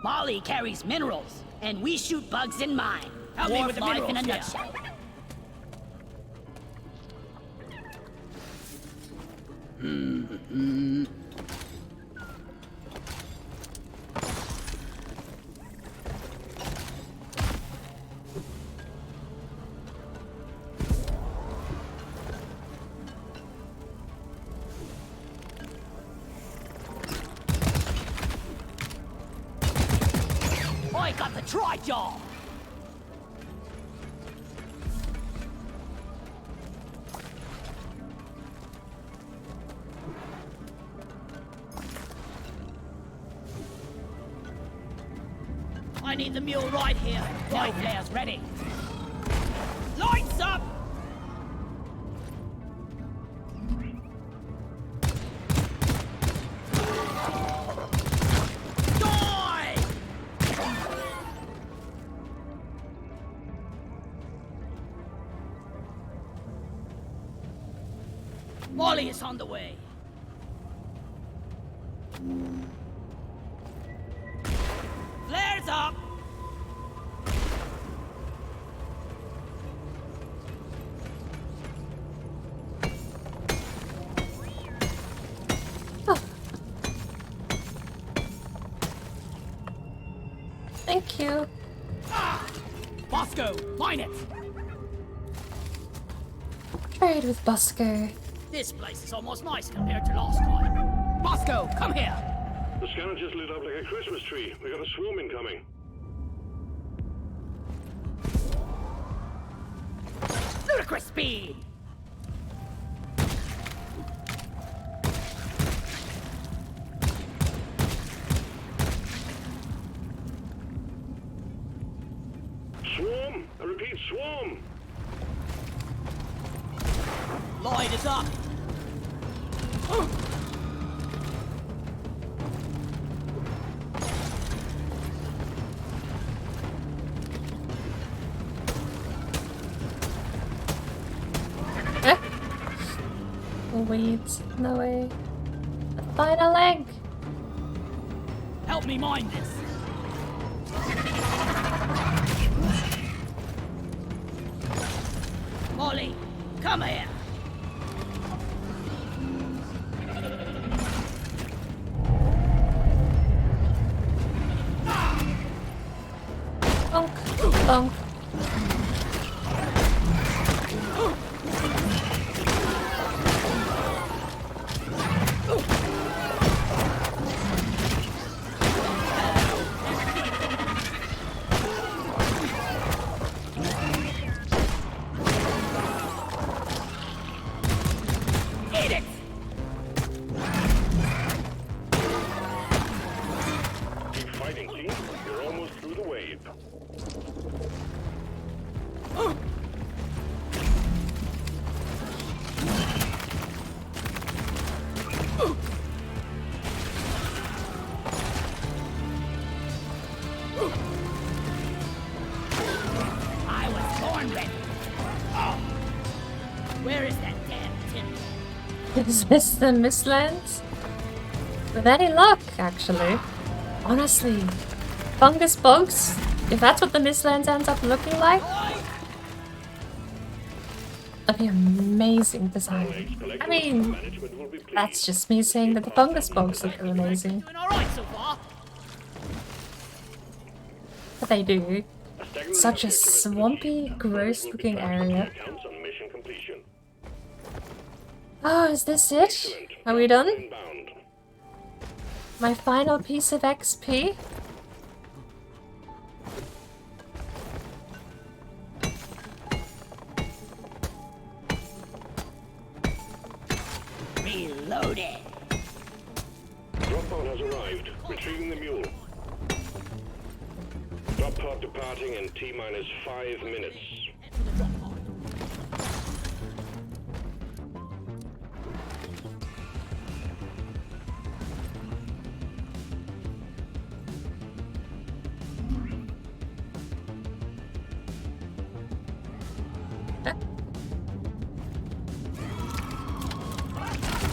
Molly carries minerals, and we shoot bugs in mine. Help me with the life in a nutshell. I got the tri-jaw. I need the mule right here. Light flares ready. Lights up! Die! Molly is on the way. Flares up! Thank you. Boss Bosco, mine it! Trade with Bosco. This place is almost nice compared to last time. Bosco, come here! The scanner just lit up like a Christmas tree. We got a swarm incoming. Ludicrous speed! Swarm! I repeat, swarm! Light is up! Weeds in the way. The final egg! Help me mine this! Molly, come here! Bonk, bonk. Eat it! Keep fighting, team. You're almost through the wave. I was born ready. Oh. Where is that damn tin? Is this the Mistlands? With any luck, actually. Honestly. Fungus bugs? If that's what the Mistlands ends up looking like, that'd be amazing design. I mean, Management will be pleased. that's just me saying that the fungus bugs look amazing. Doing alright so far? But they do. A staggering Such a objective is swampy, achieved. gross Will be looking passed on area. accounts on mission completion. Oh, is this it? Excellent. Are we done? Inbound. My final piece of XP? Reloaded! Drop pod has arrived. Retrieving the mule. Drop pod departing in T-minus 5 minutes.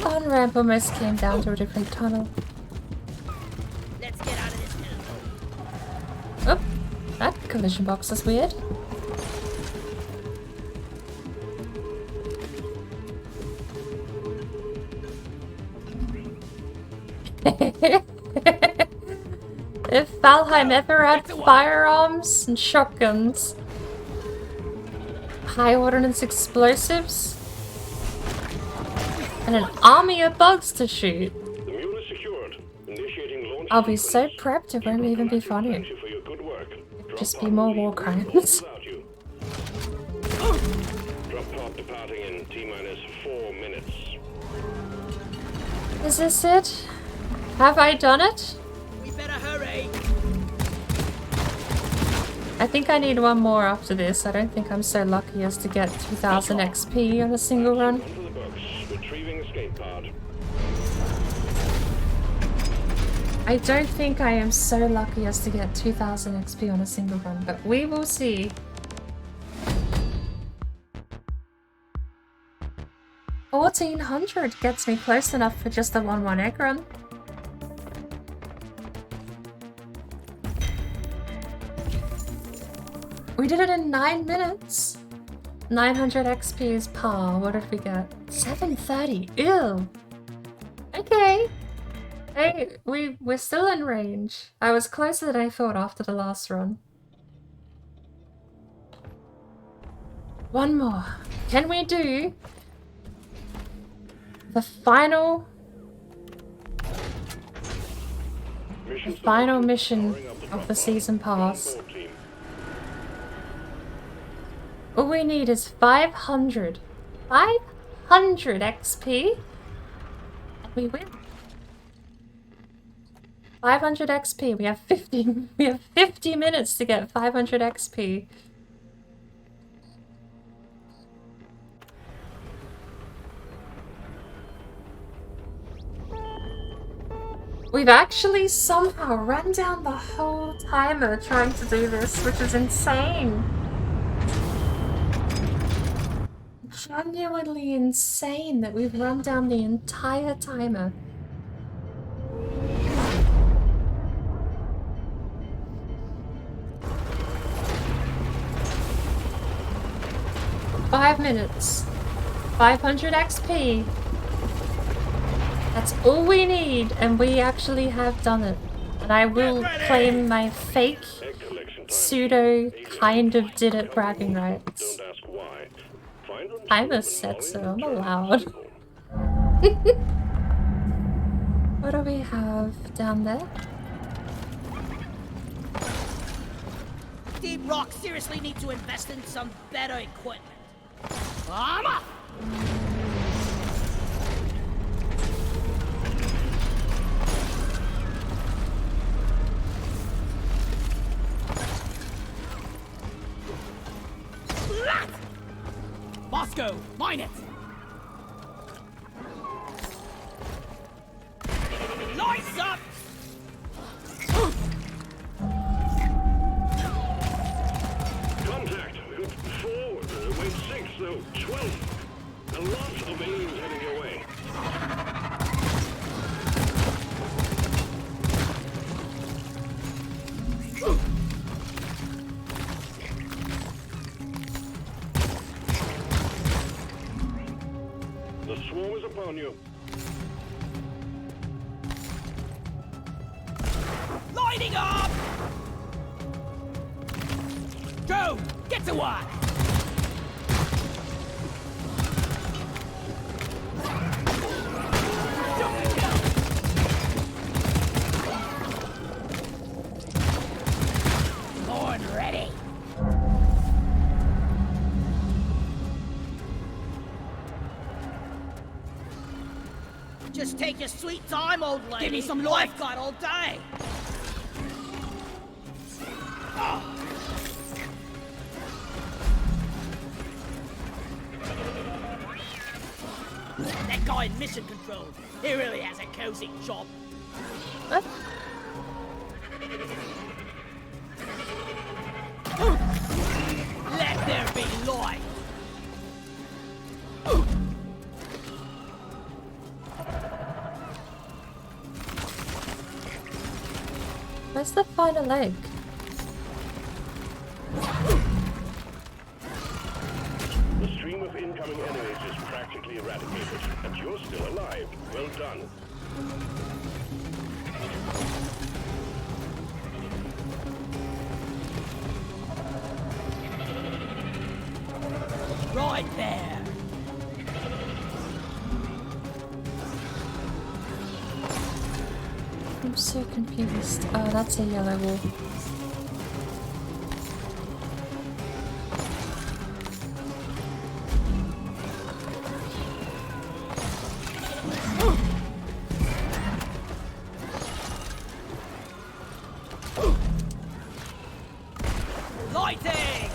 On-ramp almost came down to a different tunnel. Let's get out of this now. Oh, that collision box is weird. If Valheim ever had firearms and shotguns, high ordnance explosives, and an army of bugs to shoot, The mule is secured. Initiating launch I'll be so sequence. prepped it won't even be funny. Thank you for your good work. Drop Just be pod more will war leave crimes. without you. Drop pod departing in T-minus 4 minutes. Is this it? Have I done it? We better hurry! I think I need one more after this. I don't think I'm so lucky as to get 2000 XP on a single run. Onto the books. Retrieving escape pod. I don't think I am so lucky as to get 2000 XP on a single run, but we will see. $1,400 gets me close enough for just a 1-1 egg run. We did it in 9 minutes. 900 XP is par. What did we get? 730. Ew. Okay. Hey, we're still in range. I was closer than I thought after the last run. One more. Can we do the final mission of the season pass? All we need is 500. 500 XP. And we win. 500 XP. We have 50 minutes to get 500 XP. We've actually somehow run down the whole timer trying to do this, which is insane. Genuinely insane that we've run down the entire timer. "5 minutes. 500 XP. That's all we need, and we actually have done it. And I will claim my fake, pseudo, kind of did it bragging rights. I'm a set, so I'm allowed. What do we have down there? Deep Rock seriously need to invest in some better equipment. Armor! Moscow, mine it! Lights up! Contact! 4, wait, 6, no, 12. A lot of aliens heading your way. The swarm is upon you. Lighting up! Go! Get to work! Born ready! Just take your sweet time, old lady. Give me some light. I've got all day. That guy in mission control, he really has a cozy job. What? Let there be light. Where's the final leg? The stream of incoming enemies is practically eradicated, and you're still alive. Well done. Right there. I'm so confused. Oh, that's a yellow wall. Lighting!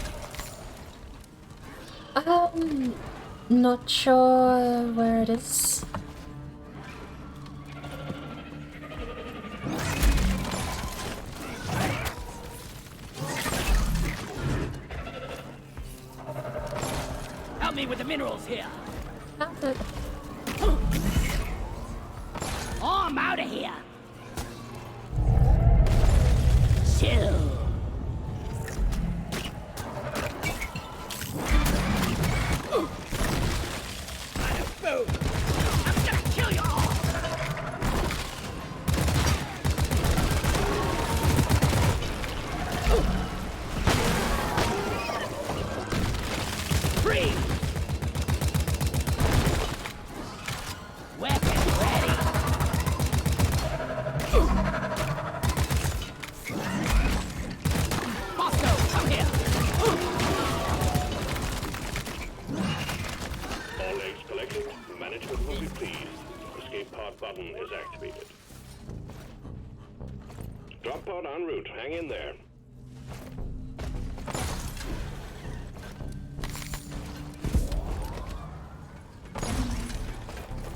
Not sure where it is. Help me with the minerals here. Found it. Oh, I'm out of here. Chill. Boom. I'm gonna kill you all. Free! Weapon ready! Bosco, come here! All eggs collected. Management will be pleased. Escape pod button is activated. Drop pod en route. Hang in there.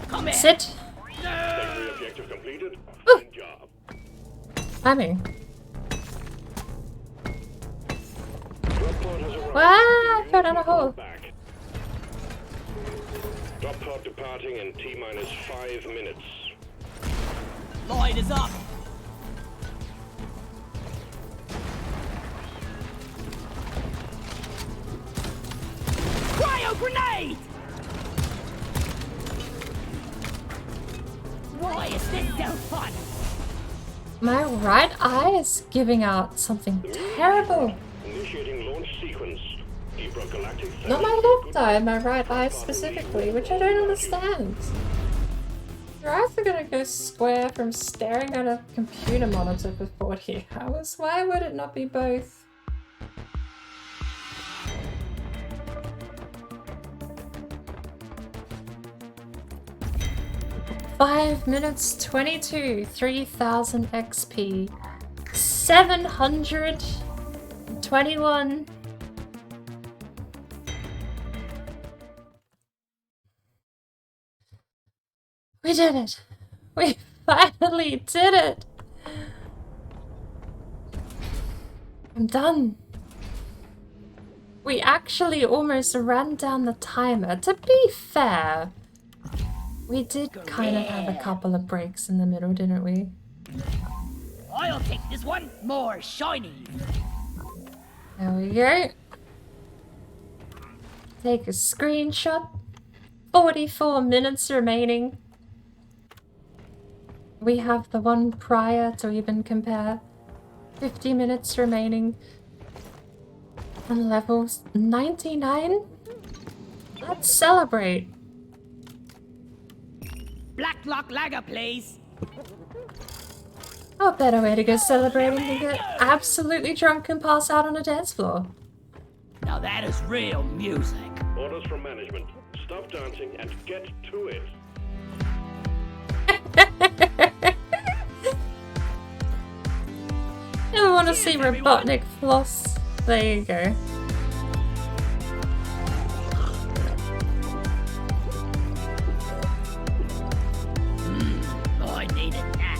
Come here! Sit. Secondary objective completed. Ooh. Good job. Timing. Drop pod has arrived. Wow, fell down a hole. Back. Drop pod departing in T-minus 5 minutes. Light is up! Cryo grenade! Why is this so fun? My right eye is giving out something terrible. Initiating launch sequence. Galactic. Not my left eye, my right eye specifically, which I don't understand. You're either gonna go square from staring at a computer monitor for 40 hours. Why would it not be both? Five minutes 22, 3000 XP, 721. We did it! We finally did it! I'm done. We actually almost ran down the timer. To be fair, we did kind of have a couple of breaks in the middle, didn't we? I'll take this one more shiny. There we go. Take a screenshot. 44 minutes remaining. We have the one prior to even compare. 50 minutes remaining. And levels 99? Let's celebrate. Black Lock Lager, please. What better way to go celebrating than get absolutely drunk and pass out on a dance floor? Now that is real music. Orders from management. Stop dancing and get to it. I want to see Robotnik floss. There you go. I needed that.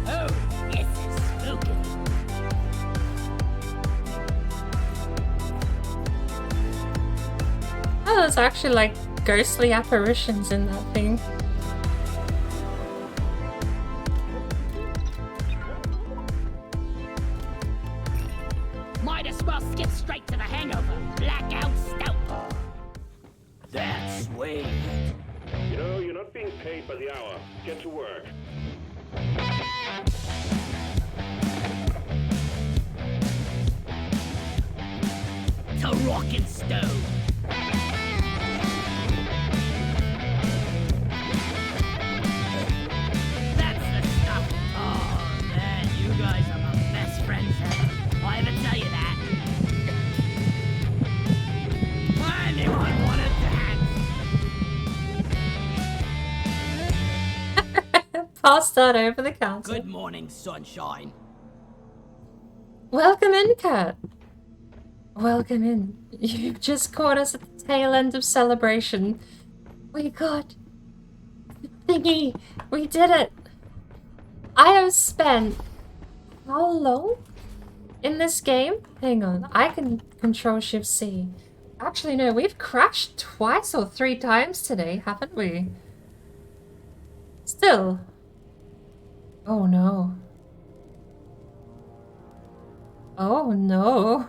Oh, this is spooky. Oh, there's actually like ghostly apparitions in that thing. Might as well skip straight to the hangover. Blackout stout. That's sweet. You know, you're not being paid by the hour. Get to work. To rock and stone. That's the stuff. Oh man, you guys are my best friends ever. I ever tell you that? Anyone wanted that? Pass that over the counter. Good morning, sunshine. Welcome in, Kurt. Welcome in. You've just caught us at the tail end of celebration. We got the thingy. We did it. I have spent how long in this game? Hang on. I can control Shift C. Actually, no. We've crashed twice or 3 times today, haven't we? Still. Oh no. Oh no.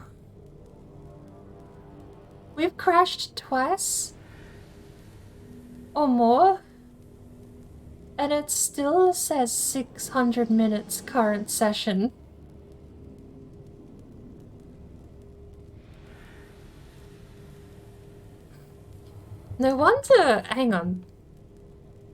We've crashed twice or more, and it still says 600 minutes current session. No wonder. Hang on.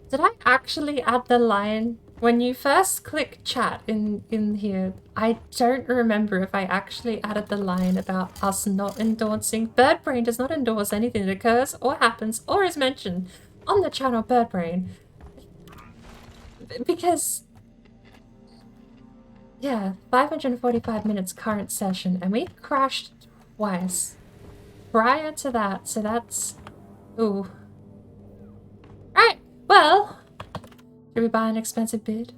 Did I actually add the line when you first click chat in here? I don't remember if I actually added the line about us not endorsing. Birdbrain does not endorse anything that occurs or happens or is mentioned on the channel Birdbrain. Because yeah, 545 minutes current session, and we crashed twice prior to that, so that's... Ooh. Right, well, should we buy an expensive bid?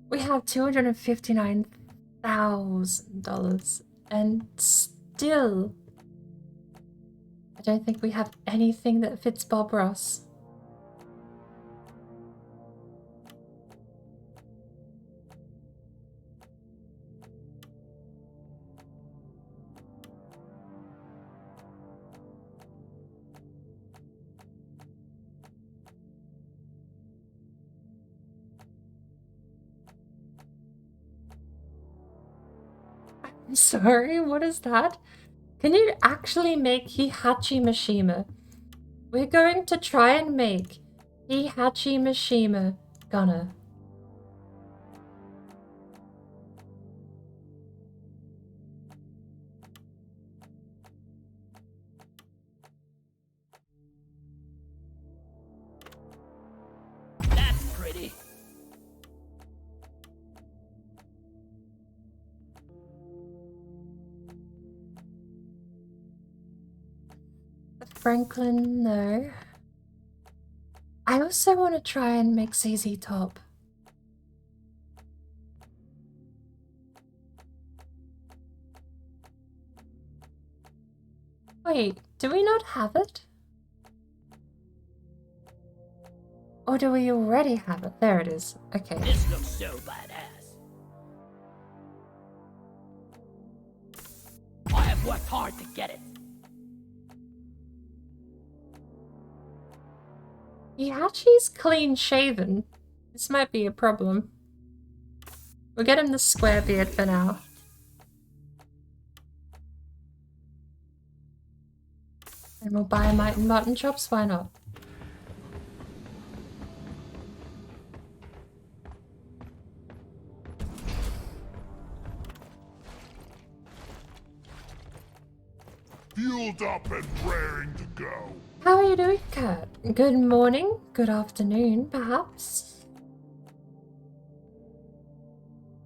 We have $259,000, and still, I don't think we have anything that fits Bob Ross. I'm sorry, what is that? Can you actually make Hihachi Mishima? We're going to try and make Hihachi Mishima Gunner. That's pretty. Franklin, no. I also want to try and make ZZ Top. Wait, do we not have it? Or do we already have it? There it is. Okay. This looks so badass. I have worked hard to get it. Hihachi's clean shaven. This might be a problem. We'll get him the square beard for now. And we'll buy mutton chops, why not? Fueled up and raring to go. How are you doing, Kurt? Good morning? Good afternoon, perhaps?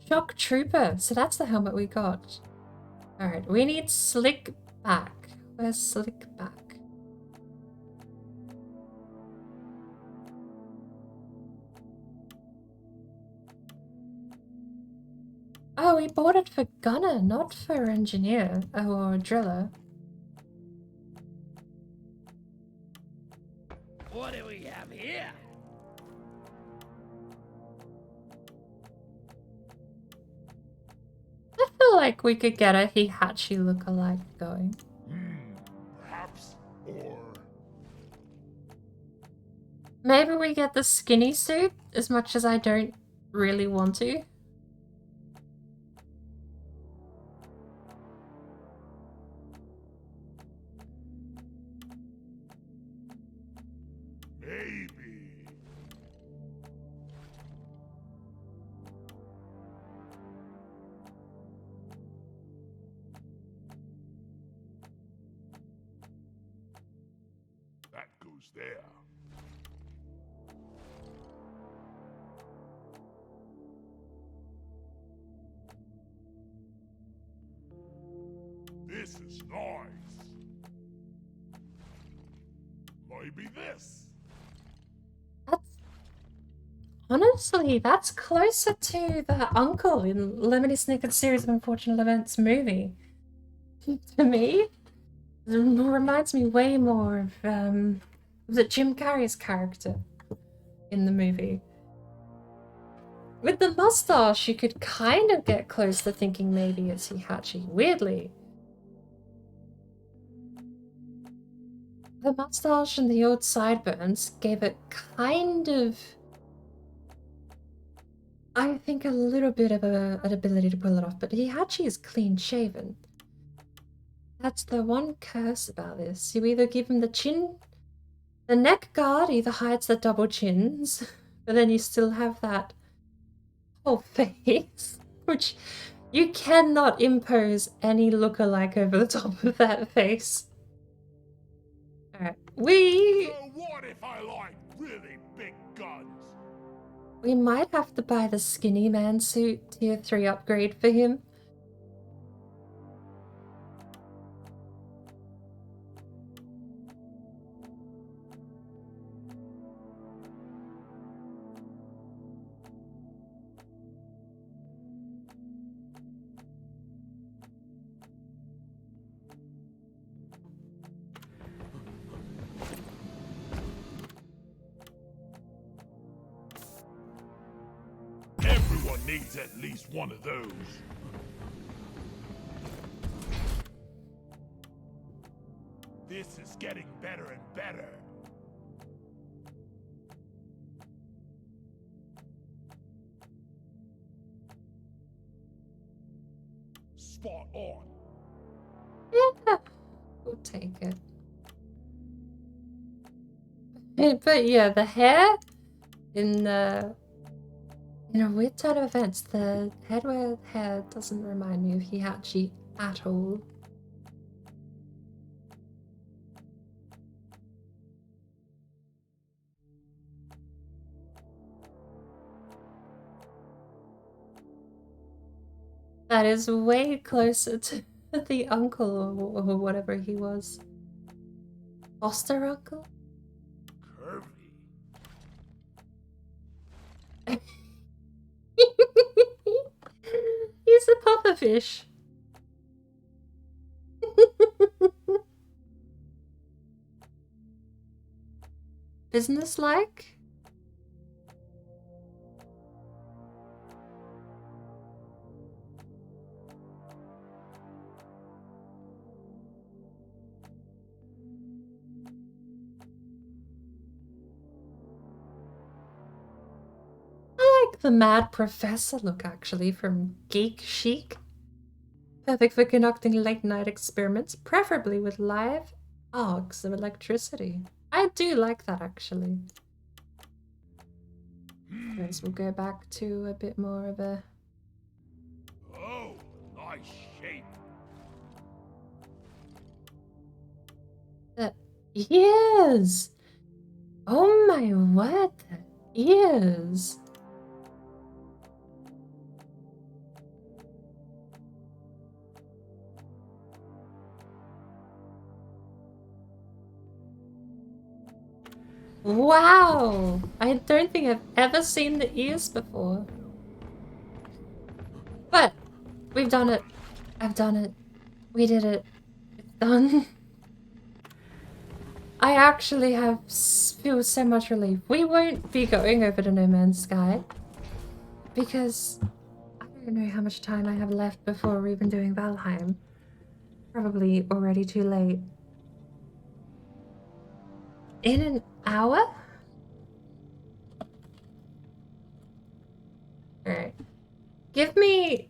Shock Trooper. So that's the helmet we got. Alright, we need Slick Back. Where's Slick Back? Oh, we bought it for gunner, not for engineer or driller. What do we have here? I feel like we could get a Hihachi look-alike going. Perhaps, or... Maybe we get the skinny suit, as much as I don't really want to. Maybe. That goes there. This is nice. Maybe this. Honestly, that's closer to the uncle in Lemony Snicket's Series of Unfortunate Events movie. To me, it reminds me way more of, was it Jim Carrey's character in the movie? With the mustache, you could kind of get close to thinking maybe it's Hihachi. Weirdly. The mustache and the old sideburns gave it kind of I think a little bit of an ability to pull it off, but he actually is clean shaven. That's the one curse about this. You either give him the neck guard either hides the double chins, but then you still have that whole face, which you cannot impose any lookalike over the top of that face. Alright, So what if I like really big guns? we might have to buy the skinny man suit tier 3 upgrade for him. Everyone needs at least one of those. This is getting better and better. Spot on. Yeah, we'll take it. But yeah, the hair in a weird turn of events, the headwear hair doesn't remind me of Hihachi at all. That is way closer to the uncle or whatever he was. Foster uncle? Curvy. He's a pufferfish. Business-like? I like the Mad Professor look, actually, from Geek Chic. Perfect for conducting late-night experiments, preferably with live arcs of electricity. I do like that, actually. Anyways, we'll go back to a bit more of a... Oh, nice shape. The ears! Oh my word, the ears! Wow! I don't think I've ever seen the ears before. But we've done it. I've done it. We did it. It's done. I actually feel so much relief. We won't be going over to No Man's Sky because I don't know how much time I have left before we're even doing Valheim. Probably already too late. In an hour? Alright. Give me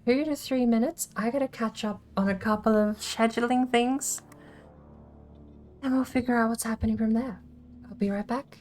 2 to 3 minutes. I gotta catch up on a couple of scheduling things. And we'll figure out what's happening from there. I'll be right back.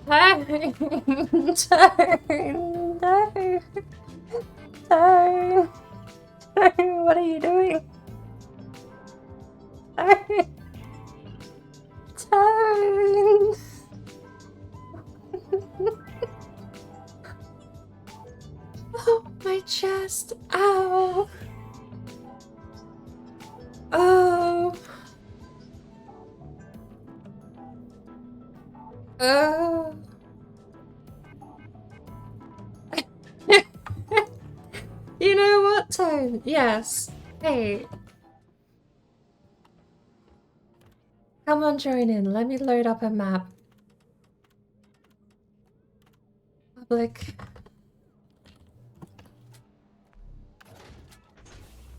Tone! Tone! No! Tone! Tone, what are you doing? Tone! Tone! Oh, my chest! Ow! Oh! Oh! You know what, Tone? Yes. Hey. Come on, join in. Let me load up a map. Public.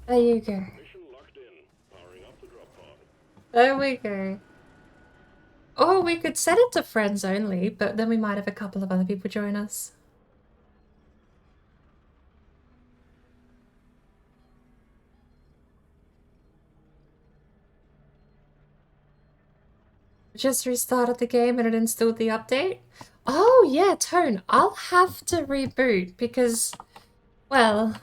There you go. Mission locked in. Powering up the drop pod. There we go. Or we could set it to friends only, but then we might have a couple of other people join us. Just restarted the game and it installed the update? Oh yeah, Tone, I'll have to reboot because, well,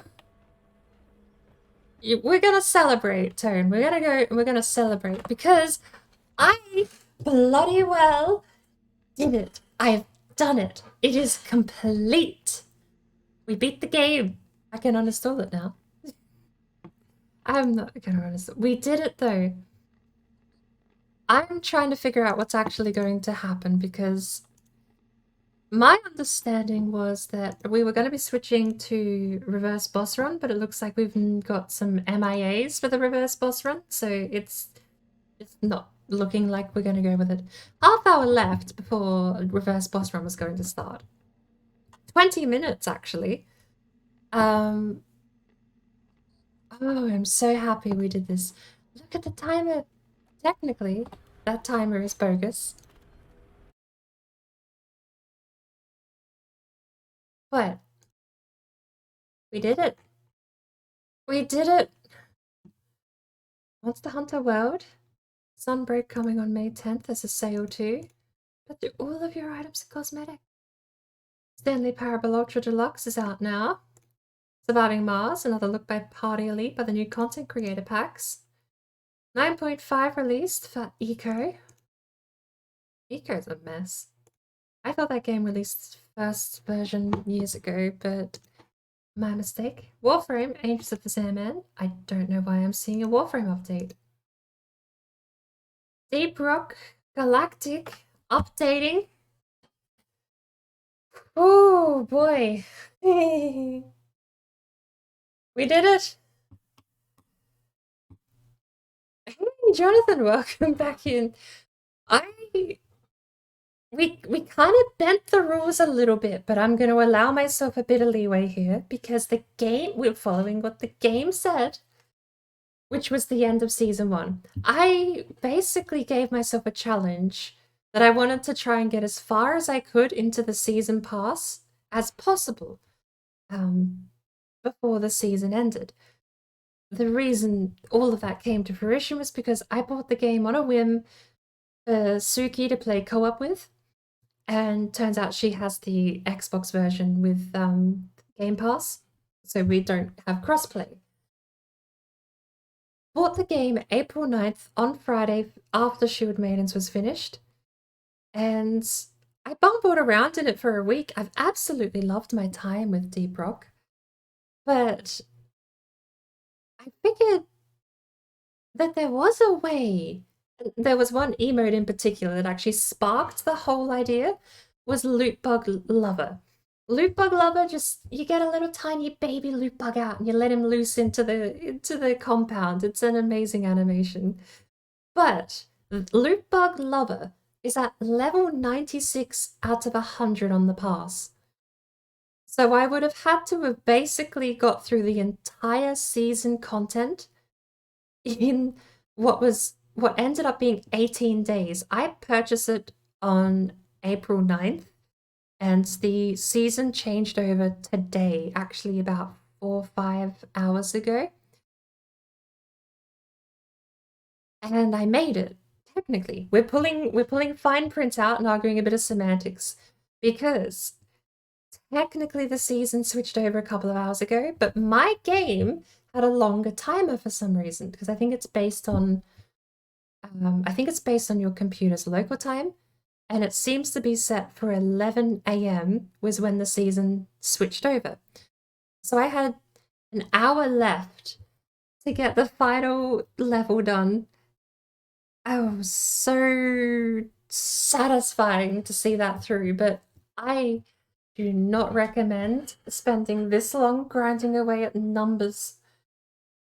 we're gonna celebrate, Tone. We're gonna celebrate because I bloody well did it. I've done it. It is complete. We beat the game. I can uninstall it now. I'm not gonna uninstall. We did it though. I'm trying to figure out what's actually going to happen because my understanding was that we were going to be switching to reverse boss run, but it looks like we've got some MIAs for the reverse boss run, so it's not looking like we're going to go with it. Half hour left before reverse boss run was going to start. 20 minutes, actually. Oh, I'm so happy we did this. Look at the timer. Technically, that timer is bogus. But we did it. We did it. Monster Hunter World. Sunbreak coming on May 10th as a sale too. But do all of your items are cosmetic. Stanley Parable Ultra Deluxe is out now. Surviving Mars, another look by Party Elite by the new content creator packs. 9.5 released for Eco. Eco's a mess. I thought that game released first version years ago, but my mistake. Warframe, Angels of the Sandman. I don't know why I'm seeing a Warframe update. Deep Rock Galactic updating. Oh boy. We did it. Hey Jonathan, welcome back in. We kind of bent the rules a little bit, but I'm going to allow myself a bit of leeway here because we're following what the game said, which was the end of season 1. I basically gave myself a challenge that I wanted to try and get as far as I could into the season pass as possible before the season ended. The reason all of that came to fruition was because I bought the game on a whim for Suki to play co-op with. And turns out she has the Xbox version with Game Pass, so we don't have crossplay. Bought the game April 9th on Friday after Shield Maidens was finished, and I bumbled around in it for a week. I've absolutely loved my time with Deep Rock, but I figured that there was a way. There was one emote in particular that actually sparked the whole idea, was Loot Bug Lover. Loot Bug Lover, just, you get a little tiny baby loot bug out and you let him loose into the compound. It's an amazing animation. But Loot Bug Lover is at level 96 out of 100 on the pass. So I would have had to have basically got through the entire season content in what ended up being 18 days. I purchased it on April 9th, and the season changed over today, actually about 4 or 5 hours ago. And I made it, technically. We're pulling fine print out and arguing a bit of semantics. because technically the season switched over a couple of hours ago, but my game had a longer timer for some reason, because I think it's based on your computer's local time, and it seems to be set for 11 a.m. was when the season switched over. So I had an hour left to get the final level done. Oh, so satisfying to see that through, but I do not recommend spending this long grinding away at numbers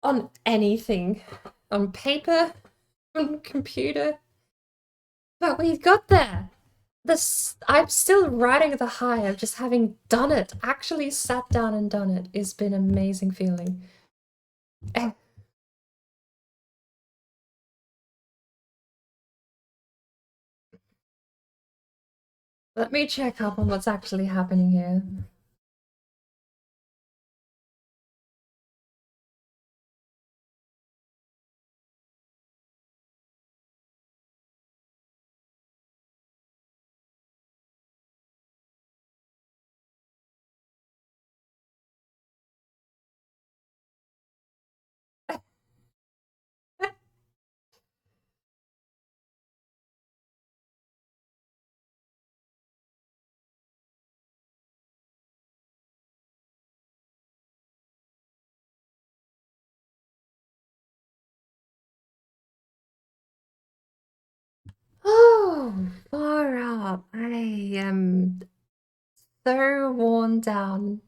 on anything. On paper, on computer. But we got there. I'm still riding the high of just having done it. Actually sat down and done it. It's been an amazing feeling. Let me check up on what's actually happening here. Oh, far out. I am so worn down.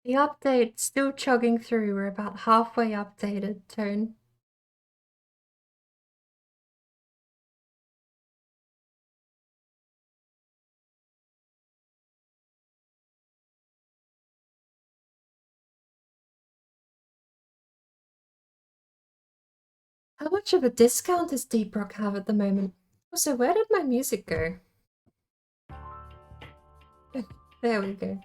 The update's still chugging through. We're about halfway updated, Tone. How much of a discount does Deep Rock have at the moment? Also, where did my music go? There we go.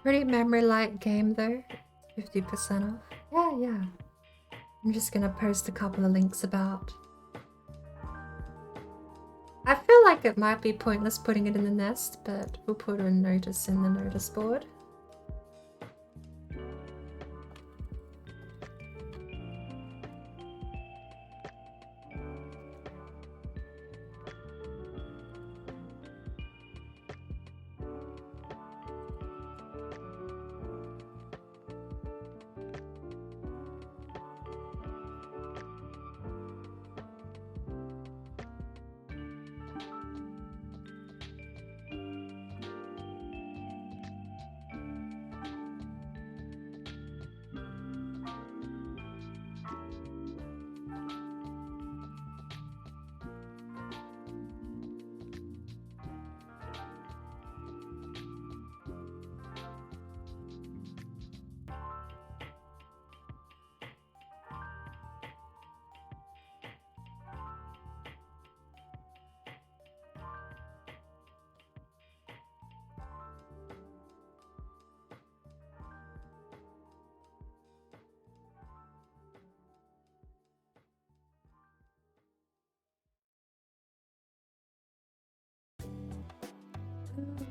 Pretty memory light game though. 50% off. Yeah. I'm just gonna post a couple of links about. I feel like it might be pointless putting it in the nest, but we'll put a notice in the notice board.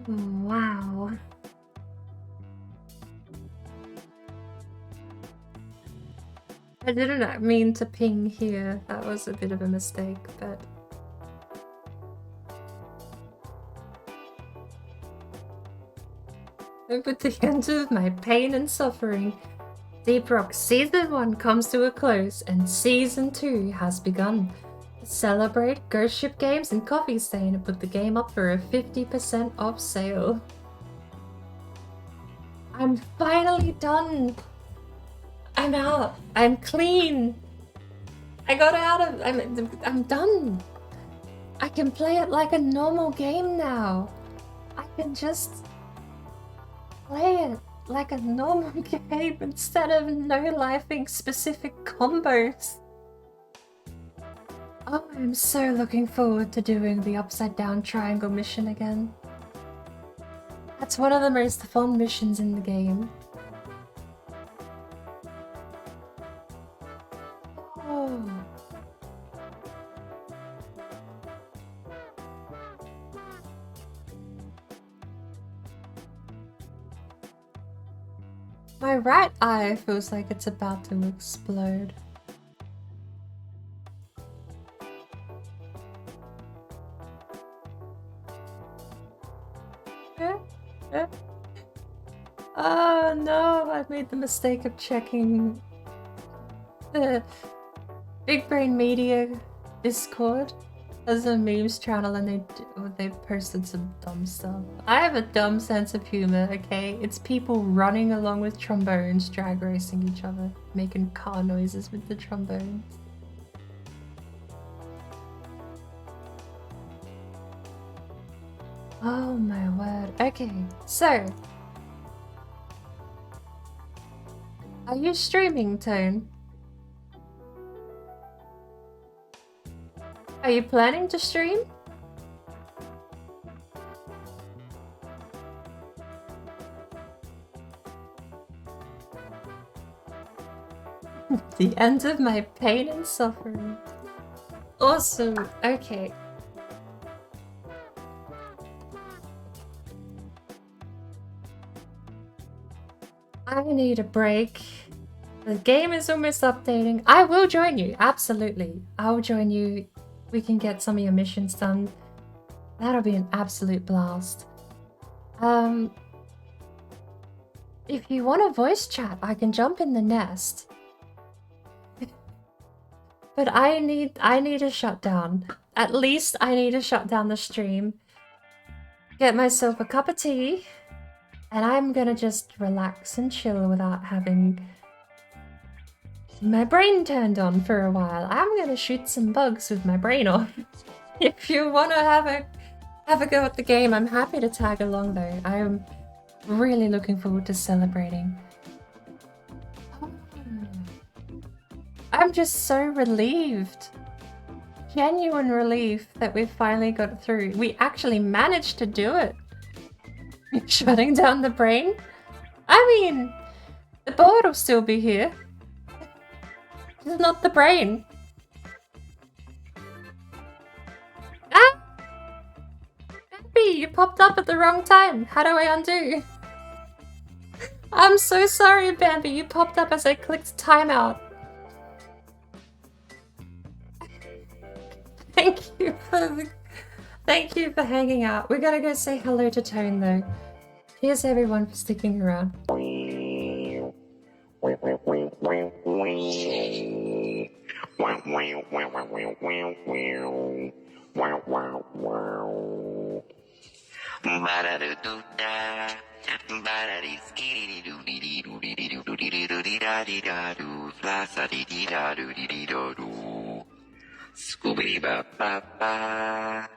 Wow. I didn't mean to ping here. That was a bit of a mistake, but... With the end of my pain and suffering, Deep Rock Season 1 comes to a close and Season 2 has begun. To celebrate, Ghost Ship Games and Coffee Stain put the game up for a 50% off sale. I'm finally done! I'm out! I'm clean! I got out of... I'm done! I can play it like a normal game now! I can just... play it like a normal game instead of no-lifing specific combos. Oh, I'm so looking forward to doing the upside down triangle mission again. That's one of the most fun missions in the game. Oh. My right eye feels like it's about to explode. Oh no, I made the mistake of checking the Big Brain Media Discord as a memes channel, and they posted some dumb stuff. I have a dumb sense of humor, okay? It's people running along with trombones, drag racing each other, making car noises with the trombones. Oh my word. Okay, so are you streaming, Tone? Are you planning to stream? The end of my pain and suffering. Awesome. Okay. I need a break. The game is almost updating. I will join you. Absolutely. I'll join you. We can get some of your missions done. That'll be an absolute blast. If you want a voice chat, I can jump in the nest. But I need a shutdown. At least I need to shut down the stream. Get myself a cup of tea. And I'm gonna just relax and chill without having my brain turned on for a while. I'm gonna shoot some bugs with my brain on. If you wanna have a go at the game, I'm happy to tag along though. I am really looking forward to celebrating. I'm just so relieved. Genuine relief that we finally got it through. We actually managed to do it. Shutting down the brain? I mean, the board will still be here. It's not the brain. Ah! Baby, you popped up at the wrong time. How do I undo? I'm so sorry, Bambi. You popped up as I clicked timeout. Thank you for hanging out. We're gonna go say hello to Tone though. Here's everyone for sticking around. Scooby ba ba ba.